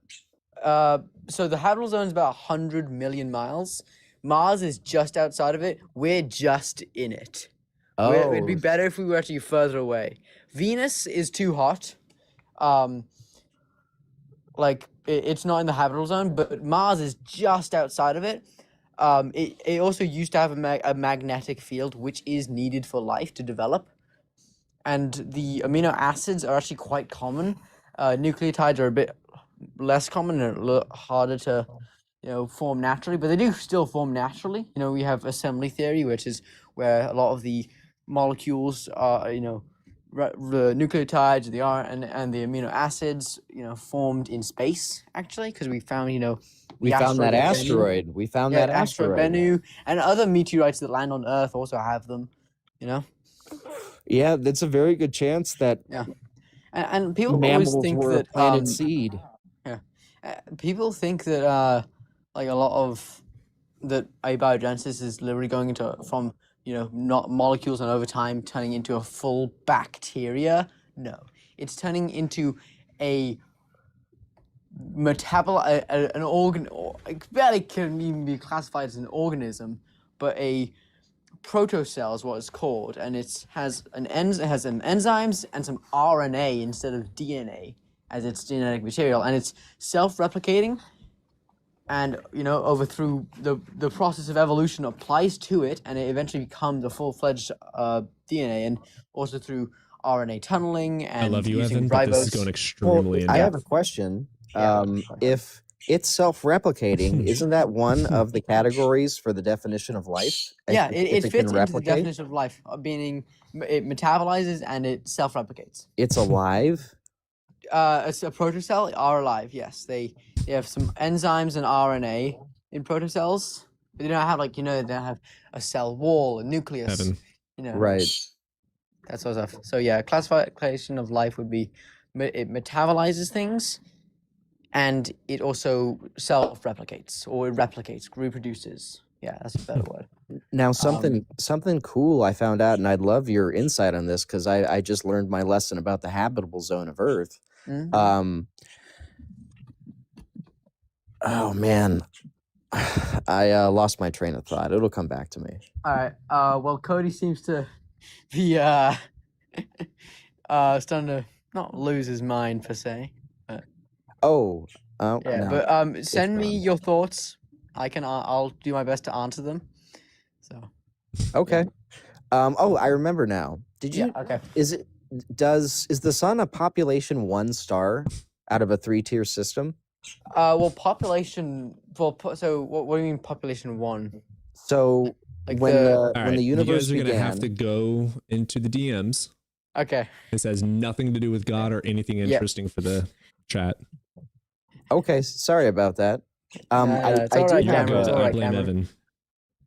So the habitable zone is about 100 million miles. Mars is just outside of it. We're just in it. It'd be Oh, better if we were actually further away. Venus is too hot. It's not in the habitable zone, but Mars is just outside of it. It also used to have a magnetic field, which is needed for life to develop. And the amino acids are actually quite common. Nucleotides are a bit less common and a little harder to, form naturally, but they do still form naturally. We have assembly theory, which is where a lot of the molecules are, the nucleotides, the and the amino acids, formed in space actually, because we found, we the found that Bennu. asteroid. We found Yeah, that asteroid asteroid. Bennu and other meteorites that land on Earth also have them. Yeah, that's a very good chance that Yeah, and people always mammals think were that planted seed. yeah, people think that like a lot of that abiogenesis is literally going into from not molecules and over time turning into a full bacteria. No, it's turning into a an organ, or it barely can even be classified as an organism, but a protocell is what it's called, and it has some enzymes and some RNA instead of DNA as its genetic material, and it's self-replicating, and over through the process of evolution applies to it, and it eventually becomes a full-fledged DNA, and also through RNA tunneling and I love you, using Evan, but this is ribose. going extremely in I have depth. a question. Yeah. If it's self-replicating, isn't that one of the categories for the definition of life? Yeah, If it can fits into the replicate? definition of life, meaning it metabolizes and it self-replicates. It's alive. It's a protocell are alive. Yes, they have some enzymes and RNA in protocells, but they don't have they don't have a cell wall, a nucleus. Evan. Right. That sort of stuff. So yeah, classification of life would be it metabolizes things, and it also self-replicates, or it replicates, reproduces. Yeah, that's a better word. Now something cool I found out, and I'd love your insight on this because I just learned my lesson about the habitable zone of Earth. Mhm. Oh man, I lost my train of thought. It'll come back to me. All right. Well, Cody seems to be starting to not lose his mind per se. But Oh, yeah, no, but send me gone. your thoughts. I'll do my best to answer them. So Okay. Oh, I remember now. Did yeah, you? okay. Is the sun a population 1 star out of a 3-tier system? Well, population. Well, so what do you mean population 1? So Like when the All when right, the you universe guys are gonna have began, to go into the DMs. okay. This has nothing to do with God or anything Yep. interesting for the chat. okay, sorry about that. No, it's I all do right, You're have Cameron. It's good. all I right, blame Cameron.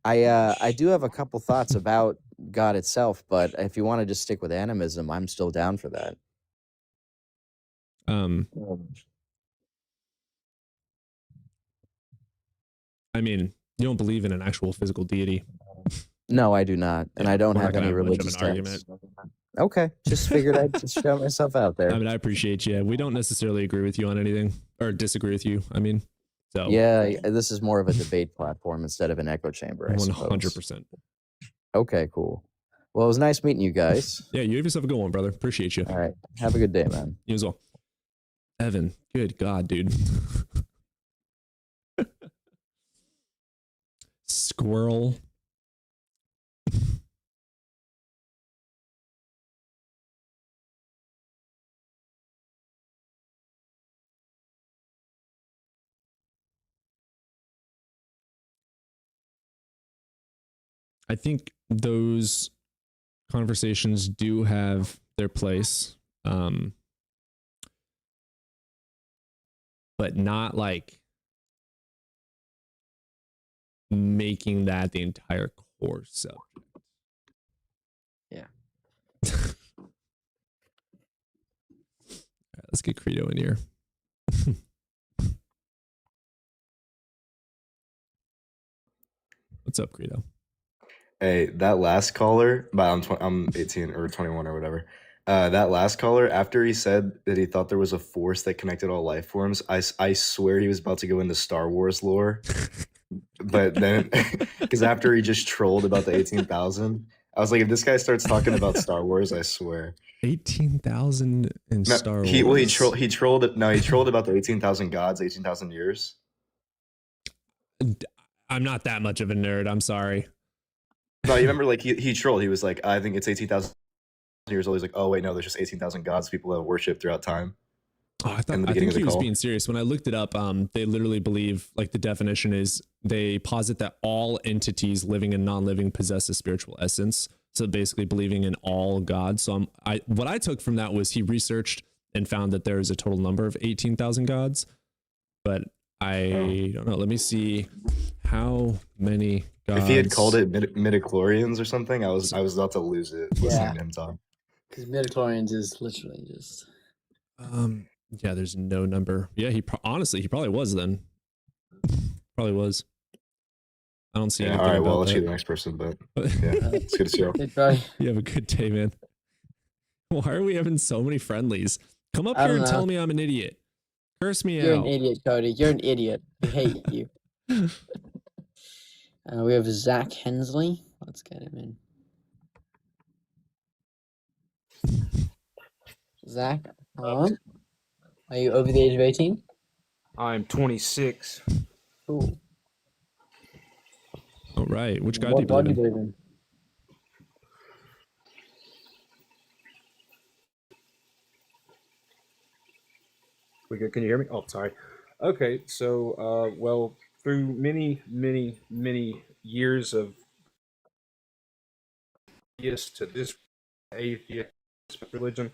Evan. I do have a couple thoughts about God itself, but if you want to just stick with animism, I'm still down for that. I mean, you don't believe in an actual physical deity. No, I do not, and I don't We're have not gonna any have much of religious an argument. texts. Okay, just figured I'd just show myself out I there. mean, I appreciate you. We don't necessarily agree with you on anything, or disagree with you. I mean, so Yeah, this is more of a debate platform instead of an echo chamber, I suppose. 100%. Okay, cool. Well, it was nice meeting you guys. Yeah, you have yourself a good one, brother. Appreciate you. All right, have a good day, man. You as well. Evan, good God, dude. Squirrel. I think those conversations do have their place, but not like making that the entire core subject. Yeah. All right, let's get Credo in here. What's up, Credo? Hey, that last caller, but I'm 18 or 21 or whatever. That last caller, after he said that he thought there was a force that connected all life forms, I swear he was about to go into Star Wars lore. But then, because after he just trolled about the 18,000, I was like, if this guy starts talking about Star Wars, I swear. 18,000 in No, Star Wars. he trolled about the 18,000 gods, 18,000 years. I'm not that much of a nerd. I'm sorry. No, you remember, like, he trolled. He was like, I think it's 18,000 years old. He's like, oh, wait, no, there's just 18,000 gods people have worshipped throughout time. Oh, I In the think beginning of he the was call. being serious. When I looked it up, they literally believe, like the definition is, they posit that all entities, living and non-living, possess a spiritual essence. So basically believing in all gods. So what I took from that was he researched and found that there is a total number of 18,000 gods. But I don't know. Let me see how many gods. If he had called it midichlorians or something, I was about to lose it listening to him talk. Because midichlorians is literally just. Yeah, there's no number. Yeah, honestly, he probably was then. Probably was. I don't see Yeah, anything. all right, about well, let's that. see the next person, but yeah, it's good to show. You have a good day, man. Why are we having so many friendlies? Come up I here don't and know. tell me I'm an idiot. Curse me You're out. an idiot, Cody. You're an idiot. I hate you. We have Zach Hensley. Let's get him in. Zach, hello? Are you over the age of 18? I'm 26. Cool. All right. Which God do you What believe do you in? believe in? We good? Can you hear me? Oh, sorry. Okay, so well, through many years of atheist to this atheist religion,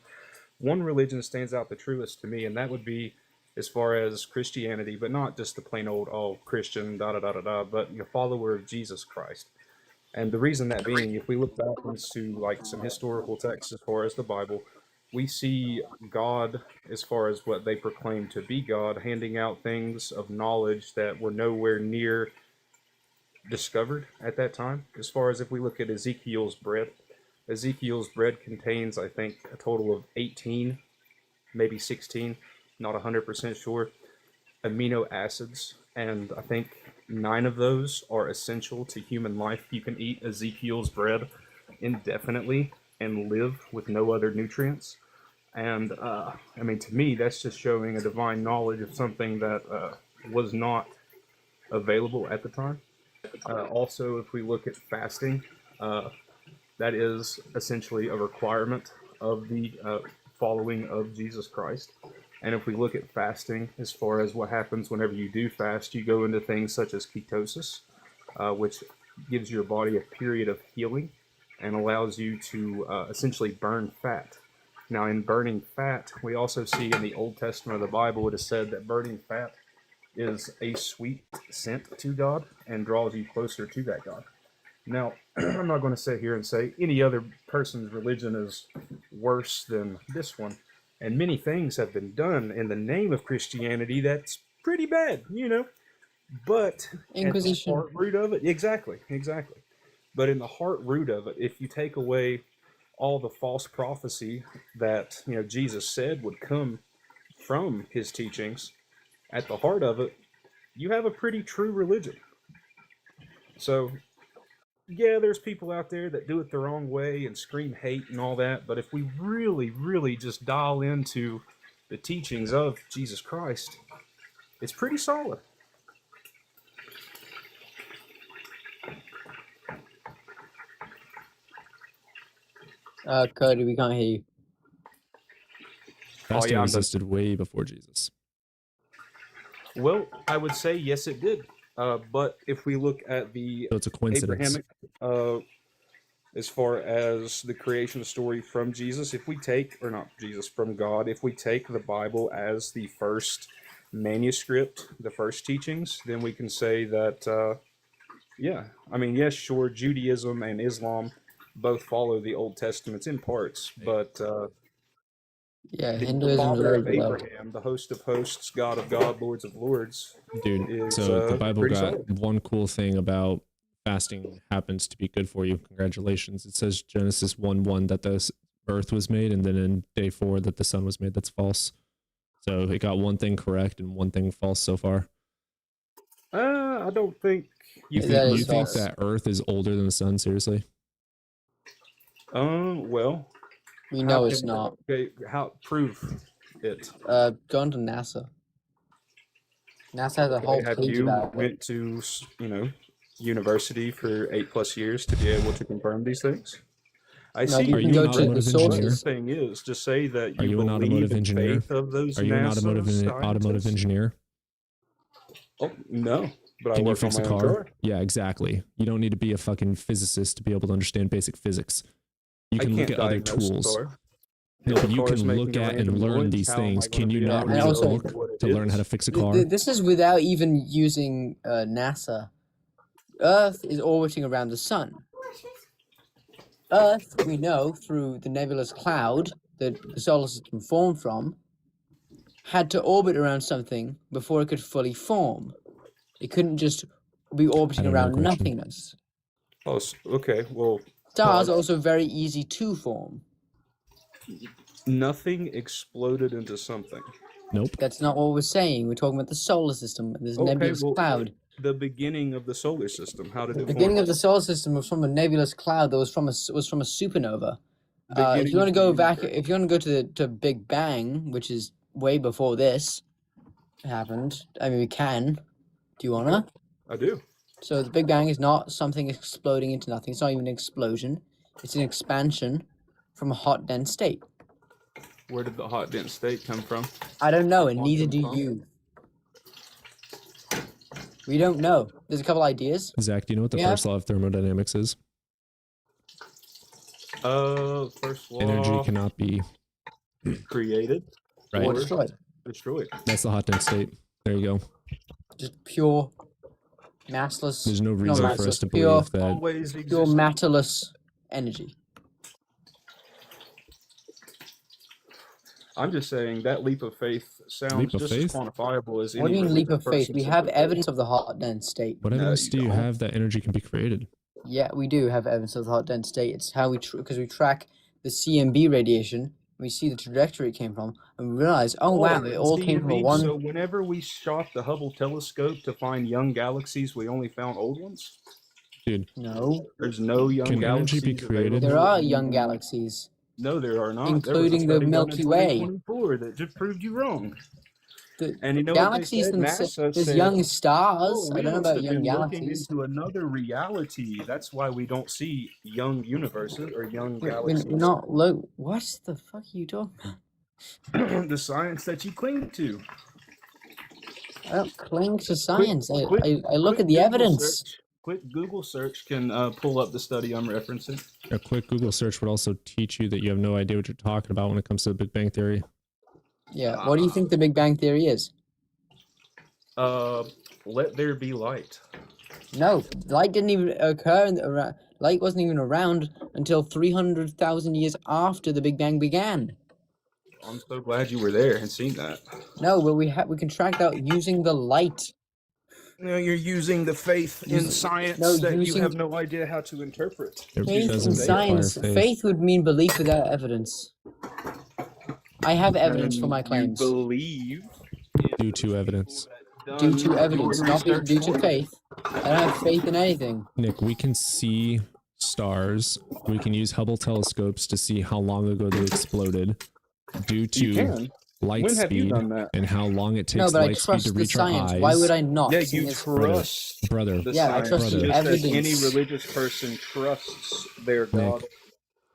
one religion stands out the truest to me, and that would be as far as Christianity, but not just the plain old Christian but a follower of Jesus Christ. And the reason that being, if we look back into like some historical texts as far as the Bible, we see God, as far as what they proclaim to be God, handing out things of knowledge that were nowhere near discovered at that time. As far as if we look at Ezekiel's bread contains, I think, a total of 18, maybe 16, not 100% sure, amino acids, and I think 9 of those are essential to human life. You can eat Ezekiel's bread indefinitely and live with no other nutrients. And I mean, to me, that's just showing a divine knowledge of something that was not available at the time. Also, if we look at fasting, that is essentially a requirement of the following of Jesus Christ. And if we look at fasting, as far as what happens whenever you do fast, you go into things such as ketosis, which gives your body a period of healing and allows you to essentially burn fat. Now, in burning fat, we also see in the Old Testament of the Bible, it is said that burning fat is a sweet scent to God and draws you closer to that God. Now, I'm not going to sit here and say any other person's religion is worse than this one. And many things have been done in the name of Christianity that's pretty bad, you know. But Inquisition. at the heart root of it, exactly. But in the heart root of it, if you take away all the false prophecy that, you know, Jesus said would come from his teachings, at the heart of it, you have a pretty true religion. So, yeah, there's people out there that do it the wrong way and scream hate and all that, but if we really just dial into the teachings of Jesus Christ, it's pretty solid. Cody, we can't hear you. Fasting yeah, I'm done. existed way before Jesus. Well, I would say yes, it did. But if we look at the So it's a coincidence. Abrahamic, as far as the creation story from Jesus, if we take, or not Jesus, from God, if we take the Bible as the first manuscript, the first teachings, then we can say that, yeah, I mean, yes, sure, Judaism and Islam both follow the Old Testaments in parts, but Yeah, the Hinduism is father very of below. Abraham, the host of hosts, God of God, Lords of Lords, Dude, is so the Bible pretty got solid. one cool thing about fasting happens to be good for you. Congratulations. It says Genesis 1:1 that the earth was made, and then in day 4 that the sun was made. That's false. So it got one thing correct and one thing false so far. I don't think You That think, is you think false. that earth is older than the sun? Seriously? Well, We how know it's can not. okay? How prove it? Go on to NASA. NASA has a Okay, whole have page you about it. went to university for 8+ years to be able to confirm these things? I No, see. you Are can you go an to the automotive engineer? sources. The thing is, just say that Are you you an believe automotive in engineer? faith of those Are you an NASA automotive scientists. engineer? Oh no, but I Can you work on fix my a own car? car. Yeah, exactly. You don't need to be a fucking physicist to be able to understand basic physics. You I can look can't at other diagnose a tools. car. No, If but a you car is can making look a at and random learn noise, these how am I things. going Can to you be not able read and a also- tell book what it to learn how to is? fix a car? This is without even using NASA. Earth is orbiting around the sun. Earth, we know through the nebulous cloud that the solar system formed from, had to orbit around something before it could fully form. It couldn't just be orbiting don't know the around question. nothingness. Oh, okay. Well, Stars are pause. also very easy to form. Nothing exploded into something. Nope. That's not what we're saying. We're talking about the solar system. There's Okay, nebulous well, cloud. the beginning of the solar system. How did The it beginning form? of the solar system was from a nebulous cloud that was from a supernova. If Beginning you want to of go the back, universe. if you want to go to Big Bang, which is way before this happened, I mean we can. Do you wanna? I do. So the Big Bang is not something exploding into nothing. It's not even an explosion. It's an expansion from a hot dense state. Where did the hot dense state come from? I don't know, and neither Quantum do pump? you. We don't know. There's a couple ideas. Zach, do you know what the Yeah. first law of thermodynamics is? First law. Energy cannot be created right. Or destroyed. Destroyed. That's the hot dense state. There you go. Just pure, massless. There's no not reason for us massless, to pure, believe that. Always pure existed. matterless energy. I'm just saying that leap of faith sounds Leap of just as faith? quantifiable as What any do you mean leap religious of faith? person We said have before. evidence of the hot dense state. What No, evidence you do you don't. have that energy can be created? Yeah, we do have evidence of the hot dense state. It's how we because we track the CMB radiation. We see the trajectory it came from, and we realize, oh wow, it all came from a CMB, one. So whenever we shot the Hubble telescope to find young galaxies, we only found old ones. Dude, No, There's no young can energy galaxies be created? there available are in young the- galaxies, No, there are not. There was a including the study done Milky in Way. 2024 that just proved you wrong. The And you know what they galaxies said? themselves. NASA There's said, young stars. "Oh, I we don't know must about have young been looking galaxies. into another reality. That's why we don't see young universes or young We're galaxies." not look. What the fuck are you talking about? The science that you cling to. I don't cling to Quick, science. I quick, look quick at the Google evidence. search. Quick Google search can pull up the study I'm referencing. A quick Google search would also teach you that you have no idea what you're talking about when it comes to the Big Bang Theory. Yeah. What do you think the Big Bang Theory is? Let there be light. No, light didn't even occur. Light wasn't even around until 300,000 years after the Big Bang began. I'm so glad you were there and seen that. No, but we can track that using the light. No, you're using the faith in science that you have no idea how to interpret. Faith in science. Faith would mean belief without evidence. I have evidence for my claims. You believe due to evidence. Due to evidence, not due to faith. I don't have faith in anything. Nick, we can see stars. We can use Hubble telescopes to see how long ago they exploded. Due You to can. light When have you speed done that? and how long it No, takes but I light speed to trust the reach our science. Why would eyes. I not? Yeah, Seeing you as trust Brother, the Yeah, I science trust the just as any evidence. religious person trusts their God. Nick,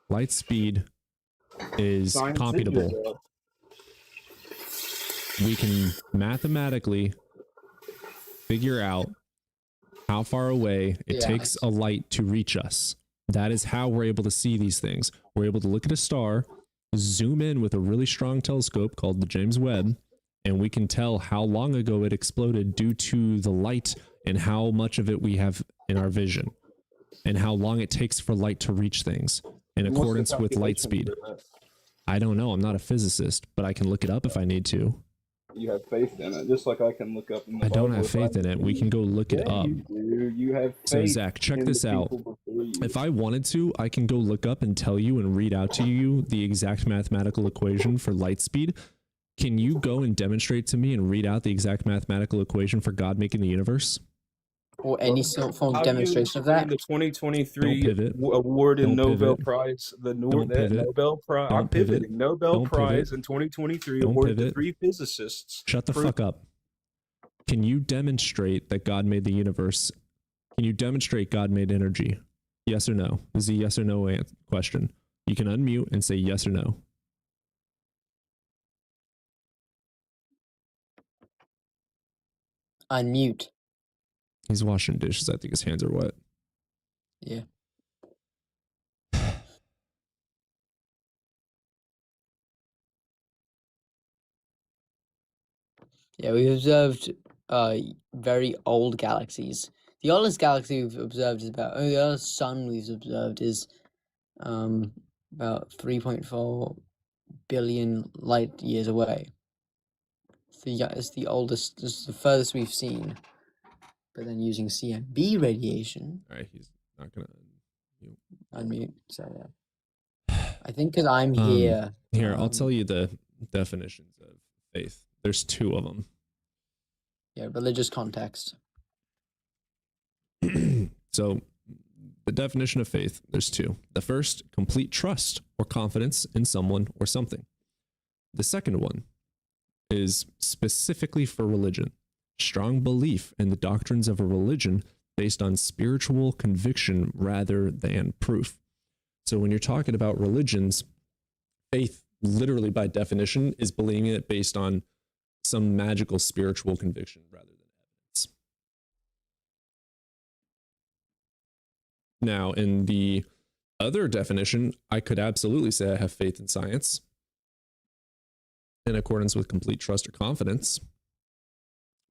light speed is Science is your computable. God. We can mathematically figure out how far away it Yeah. takes a light to reach us. That is how we're able to see these things. We're able to look at a star, zoom in with a really strong telescope called the James Webb, and we can tell how long ago it exploded due to the light and how much of it we have in our vision, and how long it takes for light to reach things in And what's the accordance with light calculation speed. for that? I don't know. I'm not a physicist, but I can look it up if I need to. You have faith in it, just like I can look up in the I don't Bible have if I faith in it. We need can to. go look it Yeah, up. you do. You have So faith Zach, check in this the out. people before you. If I wanted to, I can go look up and tell you and read out to you the exact mathematical equation for light speed. Can you go and demonstrate to me and read out the exact mathematical equation for God making the universe? Or any sort of form How of do you demonstration of explain that? the 2023 Don't pivot. award in Don't Nobel pivot. Prize? The Don't that pivot. Nobel Prize. I'm Don't pivot. pivoting. Nobel Don't pivot. Prize in 2023 Don't awarded to pivot. 3 physicists. Shut the for fuck up. Can you demonstrate that God made the universe? Can you demonstrate God made energy? Yes or no? This is a yes or no question. You can unmute and say yes or no. Unmute. He's washing dishes. I think his hands are wet. Yeah. Yeah, we've observed very old galaxies. The oldest galaxy we've observed is the oldest sun we've observed is about 3.4 billion light years away. It's the oldest, it's the furthest we've seen. But then using CMB radiation. All right, he's not gonna unmute. So yeah, I think because I'm here. Here, I'll tell you the definitions of faith. There's 2 of them. Yeah, religious context. So, the definition of faith, there's 2. The first, complete trust or confidence in someone or something. The second one is specifically for religion. Strong belief in the doctrines of a religion based on spiritual conviction rather than proof. So when you're talking about religions, faith, literally by definition, is believing it based on some magical spiritual conviction rather than evidence. Now, in the other definition, I could absolutely say I have faith in science in accordance with complete trust or confidence.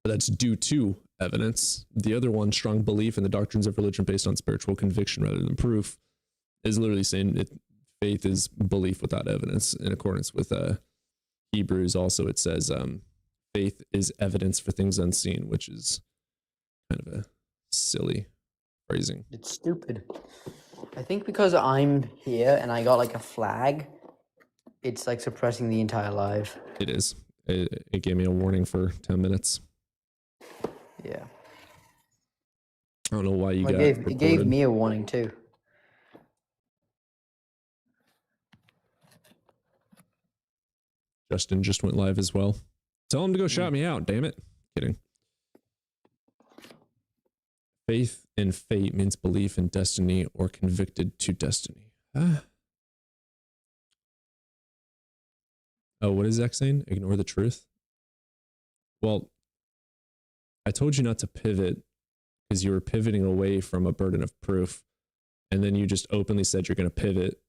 But that's due to evidence. The other one, strong belief in the doctrines of religion based on spiritual conviction rather than proof, is literally saying faith is belief without evidence. In accordance with Hebrews, also it says faith is evidence for things unseen, which is kind of a silly phrasing. It's stupid. I think because I'm here and I got like a flag, it's like suppressing the entire live. It is. It gave me a warning for 10 minutes. Yeah. I don't know why you Well, got it gave reported. me a warning too. Justin just went live as well. Tell him to go shout me out, damn it. Kidding. Faith in fate means belief in destiny or convicted to destiny. Oh, what is Zach saying? Ignore the truth? Well, I told you not to pivot because you were pivoting away from a burden of proof. And then you just openly said you're going to pivot.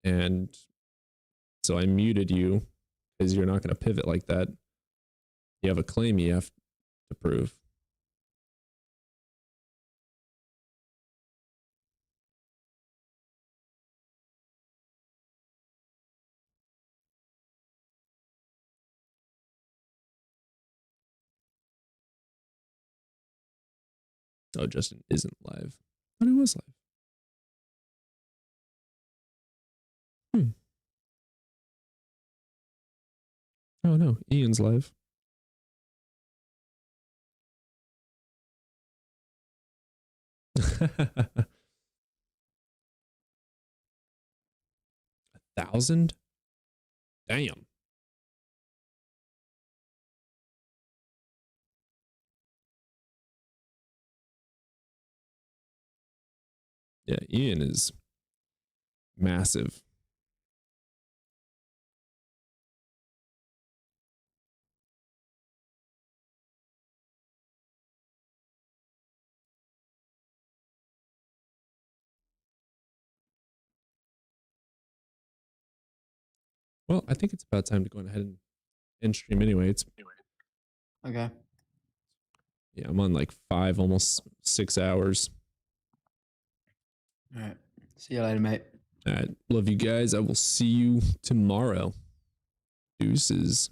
And so I muted you because you're not going to pivot like that. You have a claim you have to prove. Oh, Justin isn't live. But he was live. Oh no, Ian's live. $1,000? Damn. Yeah, Ian is massive. Well, I think it's about time to go ahead and end stream anyway. It's Okay. yeah, I'm on like 5, almost 6 hours. All right. See you later, mate. All right, love you guys. I will see you tomorrow. Deuces.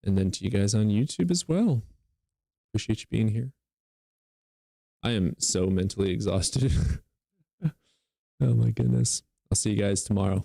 And then to you guys on YouTube as well. Appreciate you being here. I am so mentally exhausted. Oh my goodness. I'll see you guys tomorrow.